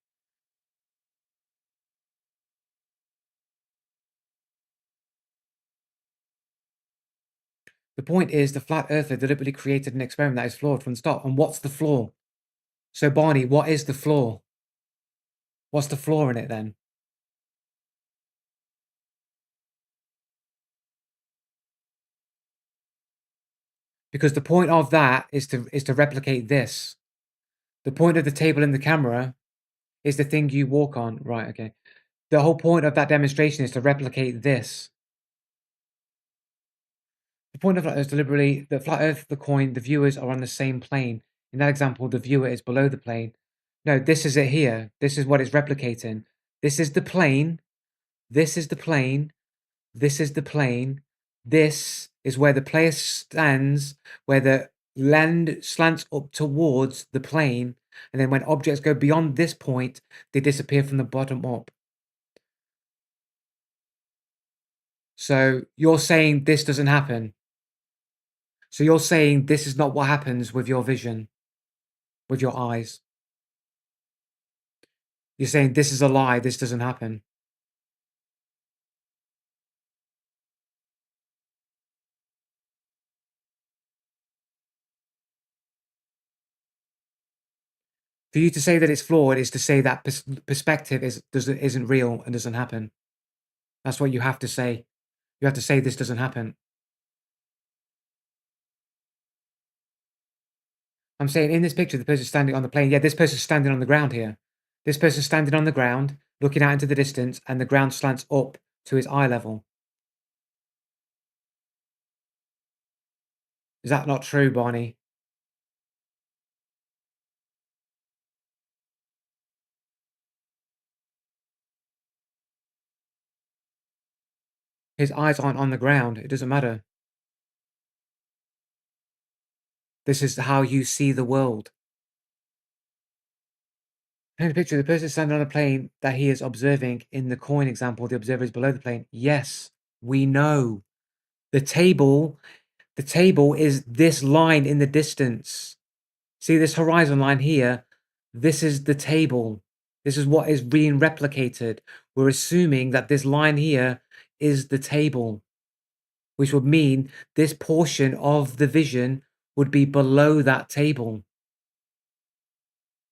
The point is the flat earther deliberately created an experiment that is flawed from the start. And what's the flaw? So Barney, what is the flaw? What's the flaw in it then? Because the point of that is to replicate this. The point of the table in the camera is the thing you walk on. Right, okay. The whole point of that demonstration is to replicate this. The point of flat earth is deliberately, the flat earth, the coin, the viewers are on the same plane. In that example, the viewer is below the plane. No, this is it here. This is what it's replicating. This is the plane. This is the plane. This is the plane. This is where the player stands, where the land slants up towards the plane. And then when objects go beyond this point, they disappear from the bottom up. So you're saying this doesn't happen. So you're saying this is not what happens with your vision, with your eyes. You're saying this is a lie, this doesn't happen. For you to say that it's flawed is to say that perspective isn't real and doesn't happen. That's what you have to say. You have to say this doesn't happen. I'm saying in this picture, the person standing on the plane, yeah, this person's standing on the ground here. This person's standing on the ground, looking out into the distance, and the ground slants up to his eye level. Is that not true, Barney? His eyes aren't on the ground. It doesn't matter. This is how you see the world. In the picture, the person standing on a plane that he is observing in the coin example, the observer is below the plane. Yes, we know. The table is this line in the distance. See this horizon line here? This is the table. This is what is being replicated. We're assuming that this line here is the table, which would mean this portion of the vision would be below that table.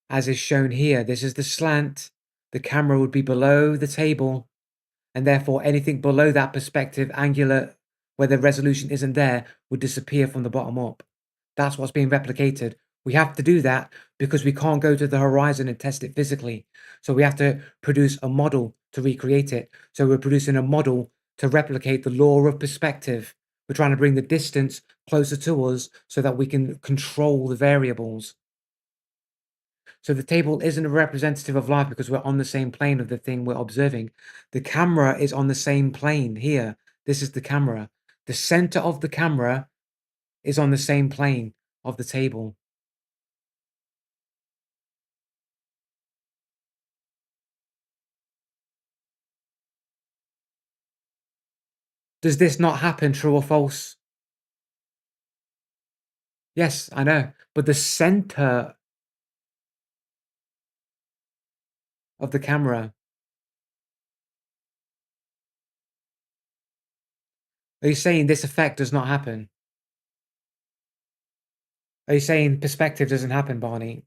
As is shown here, this is the slant. The camera would be below the table, and therefore anything below that perspective angular, where the resolution isn't there, would disappear from the bottom up. That's what's being replicated. We have to do that because we can't go to the horizon and test it physically. So we have to produce a model to recreate it. So we're producing a model to replicate the law of perspective. We're trying to bring the distance closer to us so that we can control the variables. So the table isn't a representative of life because we're on the same plane of the thing we're observing. The camera is on the same plane here. This is the camera. The center of the camera is on the same plane of the table. Does this not happen, true or false? Yes, I know. But the center of the camera. Are you saying this effect does not happen? Are you saying perspective doesn't happen, Barney?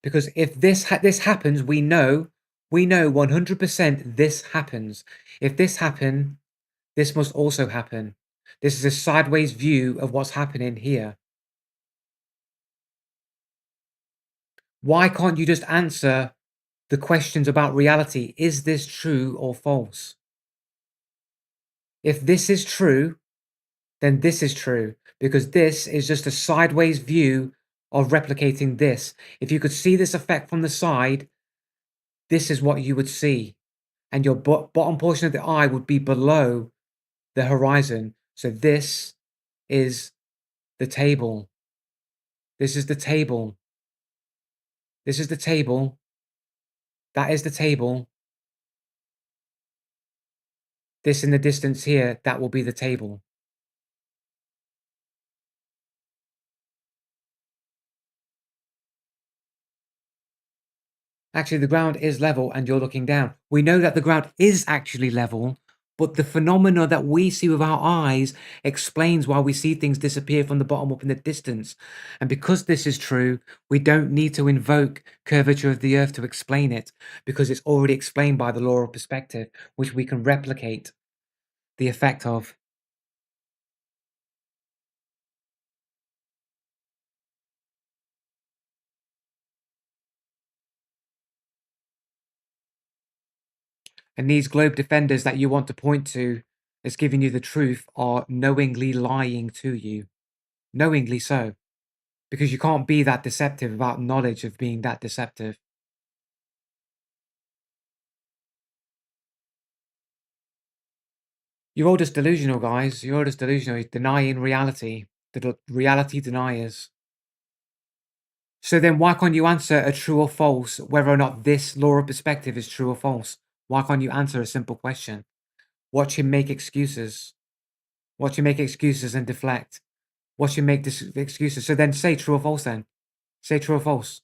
Because if this happens, we know 100% this happens. If this happened, this must also happen. This is a sideways view of what's happening here. Why can't you just answer the questions about reality? Is this true or false? If this is true, then this is true, because this is just a sideways view of replicating this. If you could see this effect from the side, this is what you would see. And your bottom portion of the eye would be below the horizon. So this is the table. This is the table. This is the table. That is the table. This in the distance here, that will be the table. Actually, the ground is level and you're looking down. We know that the ground is actually level, but the phenomena that we see with our eyes explains why we see things disappear from the bottom up in the distance. And because this is true, we don't need to invoke curvature of the earth to explain it, because it's already explained by the law of perspective, which we can replicate the effect of. And these globe defenders that you want to point to as giving you the truth are knowingly lying to you. Knowingly so. Because you can't be that deceptive without knowledge of being that deceptive. You're all just delusional, guys. You're all just delusional. You're denying reality. The reality deniers. So then why can't you answer a true or false, whether or not this law of perspective is true or false? Why can't you answer a simple question? Watch him make excuses. Watch him make excuses and deflect. Watch him make excuses. So then say true or false then. Say true or false.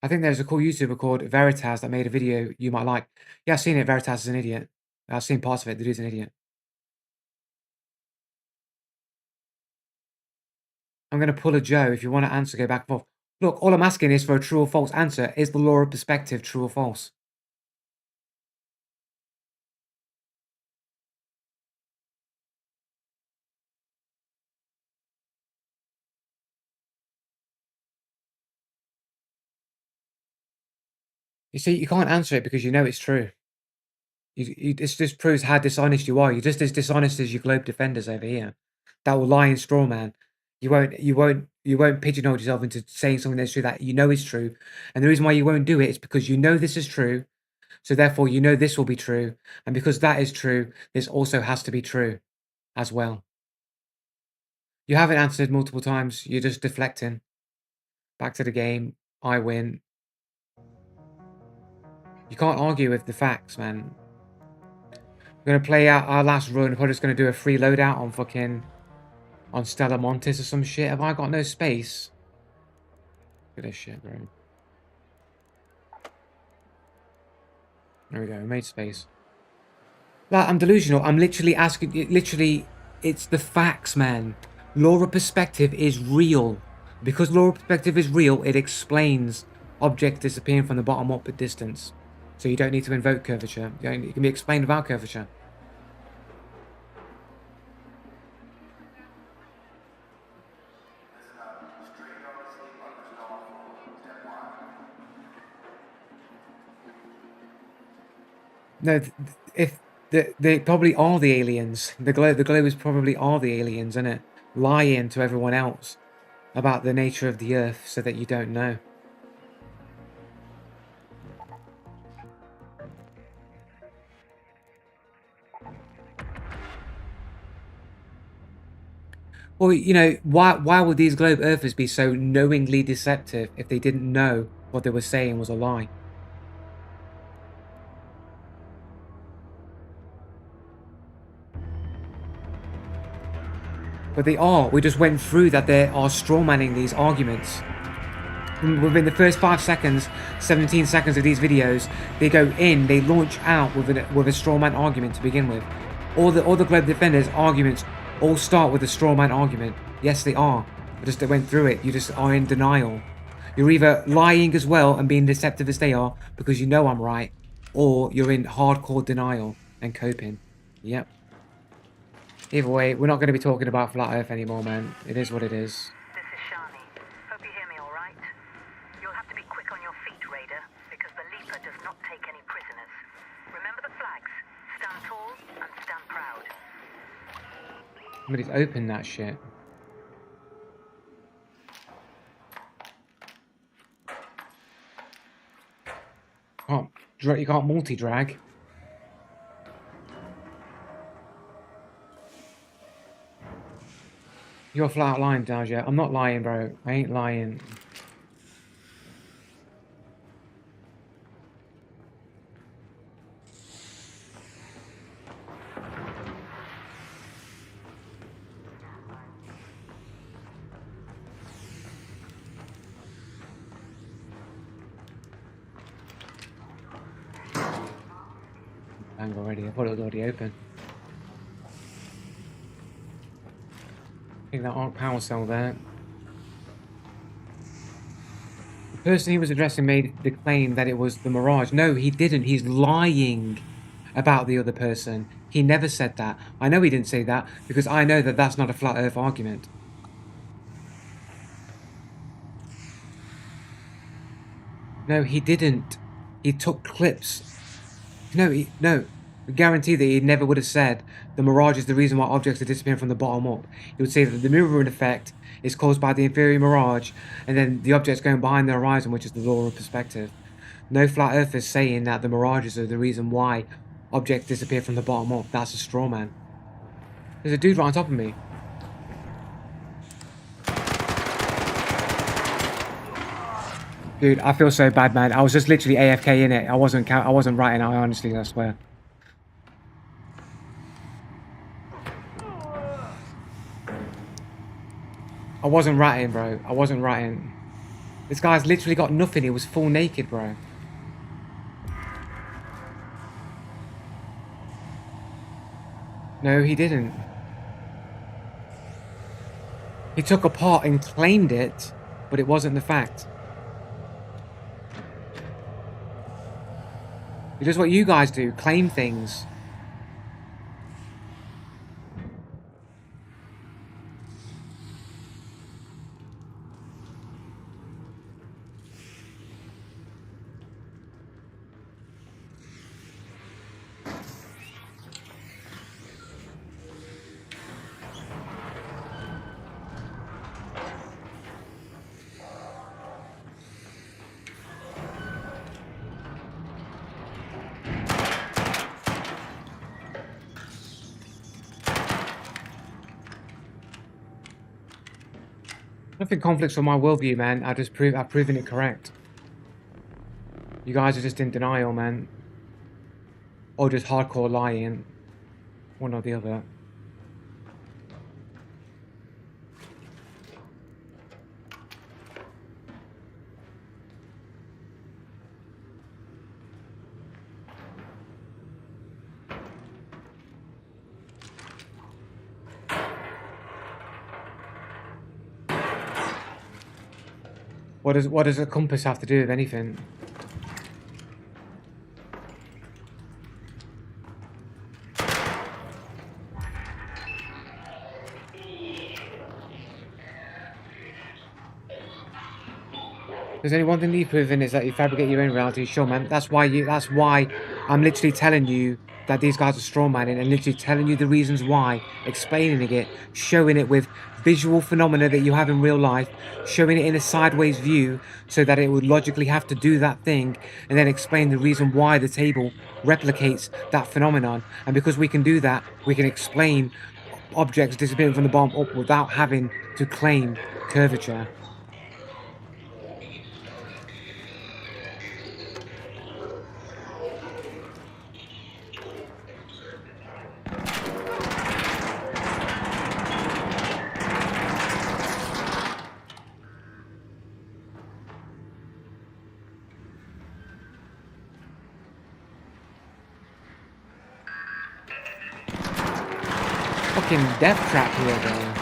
I think there's a cool YouTuber called Veritas that made a video you might like. Yeah, I've seen it. Veritas is an idiot. I've seen parts of it. The dude's an idiot. I'm going to pull a Joe. If you want to answer, go back and forth. Look, all I'm asking is for a true or false answer. Is the law of perspective true or false? You see, you can't answer it because you know it's true. This just proves how dishonest you are. You're just as dishonest as your globe defenders over here that will lie in straw man. You won't pigeonhole yourself into saying something that's true that you know is true. And the reason why you won't do it is because you know this is true. So therefore, you know this will be true. And because that is true, this also has to be true as well. You haven't answered multiple times. You're just deflecting. Back to the game. I win. You can't argue with the facts, man. We're going to play out our last run. We're just going to do a free loadout on fucking... on Stella Montis or some shit. Have I got no space? Look at this shit, bro. There we go. I made space. Like, I'm delusional. I'm literally asking... Literally, it's the facts, man. Law of perspective is real. Because law of perspective is real, it explains objects disappearing from the bottom up at distance. So you don't need to invoke curvature. It can be explained without curvature. No, if they probably are the aliens. The globe is probably are the aliens, isn't it? Lying to everyone else about the nature of the Earth so that you don't know. Well, you know, why would these globe Earthers be so knowingly deceptive if they didn't know what they were saying was a lie? But they are. We just went through that they are strawmanning these arguments. Within the first 5 seconds, 17 seconds of these videos, they go in, they launch out with a strawman argument to begin with. All the globe defenders' arguments all start with a strawman argument. Yes, they are. I just went through it. You just are in denial. You're either lying as well and being deceptive as they are because you know I'm right, or you're in hardcore denial and coping. Yep. Either way, we're not going to be talking about Flat Earth anymore, man. It is what it is. This is Shani. Hope you hear me all right. You'll have to be quick on your feet, Raider, because the Leaper does not take any prisoners. Remember the flags. Stand tall and stand proud. Somebody's opened that shit. You can't multi-drag. You're flat out lying, Daja. I'm not lying, bro. I ain't lying. Bang already. I thought it was already open. I think that arc power cell there. The person he was addressing made the claim that it was the Mirage. No, he didn't. He's lying about the other person. He never said that. I know he didn't say that because I know that that's not a flat Earth argument. No, he didn't. He took clips. No. I guarantee that he never would have said the Mirage is the reason why objects are disappearing from the bottom up. He would say that the mirroring effect is caused by the inferior Mirage, and then the objects going behind the horizon, which is the law of perspective. No flat earthers saying that the Mirages are the reason why objects disappear from the bottom up. That's a straw man. There's a dude right on top of me. Dude, I feel so bad, man. I was just literally AFK in it. I wasn't writing. I honestly, I swear. I wasn't ratting, bro. I wasn't ratting. This guy's literally got nothing. He was full naked, bro. No, he didn't. He took a part and claimed it, but it wasn't the fact. He does what you guys do, claim things. Nothing conflicts with my worldview, man. I've proven it correct. You guys are just in denial, man. Or just hardcore lying. One or the other. What does a compass have to do with anything? There's only one thing that you've proven is that you fabricate your own reality. Sure, man. That's why I'm literally telling you that these guys are strawmanning and literally telling you the reasons why, explaining it, showing it with visual phenomena that you have in real life, showing it in a sideways view so that it would logically have to do that thing, and then explain the reason why the table replicates that phenomenon. And because we can do that, we can explain objects disappearing from the bottom up without having to claim curvature. Fucking death trap here, though.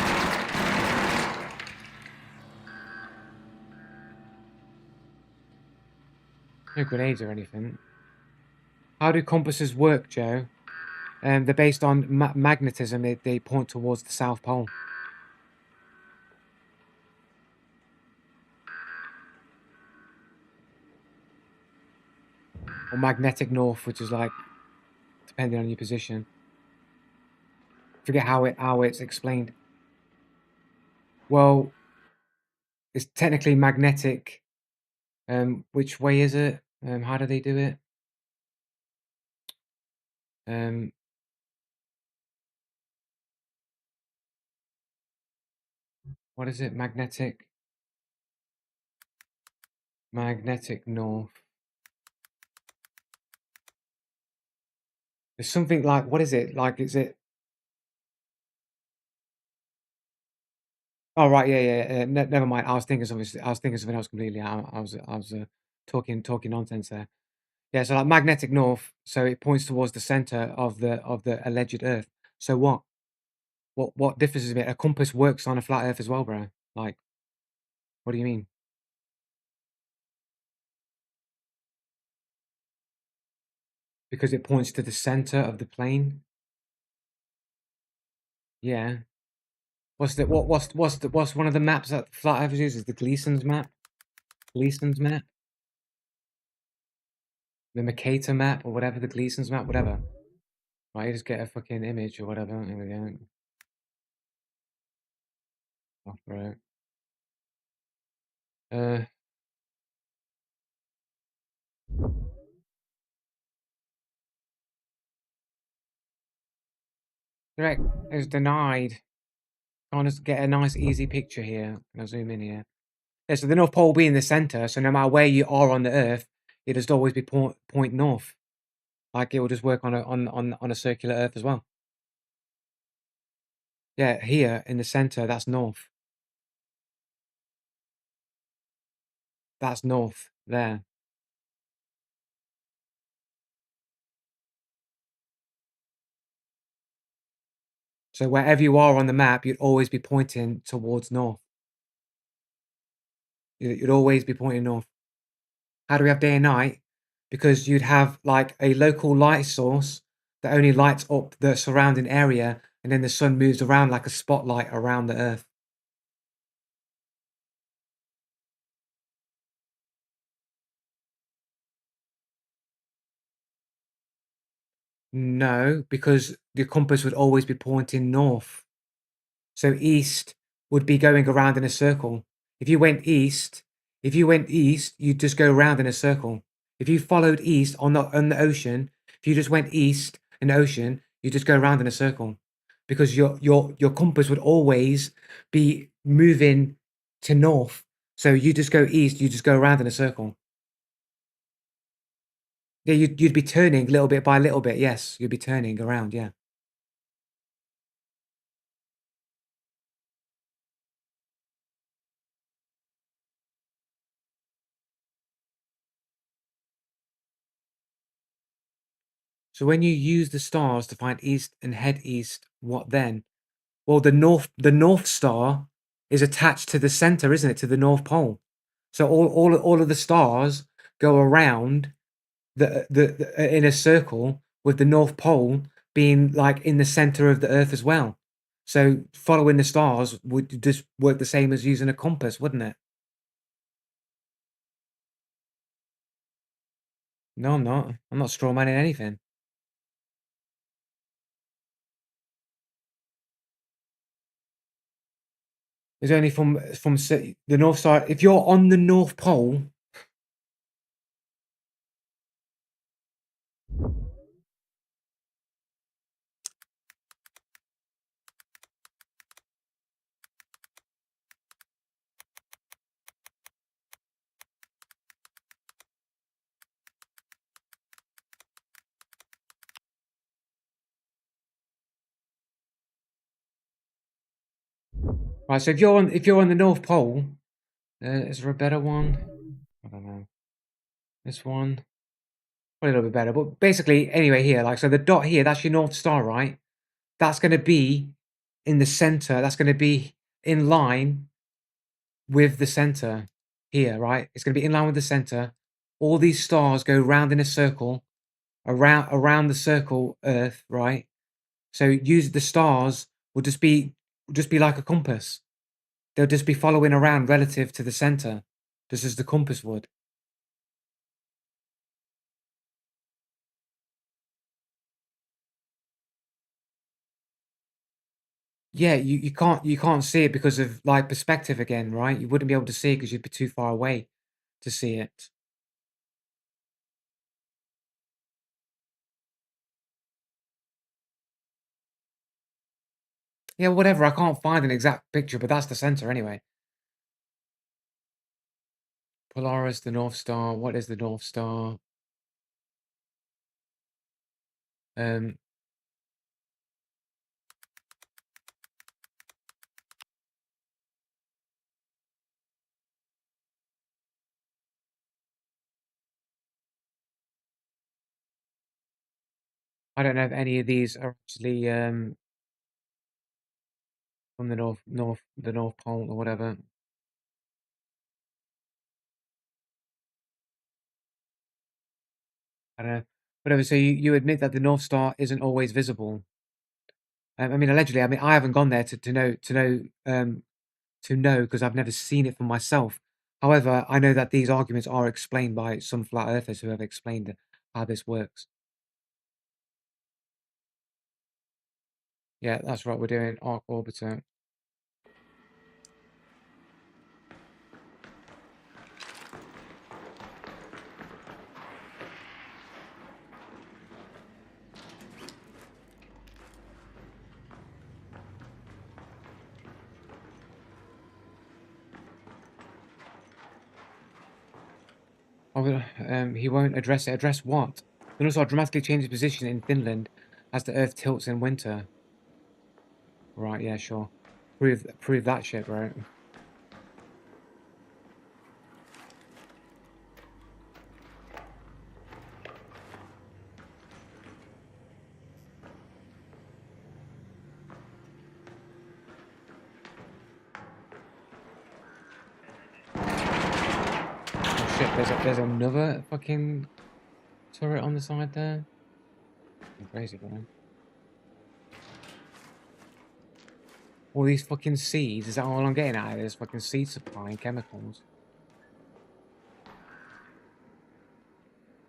No grenades or anything. How do compasses work, Joe? They're based on magnetism. They point towards the South Pole. Or magnetic north, which is like, depending on your position. forget how it's explained. Well, it's technically magnetic. Which way is it? How do they do it? What is it? Magnetic north. There's something like, what is it? Like, is it? Oh, right, yeah. Never mind. I was thinking something else completely. I was talking nonsense there. Yeah, so like magnetic north, so it points towards the center of the alleged Earth. So what? What difference is it? A compass works on a flat Earth as well, bro. Like, what do you mean? Because it points to the center of the plane. Yeah. What's one of the maps that flat earthers uses? The Gleason's map. Gleason's map. The Mercator map or whatever. The Gleason's map, whatever. Right, you just get a fucking image or whatever. Here we go. Oh, bro. Direct is denied. Can't just get a nice easy picture here. I'll zoom in here. Yeah, so the North Pole will be in the center, so no matter where you are on the Earth, it'll just always be point north. Like it will just work on a circular Earth as well. Yeah, here in the center, that's north. That's north there. So wherever you are on the map, you'd always be pointing towards north. You'd always be pointing north. How do we have day and night? Because you'd have like a local light source that only lights up the surrounding area, and then the sun moves around like a spotlight around the Earth. No, because the compass would always be pointing north. So east would be going around in a circle. If you went east, you'd just go around in a circle. If you followed east on the ocean, if you just went east in the ocean, you just go around in a circle. Because your compass would always be moving to north. So you just go east, you just go around in a circle. Yeah, you'd be turning little bit by little bit. Yes, you'd be turning around. Yeah. So when you use the stars to find east and head east, what then? Well, the North Star is attached to the center, isn't it? To the North Pole. So all of the stars go around the in a circle with the North Pole being like in the center of the Earth as well. So following the stars would just work the same as using a compass, wouldn't it? No, I'm not. I'm not straw manning anything. It's only from the North side. If you're on the North Pole, right? So if you're on the North Pole, is there a better one? I don't know. This one, probably a little bit better. But basically, anyway, here, like, so the dot here, that's your North Star, right? That's going to be in the center. That's going to be in line with the center here, right? It's going to be in line with the center. All these stars go round in a circle around the circle Earth, right? So use the stars will just be like a compass. They'll just be following around relative to the center, just as the compass would. Yeah, you can't see it because of like perspective again, right? You wouldn't be able to see it because you'd be too far away to see it. Yeah, whatever. I can't find an exact picture, but that's the center anyway. Polaris, the North Star. What is the North Star? Um, I don't know if any of these are actually from the North Pole or whatever. I don't know. Whatever. So you admit that the North Star isn't always visible. I mean, allegedly. I mean, I haven't gone there to know because I've never seen it for myself. However, I know that these arguments are explained by some flat earthers who have explained how this works. Yeah, that's right. We're doing arc orbiter. He won't address it. Address what? And also, dramatically changes position in Finland as the Earth tilts in winter. Right, yeah, sure. Prove that shit, right? Oh shit, there's another fucking turret on the side there. Crazy, man. All these fucking seeds, is that all I'm getting out of this fucking seed supply and chemicals?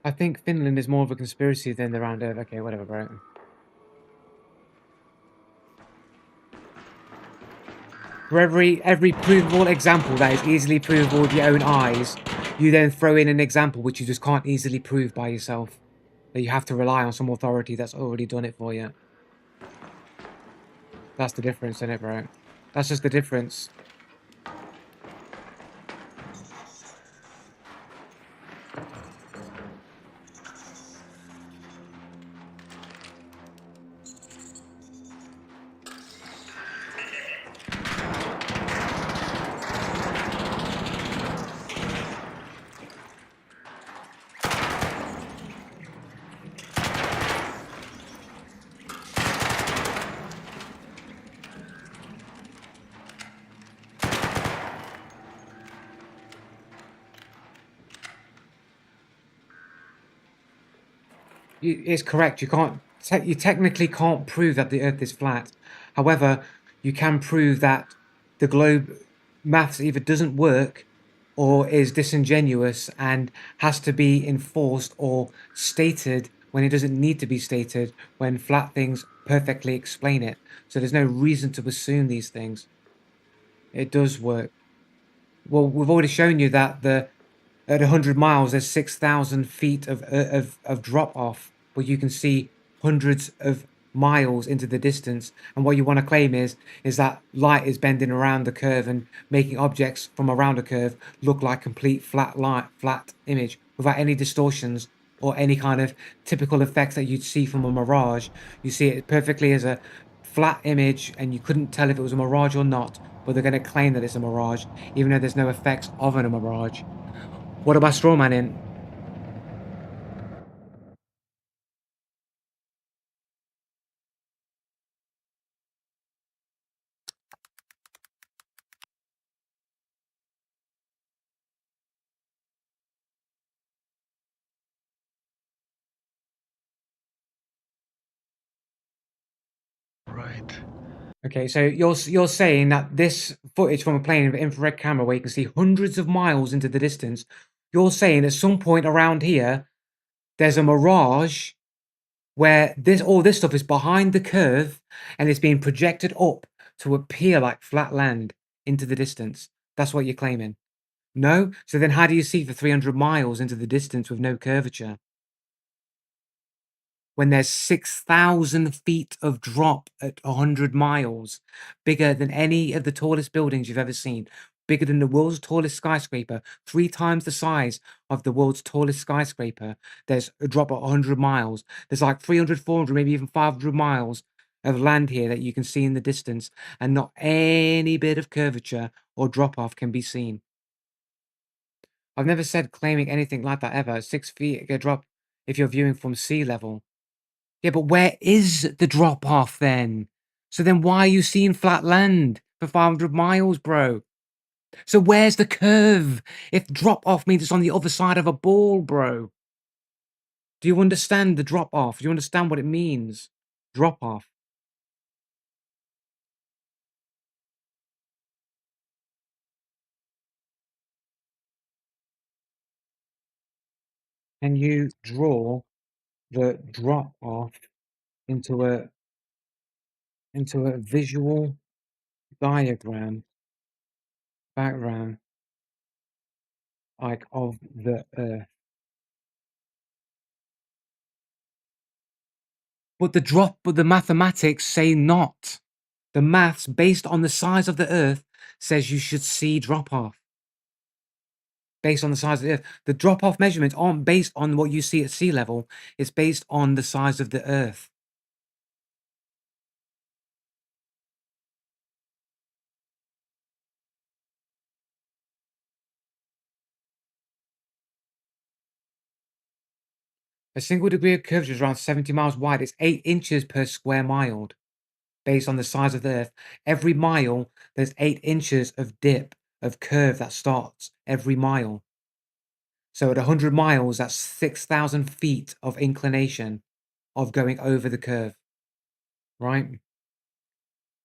I think Finland is more of a conspiracy than the round Earth. Okay, whatever, bro. For every provable example that is easily provable with your own eyes, you then throw in an example which you just can't easily prove by yourself. That you have to rely on some authority that's already done it for you. That's the difference, isn't it, bro? That's just the difference. It's correct. You technically can't prove that the Earth is flat. However, you can prove that the globe maths either doesn't work or is disingenuous and has to be enforced or stated when it doesn't need to be stated, when flat things perfectly explain it. So there's no reason to assume these things. It does work. Well, we've already shown you that at 100 miles, there's 6,000 feet of drop off, where you can see hundreds of miles into the distance. And what you want to claim is that light is bending around the curve and making objects from around a curve look like complete flat image without any distortions or any kind of typical effects that you'd see from a mirage. You see it perfectly as a flat image, and you couldn't tell if it was a mirage or not, but they're going to claim that it's a mirage, even though there's no effects of a mirage. What about strawmanning? Right. Okay, so you're saying that this footage from a plane with an infrared camera where you can see hundreds of miles into the distance, you're saying at some point around here, there's a mirage where all this stuff is behind the curve and it's being projected up to appear like flat land into the distance. That's what you're claiming. No? So then how do you see for 300 miles into the distance with no curvature? When there's 6,000 feet of drop at 100 miles, bigger than any of the tallest buildings you've ever seen, bigger than the world's tallest skyscraper, 3 times the size of the world's tallest skyscraper. There's a drop at 100 miles. There's like 300, 400, maybe even 500 miles of land here that you can see in the distance, and not any bit of curvature or drop off can be seen. I've never said claiming anything like that ever. 6 feet a drop if you're viewing from sea level. Yeah, but where is the drop off then? So then why are you seeing flat land for 500 miles, bro? So where's the curve? If drop off means it's on the other side of a ball, bro. Do you understand the drop off? Do you understand what it means? Drop off. Can you draw the drop off into a visual diagram background like of the Earth? But the mathematics say not. The maths based on the size of the Earth says you should see drop off. Based on the size of the Earth. The drop off measurements aren't based on what you see at sea level, it's based on the size of the Earth. A single degree of curvature is around 70 miles wide. It's 8 inches per square mile, based on the size of the Earth. Every mile, there's 8 inches of dip, of curve that starts every mile. So at 100 miles, that's 6,000 feet of inclination of going over the curve, right?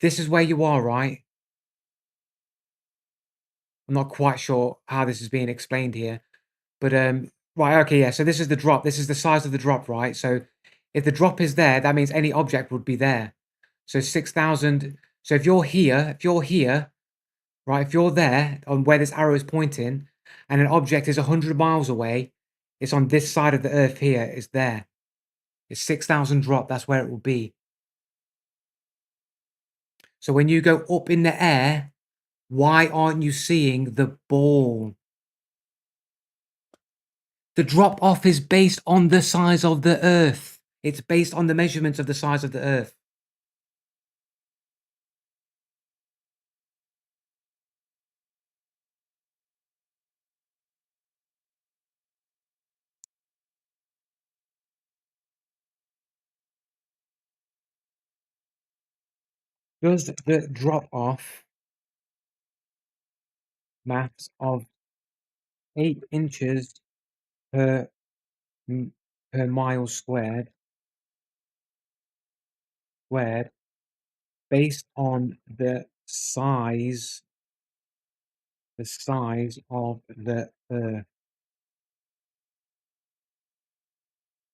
This is where you are, right? I'm not quite sure how this is being explained here, but right, okay, yeah. So this is the drop. This is the size of the drop, right? So if the drop is there, that means any object would be there. So 6,000. So if you're here, right? If you're there on where this arrow is pointing, and an object is 100 miles away, it's on this side of the Earth here. It's there. It's 6,000 drop. That's where it will be. So when you go up in the air, why aren't you seeing the ball? The drop off is based on the size of the Earth. It's based on the measurements of the size of the Earth. Does the drop off maths of 8 inches per mile squared based on the size of the Earth?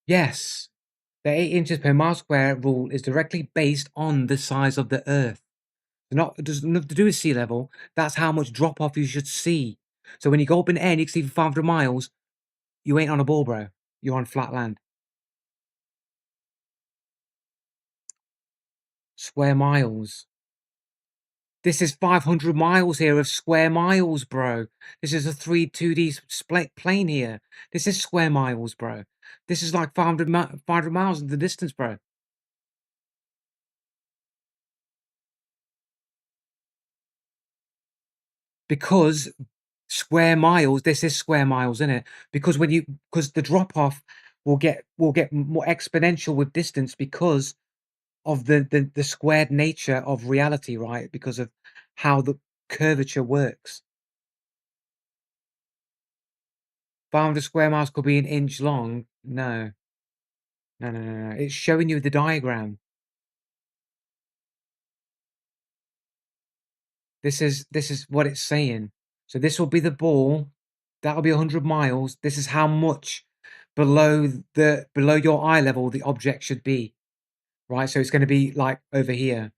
Yes, the 8 inches per mile square rule is directly based on the size of the Earth. It does nothing to do with sea level. That's how much drop off you should see. So when you go up in the air and you can see for 500 miles, you ain't on a ball, bro. You're on flat land. Square miles. This is 500 miles here of square miles, bro. This is a 2D split plane here. This is square miles, bro. This is like 500 miles in the distance, bro. Because square miles, this is square miles, isn't it? Because because the drop off will get more exponential with distance because of the squared nature of reality, right? Because of how the curvature works. 500 square miles could be an inch long. No. No. It's showing you the diagram. This is what it's saying. So this will be the ball. That'll be 100 miles. This is how much below your eye level the object should be. Right? So it's going to be like over here.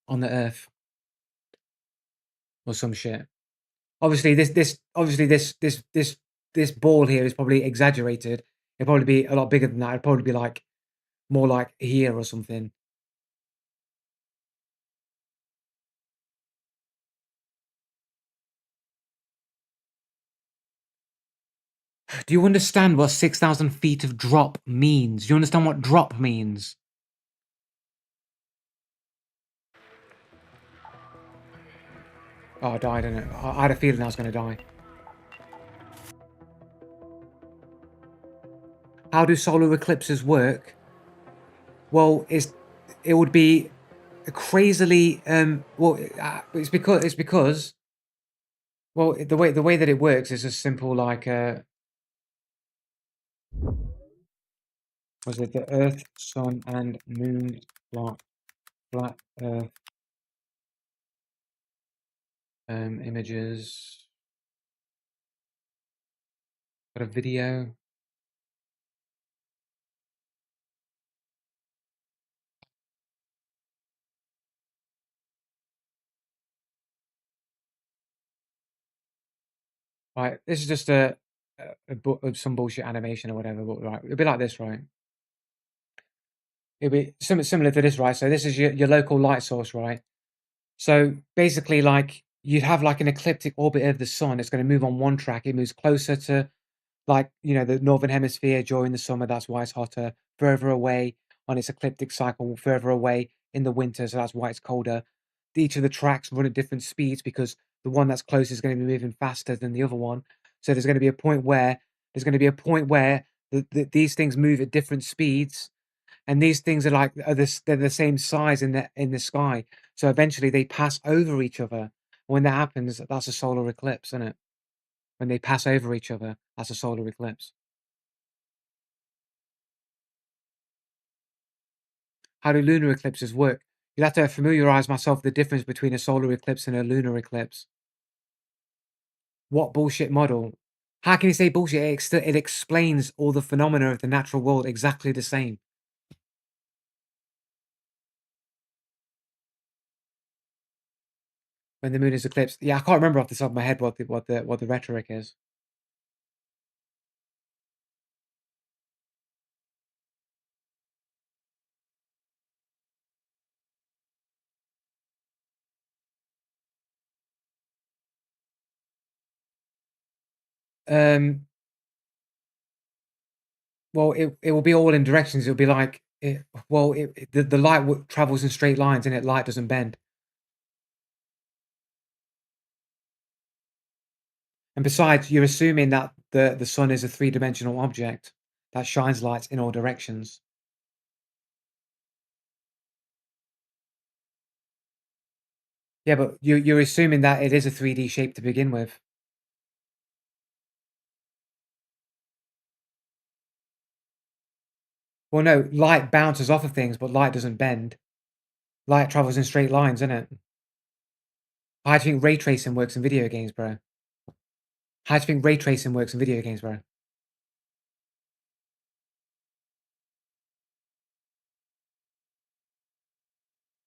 on the Earth or some shit. Obviously, this ball here is probably exaggerated. It'd probably be a lot bigger than that. It'd probably be like more like here or something. Do you understand what 6,000 feet of drop means? Do you understand what drop means? Oh, I died, didn't it? I had a feeling I was going to die. How do solar eclipses work? Well, it would be crazily it's because well the way that it works is a simple like was it the Earth, Sun, and Moon flat Earth images. Got a video. Right, this is just some bullshit animation or whatever, but right, it'll be like this, right? It'll be something similar to this, right? So this is your local light source, right? So basically, like you'd have like an ecliptic orbit of the sun. It's going to move on one track. It moves closer to, like, you know, the northern hemisphere during the summer. That's why it's hotter. Further away on its ecliptic cycle, further away in the winter. So that's why it's colder. Each of the tracks run at different speeds because the one that's closest is going to be moving faster than the other one. So there's going to be a point where these things move at different speeds, and these things are like they're the same size in the sky. So eventually they pass over each other. When that happens, that's a solar eclipse, isn't it? When they pass over each other, that's a solar eclipse. How do lunar eclipses work? You'd have to familiarize myself with the difference between a solar eclipse and a lunar eclipse. What bullshit model? How can you say bullshit? It explains all the phenomena of the natural world exactly the same. When the moon is eclipsed. Yeah, I can't remember off the top of my head what the rhetoric is. Well, it will be all in directions. It'll be like the light travels in straight lines, and light doesn't bend. And besides, you're assuming that the sun is a three-dimensional object that shines light in all directions. Yeah, but you're assuming that it is a 3D shape to begin with. Well, no, light bounces off of things, but light doesn't bend. Light travels in straight lines, isn't it? How do you think ray tracing works in video games, bro? How do you think ray tracing works in video games, bro?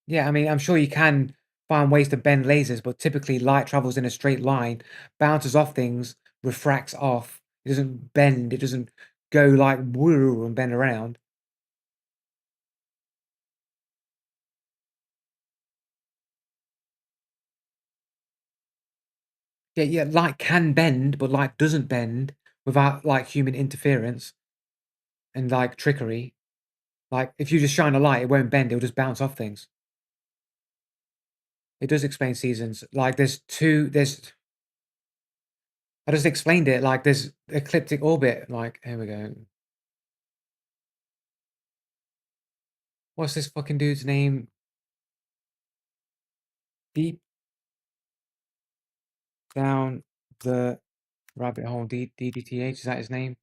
Yeah, I mean, I'm sure you can find ways to bend lasers, but typically light travels in a straight line, bounces off things, refracts off. It doesn't bend. It doesn't go like woo and bend around. Yeah, light can bend, but light doesn't bend without like human interference and like trickery. Like if you just shine a light, it won't bend. It'll just bounce off things. It does explain seasons. Like there's I just explained it. Like there's ecliptic orbit. Like here we go. What's this fucking dude's name? Deep down the rabbit hole. DDTH, is that his name?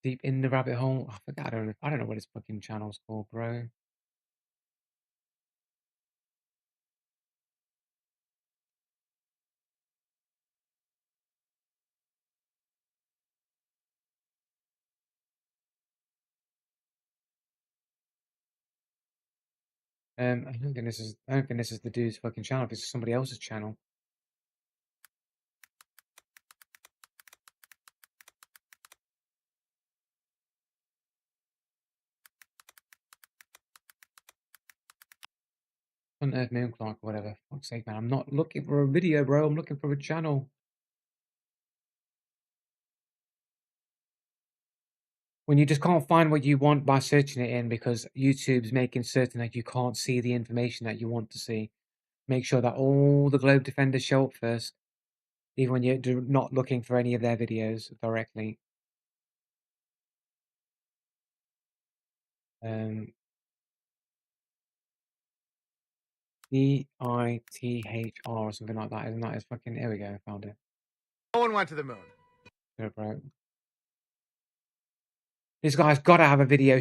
Deep in the rabbit hole. I forgot. I don't know what his fucking channel's called, bro. I don't think this is the dude's fucking channel. This is somebody else's channel. Unearth Moon Clark or whatever. Fuck's sake, man. I'm not looking for a video, bro. I'm looking for a channel. When you just can't find what you want by searching it in because YouTube's making certain that you can't see the information that you want to see. Make sure that all the Globe Defenders show up first, even when you're not looking for any of their videos directly. EITHR or something like that, isn't that? It's fucking. Here we go. Found it. No one went to the moon. Good, bro. This guy's got to have a video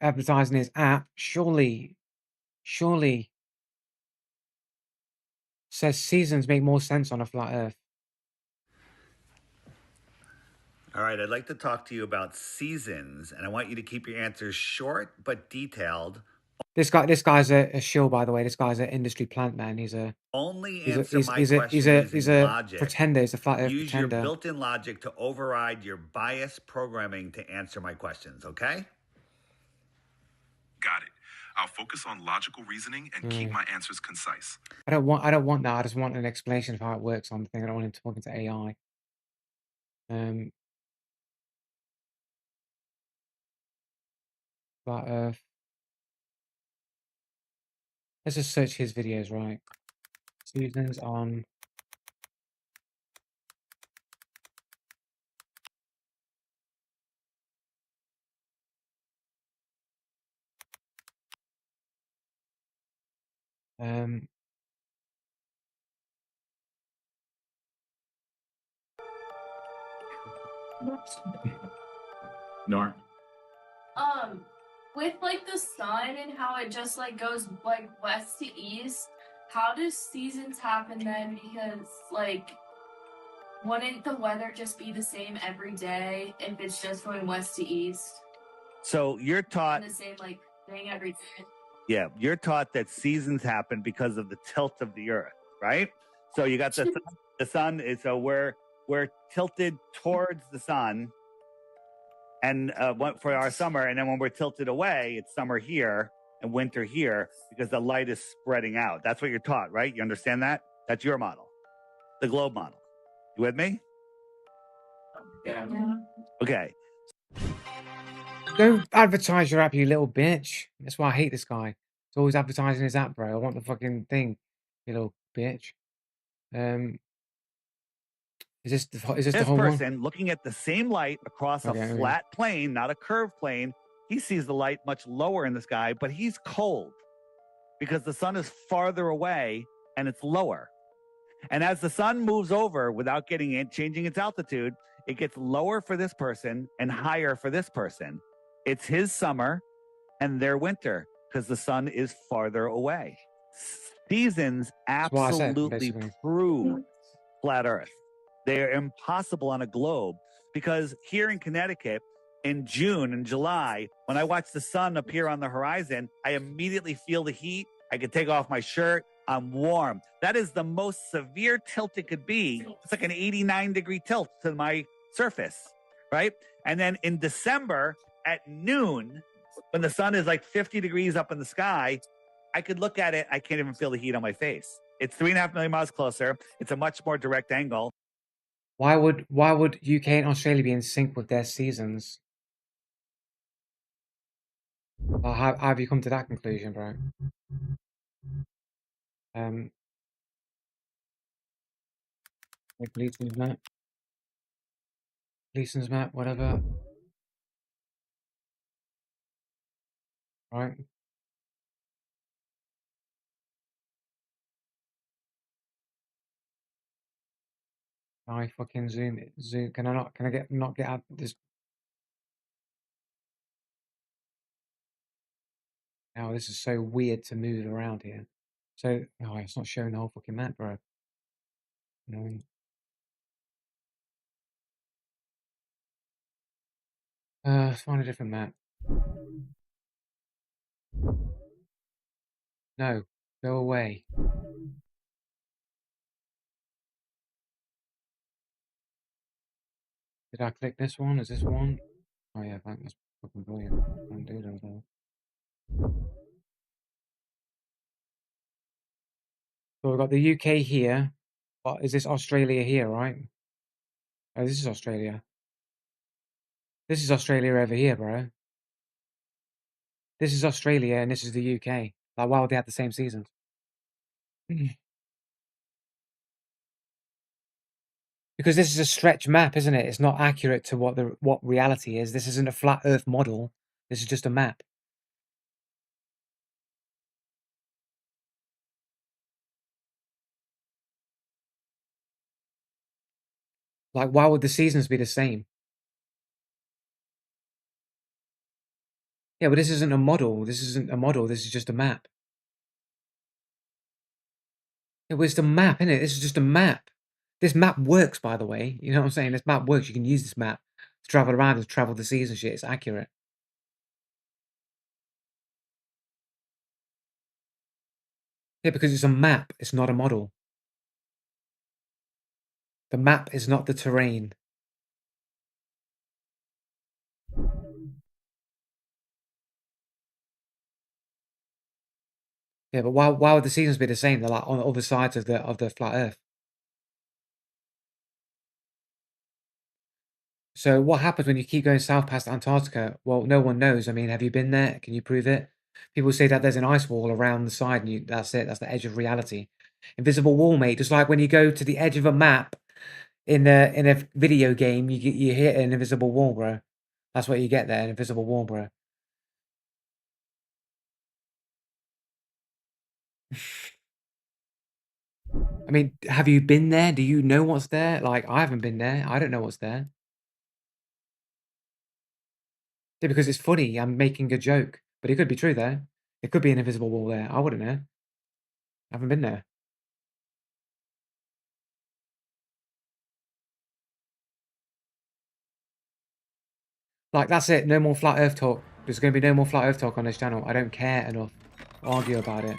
advertising his app. Surely. Says seasons make more sense on a flat Earth. All right, I'd like to talk to you about seasons, and I want you to keep your answers short but detailed. This guy's a shill, by the way. This guy's an industry plant man. He's a Only answer my question he's using a logic. pretender. He's a flat Earth Use pretender. your built-in logic to override your bias programming to answer my questions, okay? Got it. I'll focus on logical reasoning and keep my answers concise. I don't want that. I just want an explanation of how it works on the thing. I don't want him talking to AI. Flat Earth. Let's just search his videos, right? Seasons on. Nor. With like the sun and how it just like goes like west to east, how does seasons happen then? Because like, wouldn't the weather just be the same every day if it's just going west to east? So you're taught, And the same like thing every day. yeah, you're taught that seasons happen because of the tilt of the Earth, right? So you got the sun is so we're tilted towards the sun, and for our summer, and then when we're tilted away, it's summer here and winter here because the light is spreading out. That's what you're taught, right? You understand that? That's your model, the globe model. You with me? Yeah. Okay. Don't advertise your app, you little bitch. That's why I hate this guy. He's always advertising his app, bro. I want the fucking thing, you little bitch. Is this the whole one? This person looking at the same light across a flat plane, not a curved plane, he sees the light much lower in the sky, but he's cold because the sun is farther away and it's lower. And as the sun moves over without changing its altitude, it gets lower for this person and higher for this person. It's his summer and their winter because the sun is farther away. Seasons absolutely prove flat Earth. They are impossible on a globe because here in Connecticut, in June and July, when I watch the sun appear on the horizon, I immediately feel the heat. I can take off my shirt. I'm warm. That is the most severe tilt it could be. It's like an 89-degree tilt to my surface, right? And then in December at noon, when the sun is like 50 degrees up in the sky, I could look at it. I can't even feel the heat on my face. It's 3.5 million miles closer. It's a much more direct angle. Why would UK and Australia be in sync with their seasons? How have you come to that conclusion, bro? Gleason's map. Gleason's map, whatever. Right. I fucking zoom it. Zoom. Can I not get out this? Oh, this is so weird to move around here. So, oh, it's not showing the whole fucking map, bro. No. Let's find a different map. No. Go away. Did I click this one? Is this one? Oh yeah, that's fucking brilliant. Don't do that though. So we've got the UK here. What is this? Australia here, right? Oh, this is Australia. This is Australia over here, bro. This is Australia and this is the UK. Like, why would they have the same seasons? Because this is a stretch map, isn't it? It's not accurate to what reality is. This isn't a flat Earth model. This is just a map. Like, why would the seasons be the same? Yeah, but this isn't a model. This isn't a model. This is just a map. It was the map, isn't it? This is just a map. This map works, by the way. You know what I'm saying? This map works. You can use this map to travel around and travel the season shit. It's accurate. Yeah, because it's a map. It's not a model. The map is not the terrain. Yeah, but why would the seasons be the same? They're like on the other sides of the flat Earth. So what happens when you keep going south past Antarctica? Well, no one knows. I mean, have you been there? Can you prove it? People say that there's an ice wall around the side, and that's it. That's the edge of reality. Invisible wall, mate. Just like when you go to the edge of a map in a video game, you hit an invisible wall, bro. That's what you get there, an invisible wall, bro. I mean, have you been there? Do you know what's there? Like, I haven't been there. I don't know what's there. Yeah, because it's funny. I'm making a joke, but it could be true there. It could be an invisible wall there. I wouldn't know. I haven't been there. Like, that's it. No more flat Earth talk. There's going to be no more flat Earth talk on this channel. I don't care enough to argue about it.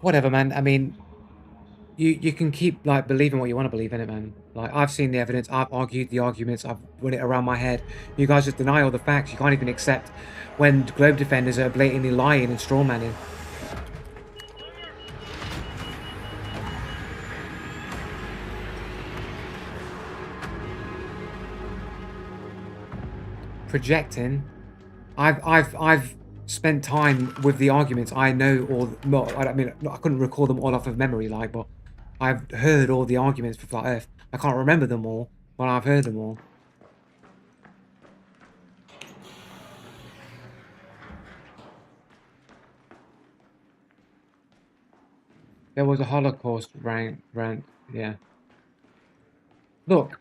Whatever, man. I mean, you can keep, like, believing what you want to believe in it, man. Like, I've seen the evidence. I've argued the arguments. I've run it around my head. You guys just deny all the facts. You can't even accept when globe defenders are blatantly lying and strawmanning. Projecting. I've spent time with the arguments. I know all. Not. I mean, I couldn't recall them all off of memory, like, but I've heard all the arguments for flat Earth. I can't remember them all, but I've heard them all. There was a Holocaust rant, yeah. Look,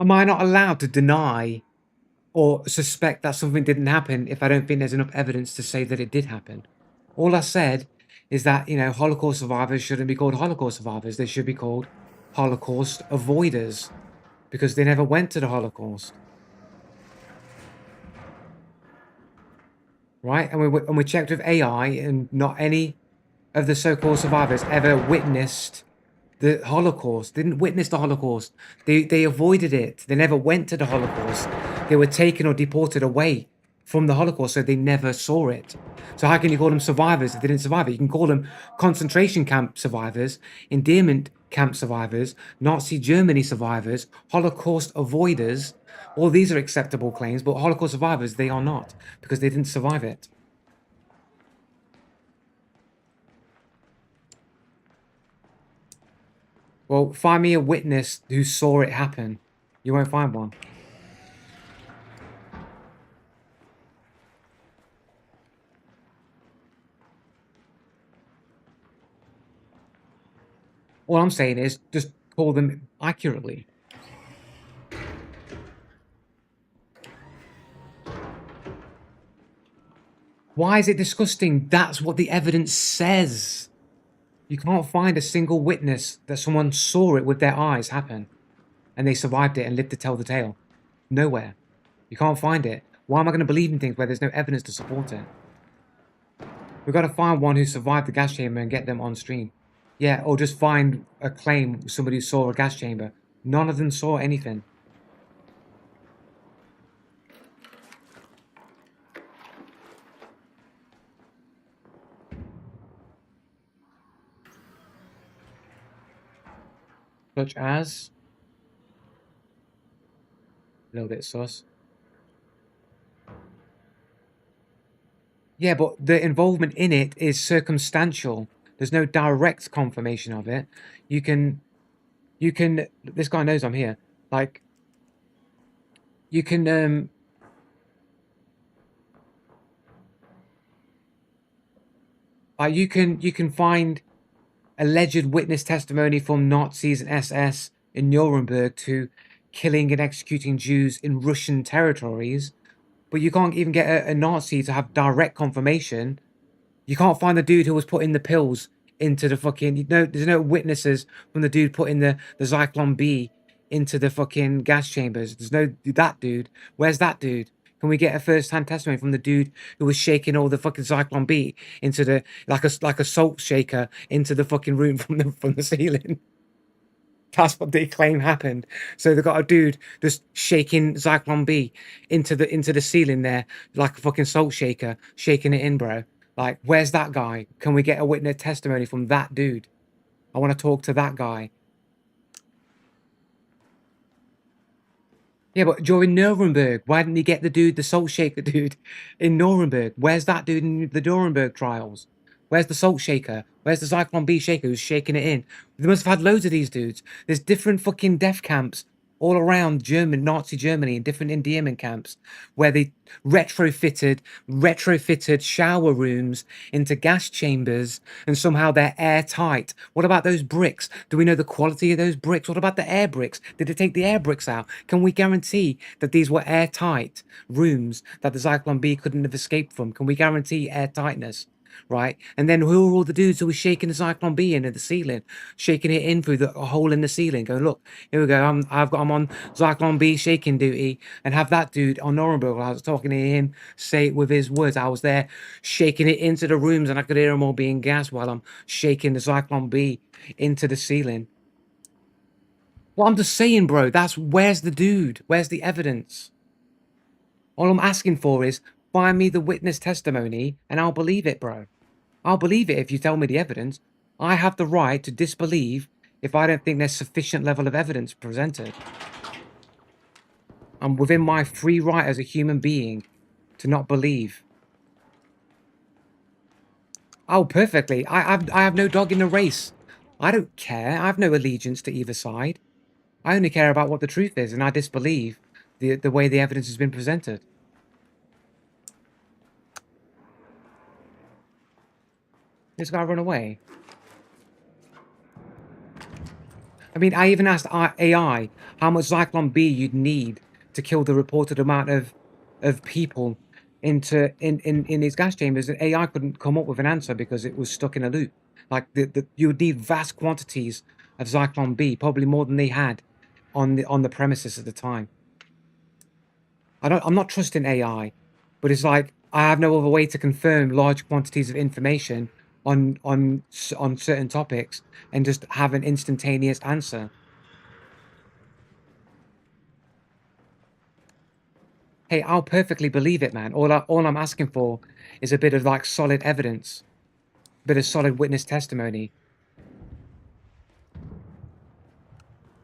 am I not allowed to deny or suspect that something didn't happen if I don't think there's enough evidence to say that it did happen? All I said is that, you know, Holocaust survivors shouldn't be called Holocaust survivors. They should be called Holocaust avoiders because they never went to the Holocaust. Right? And we checked with AI, and not any of the so-called survivors ever witnessed the Holocaust. Didn't witness the Holocaust. They avoided it. They never went to the Holocaust. They were taken or deported away from the Holocaust, so they never saw it. So how can you call them survivors if they didn't survive it? You can call them concentration camp survivors, internment camp survivors, Nazi Germany survivors, Holocaust avoiders. All these are acceptable claims, but Holocaust survivors, they are not, because they didn't survive it. Well, find me a witness who saw it happen. You won't find one. All I'm saying is just call them accurately. Why is it disgusting? That's what the evidence says. You can't find a single witness that someone saw it with their eyes happen and they survived it and lived to tell the tale. Nowhere. You can't find it. Why am I going to believe in things where there's no evidence to support it? We've got to find one who survived the gas chamber and get them on stream. Yeah, or just find a claim somebody who saw a gas chamber. None of them saw anything. Such as... a little bit sus. Yeah, but the involvement in it is circumstantial. There's no direct confirmation of it. You can... This guy knows I'm here. Like... You can, you can find alleged witness testimony from Nazis and SS in Nuremberg to killing and executing Jews in Russian territories, but you can't even get a Nazi to have direct confirmation. You can't find the dude who was putting the pills into the fucking... there's no witnesses from the dude putting the Zyklon B into the fucking gas chambers. There's no... that dude. Where's that dude? Can we get a first-hand testimony from the dude who was shaking all the fucking Zyklon B into the... like a salt shaker into the fucking room from the ceiling? That's what they claim happened. So they've got a dude just shaking Zyklon B into the ceiling there, like a fucking salt shaker, shaking it in, bro. Like, where's that guy? Can we get a witness testimony from that dude? I want to talk to that guy. Yeah, but during Nuremberg, why didn't he get the dude, the salt shaker dude, in Nuremberg? Where's that dude in the Nuremberg trials? Where's the salt shaker? Where's the Zyklon B shaker who's shaking it in? They must have had loads of these dudes. There's different fucking death camps all around Nazi Germany, in different endearment camps, where they retrofitted shower rooms into gas chambers, and somehow they're airtight. What about those bricks? Do we know the quality of those bricks? What about the air bricks? Did they take the air bricks out? Can we guarantee that these were airtight rooms that the Zyklon B couldn't have escaped from? Can we guarantee airtightness? Right, and then who are all the dudes who were shaking the Zyklon B into the ceiling, shaking it in through the hole in the ceiling, going, look, here we go, I'm on Zyklon B shaking duty, and have that dude on Nuremberg, I was talking to him, say it with his words, I was there shaking it into the rooms, and I could hear them all being gassed while I'm shaking the Zyklon B into the ceiling. Well, I'm just saying, bro, where's the dude? Where's the evidence? All I'm asking for is, find me the witness testimony, and I'll believe it, bro. I'll believe it if you tell me the evidence. I have the right to disbelieve if I don't think there's sufficient level of evidence presented. I'm within my free right as a human being to not believe. Oh, perfectly. I have no dog in the race. I don't care. I have no allegiance to either side. I only care about what the truth is, and I disbelieve the way the evidence has been presented. This guy run away. I mean, I even asked AI how much Zyklon B you'd need to kill the reported amount of people in these gas chambers, and AI couldn't come up with an answer because it was stuck in a loop. Like you would need vast quantities of Zyklon B, probably more than they had on the premises at the time. I'm not trusting AI, but it's like I have no other way to confirm large quantities of information on certain topics and just have an instantaneous answer. Hey, I'll perfectly believe it, man. All I'm asking for is a bit of like solid evidence, a bit of solid witness testimony.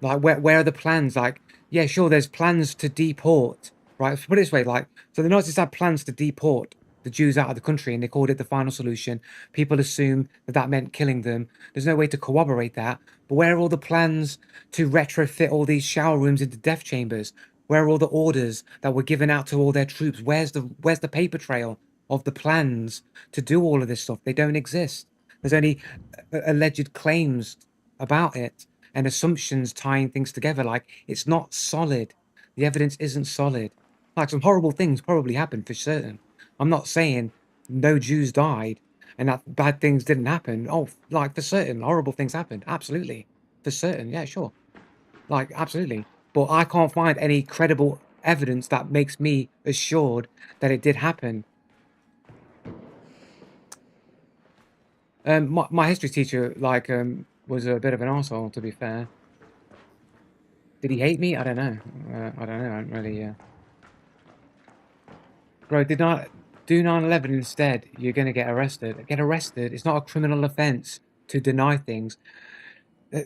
Like where are the plans? Like, yeah, sure, there's plans to deport, right? Put it this way, like, so the Nazis had plans to deport the Jews out of the country, and they called it the final solution. People assume that meant killing them. There's no way to corroborate that. But where are all the plans to retrofit all these shower rooms into death chambers? Where are all the orders that were given out to all their troops? Where's the paper trail of the plans to do all of this stuff? They don't exist. There's only alleged claims about it and assumptions tying things together. Like, it's not solid. The evidence isn't solid. Like, some horrible things probably happened for certain. I'm not saying no Jews died, and that bad things didn't happen. Oh, like for certain, horrible things happened. Absolutely. For certain, yeah, sure. Like, absolutely. But I can't find any credible evidence that makes me assured that it did happen. My history teacher, like, was a bit of an arsehole, to be fair. Did he hate me? I don't know. I don't know. I don't really, Bro, do 9/11 instead. You're going to get arrested. Get arrested. It's not a criminal offense to deny things.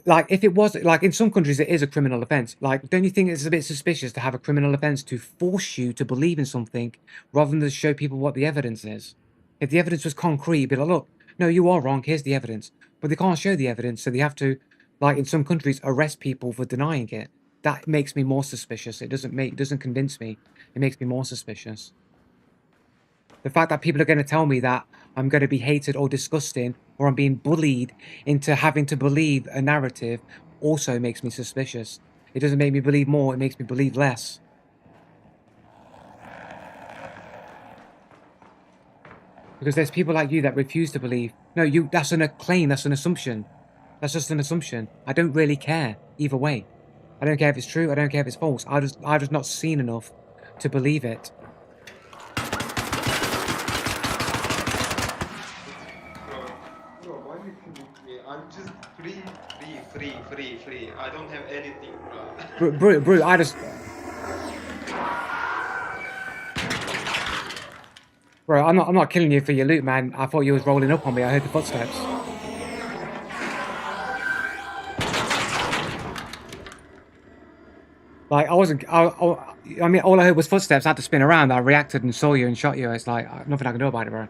Like, if it was, like, in some countries, it is a criminal offense. Like, don't you think it's a bit suspicious to have a criminal offense to force you to believe in something rather than to show people what the evidence is? If the evidence was concrete, you'd be like, look, no, you are wrong. Here's the evidence. But they can't show the evidence, so they have to, like, in some countries, arrest people for denying it. That makes me more suspicious. It doesn't convince me. It makes me more suspicious. The fact that people are going to tell me that I'm going to be hated or disgusting, or I'm being bullied into having to believe a narrative, also makes me suspicious. It doesn't make me believe more, it makes me believe less. Because there's people like you that refuse to believe. No, that's a claim, that's an assumption. That's just an assumption. I don't really care either way. I don't care if it's true, I don't care if it's false. I've just not seen enough to believe it. I'm just free. I don't have anything, bro. Bro, I just... Bro, I'm not killing you for your loot, man. I thought you was rolling up on me. I heard the footsteps. Like, I mean, all I heard was footsteps. I had to spin around. I reacted and saw you and shot you. It's like, nothing I can do about it, bro.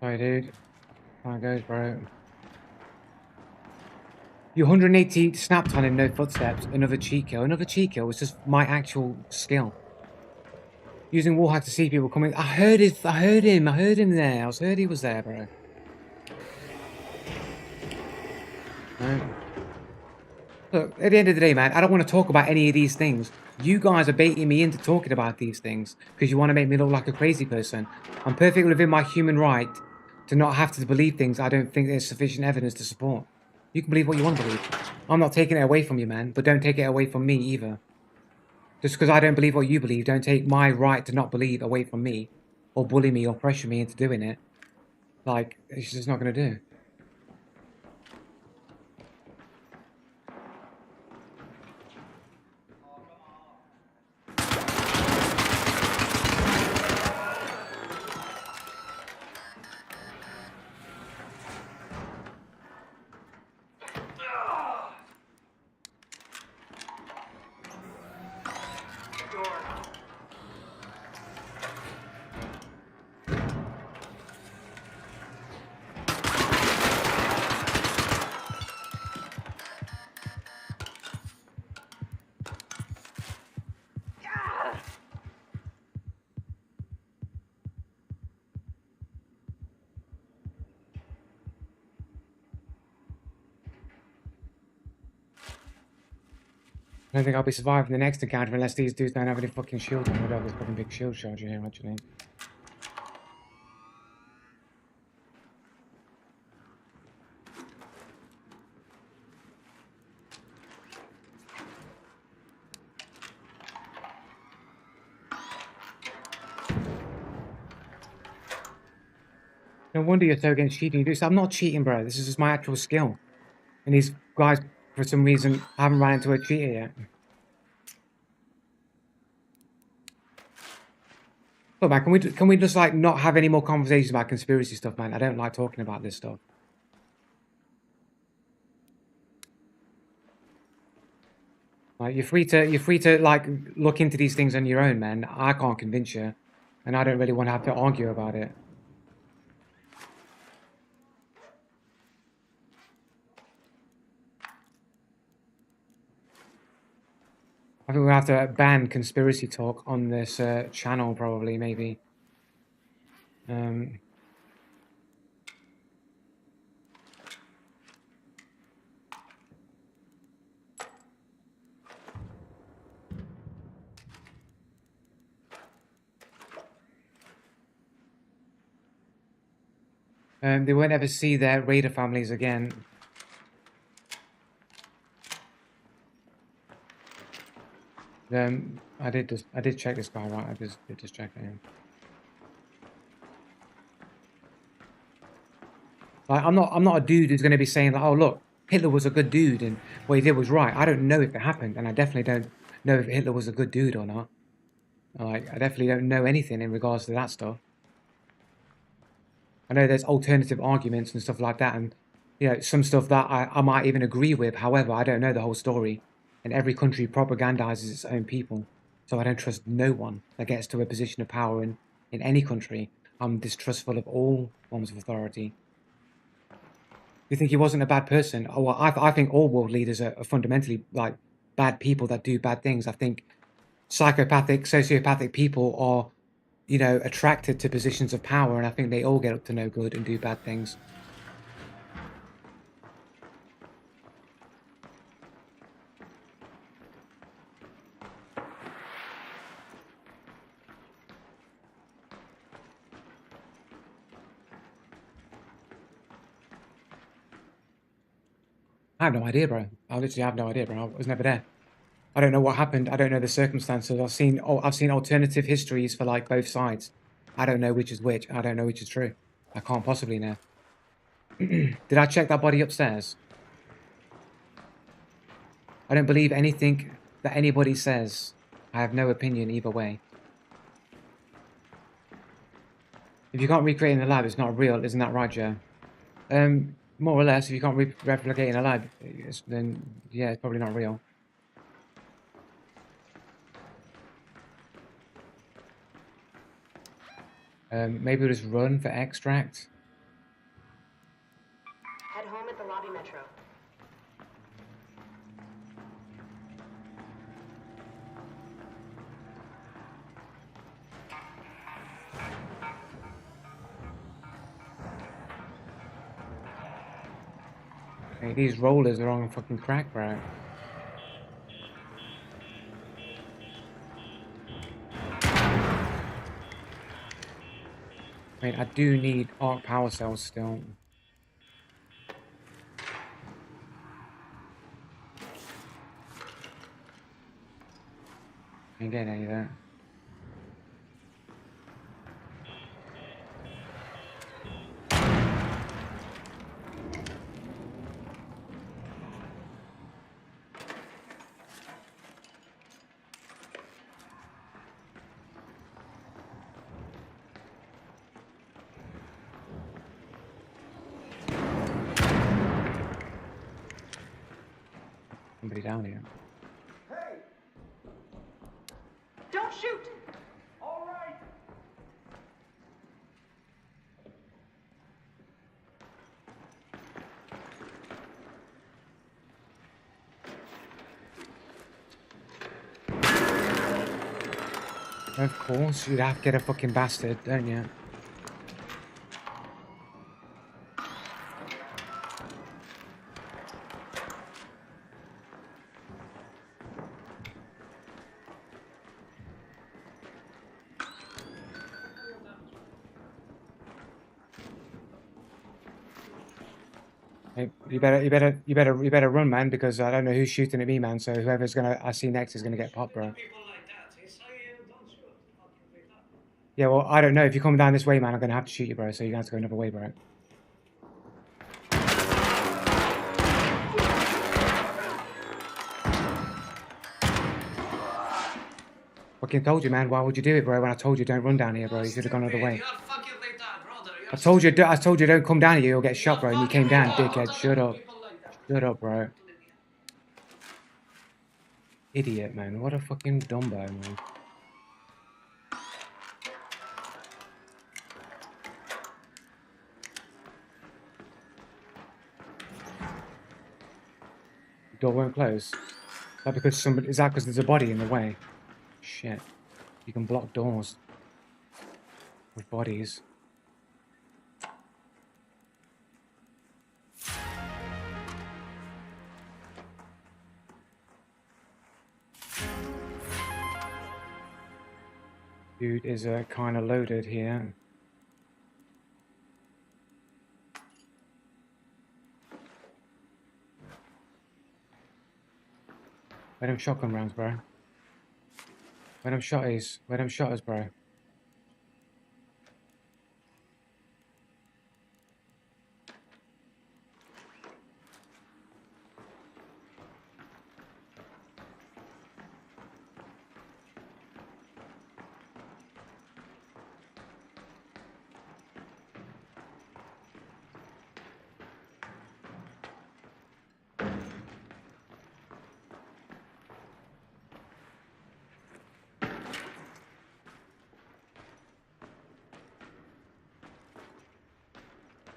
Sorry, dude. How it goes, bro. You 180 snapped on him, no footsteps. Another cheat kill. Another cheat kill was just my actual skill. Using wallhack to see people coming. I heard him there. I heard he was there, bro. No. Look, at the end of the day, man, I don't want to talk about any of these things. You guys are baiting me into talking about these things because you want to make me look like a crazy person. I'm perfectly within my human right to not have to believe things I don't think there's sufficient evidence to support. You can believe what you want to believe. I'm not taking it away from you, man, but don't take it away from me either. Just because I don't believe what you believe, don't take my right to not believe away from me, or bully me or pressure me into doing it. Like, it's just not going to do. I don't think I'll be surviving the next encounter unless these dudes don't have any fucking shield on. Whatever, this fucking big shield charger here, actually. No wonder you're so against cheating. You do. I'm not cheating, bro. This is just my actual skill. And these guys, for some reason, haven't run into a cheater yet. Look, man, can we just like not have any more conversations about conspiracy stuff, man? I don't like talking about this stuff. Like you're free to like look into these things on your own, man. I can't convince you, and I don't really want to have to argue about it. I think we'll have to ban conspiracy talk on this channel, probably, maybe. They won't ever see their raider families again. I did check this guy, right? I did just check him. Like, I'm not a dude who's going to be saying like, oh look, Hitler was a good dude and what he did was right. I don't know if it happened, and I definitely don't know if Hitler was a good dude or not. Like, I definitely don't know anything in regards to that stuff. I know there's alternative arguments and stuff like that, and you know, some stuff that I might even agree with. However, I don't know the whole story, and every country propagandizes its own people, so I don't trust no one that gets to a position of power in any country. I'm distrustful of all forms of authority. You think he wasn't a bad person? Oh, well, I think all world leaders are fundamentally like bad people that do bad things. I think psychopathic, sociopathic people are, you know, attracted to positions of power, and I think they all get up to no good and do bad things. I have no idea, bro. I literally have no idea, bro. I was never there. I don't know what happened. I don't know the circumstances. I've seen alternative histories for like both sides. I don't know which is which. I don't know which is true. I can't possibly know. Did I check that body upstairs? I don't believe anything that anybody says. I have no opinion either way. If you can't recreate in the lab, it's not real. Isn't that right, Joe? More or less, if you can't replicate in a lab, then yeah, it's probably not real. Maybe we'll just run for extract. Head home at the lobby metro. Hey, these rollers are on fucking crack, bro. Wait, I do need arc power cells still. Can't get any of that. Somebody down here. Hey! Don't shoot! All right. Of course, you'd have to get a fucking bastard, don't you? Hey, you better run, man, because I don't know who's shooting at me, man. So whoever's I see next is gonna get popped, bro. Yeah, well, I don't know. If you come down this way, man, I'm gonna have to shoot you, bro. So you're gonna have to go another way, bro. Fucking told you, man. Why would you do it, bro? When I told you don't run down here, bro. You should have gone another way. I told you don't come down here. You'll get shot, bro. And you came down, dickhead. Shut up. Shut up, bro. Idiot, man. What a fucking Dumbo, man. Door won't close. Is that because somebody... Is that because there's a body in the way? Shit. You can block doors with bodies. Dude is kind of loaded here. Where them shotgun rounds, bro? Where them shotties? Where them shotters, bro?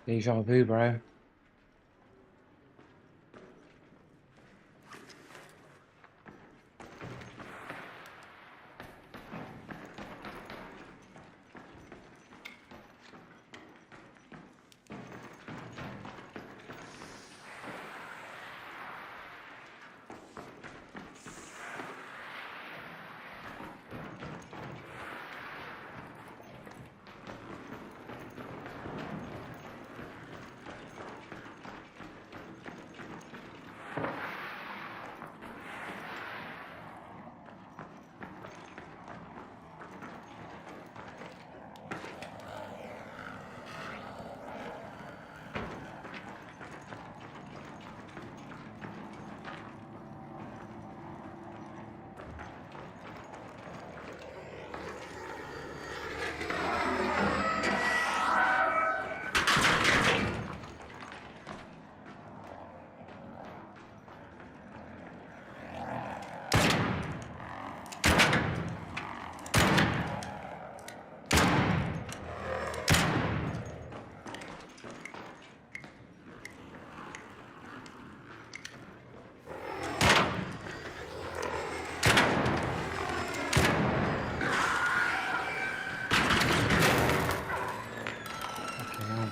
Deja vu, bro.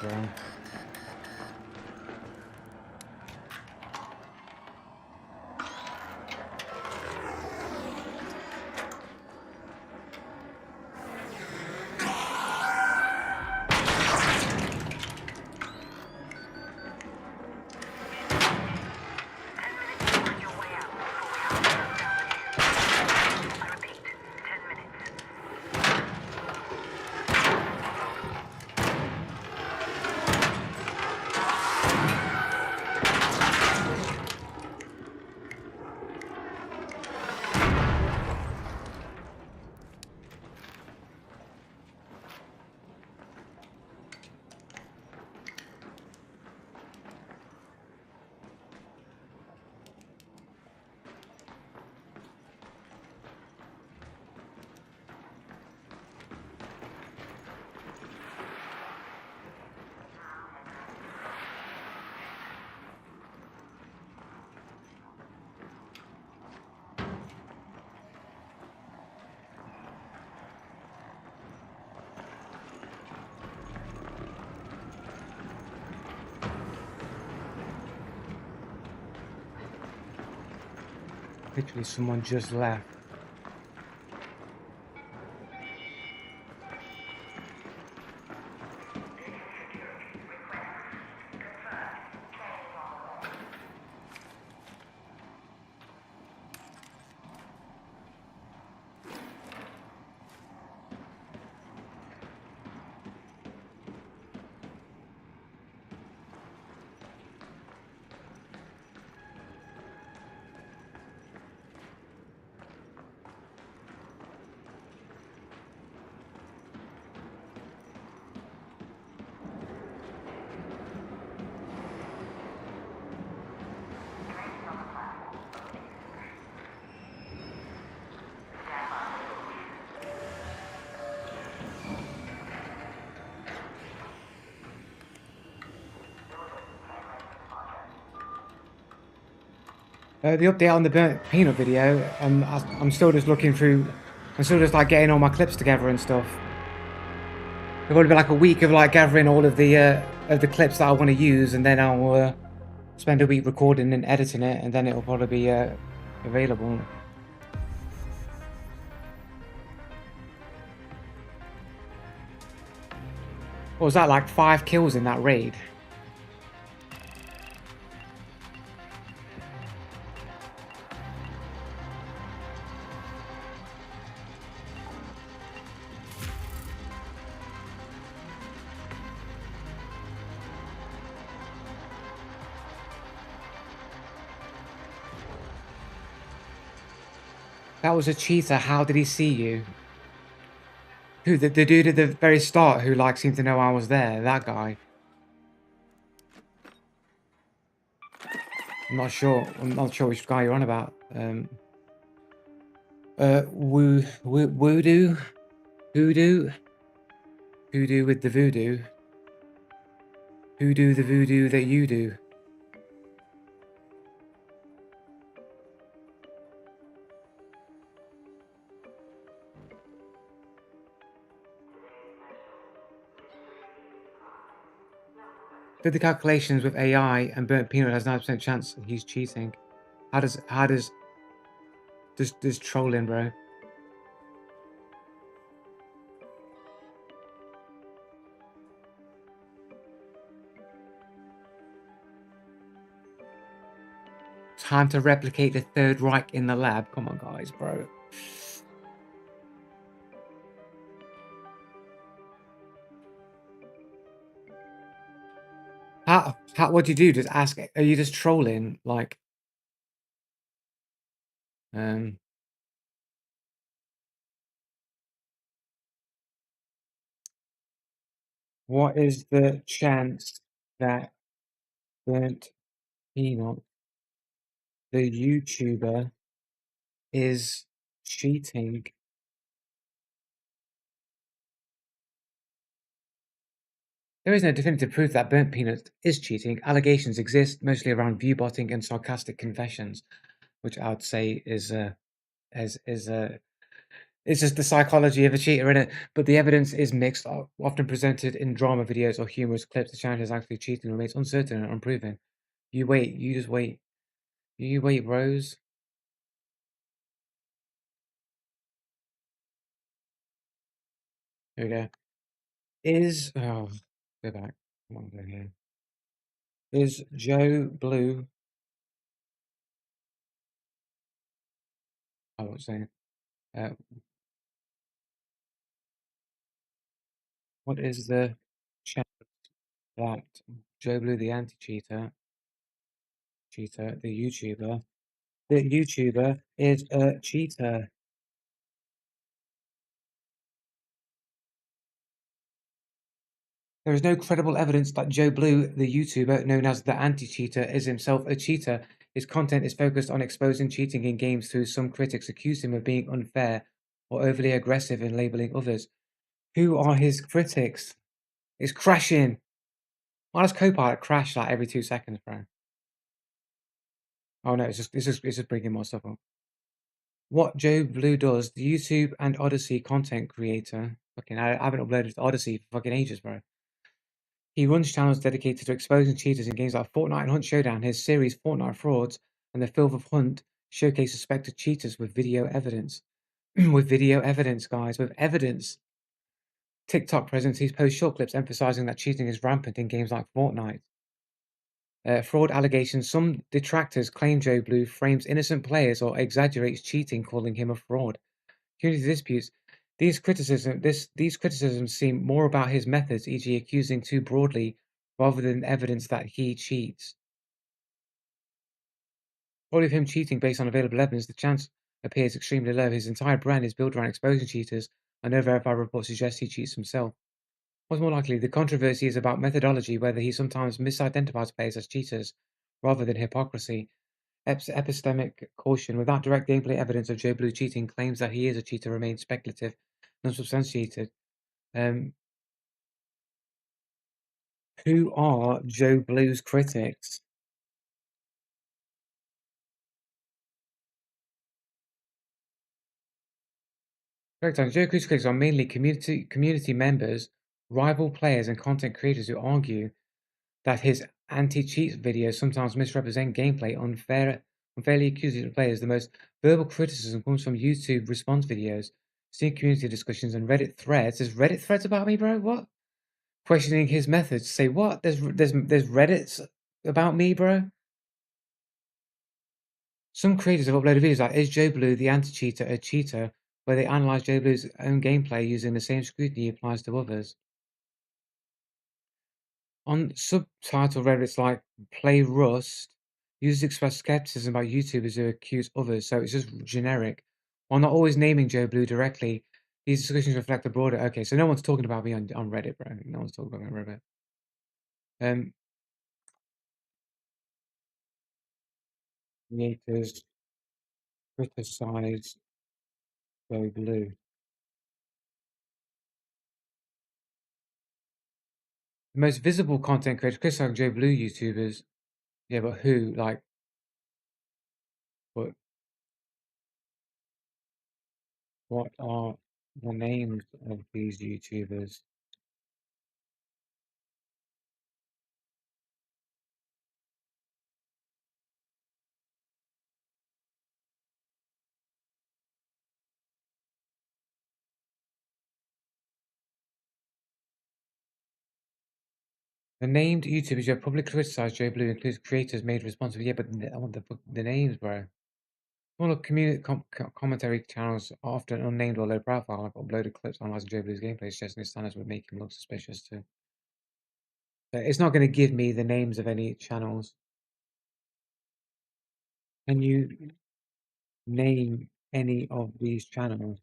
Bro. Literally, someone just left. The update on the burnt peanut video, I'm still just looking through, I'm still just like getting all my clips together and stuff. It'll probably be like a week of like gathering all of the clips that I want to use, and then I'll spend a week recording and editing it, and then it'll probably be available. What was that, like 5 kills in that raid? That was a cheater. How did he see you? Who, the dude at the very start who like seemed to know I was there? That guy? I'm not sure. I'm not sure which guy you're on about. Voodoo? Hoodoo? Hoodoo with the voodoo? Who do the voodoo that you do? Did the calculations with AI and burnt peanut has 9% chance he's cheating. How does trolling, bro? Time to replicate the Third Reich in the lab. Come on, guys, bro. What do you do? Just ask, are you just trolling? Like, what is the chance that burnt peanut, the YouTuber, is cheating? There is no definitive proof that burnt peanut is cheating. Allegations exist, mostly around view botting and sarcastic confessions, which I would say is it's just the psychology of a cheater in it. But the evidence is mixed, often presented in drama videos or humorous clips. The challenge is actually cheating remains uncertain and unproven. You wait, you just wait. You wait, Rose. Here we go. Go back. Come on, go here. Is Joe Blue? I was saying. What is the chance that Joe Blue, the anti-cheater, the YouTuber is a cheater? There is no credible evidence that Joe Blue, the YouTuber known as the anti-cheater, is himself a cheater. His content is focused on exposing cheating in games through some critics accuse him of being unfair or overly aggressive in labeling others. Who are his critics? It's crashing. Why does Copilot crash like every 2 seconds, bro? Oh no, it's just bringing more stuff up. What Joe Blue does, the YouTube and Odyssey content creator. Fucking, I haven't uploaded to Odyssey for fucking ages, bro. He runs channels dedicated to exposing cheaters in games like Fortnite and Hunt Showdown. His series Fortnite Frauds and The Filth of Hunt showcase suspected cheaters with video evidence. With video evidence, guys, with evidence. TikTok presence, he posts short clips emphasizing that cheating is rampant in games like Fortnite. Fraud allegations. Some detractors claim Joe Blue frames innocent players or exaggerates cheating, calling him a fraud. Community disputes. These criticisms seem more about his methods, e.g. accusing too broadly, rather than evidence that he cheats. Probably of him cheating based on available evidence, the chance appears extremely low. His entire brand is built around exposing cheaters, and no verified reports suggest he cheats himself. What's more likely, the controversy is about methodology, whether he sometimes misidentifies players as cheaters, rather than hypocrisy. Epistemic caution. Without direct gameplay evidence of Joe Blue cheating, claims that he is a cheater remain speculative, unsubstantiated. Who are Joe Blue's critics? Correct. Joe Cruise critics are mainly community members, rival players, and content creators who argue that his anti-cheat videos sometimes misrepresent gameplay, unfairly accusing players. The most verbal criticism comes from YouTube response videos, Steam community discussions, and Reddit threads. There's Reddit threads about me, bro? What? Questioning his methods. Say what? There's Reddits about me, bro? Some creators have uploaded videos like, is Joe Blue the anti-cheater a cheater, where they analyze Joe Blue's own gameplay using the same scrutiny he applies to others. On subtitle Reddits like Play Rust, users express skepticism about YouTubers who accuse others, so it's just generic. While not always naming Joe Blue directly, these discussions reflect a broader... Okay, so no one's talking about me on Reddit, bro. No one's talking about me on Reddit. Creators criticize Joe Blue. The most visible content creators criticize Joe Blue YouTubers. Yeah, but who? Like, what are the names of these YouTubers? The named YouTubers who have publicly criticized Joe Blue includes creators made responsible. Yeah, but I want the names, bro. Smaller community commentary channels are often unnamed or low profile. I've uploaded clips analyzing Joe Blue's gameplay, suggesting his standards would make him look suspicious too. But it's not going to give me the names of any channels. Can you name any of these channels?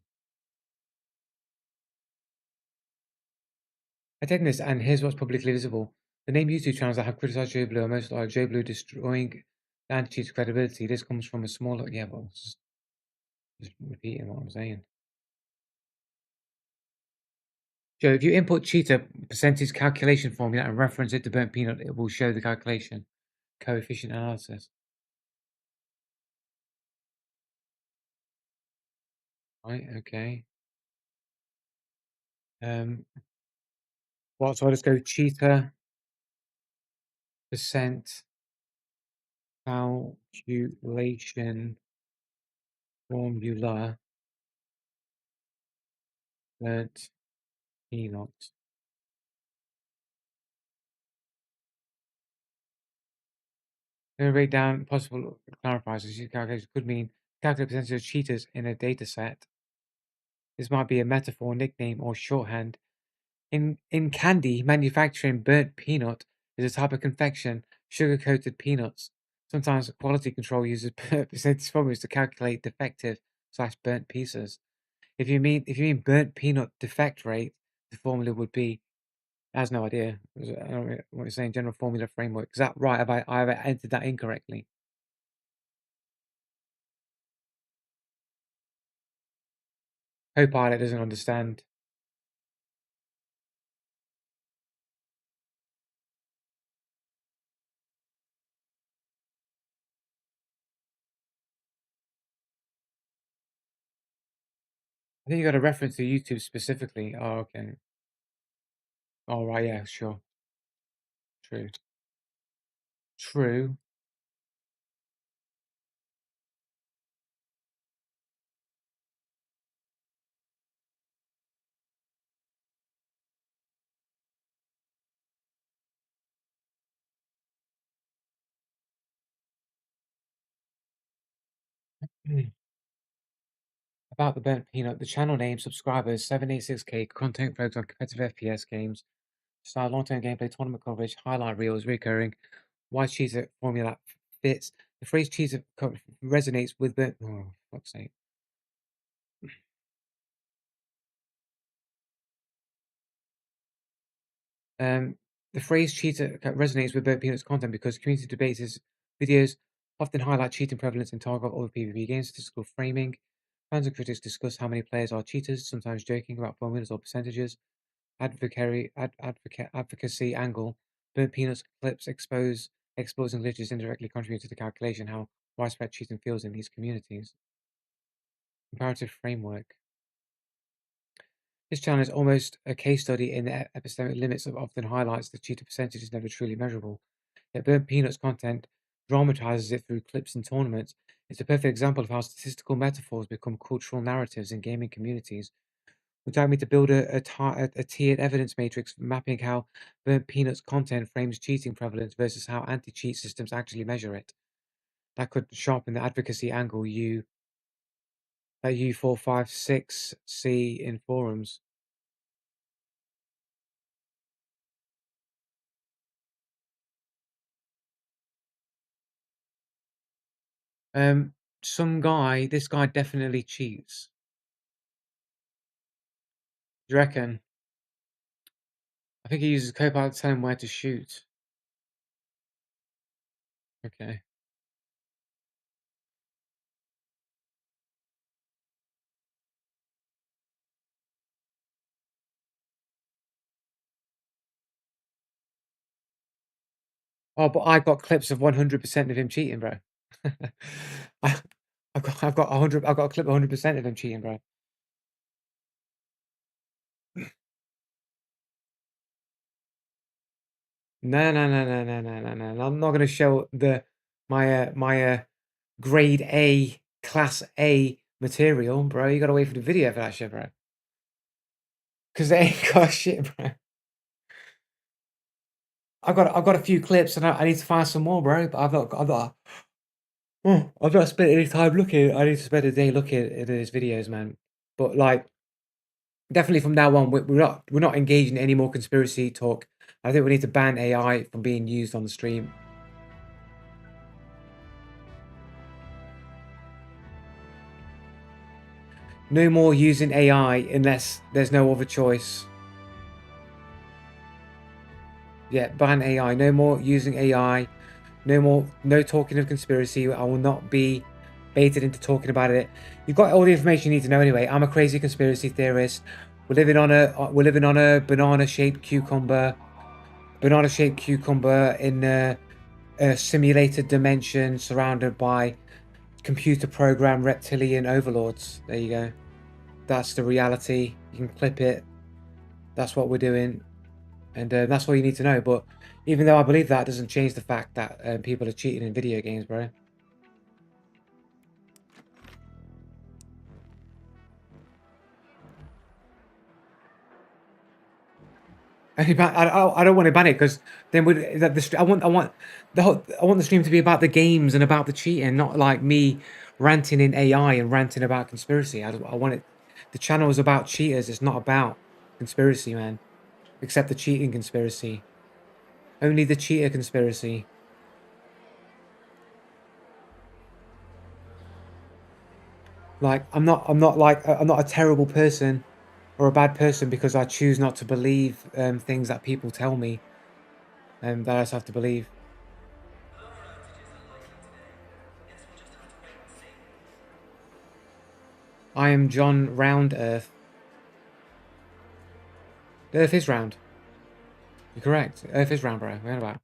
I take this, and here's what's publicly visible. The named YouTube channels that have criticized Joe Blue are most like Joe Blue destroying the anti-cheat's credibility. This comes from a smaller... Yeah, but just repeating what I'm saying. Joe, if you input cheater percentage calculation formula and reference it to burnt peanut, it will show the calculation. Coefficient analysis. Right, okay. What, so I'll just go cheater percent calculation formula burnt peanut. Going to break down possible clarifiers. This calculation could mean calculate percentage of cheaters in a data set. This might be a metaphor, nickname, or shorthand. In candy, manufacturing burnt peanut is a type of confection, sugar-coated peanuts. Sometimes quality control uses percentage formulas to calculate defective/burnt pieces. If you mean burnt peanut defect rate, the formula would be... I have no idea. I don't know what you're saying. General formula framework. Is that right? Have I entered that incorrectly? Copilot doesn't understand. I think you got a reference to YouTube specifically. Oh, okay. Oh, right. Yeah, sure. True. True. About the burnt peanut, the channel name, subscribers, 786K, content focused on competitive FPS games, style, long-term gameplay, tournament coverage, highlight reels, recurring, why cheater formula fits. The phrase cheater resonates with burnt... Oh, fuck's sake. The phrase cheater resonates with burnt peanuts content because community debates his videos often highlight cheating prevalence in Tarkov or PvP games, statistical framing. Fans and critics discuss how many players are cheaters, sometimes joking about formulas or percentages. Advocacy angle. Burnt peanuts clips expose exploits and glitches indirectly contribute to the calculation how widespread cheating feels in these communities. Comparative framework. This channel is almost a case study in the epistemic limits of often highlights the cheater percentage is never truly measurable. Yet Burnt Peanuts content dramatizes it through clips and tournaments. It's a perfect example of how statistical metaphors become cultural narratives in gaming communities. Would you like me to build a tiered evidence matrix mapping how Burnt Peanuts content frames cheating prevalence versus how anti-cheat systems actually measure it? That could sharpen the advocacy angle that U456 see in forums. This guy definitely cheats. Do you reckon? I think he uses Copilot to tell him where to shoot. Okay. Oh, but I got clips of 100% of him cheating, bro. I've got a clip of 100% of him cheating, bro. No, no, no, no, no, no, no, no. I'm not gonna show my grade A, class A material, bro. You gotta wait for the video for that shit, bro. Because they ain't got shit, bro. I've got a few clips and I need to find some more, bro. But I've not spent any time looking. I need to spend a day looking at his videos, man. But like, definitely from now on, we're not engaging in any more conspiracy talk. I think we need to ban AI from being used on the stream. No more using AI unless there's no other choice. Yeah, ban AI. No more using AI. No talking of conspiracy. I will not be baited into talking about it. You've got all the information you need to know anyway. I'm a crazy conspiracy theorist. We're living on a banana-shaped cucumber. Banana-shaped cucumber in a simulated dimension surrounded by computer program reptilian overlords. There you go. That's the reality. You can clip it. That's what we're doing. And that's all you need to know. But even though I believe that, doesn't change the fact that people are cheating in video games, bro. I don't want to ban it because then I want the stream to be about the games and about the cheating, not like me ranting in AI and ranting about conspiracy. I want it. The channel is about cheaters. It's not about conspiracy, man. Except the cheating conspiracy. Only the cheater conspiracy. Like I'm not a terrible person or a bad person because I choose not to believe things that people tell me that I just have to believe. I am John Round Earth. The Earth is round. You're correct. Earth is round, bro. What about?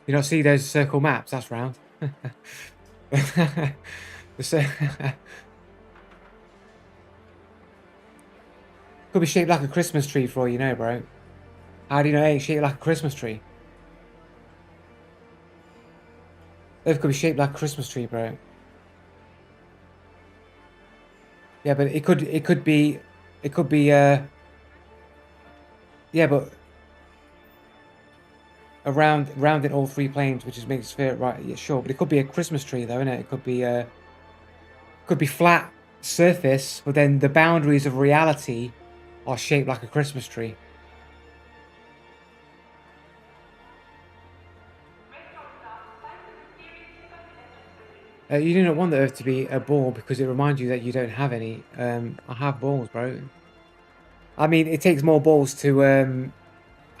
You not see those circle maps? That's round. Could be shaped like a Christmas tree for all you know, bro. How do you know it ain't shaped like a Christmas tree? Earth could be shaped like a Christmas tree, bro. Yeah, but it could be yeah, but round in all three planes, which is makes sphere, right? Yeah, sure, but it could be a Christmas tree though, innit? It could be flat surface, but then the boundaries of reality are shaped like a Christmas tree. You do not want the Earth to be a ball because it reminds you that you don't have any. I have balls, bro. I mean, it takes more balls to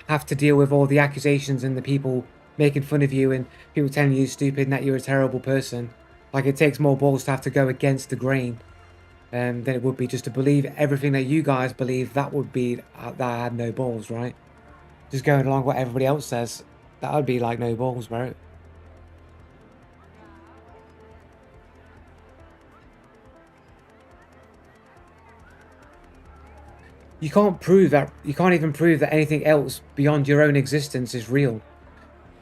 have to deal with all the accusations and the people making fun of you and people telling you you're stupid and that you're a terrible person. Like, it takes more balls to have to go against the grain than it would be just to believe everything that you guys believe. That would be that I had no balls, right? Just going along what everybody else says. That would be like no balls, bro. You can't prove that. You can't even prove that anything else beyond your own existence is real.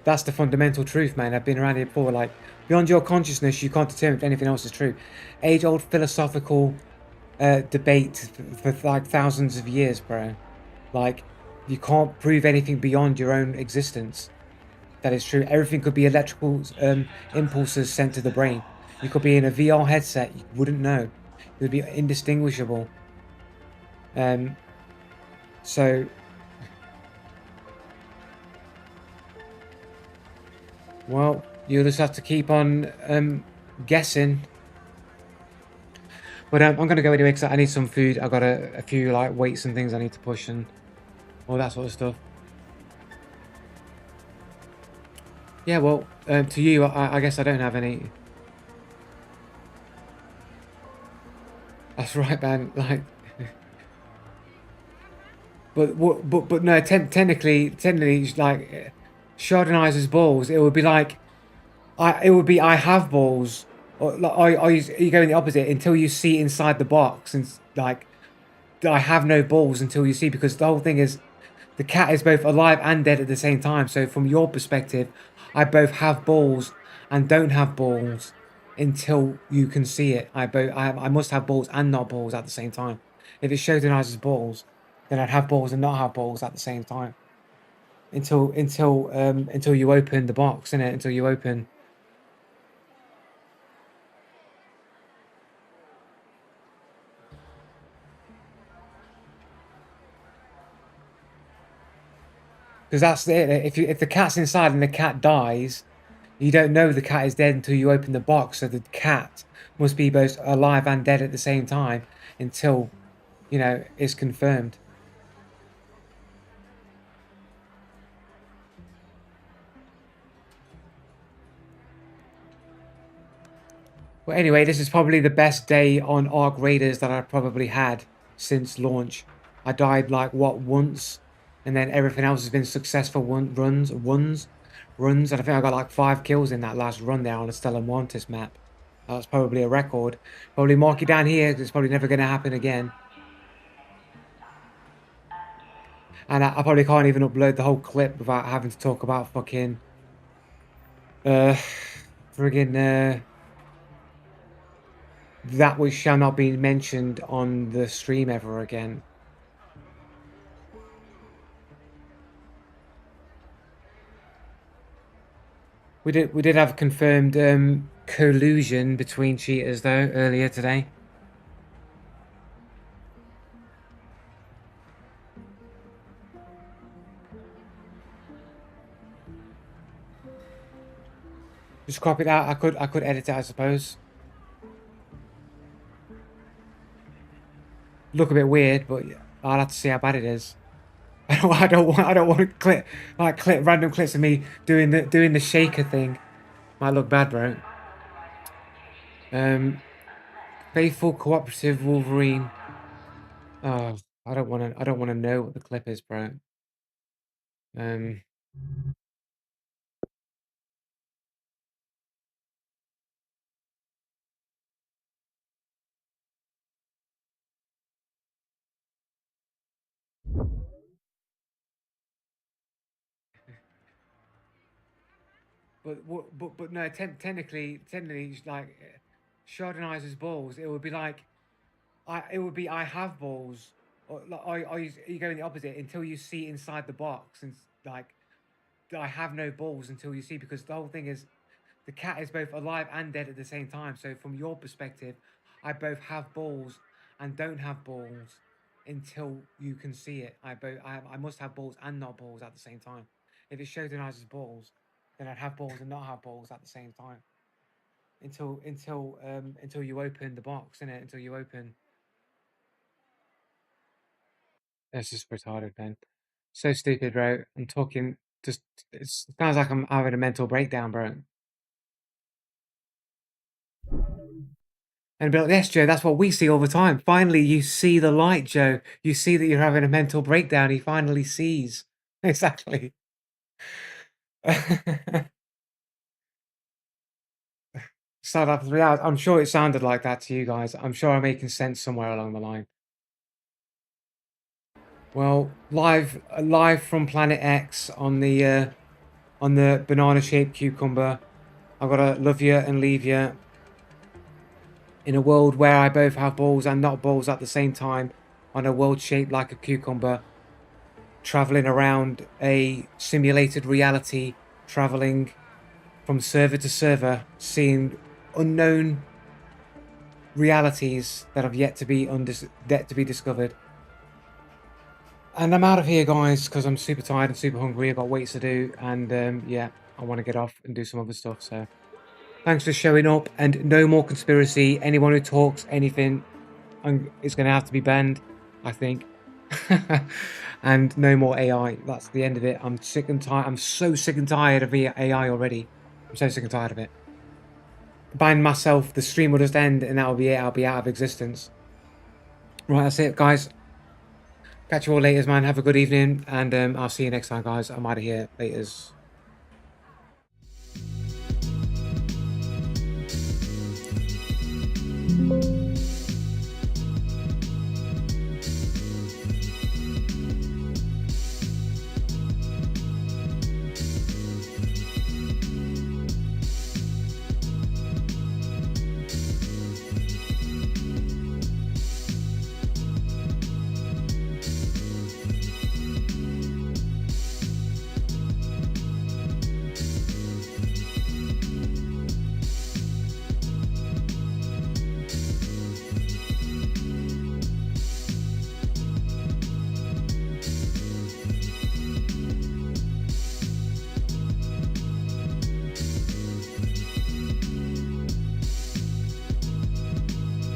That's the fundamental truth, man. I've been around here before. Like, beyond your consciousness, you can't determine if anything else is true. Age-old philosophical debate for like thousands of years, bro. Like, you can't prove anything beyond your own existence that is true. Everything could be electrical impulses sent to the brain. You could be in a VR headset. You wouldn't know. It would be indistinguishable. So well, you'll just have to keep on guessing. But I'm gonna go anyway because I need some food. I got a few like weights and things I need to push and all that sort of stuff. Yeah, well, to you, I guess I don't have any. That's right, man. Like, but no. Technically, like Chardonnay's balls. It would be like, I have balls, or like you go in the opposite until you see inside the box, and like, I have no balls until you see, because the whole thing is, the cat is both alive and dead at the same time. So from your perspective, I both have balls and don't have balls until you can see it. I must have balls and not balls at the same time. If it Chardonnay's balls, then I'd have balls and not have balls at the same time. Until you open the box, innit? Until you open. Because that's it. If the cat's inside and the cat dies, you don't know the cat is dead until you open the box. So the cat must be both alive and dead at the same time until, you know, it's confirmed. Well, anyway, this is probably the best day on Ark Raiders that I've probably had since launch. I died like, what, once? And then everything else has been successful runs. And I think I got like 5 kills in that last run there on the Stellar-Montes map. That's probably a record. Probably mark it down here, because it's probably never going to happen again. And I probably can't even upload the whole clip without having to talk about fucking... friggin'... that which shall not be mentioned on the stream ever again. We did have confirmed collusion between cheaters though earlier today. Just crop it out. I could edit it, I suppose. Look a bit weird, but I'll have to see how bad it is. I don't want to clip random clips of me doing the shaker thing. Might look bad, bro. Faithful cooperative Wolverine. Oh, I don't want to know what the clip is, bro. But no, technically, like Chardonnay's balls, it would be like, I have balls, or like you go in the opposite until you see inside the box, and like, I have no balls until you see, because the whole thing is, the cat is both alive and dead at the same time. So from your perspective, I both have balls and don't have balls until you can see it. I must have balls and not balls at the same time. If it Chardonnay's balls, then I'd have balls and not have balls at the same time. Until you open the box, innit? Until you open. That's just retarded, man. So stupid, bro. I'm talking. Just it sounds like I'm having a mental breakdown, bro. And be like, yes, Joe, that's what we see all the time. Finally, you see the light, Joe. You see that you're having a mental breakdown. He finally sees. Exactly. Start after 3 hours. I'm sure it sounded like that to you guys. I'm sure I'm making sense somewhere along the line. Well, live from Planet X on the banana-shaped cucumber. I've got to love you and leave you in a world where I both have balls and not balls at the same time, on a world shaped like a cucumber, traveling around a simulated reality, traveling from server to server, seeing unknown realities that have yet to be discovered. And I'm out of here, guys, because I'm super tired and super hungry. I've got weights to do, and yeah, I want to get off and do some other stuff. So thanks for showing up, and no more conspiracy. Anyone who talks anything is going to have to be banned, I think. And no more AI. That's the end of it. I'm sick and tired. I'm so sick and tired of AI already. I'm so sick and tired of it. Ban myself. The stream will just end, and that'll be it. I'll be out of existence. Right, that's it, guys. Catch you all later, man. Have a good evening, and I'll see you next time, guys. I'm out of here. Laters.